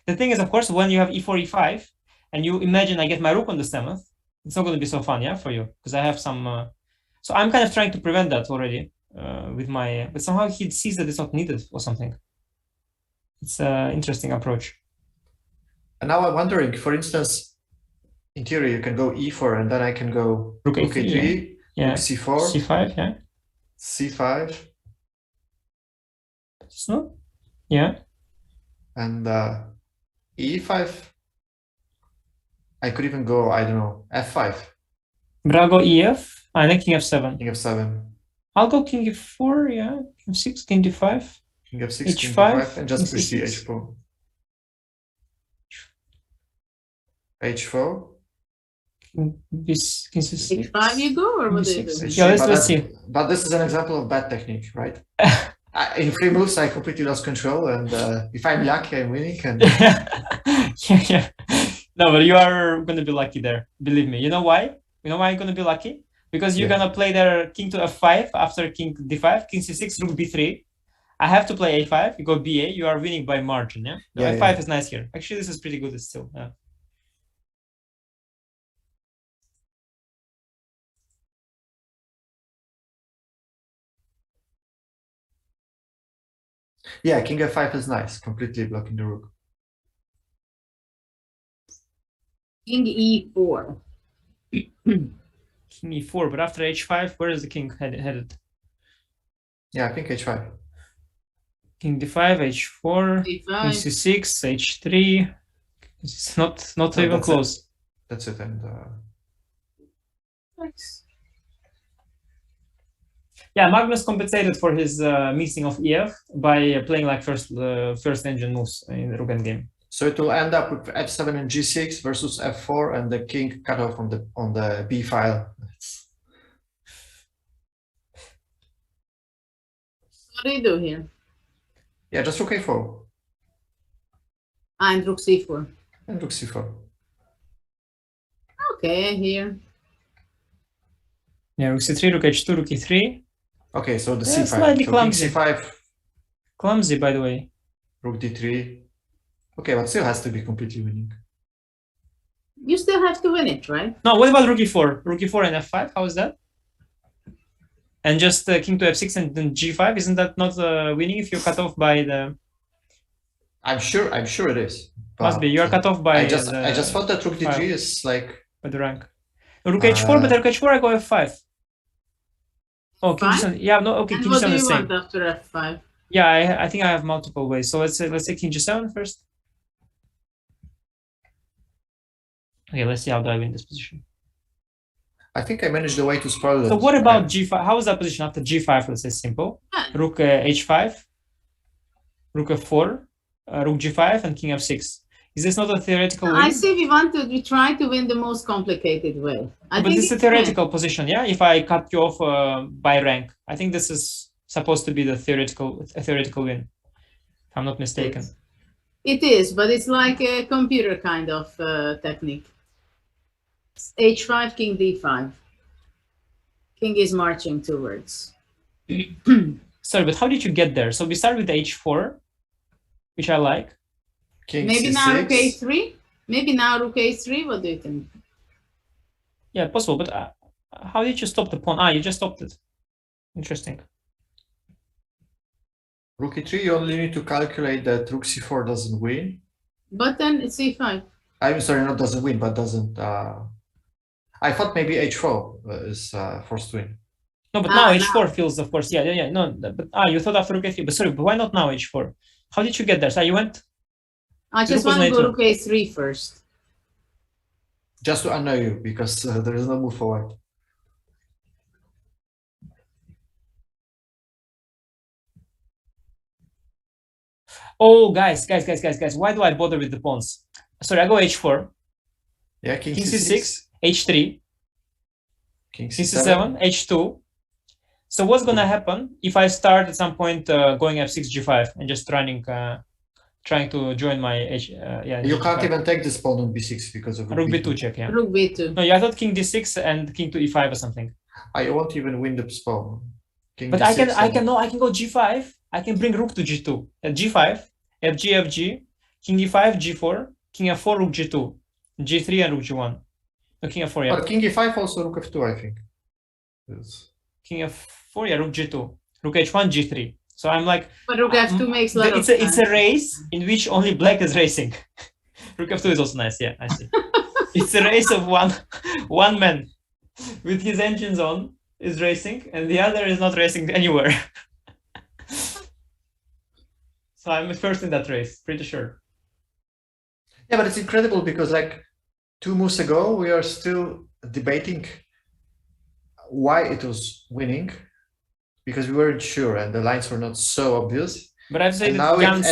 The thing is, of course, when you have e4, e5, and you imagine I get my rook on the 7th, it's not going to be so fun, yeah, for you, because I have some. So I'm kind of trying to prevent that already with my. But somehow he sees that it's not needed or something. It's an interesting approach. And now I'm wondering, for instance, in theory, you can go e4, and then I can go Rook rook a3, a3, yeah. rook c4, c5, yeah. c5, So, yeah. and e5. I could even go, I don't know, f5. But I'll go ef, and then king f7. King f7. I'll go king f4, yeah. King f6, king d5. King f6, king H5, d5, and just king push the c6. h4. h4. King c6. h5 you go, or what do you do? Yeah, let's but see. But this is an example of bad technique, right? In 3 moves, I completely lost control, and if I'm lucky, I'm winning. And yeah. No, but you are going to be lucky there. Believe me. You know why? You know why you're going to be lucky? Because you're going to play there king to f5 after king d5, king c6, rook b3. I have to play a5. You go ba. You are winning by margin. Yeah. No, Yeah, f5 yeah. is nice here. Actually, this is pretty good still. Yeah. yeah, king f5 is nice, completely blocking the rook. King e4. King e4, but after h5, where is the king headed? Yeah, I think h5. King d5, h4, king d5. c6, h3. It's not No, even that's it. close. That's it. And Nice. Yeah, Magnus compensated for his missing of EF by playing like first engine moves in the rook endgame. so it will end up with f7 and g6 versus f4, and the king cut off on the b file. What do you do here? Yeah, just rook a4 And rook c4. and rook c4. Okay, here. Yeah, rook c3, rook h2, rook e3. Okay, so the Yeah, c5. slightly So clumsy. king c5, Clumsy, by the way. rook d3. Okay, but still has to be completely winning. You still have to win it, right? No, what about rook e4? Rook e4 and f5, how is that? And just king to f6 and then g5, isn't that not winning if you're cut off by the... I'm sure it is. Must be, you are cut off by I just thought that rook d3 file. is like by the rank. Rook h4, but rook h4 I go f5. Oh, king Fine. g7. Yeah, no, okay, And king what do g7 you is the same. want after f5? Yeah, I think I have multiple ways. So let's say king g7 first. Okay, let's see how do I win this position. I think I managed the way to spoil it. So what about g5? How is that position after g5? Let's say simple. Rook h5, rook f4, rook g5, and king f6. Is this not a theoretical win? I say we try to win the most complicated way. But this is a theoretical position, yeah? If I cut you off by rank, I think this is supposed to be the theoretical win, if I'm not mistaken. It is, but it's like a computer kind of technique. h5, king d5. King is marching towards. Sorry, but how did you get there? So we start with h4, which I like. King Maybe c6. now rook a3? Maybe now rook a3? What do you think? Yeah, possible, but how did you stop the pawn? Ah, you just stopped it. Interesting. Rook e3, you only need to calculate that rook c4 doesn't win. But then it's c5. I'm sorry, not doesn't win, but doesn't... I thought maybe h4 is forced to win. No, but now h4 feels, of course, yeah. No, but you thought after rook a3, but sorry, but why not now h4? How did you get there? So you went... I just want to go rook a3 first. Just to annoy you, because there is no move forward. Oh, guys, why do I bother with the pawns? Sorry, I go h4. Yeah, king c6, h3, king c7, h2. So what's gonna happen if I start at some point going f6, g5 and just trying to join my you can't even take this pawn on b6 because of rook b2 check, yeah. Rook b2. No, yeah, I thought king d6 and king to e5 or something. I won't even win the pawn. But I can go g5. I can bring rook to g2 at g5, fg, king e5, g4, king f4, rook g2, g3, and rook g1. No, king f4, yeah. But king e5 also rook f2, I think. Yes. King f4, yeah, rook g2, rook h1, g3. So I'm like, but rook f2 makes a lot of sense. It's a race in which only black is racing. Rook f2 is also nice, yeah, I see. It's a race of one man with his engines on is racing, and the other is not racing anywhere. So I'm first in that race, pretty sure. Yeah, but it's incredible because like 2 moves ago, we are still debating why it was winning, because we weren't sure and the lines were not so obvious. But I've said now in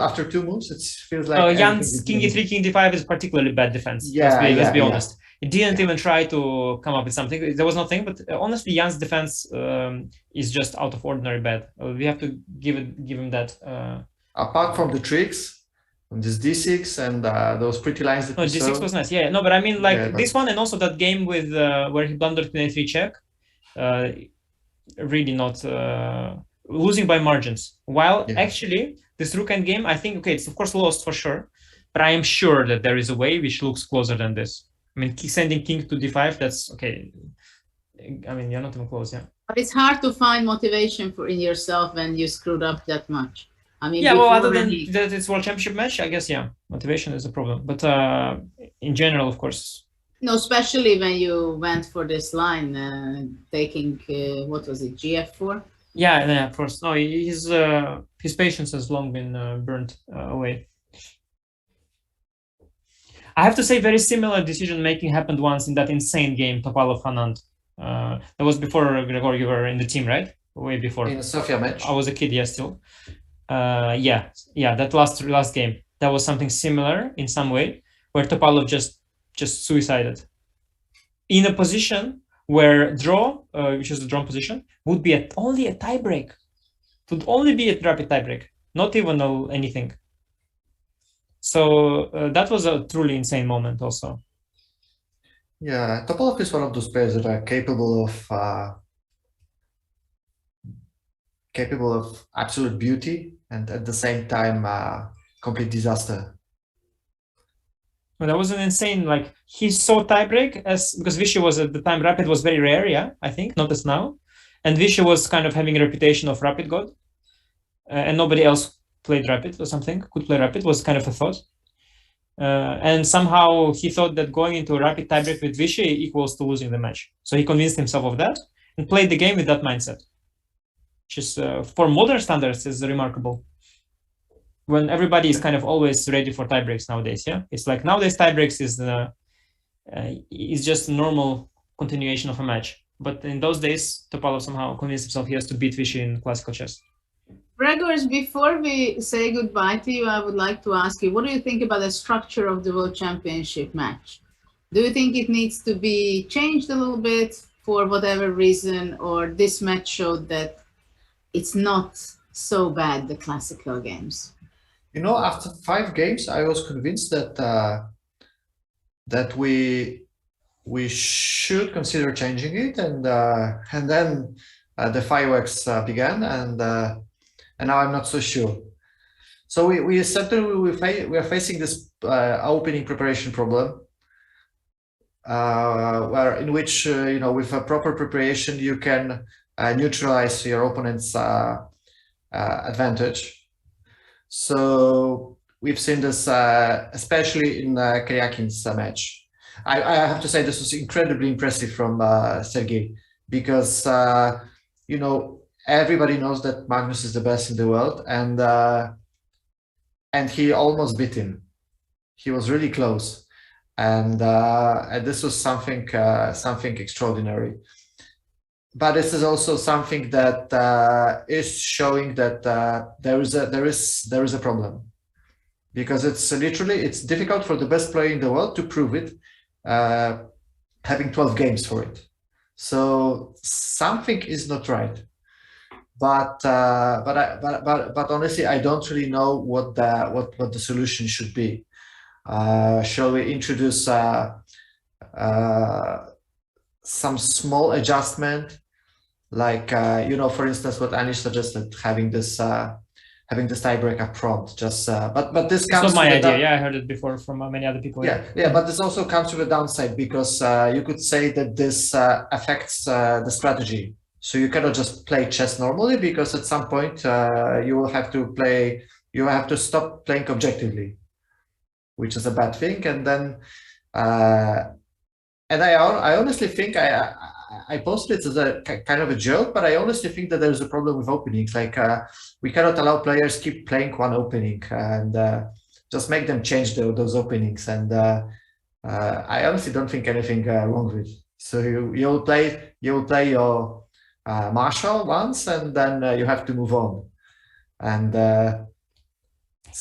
after 2 moves, it feels like Jan's king e3, king d5 is particularly bad defense. Yeah, let's be honest. It didn't even try to come up with something. There was nothing, but honestly, Jan's defense is just out of ordinary bad. We have to give him that. Apart from the tricks, this d6 and those pretty lines that d6 was nice. Yeah, no, but I mean like this one and also that game with where he blundered in a3 check. Really not losing by margins. While actually this rook endgame, I think it's of course lost for sure, but I am sure that there is a way which looks closer than this. I mean, sending king to d5, that's okay. I mean, you're not even close, yeah. But it's hard to find motivation in yourself when you screwed up that much. I mean, yeah, well, other than that it's World Championship match, I guess, yeah, motivation is a problem. But in general, of course. No, especially when you went for this line, taking, what was it, gf4? Yeah, of course. No, his patience has long been burnt away. I have to say, very similar decision-making happened once in that insane game, Topalov-Anand. That was before, Gregor, you were in the team, right? Way before. In the Sofia match. I was a kid, yeah, still. Yeah, that last game. That was something similar in some way, where Topalov just suicided. In a position where draw, which is the drawn position, would be only a tiebreak. It would only be a rapid tiebreak, not even anything. So that was a truly insane moment also. Yeah, Topalov is one of those players that are capable of absolute beauty and at the same time complete disaster. Well, that was an insane, like he saw tiebreak because Vishy was at the time, rapid was very rare, yeah, I think, not as now. And Vishy was kind of having a reputation of rapid god, and nobody else played rapid or something, could play rapid, was kind of a thought. And somehow he thought that going into a rapid tiebreak with Vishy equals to losing the match. So he convinced himself of that and played the game with that mindset, which is, for modern standards, is remarkable. When everybody is kind of always ready for tiebreaks nowadays, yeah? It's like nowadays tiebreaks is just normal continuation of a match. But in those days, Topalov somehow convinced himself he has to beat Vishy in classical chess. Gregors, before we say goodbye to you, I would like to ask you, what do you think about the structure of the World Championship match? Do you think it needs to be changed a little bit for whatever reason, or this match showed that it's not so bad, the classical games? You know, after 5 games, I was convinced that that we should consider changing it, and then the fireworks began, and now I'm not so sure. So we are facing this opening preparation problem, where in which you know, with a proper preparation you can neutralize your opponent's advantage. So we've seen this especially in Karyakin's match. I have to say this was incredibly impressive from Sergei, because you know, everybody knows that Magnus is the best in the world, and he almost beat him. He was really close, and this was something extraordinary. But this is also something that is showing that there is a problem, because it's difficult for the best player in the world to prove it, having 12 games for it. So something is not right. But honestly, I don't really know what the solution should be. Shall we introduce some small adjustment, like you know, for instance, what Anish suggested, having this tiebreak up front? Just but this comes. It's not my idea. Yeah, I heard it before from many other people. Yeah. But this also comes with a downside, because you could say that this affects the strategy. So you cannot just play chess normally, because at some point you will have to stop playing objectively, which is a bad thing. And then and I honestly think I posted it as a kind of a joke, but I honestly think that there's a problem with openings. Like we cannot allow players keep playing one opening, and just make them change those openings. And I honestly don't think anything wrong with it. So you will play your Marshall once, and then you have to move on. And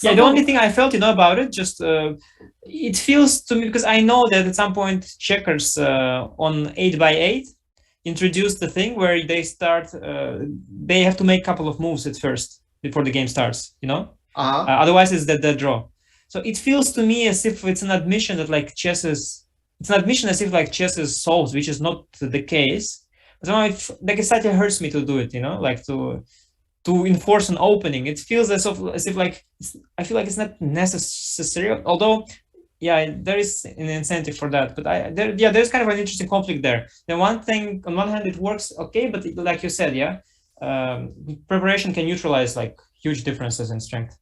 yeah, the only thing I felt, you know, about it, just it feels to me, because I know that at some point checkers on 8x8 introduced the thing where they start, they have to make a couple of moves at first before the game starts, you know. Otherwise it's the draw. So it feels to me as if it's an admission that like chess is solved, which is not the case. So it slightly hurts me to do it, you know, like to enforce an opening. It feels as if like, I feel like it's not necessary, although yeah, there is an incentive for that. But there's kind of an interesting conflict there. The one thing, on one hand, it works okay, but like you said, yeah, preparation can neutralize like huge differences in strength.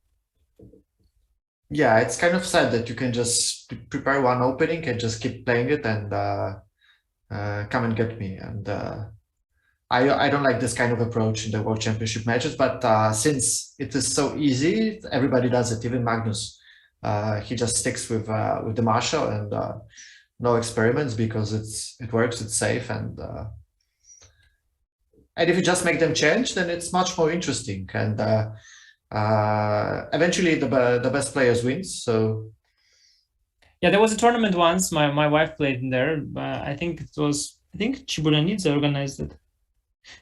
Yeah, it's kind of sad that you can just prepare one opening and just keep playing it, and come and get me. And I don't like this kind of approach in the World Championship matches, but since it is so easy, everybody does it. Even Magnus, he just sticks with the Marshall, and no experiments, because it works, it's safe, and if you just make them change, then it's much more interesting, and eventually the best players wins. So yeah, there was a tournament once. My wife played in there. I think Chiburanidze organized it.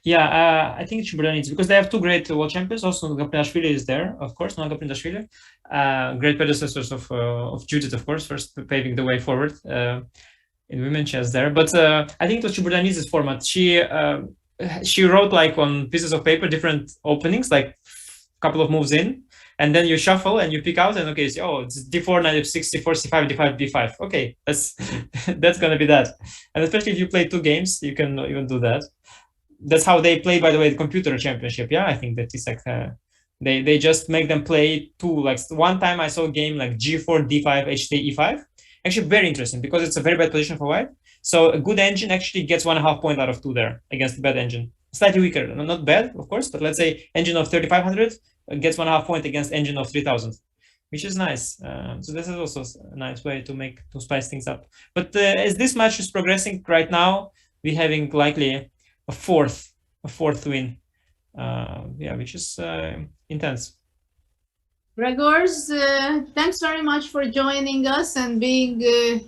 Yeah, I think Chiburanidze, because they have two great world champions. Also, Gaprindashvili is there, of course. Not Gaprindashvili, great predecessors of Judit, of course, first paving the way forward in women chess there. But I think it was Chiburanidze's format. She wrote like on pieces of paper different openings, like a couple of moves in, and then you shuffle and you pick out, and okay, so, oh, it's d4, knight f6, c4, c5, d5, b5. Okay, that's gonna be that. And especially if you play 2 games, you can even do that. That's how they play, by the way, the computer championship. Yeah, I think that is like they just make them play 2. Like one time I saw a game like g4, d5, h3, e5. Actually, very interesting, because it's a very bad position for white. So a good engine actually gets 1.5 point out of 2 there against a bad engine. Slightly weaker, not bad, of course, but let's say engine of 3500 gets 1.5 point against engine of 3000. which is nice. So this is also a nice way to spice things up. But as this match is progressing right now, we're having likely a fourth win. Yeah, which is intense. Gregors, thanks very much for joining us and being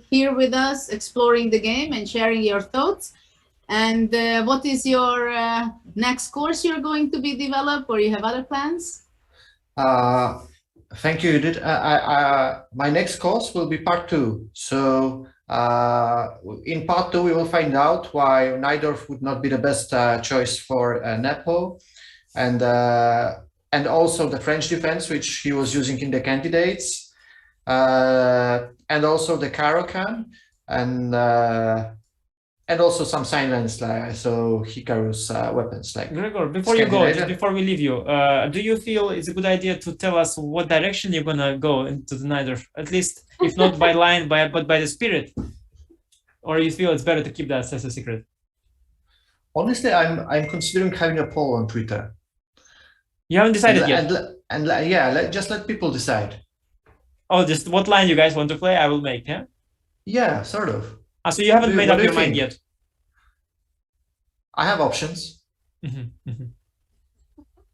here with us, exploring the game and sharing your thoughts. And what is your next course you're going to be developed, or you have other plans? Thank you, Judith. My next course will be part 2. So in part 2, we will find out why Najdorf would not be the best choice for Nepo, and also the French defense, which he was using in the candidates, and also the Caro-Kann, and also some silence, like so Hikaru's weapons. Like Gregor, before you go, just before we leave you, do you feel it's a good idea to tell us what direction you're gonna go into the Najdorf? At least, if not by line, but by the spirit, or you feel it's better to keep that as a secret? Honestly, I'm considering having a poll on Twitter. You haven't decided yet. And yeah, just let people decide. Oh, just what line you guys want to play, I will make. Yeah. Yeah, sort of. So you haven't made up your mind yet? I have options.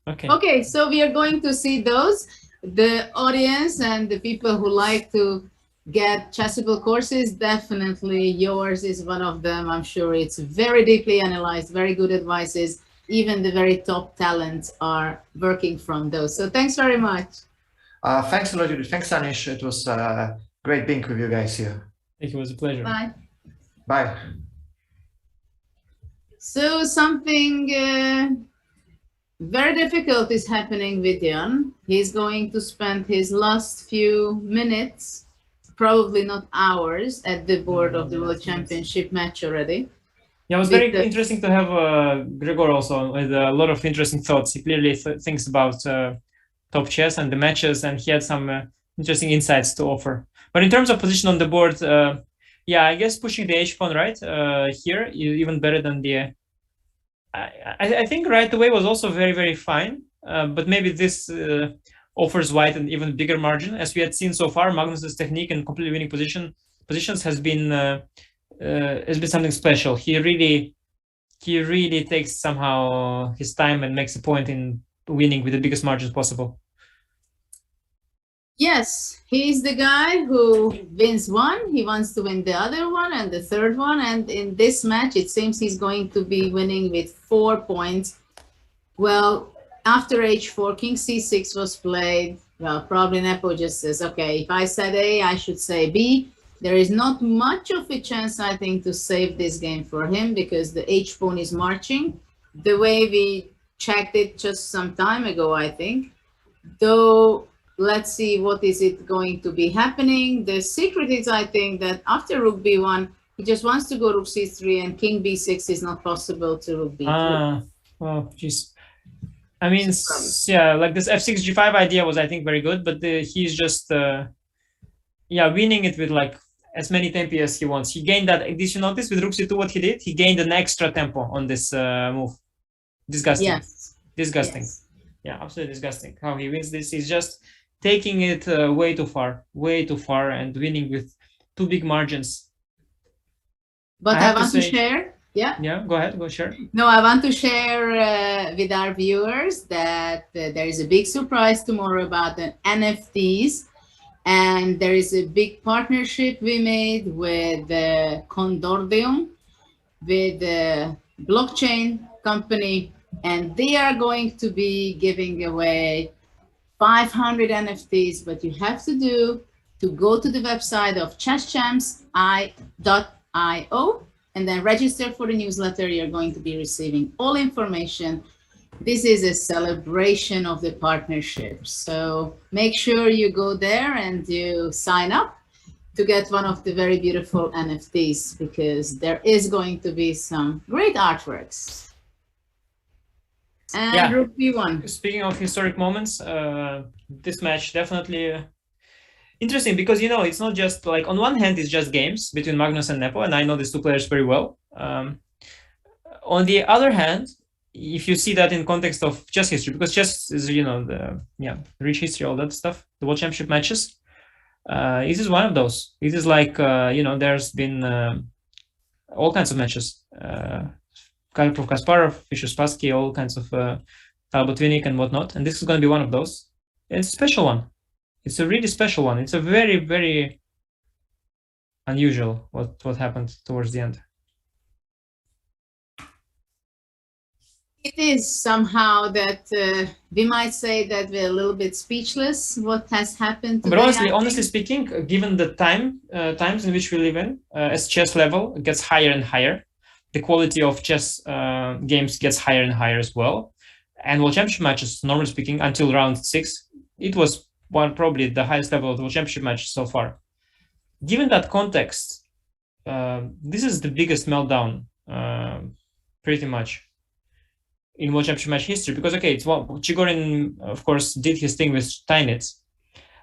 Okay. Okay, so we are going to see those. The audience and the people who like to get chessable courses, definitely yours is one of them. I'm sure it's very deeply analyzed, very good advices. Even the very top talents are working from those. So thanks very much. Thanks a lot, Judith. Thanks, Anish. It was great being with you guys here. It was a pleasure. Bye. Bye. So something very difficult is happening with Jan. He's going to spend his last few minutes, probably not hours, at the board of the World Championship match already. Yeah, it was very interesting to have Gregor also with a lot of interesting thoughts. He clearly thinks about top chess and the matches, and he had some interesting insights to offer. But in terms of position on the board, yeah, I guess pushing the h-pawn right here even better than the. I think right away was also very, very fine, but maybe this offers white an even bigger margin. As we had seen so far, Magnus's technique and completely winning positions has been something special. He really takes somehow his time and makes a point in winning with the biggest margins possible. Yes, he's the guy who wins one, he wants to win the other one and the third one, and in this match it seems he's going to be winning with 4 points. Well, after h4, king c6 was played. Well, probably Nepo just says, okay, if I said A, I should say B. There is not much of a chance, I think, to save this game for him because the h-pawn is marching the way we checked it just some time ago, I think. Though, let's see what is it going to be happening. The secret is, I think, that after rook b1, he just wants to go rook c3 and king b6 is not possible to rook b2. Well, geez. I mean, yeah, like this f6 g5 idea was, I think, very good, but he's just, yeah, winning it with like as many tempi as he wants. He gained that. Did you notice with rook c2 what he did? He gained an extra tempo on this move. Disgusting. Yes. Disgusting. Yes. Yeah, absolutely disgusting. How he wins this. He's just taking it way too far, and winning with 2 big margins. But I want to share. Yeah. Yeah, go ahead, go share. No, I want to share with our viewers that there is a big surprise tomorrow about the NFTs. And there is a big partnership we made with Condordium, with the blockchain company, and they are going to be giving away 500 NFTs. What you have to do to go to the website of chesschamps.io and then register for the newsletter. You're going to be receiving all information. This is a celebration of the partnership. So make sure you go there and you sign up to get one of the very beautiful NFTs because there is going to be some great artworks. And yeah. Rook B1. Speaking of historic moments, this match definitely interesting because, you know, it's not just like on one hand, it's just games between Magnus and Nepo, and I know these two players very well. On the other hand, if you see that in context of chess history, because chess is, you know, the rich history, all that stuff, the World Championship matches, this is one of those. It is like, you know, there's been all kinds of matches. Karpov, Kasparov, Fischer, Spassky, all kinds of Talbot, Winnick and whatnot. And this is going to be one of those. And it's a special one. It's a really special one. It's a very, very unusual what happened towards the end. It is somehow that we might say that we're a little bit speechless. What has happened today, But honestly speaking, given the times in which we live in, as chess level gets higher and higher, the quality of chess games gets higher and higher as well. And World Championship matches, normally speaking, until round 6, it was probably the highest level of the World Championship match so far. Given that context, this is the biggest meltdown, pretty much, in World Championship match history. Because okay, it's Chigorin, of course, did his thing with Steinitz,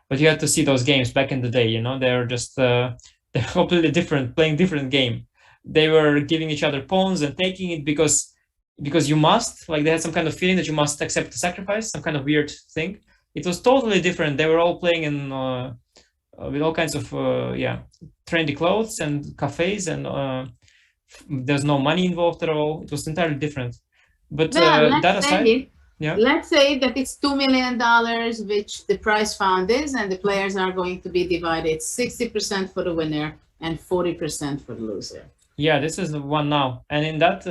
but you had to see those games back in the day. You know, they're just they're completely different, playing different game. They were giving each other pawns and taking it because you must, like they had some kind of feeling that you must accept the sacrifice, some kind of weird thing. It was totally different. They were all playing in with all kinds of trendy clothes and cafes, and there's no money involved at all. It was entirely different. But that aside, let's say that it's $2 million, which the prize fund is, and the players are going to be divided 60% for the winner and 40% for the loser. Yeah, this is the one now. And in that,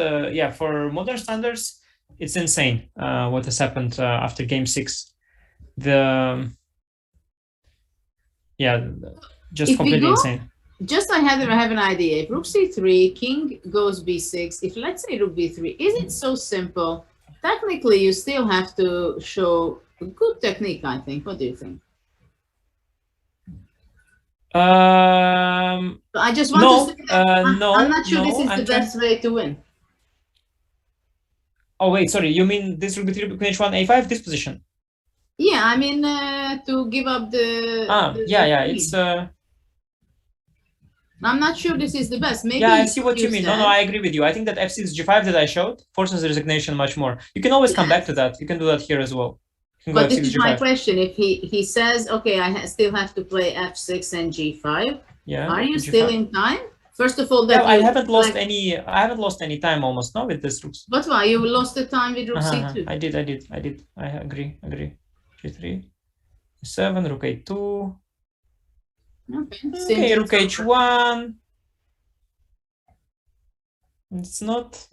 for modern standards, it's insane what has happened after game 6. Just completely insane. Just I have an idea. If rook c3, king goes b6, if let's say rook b3, is it so simple? Technically, you still have to show a good technique, I think. What do you think? I just want to say that I'm not sure this is the best way to win. Oh, wait, sorry. You mean this rook b3, queen h1, a5, this position? Yeah, I mean, to give up the... it's... I'm not sure this is the best. Maybe I see what you mean. No, I agree with you. I think that f6 g5 that I showed forces resignation much more. You can always come back to that. You can do that here as well. But this is my question. If he says, okay, I still have to play f6 and g5, are you still in time? First of all, I haven't lost any. I haven't lost any time almost now with this rook. But why you lost the time with rook c2? I did. I agree. G3, 7, rook a2. Okay, rook h1. It's not.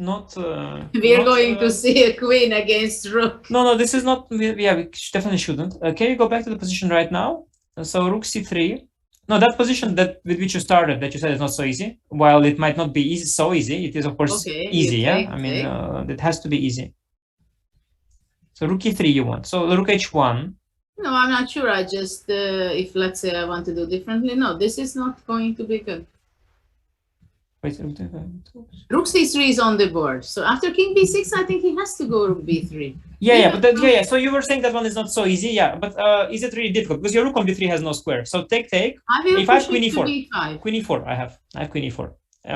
We are going to see a queen against rook. No, this is not. Yeah, we definitely shouldn't. Can you go back to the position right now? So rook c3. No, that position with which you started, that you said is not so easy. While it might not be so easy, it is of course easy. I mean, it has to be easy. So rook e3 you want. So rook h1. No, I'm not sure. I just, if let's say I want to do differently, no, this is not going to be good. Wait, rook c3 is on the board. So after king b6, I think he has to go rook b3. But so you were saying that one is not so easy, but is it really difficult? Because your rook on b3 has no square. So take. If I have queen e4. B5. Queen e4, I have queen e4.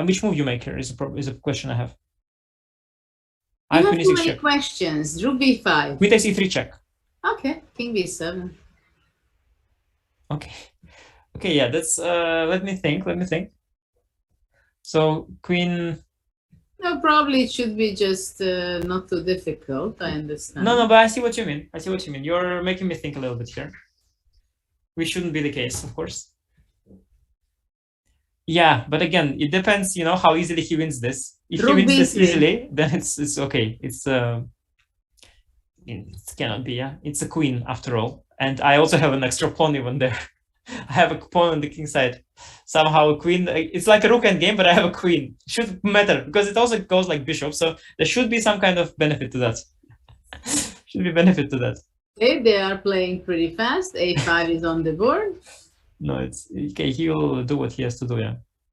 Which move you make here is a question I have. I have too many questions. Rook b5. Queen takes e3 check. Okay, king b7. Okay, yeah, that's let me think. So queen. No, probably it should be just not too difficult. I understand. No, but I see what you mean. You're making me think a little bit here. Which shouldn't be the case, of course. Yeah, but again, it depends, how easily he wins this. If he wins this easily, then it's okay. It cannot be, It's a queen after all. And I also have an extra pawn even there. I have a pawn on the king side. Somehow a queen, it's like a rook endgame, but I have a queen. Should matter because it also goes like bishop. So there should be some kind of benefit to that. Okay, they are playing pretty fast. A5 is on the board. No, it's okay. He will do what he has to do,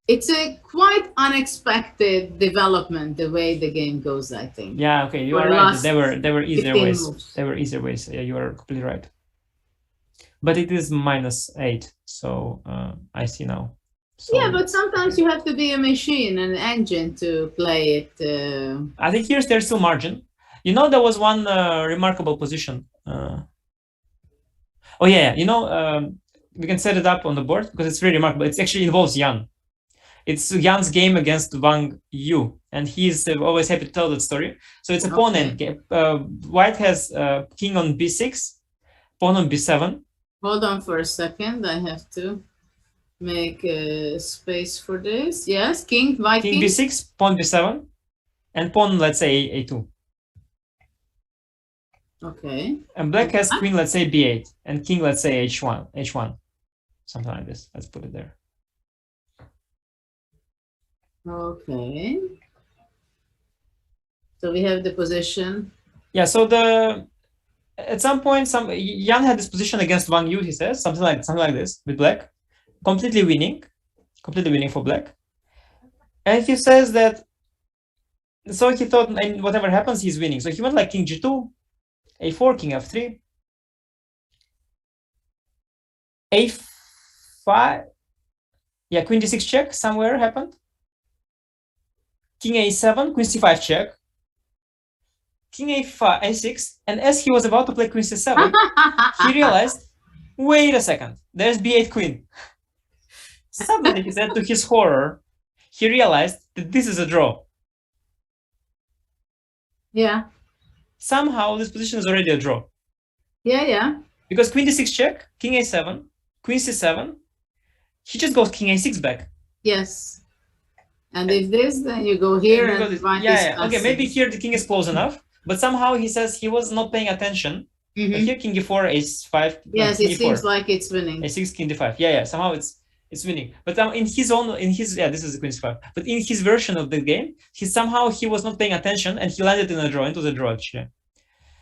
It's a quite unexpected development, the way the game goes, I think. Yeah, okay, you are right. There were easier ways. There were easier ways. Yeah, you are completely right. But it is -8, so I see now. So, yeah, but sometimes you have to be a machine, an engine to play it. I think there's still margin. You know, there was one remarkable position. Oh yeah, you know, we can set it up on the board because it's really remarkable. It actually involves Jan. It's Jan's game against Wang Yu, and he's always happy to tell that story. So it's a pawn endgame. White has king on b6, pawn on b7. Hold on for a second. I have to make a space for this. Yes, king, white King b6, pawn b7, and pawn, let's say, a2. Okay. And black has queen, let's say, b8, and king, let's say, h1, something like this. Let's put it there. Okay. So we have the position. Yeah, so at some point, Jan had this position against Wang Yu, he says, something like this with black, completely winning for black. And he says that, so he thought, and whatever happens, he's winning. So he went like king g2, a4, king f3, a5, yeah, queen d6 check somewhere happened, king a7, queen c5 check, king a5, a6, and as he was about to play queen c7, he realized, wait a second, there's b8 queen. Suddenly, he said to his horror, he realized that this is a draw. Yeah. Somehow, this position is already a draw. Yeah, yeah. Because queen d6 check, king a7, queen c7, he just goes king a6 back. Yes. And if this, then you go here and yeah. Okay, maybe here the king is close enough, but somehow he says he was not paying attention. Mm-hmm. Here king e4, ace5. Yes, it seems like it's winning. a6, king d5. Yeah. Somehow it's winning. But this is the queen c5. But in his version of the game, he was not paying attention, and he landed in a draw. It was a draw actually.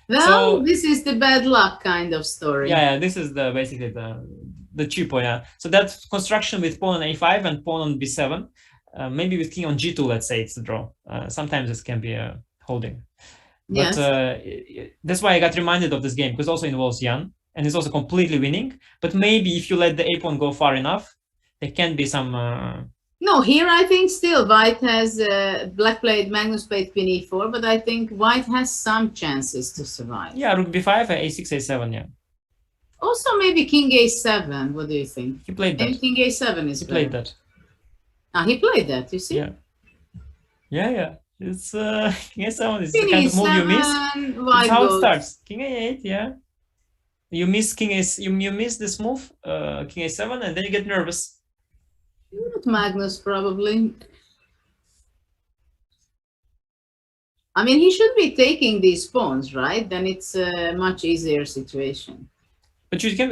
Well, this is the bad luck kind of story. Yeah. This is basically the cheapo. Yeah. So that construction with pawn on a5 and pawn on b7. Maybe with king on g2, let's say it's a draw. Sometimes this can be a holding. But yes. That's why I got reminded of this game, because it also involves Jan, and it's also completely winning. But maybe if you let the a pawn go far enough, there can be some... No, here I think still white has... black played, Magnus played queen e4, but I think white has some chances to survive. Yeah, rook b5, a6, a7, yeah. Also maybe king a7, what do you think? He played that. Maybe king a7 is better. Played that. Ah, he played that, you see? Yeah. It's king a7 is the kind of move you miss. That's how it starts. King a8, yeah. You miss you miss this move, king a7, and then you get nervous. Not Magnus, probably. I mean, he should be taking these pawns, right? Then it's a much easier situation. But you can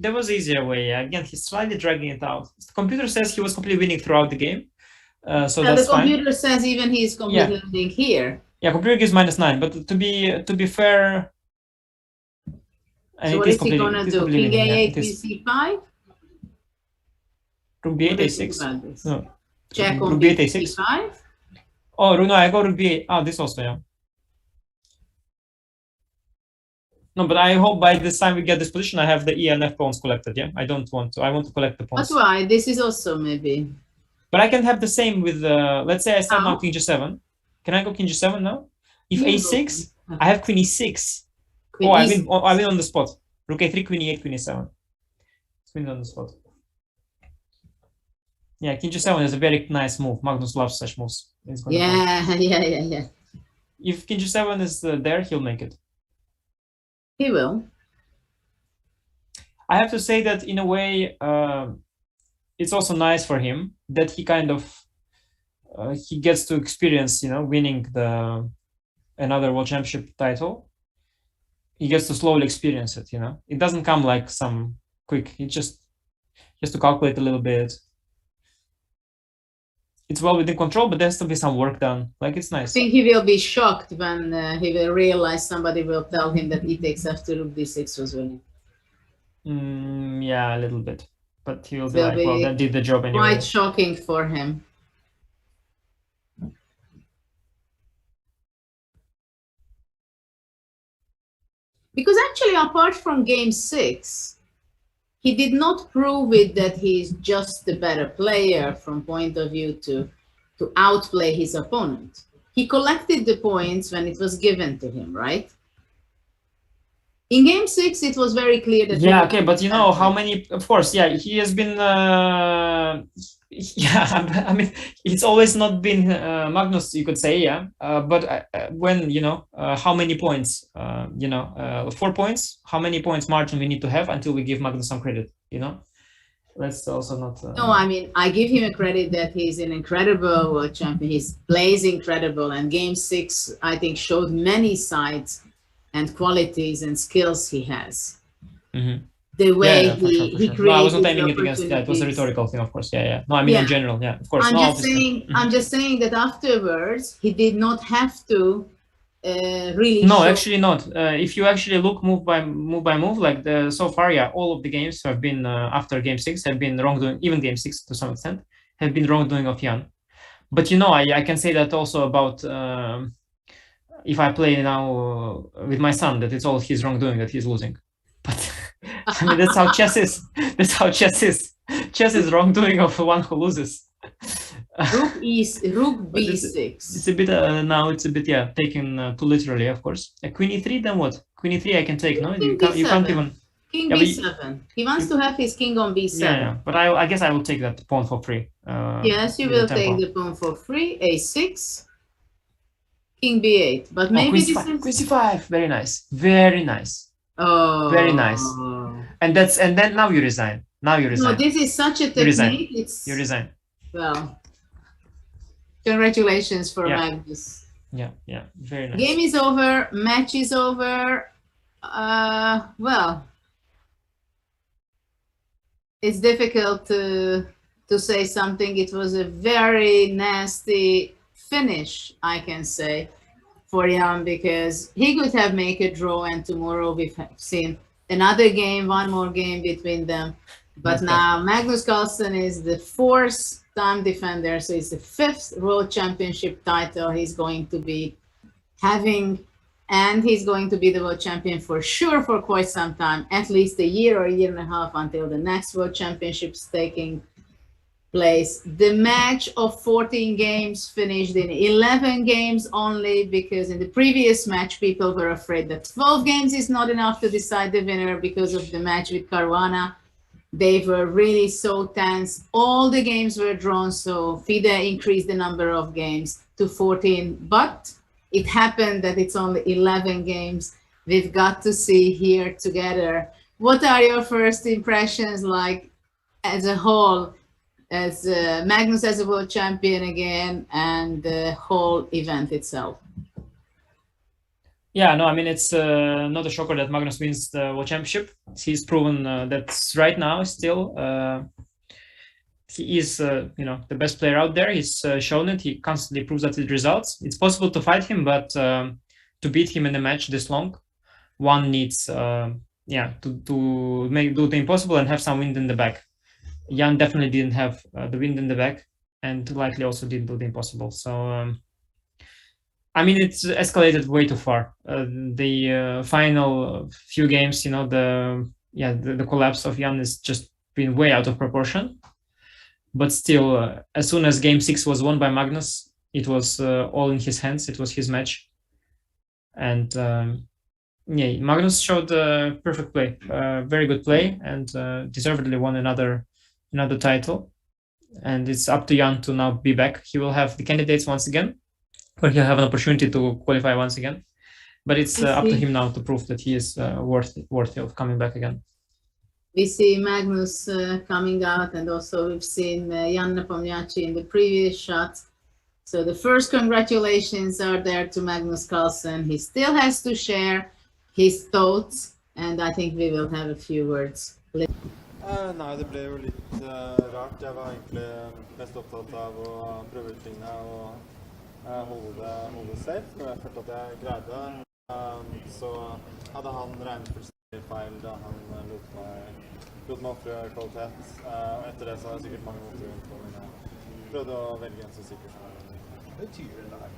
there was easier way. Again, he's slightly dragging it out. The computer says he was completely winning throughout the game. So that's the computer says even he's completely winning here. Yeah, computer gives -9, but to be fair, so what is he gonna do? King a8, c5? Rook b8, a6. No. Check on rook b8, a6. c5? Oh, no, I go rook b8. Oh, this also, yeah. No, but I hope by this time we get this position, I have the E and F pawns collected, yeah? I want to collect the pawns. That's why, this is also maybe... But I can have the same with, let's say I start now king g7. Can I go king g7 now? If a6, I have queen e6. Queen I win on the spot. Rook a3, queen e8, queen e7. Queen on the spot. Yeah, king g7 is a very nice move. Magnus loves such moves. Yeah. If king g7 is there, he'll make it. He will. I have to say that in a way, it's also nice for him that he kind of he gets to experience, winning another world championship title. He gets to slowly experience it. It doesn't come like some quick. He just has to calculate a little bit. It's well within control, but there has to be some work done. Like, it's nice. I think he will be shocked when he will realize somebody will tell him that e takes after rook d6 was winning. Yeah, a little bit. But he will be like, well, that did the job anyway. Quite shocking for him. Because actually, apart from game 6, he did not prove it that he's just the better player from point of view to outplay his opponent. he collected the points when it was given to him, right? In game 6, it was very clear that yeah, okay, but you know how many, of course, yeah, he has been yeah, I mean, it's always not been Magnus, you could say, yeah, but when, you know, how many points, you know, 4 points, how many points margin we need to have until we give Magnus some credit, you know? Let's also not no, I mean, I give him a credit that he's an incredible world champion. He plays incredible, and game 6, I think, showed many sides and qualities and skills he has. Mm-hmm. The way yeah, for sure, he for sure. No, I wasn't created aiming it against, yeah, it was a rhetorical thing, of course, yeah. No, I mean, in general, yeah, of course. I'm no, just obviously. saying, I'm just saying that afterwards, he did not have to really No, show. actually not. If you actually look move by move, like so far, yeah, all of the games have been after game 6 have been wrongdoing. Even game 6 to some extent have been wrongdoing of Jan. But you know, I can say that also about if I play now with my son, that it's all his wrongdoing that he's losing. But I mean, that's how chess is. That's how chess is. Chess is wrongdoing of one who loses. Rook b6. It's a bit now. It's a bit, yeah, taken too literally, of course. Queen e3, then what? Queen e3 I can take. No, you can't even. King yeah, b7. He wants to have his king on b7. Yeah, but I guess I will take that pawn for free. Yes, you will take the pawn for free. a6, king b8. But maybe queen c5. Queen c5. Very nice. Very nice. Oh, very nice. And then now you resign. Now you resign. No, this is such a technique. You resign. Well, congratulations for Magnus. Yeah, very nice. Game is over. Match is over. Well, it's difficult to say something. It was a very nasty finish, I can say, for Jan, because he could have made a draw, and tomorrow we've seen another game, one more game between them. But now Magnus Carlsen is the 4th-time defender, so it's the 5th World Championship title he's going to be having, and he's going to be the world champion for sure for quite some time, at least a year or a year and a half until the next World Championships taking place. The match of 14 games finished in 11 games only, because in the previous match people were afraid that 12 games is not enough to decide the winner because of the match with Caruana. They were really so tense. All the games were drawn, so FIDE increased the number of games to 14, but it happened that it's only 11 games. We've got to see here together. What are your first impressions like as a whole, as Magnus as a world champion again, and the whole event itself? Yeah, no, I mean, it's not a shocker that Magnus wins the World Championship. He's proven that right now still he is, you know, the best player out there. He's shown it. He constantly proves that it results. It's possible to fight him, but to beat him in a match this long, one needs, to do the impossible and have some wind in the back. Jan definitely didn't have the wind in the back, and likely also didn't do the impossible. So. I mean, it's escalated way too far. The final few games, you know, the collapse of Jan has just been way out of proportion. But still, as soon as game 6 was won by Magnus, it was all in his hands. It was his match. And Magnus showed perfect play, very good play, and deservedly won another title. And it's up to Jan to now be back. He will have the candidates once again, where he'll have an opportunity to qualify once again. But it's up to him now to prove that he is worthy of coming back again. We see Magnus coming out, and also we've seen Jan Nepomniachtchi in the previous shot. So the first congratulations are there to Magnus Carlsen. He still has to share his thoughts, and I think we will have a few words. Nei, det ble jo litt rart. Jeg var egentlig mest opptatt av å prøve ut tingene og holde safe, og jeg følte at jeg greide. Så hadde han regnet fullstendig feil da han lot meg offre kvalitet. Og etter det så har jeg sikkert mange måter rundt på, men jeg prøvde å velge en så sikker som mulig. Hva betyr det der?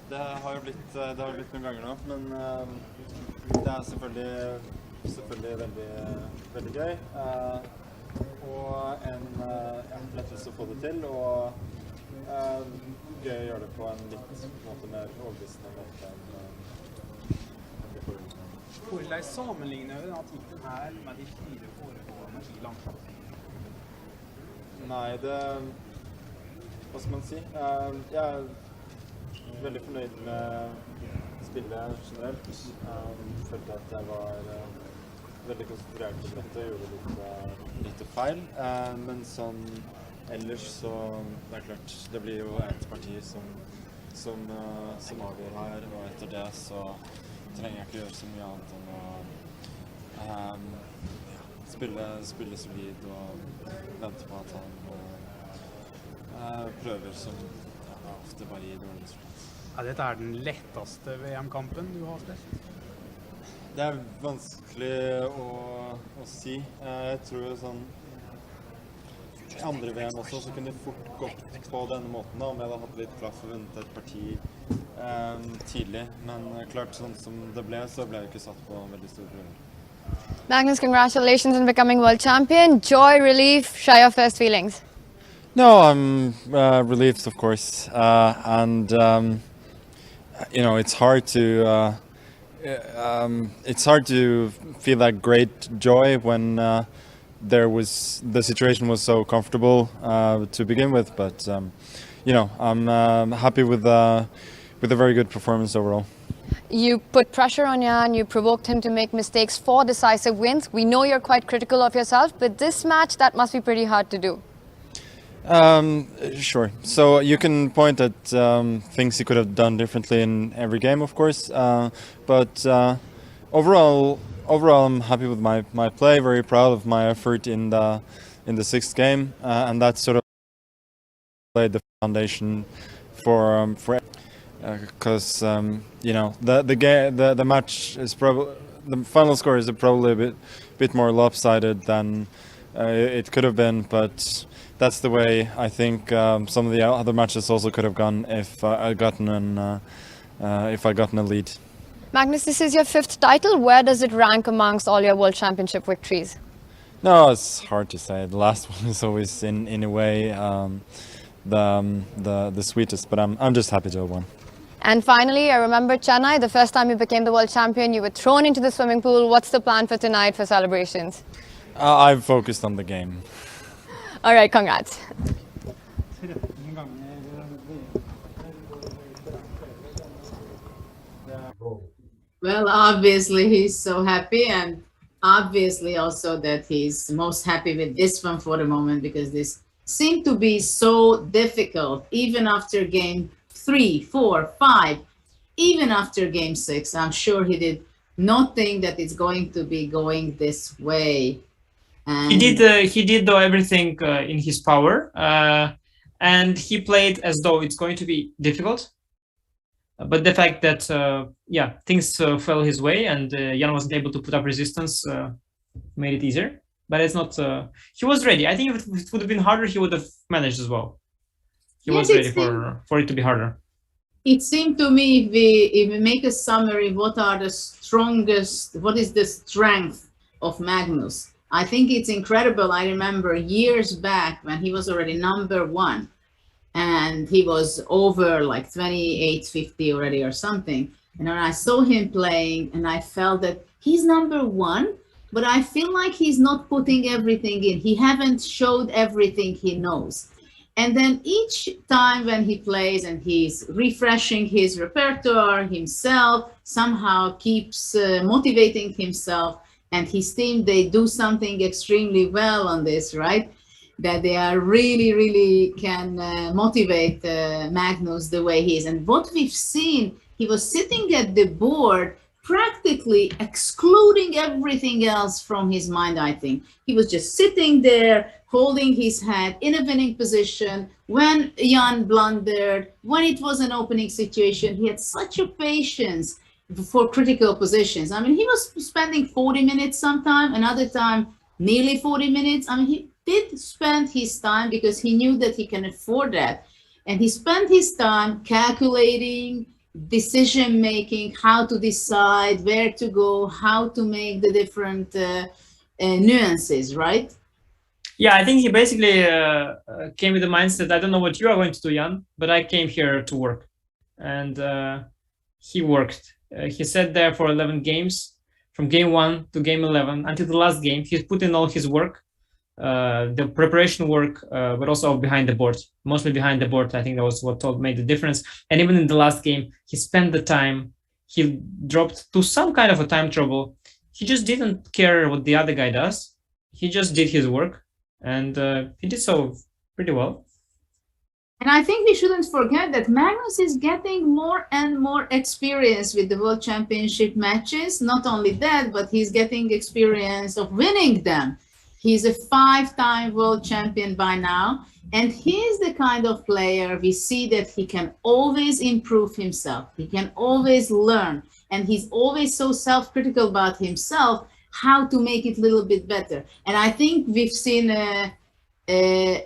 Det har jo blitt noen ganger nå, men det er selvfølgelig veldig gøy. og en lettelse å få det til, og gøy å gjøre det på en litt på en måte mer overbevisende måte enn det forrige. Hvordan sammenligner du denne tittelen her med de 4 foregående i landslaget? Nei, det... Hva skal man si? Jeg er veldig fornøyd med spillet generelt. Følte at jeg var veldig konsentrert på dette og gjorde litt feil. Men sånn ellers så det er klart, det blir jo et parti som avgjør her, og etter det så trenger jeg ikke gjøre så mye annet enn å spille solid og vente på at han prøver som ofte bare gir dårlig resultat. Dette er den letteste VM-kampen du har spilt? Det er vanskelig å si. Jeg tror sånn i andre VM også så kunne det fort gått på denne måten da, om jeg hadde hatt litt klaff og vunnet et parti tidlig. Men klart sånn som det ble, så ble jeg ikke satt på veldig store prøver. Magnus, congratulations on becoming world champion. Joy, relief, share your first feelings. No, I'm relieved, of course, and you know it's hard to feel that great joy when the situation was so comfortable to begin with. But you know, I'm happy with a very good performance overall. You put pressure on Jan, you provoked him to make mistakes for decisive wins. We know you're quite critical of yourself, but this match, that must be pretty hard to do. Sure. So you can point at things he could have done differently in every game, of course. But overall, I'm happy with my play. Very proud of my effort in the 6th game, and that sort of laid the foundation for because you know the match is probably the final score is probably a bit more lopsided than it could have been, but that's the way I think some of the other matches also could have gone if I'd gotten a lead. Magnus, this is your 5th title. Where does it rank amongst all your World Championship victories? No, it's hard to say. The last one is always in a way the sweetest, but I'm just happy to have won. And finally, I remember Chennai, the first time you became the world champion, you were thrown into the swimming pool. What's the plan for tonight for celebrations? I've focused on the game. All right, congrats. Well, obviously he's so happy, and obviously also that he's most happy with this one for the moment, because this seemed to be so difficult, even after game 3, 4, 5, even after game 6. I'm sure he did not think that it's going to be going this way. And he did though everything in his power, and he played as though it's going to be difficult. But the fact that things fell his way and Jan wasn't able to put up resistance made it easier. But it's not. He was ready. I think if it would have been harder, he would have managed as well. He was ready for it to be harder. it seemed to me, if we make a summary, what is the strength of Magnus? I think it's incredible. I remember years back when he was already #1 and he was over like 2850 already or something. And when I saw him playing and I felt that he's #1, but I feel like he's not putting everything in. He haven't showed everything he knows. And then each time when he plays and he's refreshing his repertoire himself, somehow keeps motivating himself, and his team, they do something extremely well on this, right? That they are really can motivate Magnus the way he is. And what we've seen, he was sitting at the board practically excluding everything else from his mind, I think. He was just sitting there, holding his head in a winning position. When Jan blundered, when it was an opening situation, he had such a patience for critical positions. I mean, he was spending 40 minutes sometime, another time nearly 40 minutes. I mean, he did spend his time because he knew that he can afford that. And he spent his time calculating, decision making, how to decide where to go, how to make the different nuances, right? Yeah, I think he basically came with the mindset, I don't know what you are going to do, Jan, but I came here to work. And he worked. He sat there for 11 games, from game 1 to game 11, until the last game. He put in all his work, the preparation work, but also behind the board, mostly behind the board. I think that was what made the difference. And even in the last game, he spent the time, he dropped to some kind of a time trouble. He just didn't care what the other guy does. He just did his work, and he did so pretty well. And I think we shouldn't forget that Magnus is getting more and more experience with the World Championship matches. Not only that, but he's getting experience of winning them. He's a 5-time world champion by now. And he's the kind of player we see that he can always improve himself. He can always learn. And he's always so self-critical about himself, how to make it a little bit better. And I think we've seen a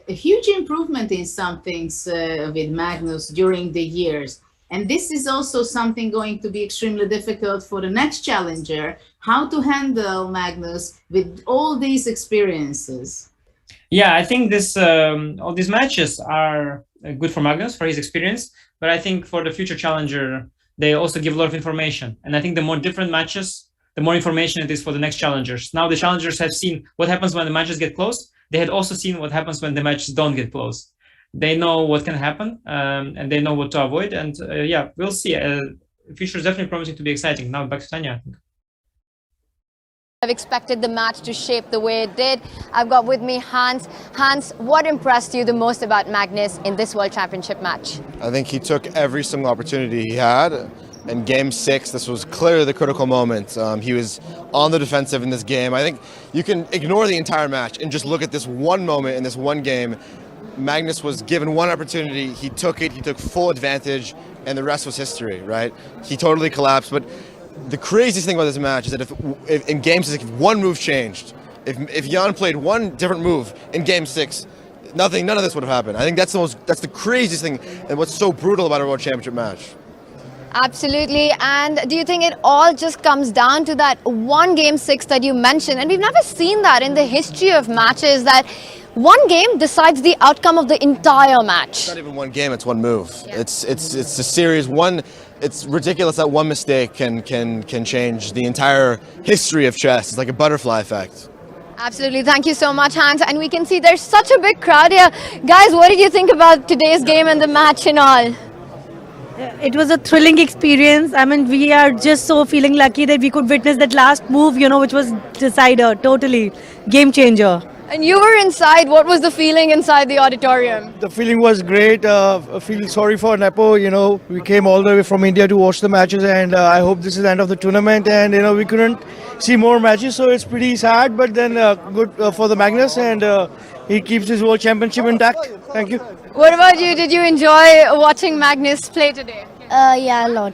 huge improvement in some things with Magnus during the years. And this is also something going to be extremely difficult for the next challenger, how to handle Magnus with all these experiences. Yeah, I think this all these matches are good for Magnus, for his experience, but I think for the future challenger, they also give a lot of information. And I think the more different matches, the more information it is for the next challengers. Now the challengers have seen what happens when the matches get close. They had also seen what happens when the matches don't get close. They know what can happen, and they know what to avoid. And yeah, we'll see. The future is definitely promising to be exciting. Now back to Tanya, I think. I've expected the match to shape the way it did. I've got with me Hans. Hans, what impressed you the most about Magnus in this World Championship match? I think he took every single opportunity he had. In Game 6, this was clearly the critical moment. He was on the defensive in this game. I think you can ignore the entire match and just look at this one moment in this one game. Magnus was given one opportunity, he took it, he took full advantage, and the rest was history, right? He totally collapsed, but the craziest thing about this match is that if in Game 6, if one move changed, if Jan played one different move in Game 6, none of this would have happened. I think that's the craziest thing and what's so brutal about a World Championship match. Absolutely. And do you think it all just comes down to that one Game 6 that you mentioned? And we've never seen that in the history of matches, that one game decides the outcome of the entire match. It's not even one game, it's one move. Yeah. It's a series. It's ridiculous that one mistake can change the entire history of chess. It's like a butterfly effect. Absolutely. Thank you so much, Hans. And we can see there's such a big crowd here. Guys, what did you think about today's game and the match and all? It was a thrilling experience. I mean, we are just so feeling lucky that we could witness that last move, which was decider, totally game changer. And you were inside. What was the feeling inside the auditorium? The feeling was great. I feel sorry for Nepo. We came all the way from India to watch the matches, and I hope this is the end of the tournament. And we couldn't see more matches, so it's pretty sad. But then good for the Magnus, and he keeps his world championship intact. Thank you. What about you? Did you enjoy watching Magnus play today? Yeah, a lot.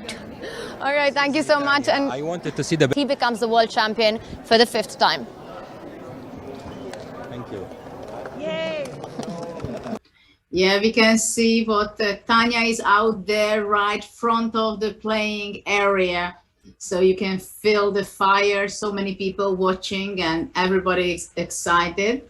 All right, thank you so much. And I wanted to see the. He becomes the world champion for the 5th time. Thank you. Yay! Yeah, we can see what Tanya is out there right front of the playing area. So you can feel the fire, so many people watching and everybody is excited.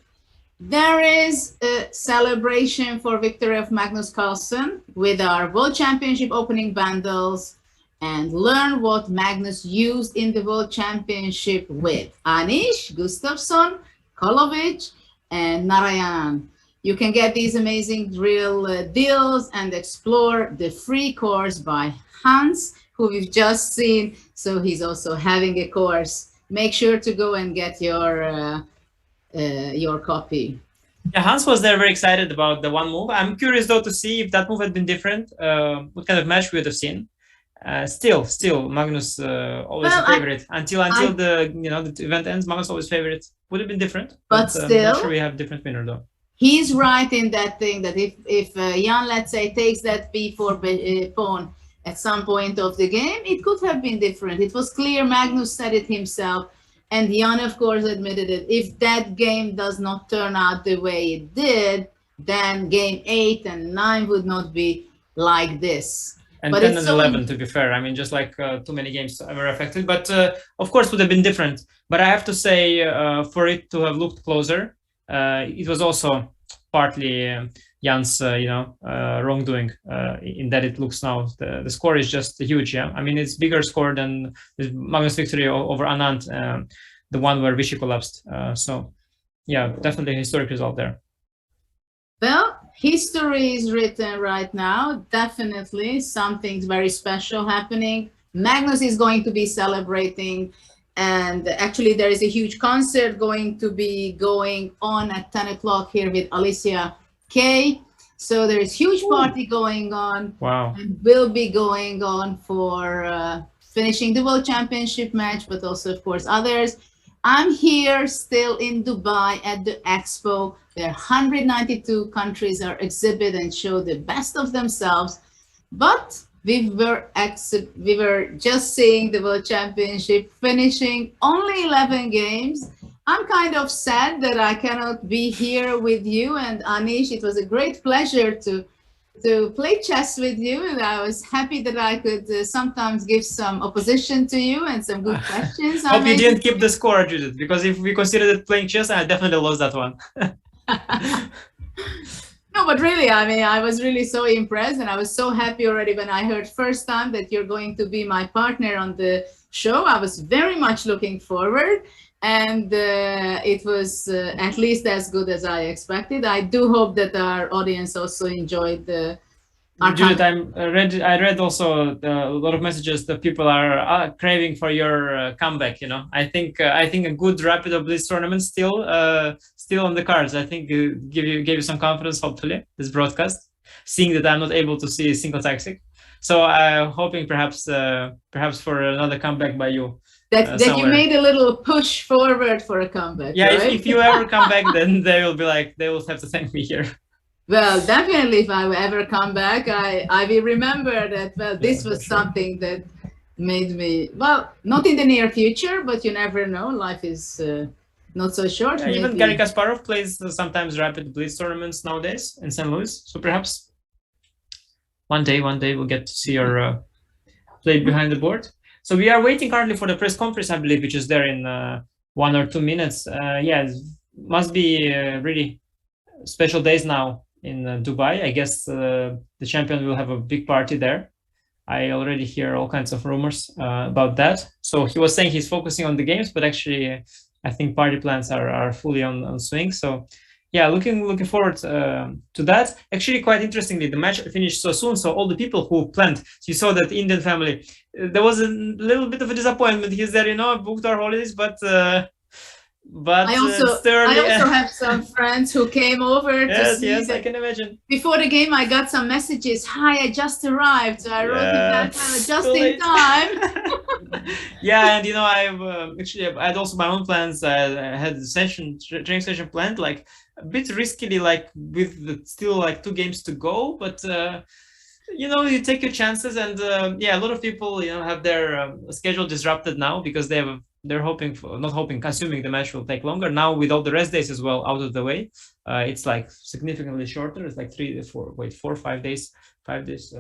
There is a celebration for victory of Magnus Carlsen with our World Championship opening bundles, and learn what Magnus used in the World Championship with Anish, Gustafsson, Kolovic, and Narayanan. You can get these amazing drill deals and explore the free course by Hans, who we've just seen. So he's also having a course. Make sure to go and get your copy. Yeah, Hans was there very excited about the one move. I'm curious though to see if that move had been different, what kind of match we would have seen. Still, Magnus always a favorite until the event ends. Magnus always favorite. Would have been different, but still, not sure we have different winner though. He's right in that thing that if Jan, let's say, takes that b4 pawn at some point of the game, it could have been different. It was clear. Magnus said it himself. And Jan, of course, admitted it. If that game does not turn out the way it did, then game 8 and 9 would not be like this. And 10 and 11, to be fair. I mean, just like too many games were affected. But of course, would have been different. But I have to say, for it to have looked closer, it was also partly Jan's wrongdoing in that it looks now the score is just huge. Yeah, I mean it's bigger score than the Magnus victory over Anand, the one where Vichy collapsed. So yeah, definitely a historic result there. Well, history is written right now. Definitely something very special happening. Magnus is going to be celebrating, and actually there is a huge concert going to be going on at 10 o'clock here with Alicia Kay. So there is huge party going on. Wow. And will be going on for finishing the World Championship match, but also of course others. I'm here still in Dubai at the Expo, where 192 countries are exhibit and show the best of themselves. But we were just seeing the World Championship, finishing only 11 games. I'm kind of sad that I cannot be here with you and Anish. It was a great pleasure to play chess with you, and I was happy that I could sometimes give some opposition to you and some good questions. Hope you didn't keep the score, Judith, because if we considered it playing chess, I definitely lost that one. No, but really, I mean, I was really so impressed, and I was so happy already when I heard first time that you're going to be my partner on the show. I was very much looking forward, and it was at least as good as I expected. I do hope that our audience also enjoyed Judith, I read also a lot of messages that people are craving for your comeback. You know, I think a good Rapid or Blitz tournament still on the cards. I think gave you some confidence. Hopefully, this broadcast, seeing that I'm not able to see a single tactic, so I'm hoping perhaps for another comeback by you. That you made a little push forward for a comeback. Yeah, right? if you ever come back, then they will have to thank me here. Well, definitely, if I ever come back, I will remember that. Well, this was something that made me, well, not in the near future, but you never know. Life is not so short. Yeah, even Garry Kasparov plays sometimes Rapid Blitz tournaments nowadays in St. Louis. So perhaps one day we'll get to see your play behind the board. So we are waiting currently for the press conference, I believe, which is there in 1 or 2 minutes. Yeah, it must be really special days now in Dubai. I guess the champion will have a big party there. I already hear all kinds of rumors about that. So he was saying he's focusing on the games, but actually I think party plans are fully on swing. So yeah, looking forward to that. Actually, quite interestingly, the match finished so soon. So all the people who planned, you saw that Indian family, there was a little bit of a disappointment. He's there, booked our holidays, but I also have some friends who came over to see. Yes, I can imagine. Before the game, I got some messages. Hi, I just arrived. So I wrote it back just in time. Yeah, and I've actually I had also my own plans. I had the training session planned, like a bit riskily, like with still like 2 games to go, but you take your chances, and yeah, a lot of people have their schedule disrupted now because they're assuming the match will take longer. Now with all the rest days as well out of the way, it's like significantly shorter. It's like 4 or 5 days, 5 days,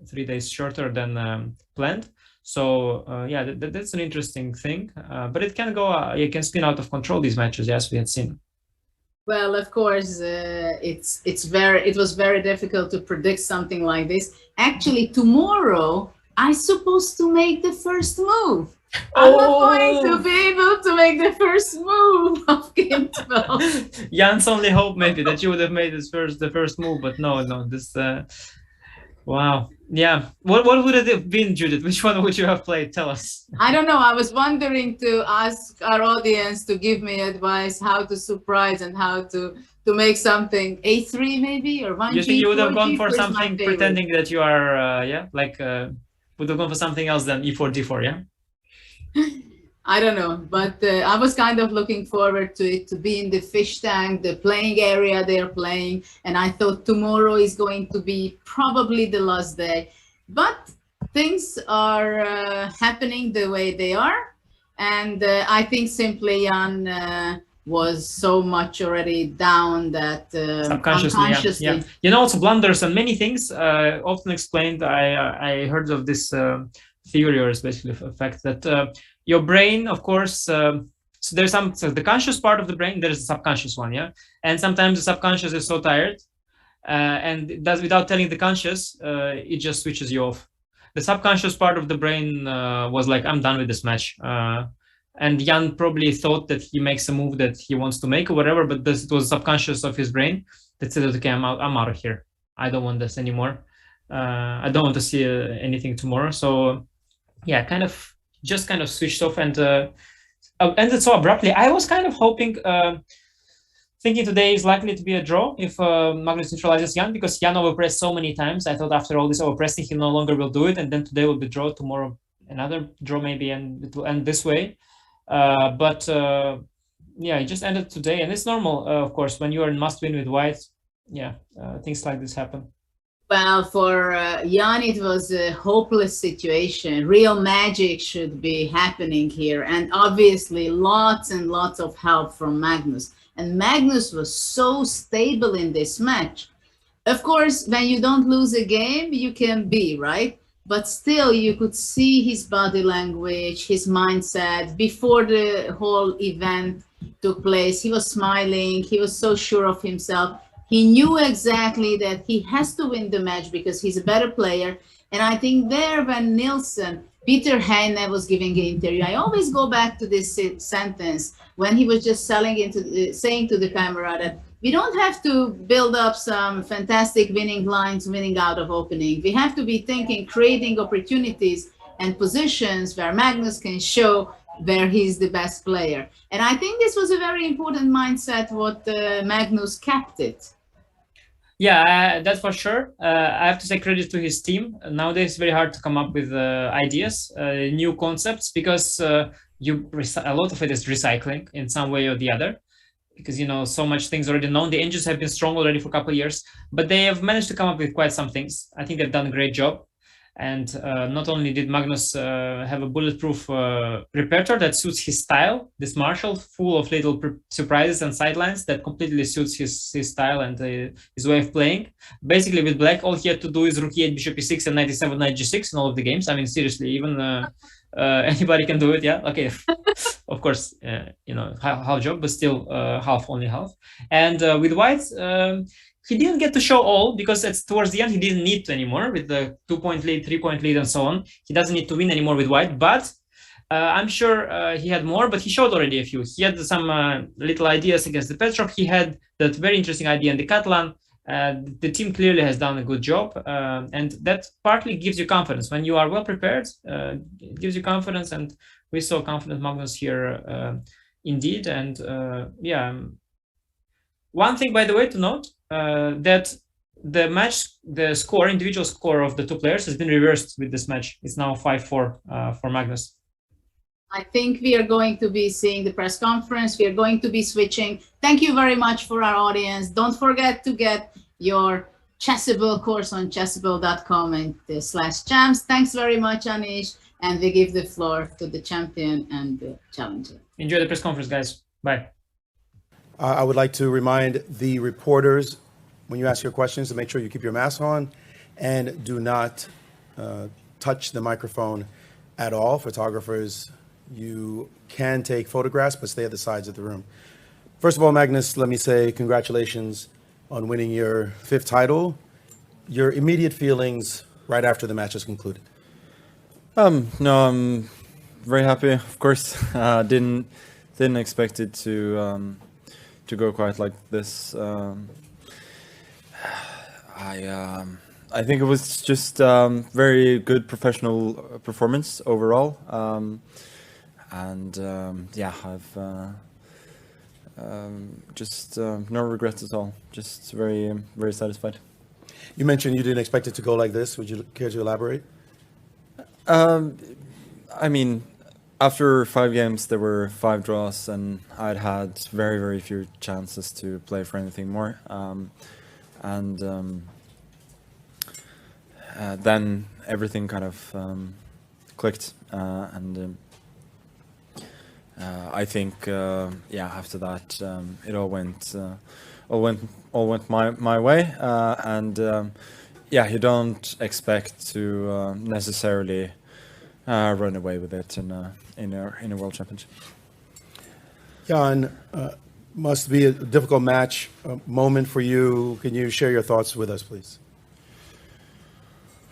3 days shorter than planned. So yeah, that's an interesting thing, but it can go, you can spin out of control these matches, as we had seen. Well, of course, it was very difficult to predict something like this. Actually, tomorrow I'm supposed to make the first move. I'm not going to be able to make the first move of game 12. Jan's only hope maybe that you would have made the first move, but no, this wow. Yeah. What would it have been, Judith? Which one would you have played? Tell us. I don't know. I was wondering to ask our audience to give me advice how to surprise and how to make something A3 maybe, or 1G. You think you would have gone for something pretending that you are would have gone for something else than E4 D4, yeah? I don't know, but I was kind of looking forward to it, to be in the fish tank, the playing area they're playing, and I thought tomorrow is going to be probably the last day. But things are happening the way they are, and I think simply Jan was so much already down that unconsciously. Yeah. Also blunders and many things often explained. I heard of this theory, or especially the fact that your brain, of course, So there's so the conscious part of the brain, there's the subconscious one, yeah. And sometimes the subconscious is so tired, and it does without telling the conscious, it just switches you off. The subconscious part of the brain was like, I'm done with this match. And Jan probably thought that he makes a move that he wants to make or whatever, but it was subconscious of his brain that said, okay, I'm out of here. I don't want this anymore. I don't want to see anything tomorrow. So yeah, kind of switched off and ended so abruptly. I was kind of hoping, thinking today is likely to be a draw if Magnus neutralizes Jan, because Jan overpressed so many times. I thought after all this overpressing, he no longer will do it. And then today will be draw, tomorrow another draw maybe, and it will end this way. But yeah, it just ended today. And it's normal, of course, when you are in must-win with white, yeah, things like this happen. Well, for Jan, it was a hopeless situation. Real magic should be happening here. And obviously, lots and lots of help from Magnus. And Magnus was so stable in this match. Of course, when you don't lose a game, you can be, right? But still, you could see his body language, his mindset. Before the whole event took place, he was smiling. He was so sure of himself. He knew exactly that he has to win the match because he's a better player. And I think there when Peter Heine was giving an interview, I always go back to this sentence when he was just saying to the camera that we don't have to build up some fantastic winning lines, winning out of opening. We have to be thinking, creating opportunities and positions where Magnus can show where he's the best player. And I think this was a very important mindset, what Magnus kept it. Yeah, that's for sure. I have to say credit to his team. Nowadays, it's very hard to come up with ideas, new concepts, because a lot of it is recycling in some way or the other. Because, you know, so much things already known. The engines have been strong already for a couple of years, but they have managed to come up with quite some things. I think they've done a great job. And not only did Magnus have a bulletproof repertoire that suits his style, this Marshall full of little surprises and sidelines that completely suits his style and his way of playing. Basically, with black, all he had to do is rook e8, bishop e6, and knight e7, knight g6 in all of the games. I mean, seriously, even anybody can do it. Yeah, okay. Of course, you know, half job, but still only half. And with white, he didn't get to show all because it's towards the end he didn't need to anymore with the 2-point lead, 3-point lead, and so on. He doesn't need to win anymore with white, but I'm sure he had more, but he showed already a few. He had some little ideas against the Petrov. He had that very interesting idea in the Catalan. The team clearly has done a good job, and that partly gives you confidence. When you are well prepared, it gives you confidence, and we saw confident Magnus here indeed. And yeah, one thing, by the way, to note, that the score, individual score of the two players has been reversed with this match. It's now 5-4 for Magnus. I think we are going to be seeing the press conference. We are going to be switching. Thank you very much for our audience. Don't forget to get your Chessable course on chessable.com and /champs. Thanks very much, Anish. And we give the floor to the champion and the challenger. Enjoy the press conference, guys. Bye. I would like to remind the reporters, when you ask your questions, to make sure you keep your mask on and do not touch the microphone at all. Photographers, you can take photographs, but stay at the sides of the room. First of all, Magnus, let me say congratulations on winning your 5th title. Your immediate feelings right after the match is concluded. No, I'm very happy. Of course, didn't expect it to go quite like this. I think it was just very good professional performance overall, and yeah, I've just no regrets at all. Just very satisfied. You mentioned you didn't expect it to go like this. Would you care to elaborate? I mean, after 5 games, there were 5 draws, and I'd had very few chances to play for anything more. Then everything kind of clicked, and I think yeah, after that it all went my way, and yeah, you don't expect to necessarily run away with it in a world championship. Jan, must be a difficult match moment for you. Can you share your thoughts with us, please?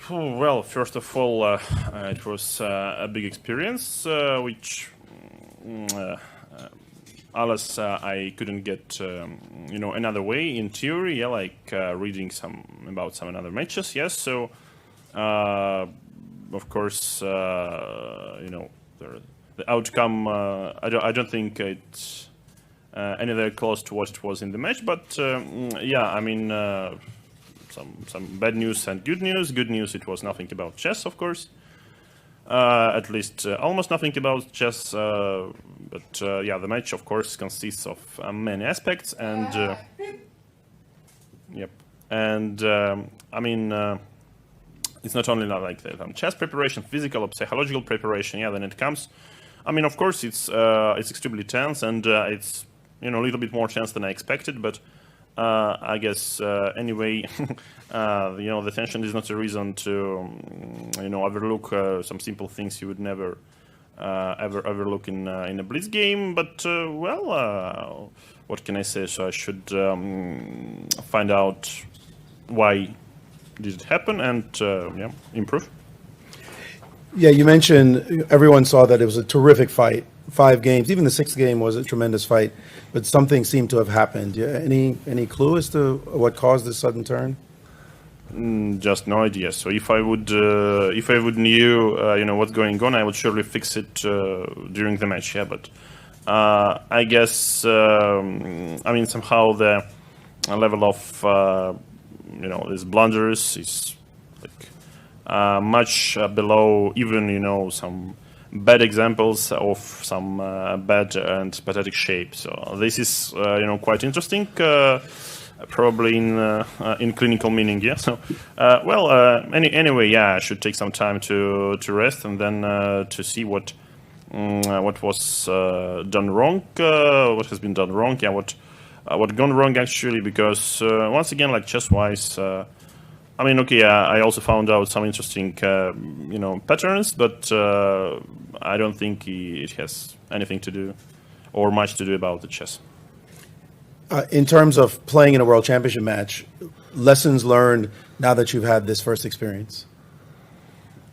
Well, first of all, it was a big experience, which alas, I couldn't get, another way in theory. Yeah, like reading about some other matches. Yes, so of course, the outcome. I don't think it's anywhere close to what it was in the match. But yeah, I mean, some bad news and good news. Good news, it was nothing about chess, of course. At least almost nothing about chess. But yeah, the match, of course, consists of many aspects, and yep. And I mean, it's not only like chess preparation, physical or psychological preparation. Yeah, then it comes. I mean, of course, it's extremely tense, and it's a little bit more tense than I expected. But I guess anyway, the tension is not a reason to overlook some simple things you would never ever overlook in a blitz game. But well, what can I say? So I should find out why did it happen and yeah, improve. Yeah, you mentioned everyone saw that it was a terrific fight. 5 games, even the 6th game was a tremendous fight, but something seemed to have happened. Yeah, any clue as to what caused this sudden turn? Just no idea. So if I would knew what's going on, I would surely fix it during the match. Yeah, but I guess I mean somehow the level of these blunders is like much below even some bad examples of some bad and pathetic shape. So this is quite interesting, probably in clinical meaning. Yeah. So well, anyway, yeah, I should take some time to rest and then to see what was done wrong, what has been done wrong. Yeah, what gone wrong actually, because once again, like chess-wise. I mean, okay, I also found out some interesting, patterns, but I don't think it has anything to do or much to do about the chess. In terms of playing in a World Championship match, lessons learned now that you've had this first experience?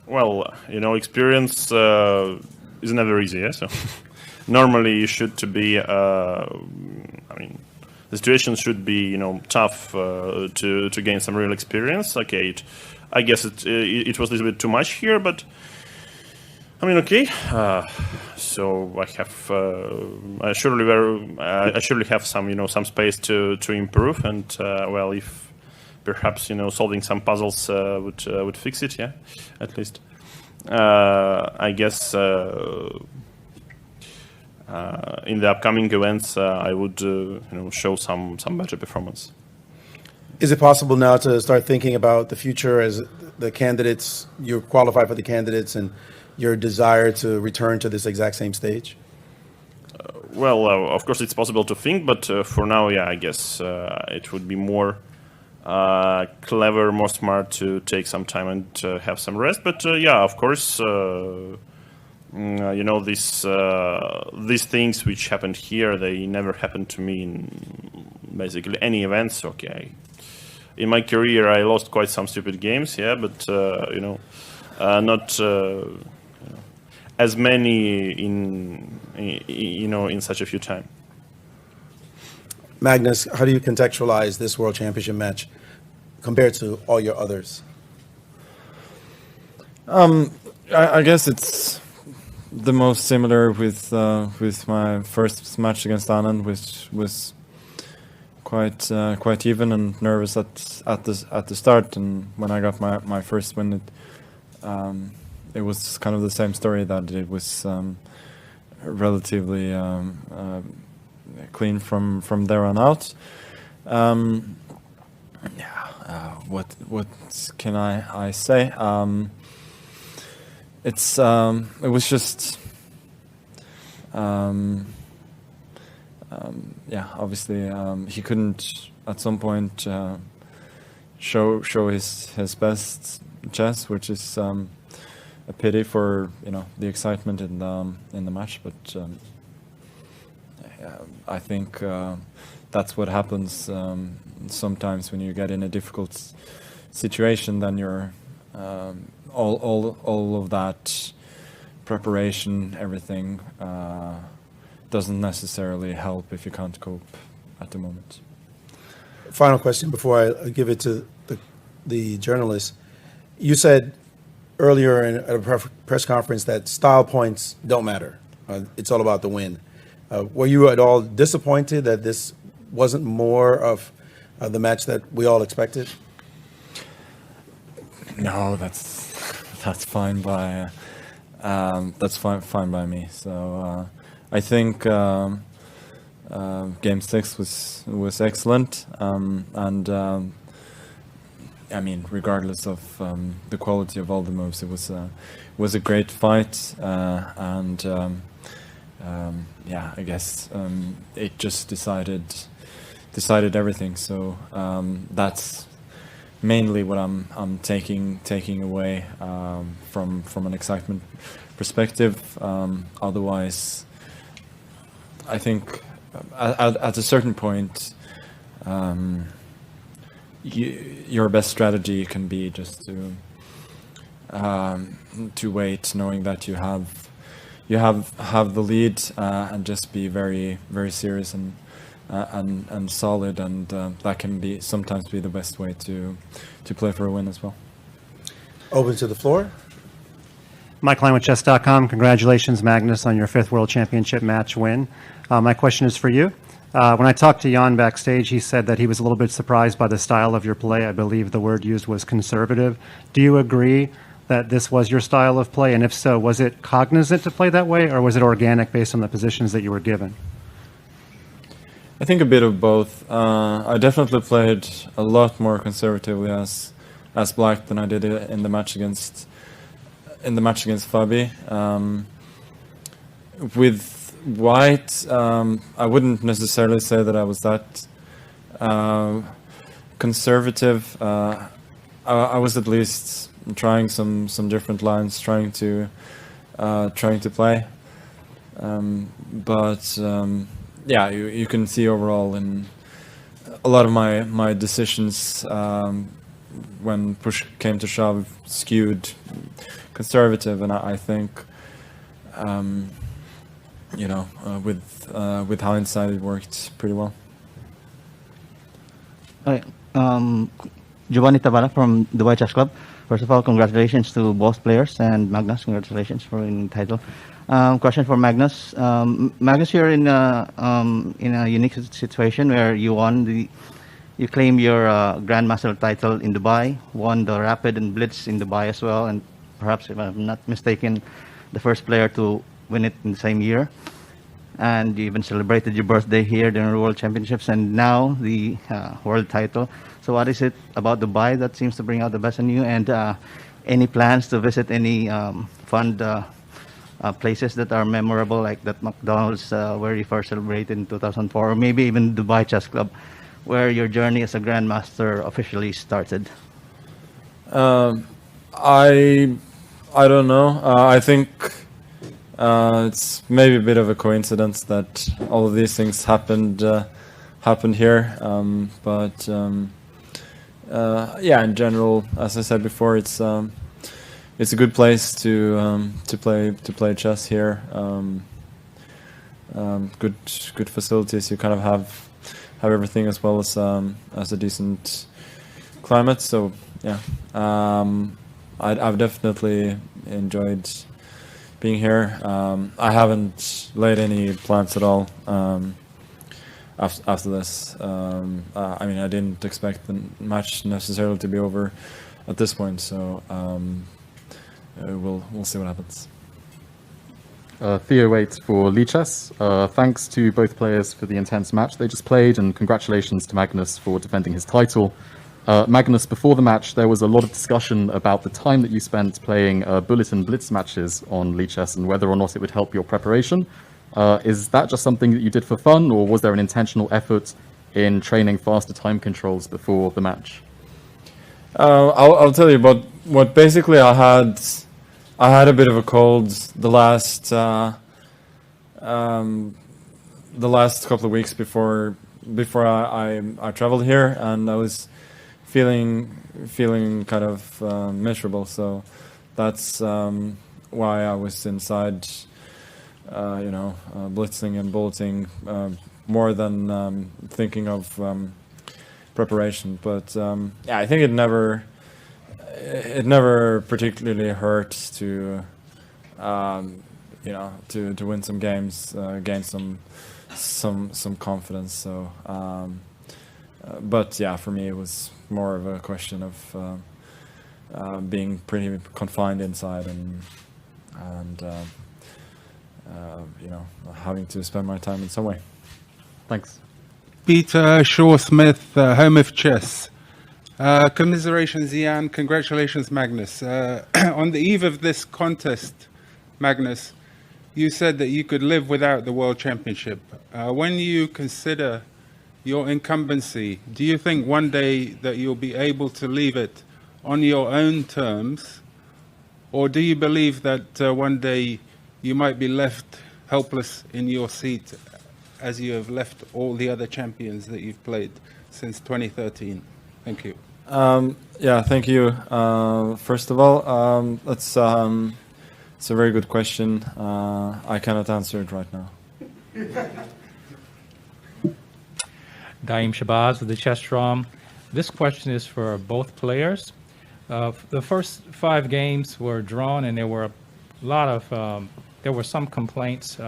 Well, experience is never easy, yeah? So normally you should to be, the situation should be, tough to gain some real experience. Okay, I guess it was a little bit too much here, but I mean, okay. So I have, I surely have some, some space to improve, and well, if perhaps solving some puzzles would fix it, yeah, at least. I guess. In the upcoming events, I would show some better performance. Is it possible now to start thinking about the future as the candidates, you qualify for the candidates, and your desire to return to this exact same stage? Well, of course it's possible to think, but for now, yeah, I guess it would be more clever, more smart to take some time and have some rest. But yeah, of course. These things which happened here, they never happened to me in basically any events. Okay, in my career I lost quite some stupid games, yeah, but not as many in such a few time. Magnus, how do you contextualize this World Championship match compared to all your others? I guess it's the most similar with my first match against Anand, which was quite even and nervous at the start, and when I got my first win, it was kind of the same story, that it was relatively clean from there on out. What can I say? It was just obviously he couldn't at some point show his best chess, which is a pity for the excitement in the match, but I think that's what happens sometimes when you get in a difficult situation. Then you're all of that preparation, everything doesn't necessarily help if you can't cope at the moment. Final question before I give it to the journalist. You said earlier at a press conference that style points don't matter. It's all about the win. Were you at all disappointed that this wasn't more of the match that we all expected? No, that's fine by fine by me. So I think Game 6 was excellent, and I mean, regardless of the quality of all the moves, it was a great fight, and yeah, I guess it just decided everything. So that's mainly what I'm taking away from an excitement perspective. Otherwise, I think at a certain point, your best strategy can be just to wait, knowing that you have the lead, and just be very serious and solid, and that can sometimes be the best way to play for a win as well. Open to the floor. Mike Line with Chess.com. Congratulations, Magnus, on your 5th World Championship match win. My question is for you. When I talked to Jan backstage, he said that he was a little bit surprised by the style of your play. I believe the word used was conservative. Do you agree that this was your style of play? And if so, was it cognizant to play that way, or was it organic based on the positions that you were given? I think a bit of both. I definitely played a lot more conservatively as black than I did in the match against Fabi. With white, I wouldn't necessarily say that I was that conservative. I was at least trying some different lines, trying to play. But yeah, you can see overall in a lot of my decisions, when push came to shove, skewed conservative, and I think with hindsight it worked pretty well. Hi, Giovanni Tabara from Dubai Chess Club. First of all, congratulations to both players, and Magnus, congratulations for winning the title. Question for Magnus. Magnus, you're in a unique situation where you claim your Grandmaster title in Dubai, won the Rapid and Blitz in Dubai as well, and perhaps, if I'm not mistaken, the first player to win it in the same year. And you even celebrated your birthday here during the World Championships, and now the world title. So what is it about Dubai that seems to bring out the best in you? And any plans to visit any fun places that are memorable, like that McDonald's where you first celebrated in 2004, or maybe even Dubai Chess Club, where your journey as a Grandmaster officially started? I don't know. I think it's maybe a bit of a coincidence that all of these things happened here. But yeah, in general, as I said before, it's a good place to play chess here. Good facilities. You kind of have everything, as well as a decent climate. So yeah, I've definitely enjoyed being here. I haven't laid any plans at all after this. I mean, I didn't expect the match necessarily to be over at this point, so we'll see what happens. Theo Waite for Lichess. Thanks to both players for the intense match they just played, and congratulations to Magnus for defending his title. Magnus, before the match, there was a lot of discussion about the time that you spent playing bullet and blitz matches on Lichess and whether or not it would help your preparation. Is that just something that you did for fun, or was there an intentional effort in training faster time controls before the match? I'll tell you about what basically I had a bit of a cold the last the last couple of weeks before I traveled here, and I was feeling kind of miserable. So that's why I was inside, blitzing and bulleting more than thinking of preparation. But I think it never particularly hurts to to win some games, gain some confidence. So, but yeah, for me it was more of a question of being pretty confined inside and having to spend my time in some way. Thanks. Peter Shaw-Smith, home of chess. Commiserations, Jan. Congratulations, Magnus. On the eve of this contest, Magnus, you said that you could live without the World Championship. When you consider your incumbency, do you think one day that you'll be able to leave it on your own terms, or do you believe that one day you might be left helpless in your seat as you have left all the other champions that you've played since 2013? Thank you. Thank you. First of all, it's a very good question. I cannot answer it right now. Daim Shabazz with the Chess Drum. This question is for both players. The first 5 games were drawn, and there were some complaints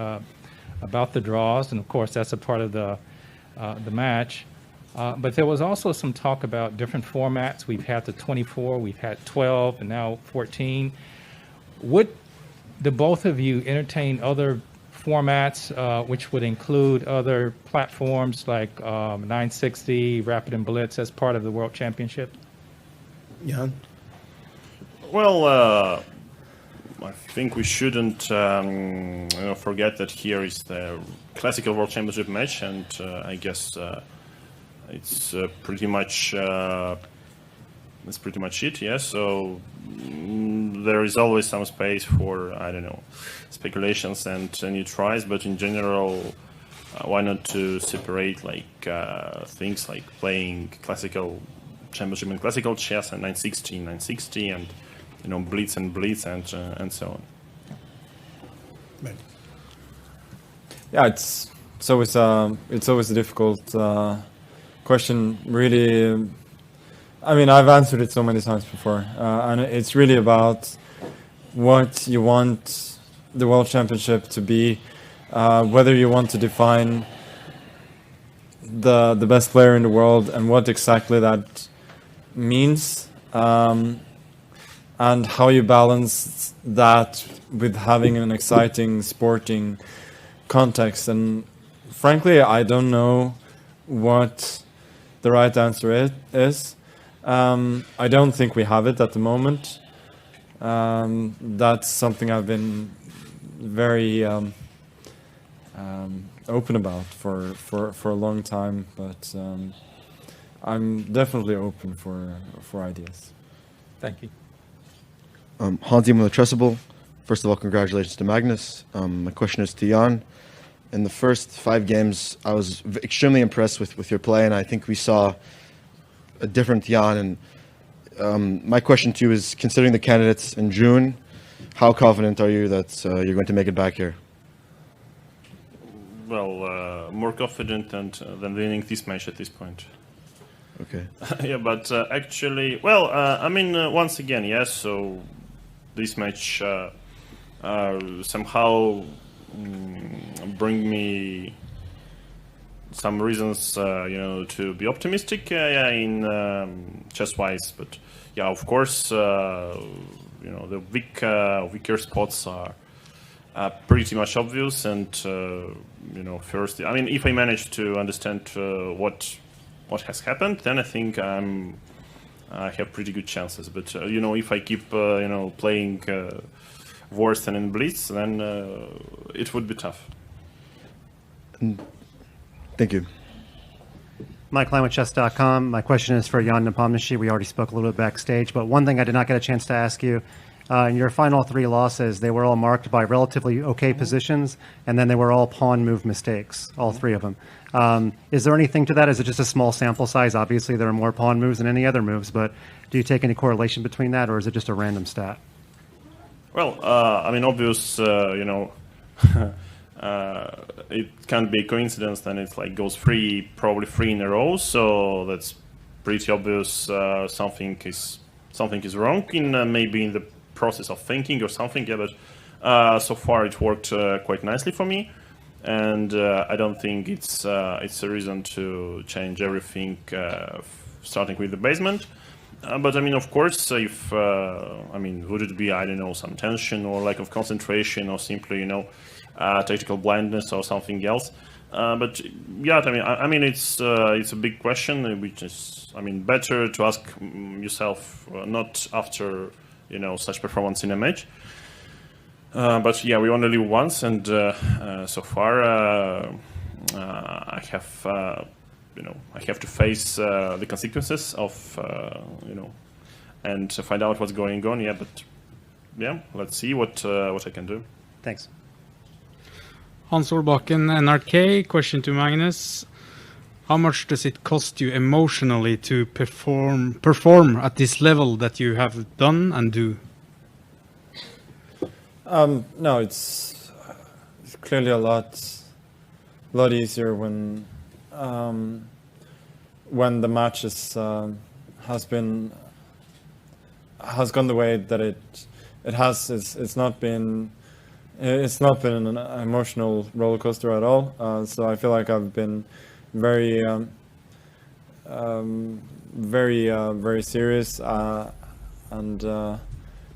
about the draws, and of course that's a part of the match. But there was also some talk about different formats. We've had the 24, we've had 12, and now 14. Would the both of you entertain other formats, which would include other platforms like 960, Rapid and Blitz as part of the World Championship? Jan? Well, I think we shouldn't forget that here is the classical World Championship match, and I guess it's pretty much it. Yeah. So there is always some space for speculations and new tries, but in general, why not to separate things like playing classical championship and classical chess and 960 and blitz and so on. Right. Yeah, it's always a difficult question. Really, I mean, I've answered it so many times before, and it's really about what you want the World Championship to be, whether you want to define the best player in the world and what exactly that means, and how you balance that with having an exciting sporting context. And frankly, I don't know what the right answer is. I don't think we have it at the moment. That's something I've been very open about for a long time, but I'm definitely open for ideas. Thank you. Hansi with Tressable. First of all, congratulations to Magnus. My question is to Jan. In the first 5 games, I was extremely impressed with your play, and I think we saw a different Jan. And my question to you is, considering the candidates in June, how confident are you that you're going to make it back here? Well, more confident than winning this match at this point. Okay. Yeah, but actually, well, once again, yes. So this match somehow bring me some reasons, to be optimistic, in chess-wise. But yeah, of course, the weaker spots are pretty much obvious. And first, if I manage to understand what has happened, then I think I have pretty good chances. But if I keep playing worse than in Blitz, then it would be tough. Thank you. Mike Klein with chess.com. My question is for Jan Nepomniachtchi. We already spoke a little bit backstage, but one thing I did not get a chance to ask you, In your final 3 losses, they were all marked by relatively okay positions, and then they were all pawn move mistakes, all 3 of them. Is there anything to that? Is it just a small sample size? Obviously, there are more pawn moves than any other moves, but do you take any correlation between that, or is it just a random stat? Well, I mean, obvious, you know, it can't be a coincidence, then it like goes probably 3 in a row, so that's pretty obvious. Something is wrong in maybe in the process of thinking or something. Yeah, but so far it worked quite nicely for me, and I don't think it's a reason to change everything, starting with the basement. But I mean, of course, if I mean, would it be, I don't know, some tension or lack of concentration or simply, you know, tactical blindness or something else? But yeah, I mean, it's a big question, which is, I mean, better to ask yourself not after, you know, such performance in a match. But yeah, we only live once, and so far I have. You know, I have to face the consequences of, you know, and to find out what's going on. Yeah, but yeah, let's see what I can do. Thanks. Hans Olbakken, NRK. Question to Magnus: how much does it cost you emotionally to perform at this level that you have done and do? No, it's clearly a lot easier when the match has gone the way that it has. It's not been an emotional roller coaster at all. So I feel like I've been very serious and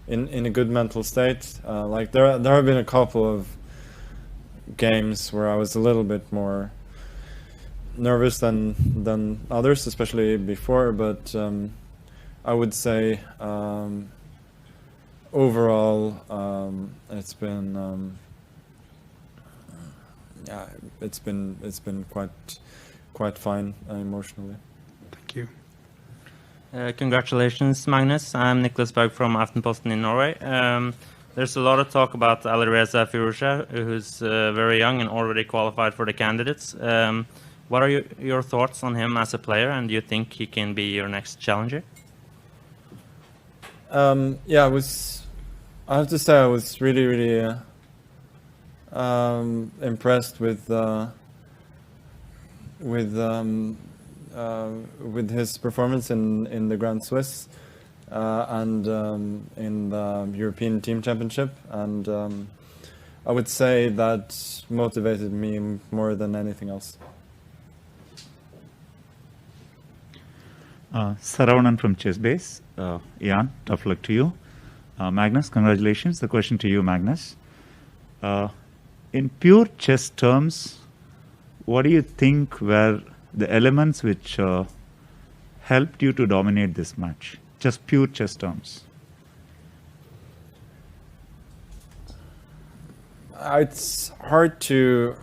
in a good mental state. Like there have been a couple of games where I was a little bit more nervous than others, especially before, but I would say overall it's been yeah, it's been quite fine emotionally. Thank you. Congratulations, Magnus. I'm Niklas Berg from Aftenposten in Norway. There's a lot of talk about Alireza Firouzja, who's very young and already qualified for the candidates. What are your thoughts on him as a player, and do you think he can be your next challenger? Yeah, I have to say I was really impressed with his performance in the Grand Swiss and in the European Team Championship, and I would say that motivated me more than anything else. Saravanan from Chessbase. Ian, tough luck to you. Magnus, congratulations. The question to you, Magnus. In pure chess terms, what do you think were the elements which helped you to dominate this match? Just pure chess terms. It's hard to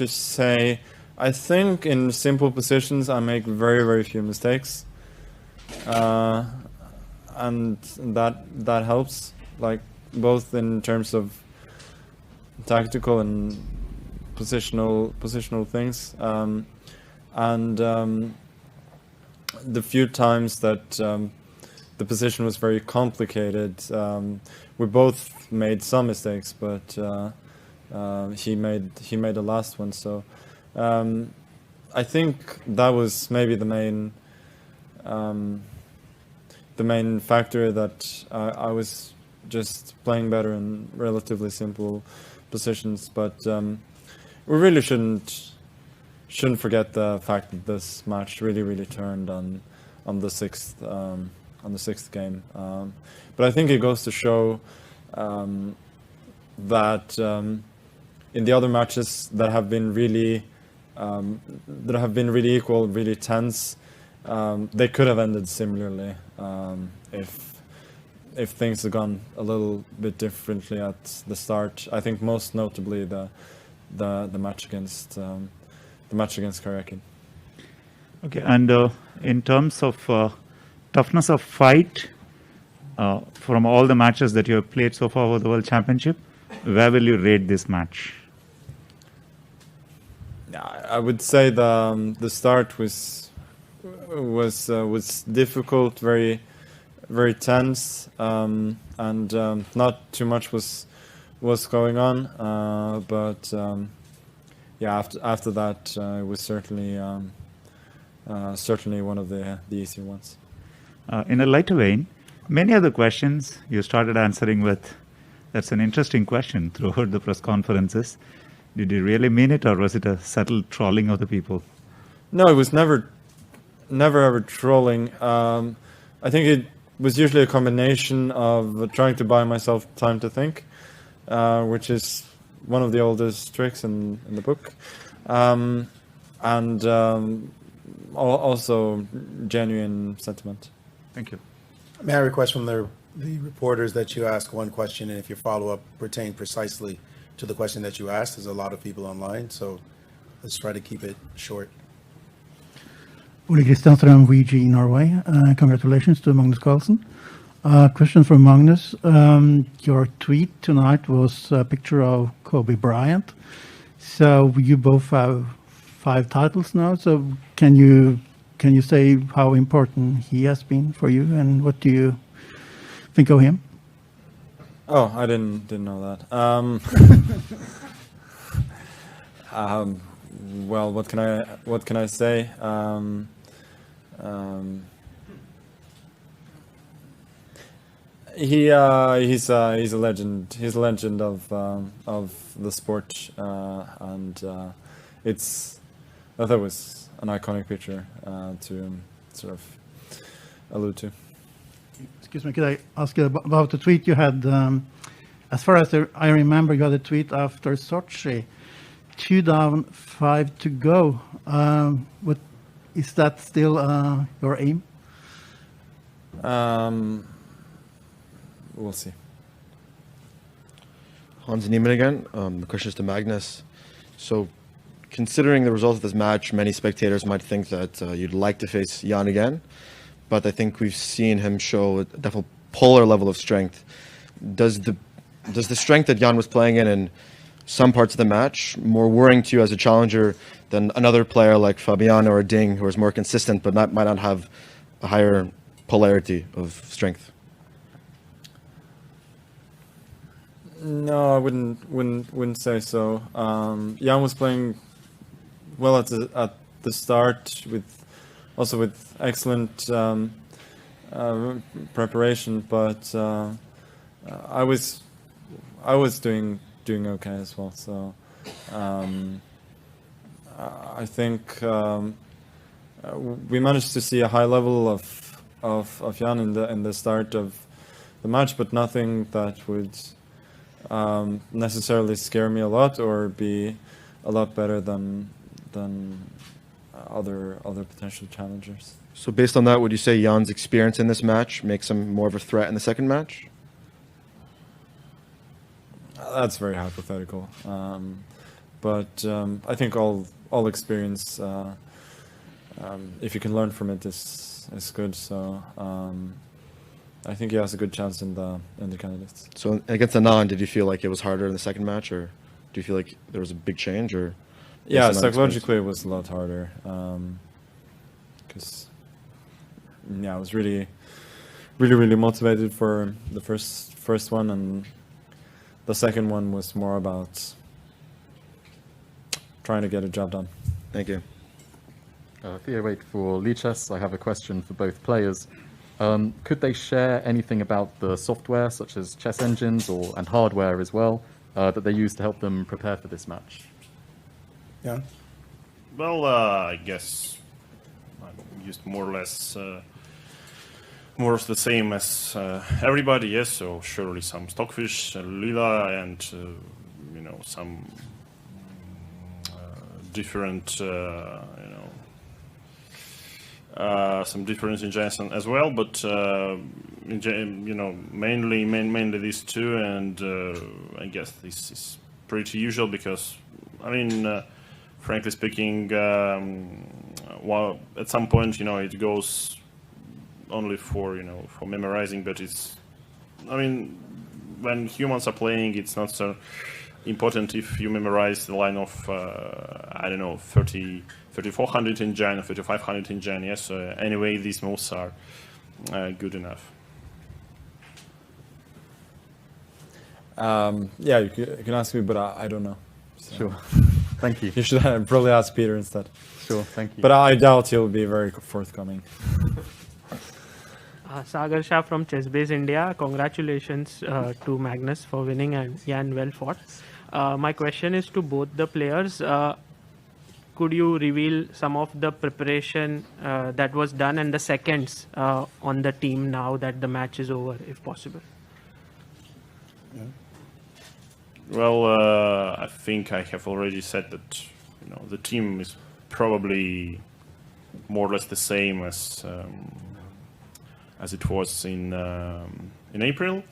say. I think in simple positions I make very few mistakes. And that helps, like both in terms of tactical and positional things, and the few times that the position was very complicated, we both made some mistakes, but he made the last one. So I think that was maybe the main factor, that I was just playing better in relatively simple positions. But we really shouldn't forget the fact that this match really turned on the sixth game. But I think it goes to show that in the other matches that have been really equal, really tense, they could have ended similarly if things had gone a little bit differently at the start. I think most notably the match against Karjakin. Okay, and in terms of toughness of fight, From all the matches that you have played so far for the World Championship, where will you rate this match? I would say the start was difficult, very tense, and not too much was going on. But yeah, after that, it was certainly one of the easier ones. In a lighter vein, many other questions you started answering with, "That's an interesting question," throughout the press conferences. Did you really mean it, or was it a subtle trolling of the people? No, it was never ever trolling. I think it was usually a combination of trying to buy myself time to think, which is one of the oldest tricks in the book, and also genuine sentiment. Thank you. May I request from the reporters that you ask one question, and if your follow-up pertained precisely to the question that you asked? There's a lot of people online, so let's try to keep it short. Ole Christian from VG Norway. Congratulations to Magnus Carlsen. Question from Magnus. Your tweet tonight was a picture of Kobe Bryant. So you both have 5 titles now. So can you say how important he has been for you, and what do you think of him? Oh, I didn't know that. Well, what can I say? He's a legend. He's a legend of the sport, and I thought it was an iconic picture to sort of allude to. Excuse me, could I ask you about the tweet you had? As far as I remember, you had a tweet after Sochi, 2 down, 5 to go. What is that still your aim? We'll see. Hans Niemann again. The question is to Magnus. So, considering the result of this match, many spectators might think that you'd like to face Jan again. But I think we've seen him show a definitely polar level of strength. Does the strength that Jan was playing in some parts of the match more worrying to you as a challenger than another player like Fabian or Ding, who is more consistent but might not have a higher polarity of strength? No, I wouldn't say so. Jan was playing well at the start with excellent preparation, but I was doing okay as well. So I think we managed to see a high level of Jan in the start of the match, but nothing that would necessarily scare me a lot or be a lot better than other potential challengers. So based on that, would you say Jan's experience in this match makes him more of a threat in the second match? That's very hypothetical, but I think all experience, if you can learn from it, is good. So I think he has a good chance in the candidates. So against Anand, did you feel like it was harder in the second match, or do you feel like there was a big change? Or yeah, psychologically it was a lot harder because I was really motivated for the first one, and the second one was more about trying to get a job done. Thank you. Theo Wait for Lichess. I have a question for both players. Could they share anything about the software, such as chess engines and hardware as well, that they use to help them prepare for this match? Yeah. Well, I guess I used more or less more of the same as everybody. Yes, so surely some Stockfish, Lila, and some different some difference in Jensen as well, but mainly these two, and I guess this is pretty usual because, frankly speaking, while at some point it goes only for memorizing, but it's I mean, when humans are playing, it's not so important if you memorize the line of, I don't know, 3400 in Jan or 3500 in Jan. Yes, anyway, these moves are good enough. Yeah, you can ask me, but I don't know. So. Sure. Thank you. You should probably ask Peter instead. Sure, thank you. But I doubt he'll be very forthcoming. Sagar Shah from Chessbase India. Congratulations to Magnus for winning, and Jan, well fought. My question is to both the players. Could you reveal some of the preparation that was done and the seconds on the team now that the match is over, if possible? Yeah. Well, I think I have already said that the team is probably more or less the same as it was in April.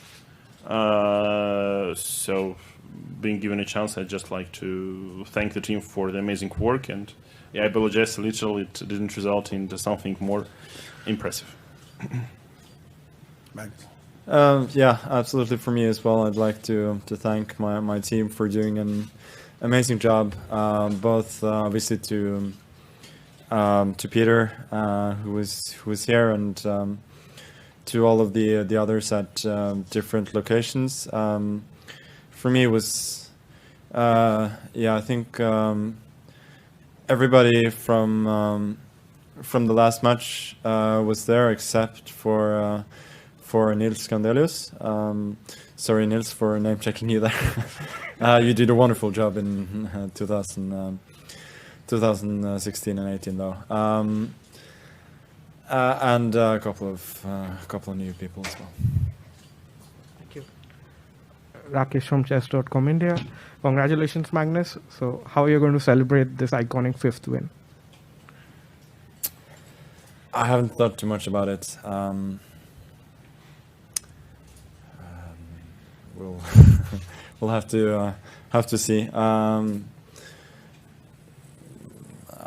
So, being given a chance, I'd just like to thank the team for the amazing work, and I apologize a little it didn't result into something more impressive. Magnus. Yeah, absolutely. For me as well, I'd like to thank my team for doing an amazing job. Both obviously to Peter, who was here, and to all of the others at different locations. For me, it was I think everybody from the last match was there except for Nils Skandelius. Sorry, Nils, for name checking you there. You did a wonderful job in 2016 and 18, though. And a couple of new people as well. Thank you. Rakesh from chess.com India. Congratulations, Magnus. So, how are you going to celebrate this iconic 5th win? I haven't thought too much about it. We'll have to see.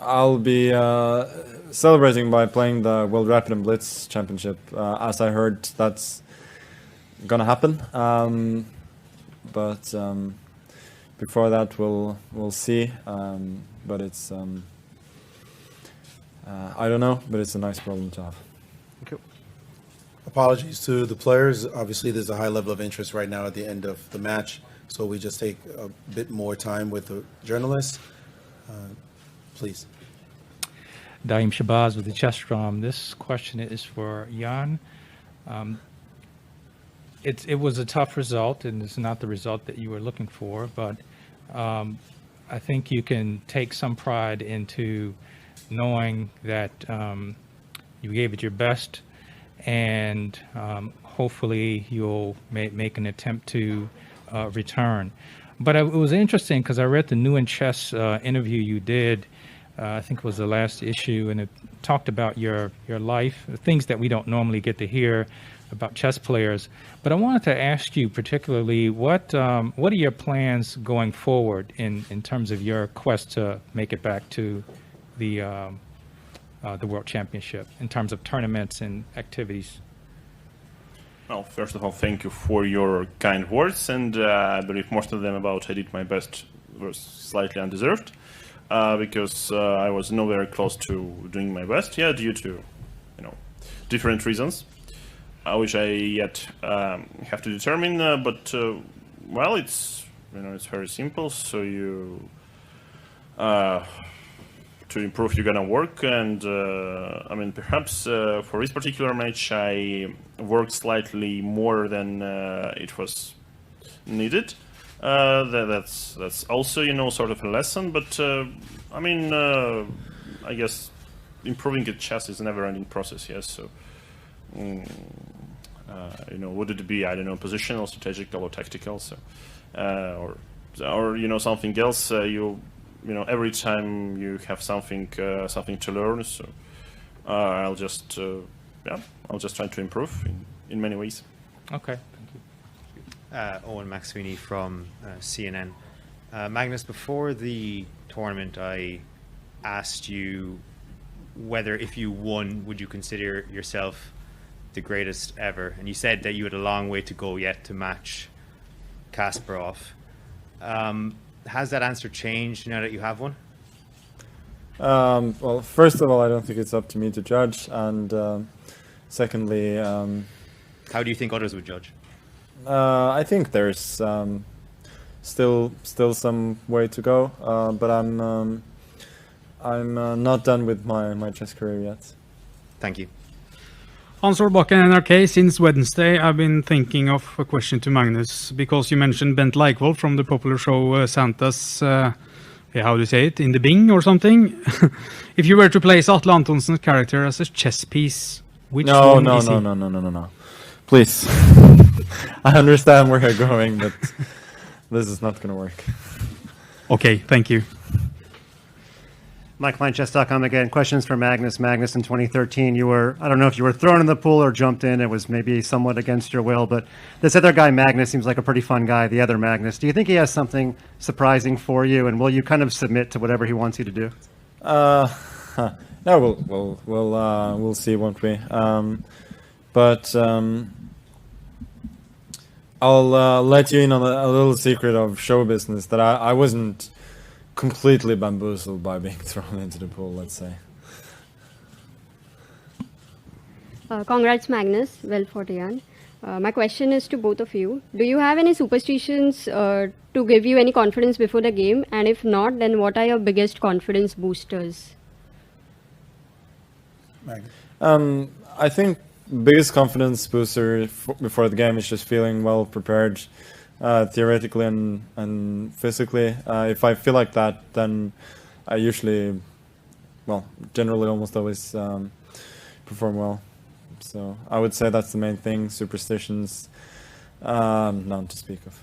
I'll be celebrating by playing the World Rapid and Blitz Championship. As I heard, that's gonna happen. But before that, we'll see. But it's I don't know, but it's a nice problem to have. Thank you. Apologies to the players. Obviously, there's a high level of interest right now at the end of the match, so we just take a bit more time with the journalists. Please. Daim Shabazz with the Chess Drum. This question is for Jan. It was a tough result, and it's not the result that you were looking for, but I think you can take some pride into knowing that you gave it your best, and hopefully you'll make an attempt to return. But it was interesting because I read the New in Chess interview you did. I think it was the last issue, and it talked about your life, things that we don't normally get to hear about chess players. But I wanted to ask you particularly, what are your plans going forward in terms of your quest to make it back to the World Championship in terms of tournaments and activities? Well, first of all, thank you for your kind words, and I believe most of them about I did my best was slightly undeserved, because I was nowhere close to doing my best, due to different reasons, which I yet have to determine. But well, it's it's very simple. So you to improve, you're gonna work, and I mean, perhaps for this particular match, I worked slightly more than it was needed. That's also sort of a lesson, but I mean, I guess improving at chess is a never-ending process. Yes, so would it be, I don't know, positional, strategical, or tactical? So or something else. Every time you have something to learn. So I'll just try to improve in many ways. Okay, thank you. Owen Maxwini from CNN. Magnus, before the tournament, I asked you whether, if you won, would you consider yourself the greatest ever, and you said that you had a long way to go yet to match Kasparov. Has that answer changed now that you have one? Well, first of all, I don't think it's up to me to judge, and secondly, how do you think others would judge? I think there's still some way to go, but I'm not done with my chess career yet. Thank you. Hans Solbakken, NRK, since Wednesday, I've been thinking of a question to Magnus, because you mentioned Bent Leikvoll from the popular show Santa's, how do you say it, in the Bing or something? If you were to place Atle Antonssen's character as a chess piece, which one is he? No. Please. I understand where you're going, but this is not going to work. Okay, thank you. MikeLineChess.com again. Questions for Magnus. Magnus, in 2013, you were, I don't know if you were thrown in the pool or jumped in. It was maybe somewhat against your will, but this other guy, Magnus, seems like a pretty fun guy, the other Magnus. Do you think he has something surprising for you, and will you kind of submit to whatever he wants you to do? No, we'll see, won't we? But I'll let you in on a little secret of show business that I wasn't completely bamboozled by being thrown into the pool, let's say. Congrats, Magnus. Well fought, Jan. My question is to both of you. Do you have any superstitions to give you any confidence before the game? And if not, then what are your biggest confidence boosters? I think biggest confidence booster before the game is just feeling well prepared, theoretically and physically. If I feel like that, then I usually, generally almost always perform well. So I would say that's the main thing. Superstitions, none to speak of.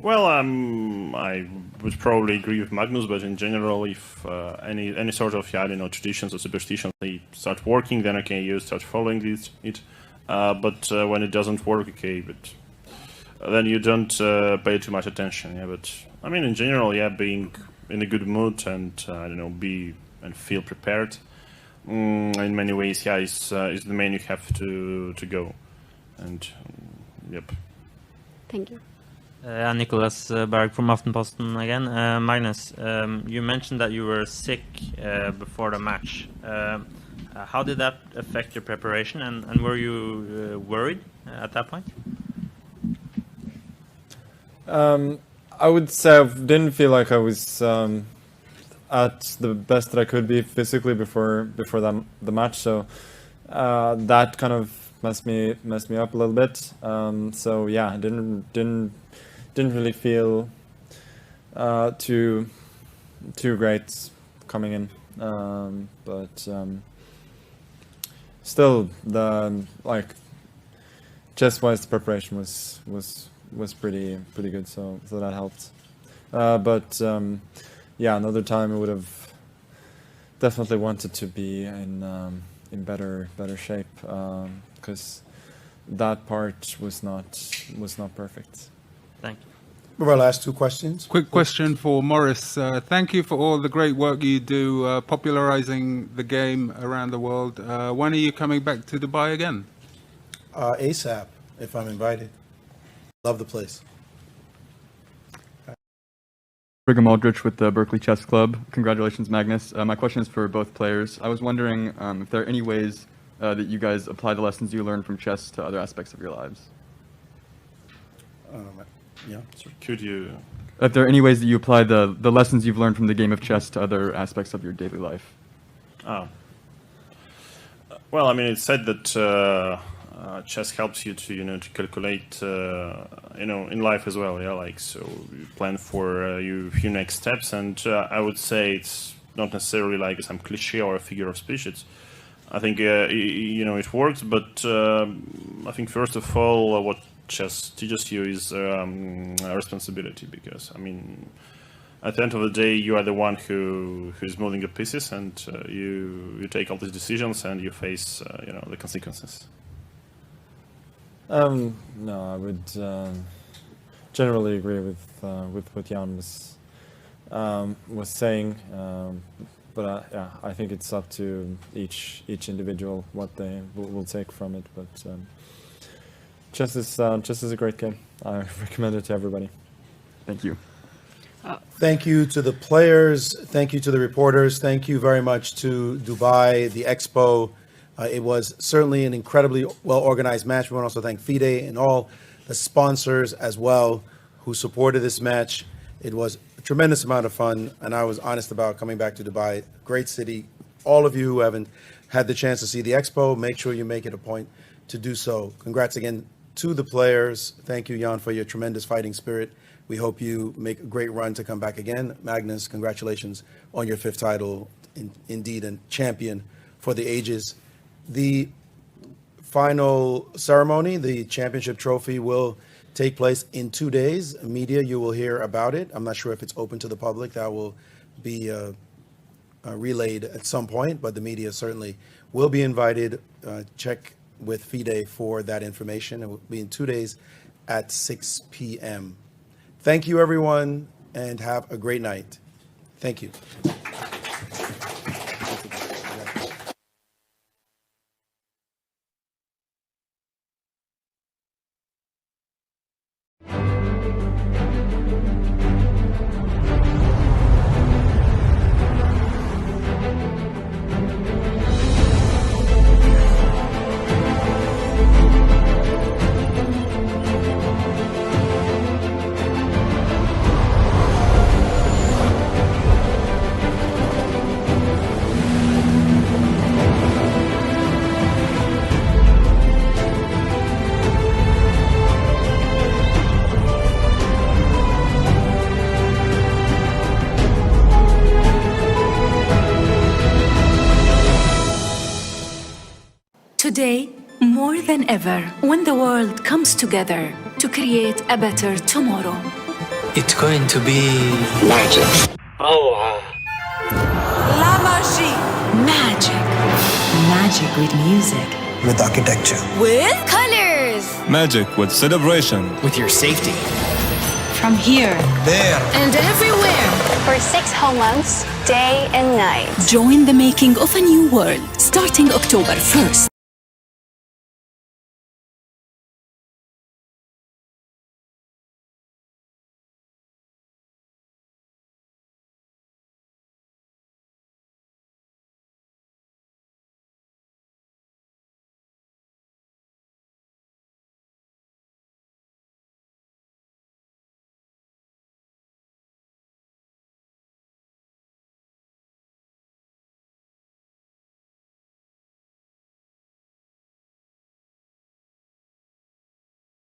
Well, I would probably agree with Magnus, but in general, if any sort of traditions or superstitions they start working, then okay, you start following it. But when it doesn't work, okay, but then you don't pay too much attention. Yeah, but I mean, in general, yeah, being in a good mood and be and feel prepared. In many ways, yeah, is the main you have to go, and yep. Thank you. Nicholas Berg from Aftenposten again. Magnus, you mentioned that you were sick before the match. How did that affect your preparation, and were you worried at that point? I would say I didn't feel like I was at the best that I could be physically before the match, so that kind of messed me up a little bit. So yeah, I didn't really feel too great coming in, but still the chess-wise the preparation was pretty good, so that helped. But yeah, another time I would have definitely wanted to be in better shape, because that part was not perfect. Thank you. For our last two questions. Quick question for Morris. Thank you for all the great work you do popularizing the game around the world. When are you coming back to Dubai again? ASAP, if I'm invited. Love the place. Brigham Aldrich with the Berkeley Chess Club. Congratulations, Magnus. My question is for both players. I was wondering if there are any ways that you guys apply the lessons you learned from chess to other aspects of your lives. Yeah. So could you? If there are any ways that you apply the lessons you've learned from the game of chess to other aspects of your daily life. Oh. Well, I mean, it's said that chess helps you to to calculate in life as well. Yeah, like so you plan for your few next steps, and I would say it's not necessarily like some cliche or a figure of speech. I think it works, but I think first of all what chess teaches you is a responsibility, because I mean at the end of the day you are the one who's moving the pieces, and you take all these decisions and you face the consequences. No, I would generally agree with what Jan was saying. But yeah, I think it's up to each individual what they will take from it. But chess is a great game. I recommend it to everybody. Thank you. Thank you to the players. Thank you to the reporters. Thank you very much to Dubai, the Expo. It was certainly an incredibly well-organized match. We want to also thank FIDE and all the sponsors as well who supported this match. It was a tremendous amount of fun, and I was honest about coming back to Dubai. Great city. All of you who haven't had the chance to see the Expo, make sure you make it a point to do so. Congrats again to the players. Thank you, Jan, for your tremendous fighting spirit. We hope you make a great run to come back again. Magnus, congratulations on your 5th title. Indeed, a champion for the ages. The final ceremony, the championship trophy, will take place in 2 days. Media, you will hear about it. I'm not sure if it's open to the public. That will be relayed at some point, but the media certainly will be invited. Check with FIDE for that information. It will be in 2 days at 6 p.m. Thank you, everyone, and have a great night. Thank you. Today, more than ever, when the world comes together to create a better tomorrow. It's going to be magic. Oh, La magie. Magic. magic with music. With architecture. With colors. Magic with celebration. With your safety. From here. There. And everywhere. For 6 whole months, day and night. Join the making of a new world starting October 1st.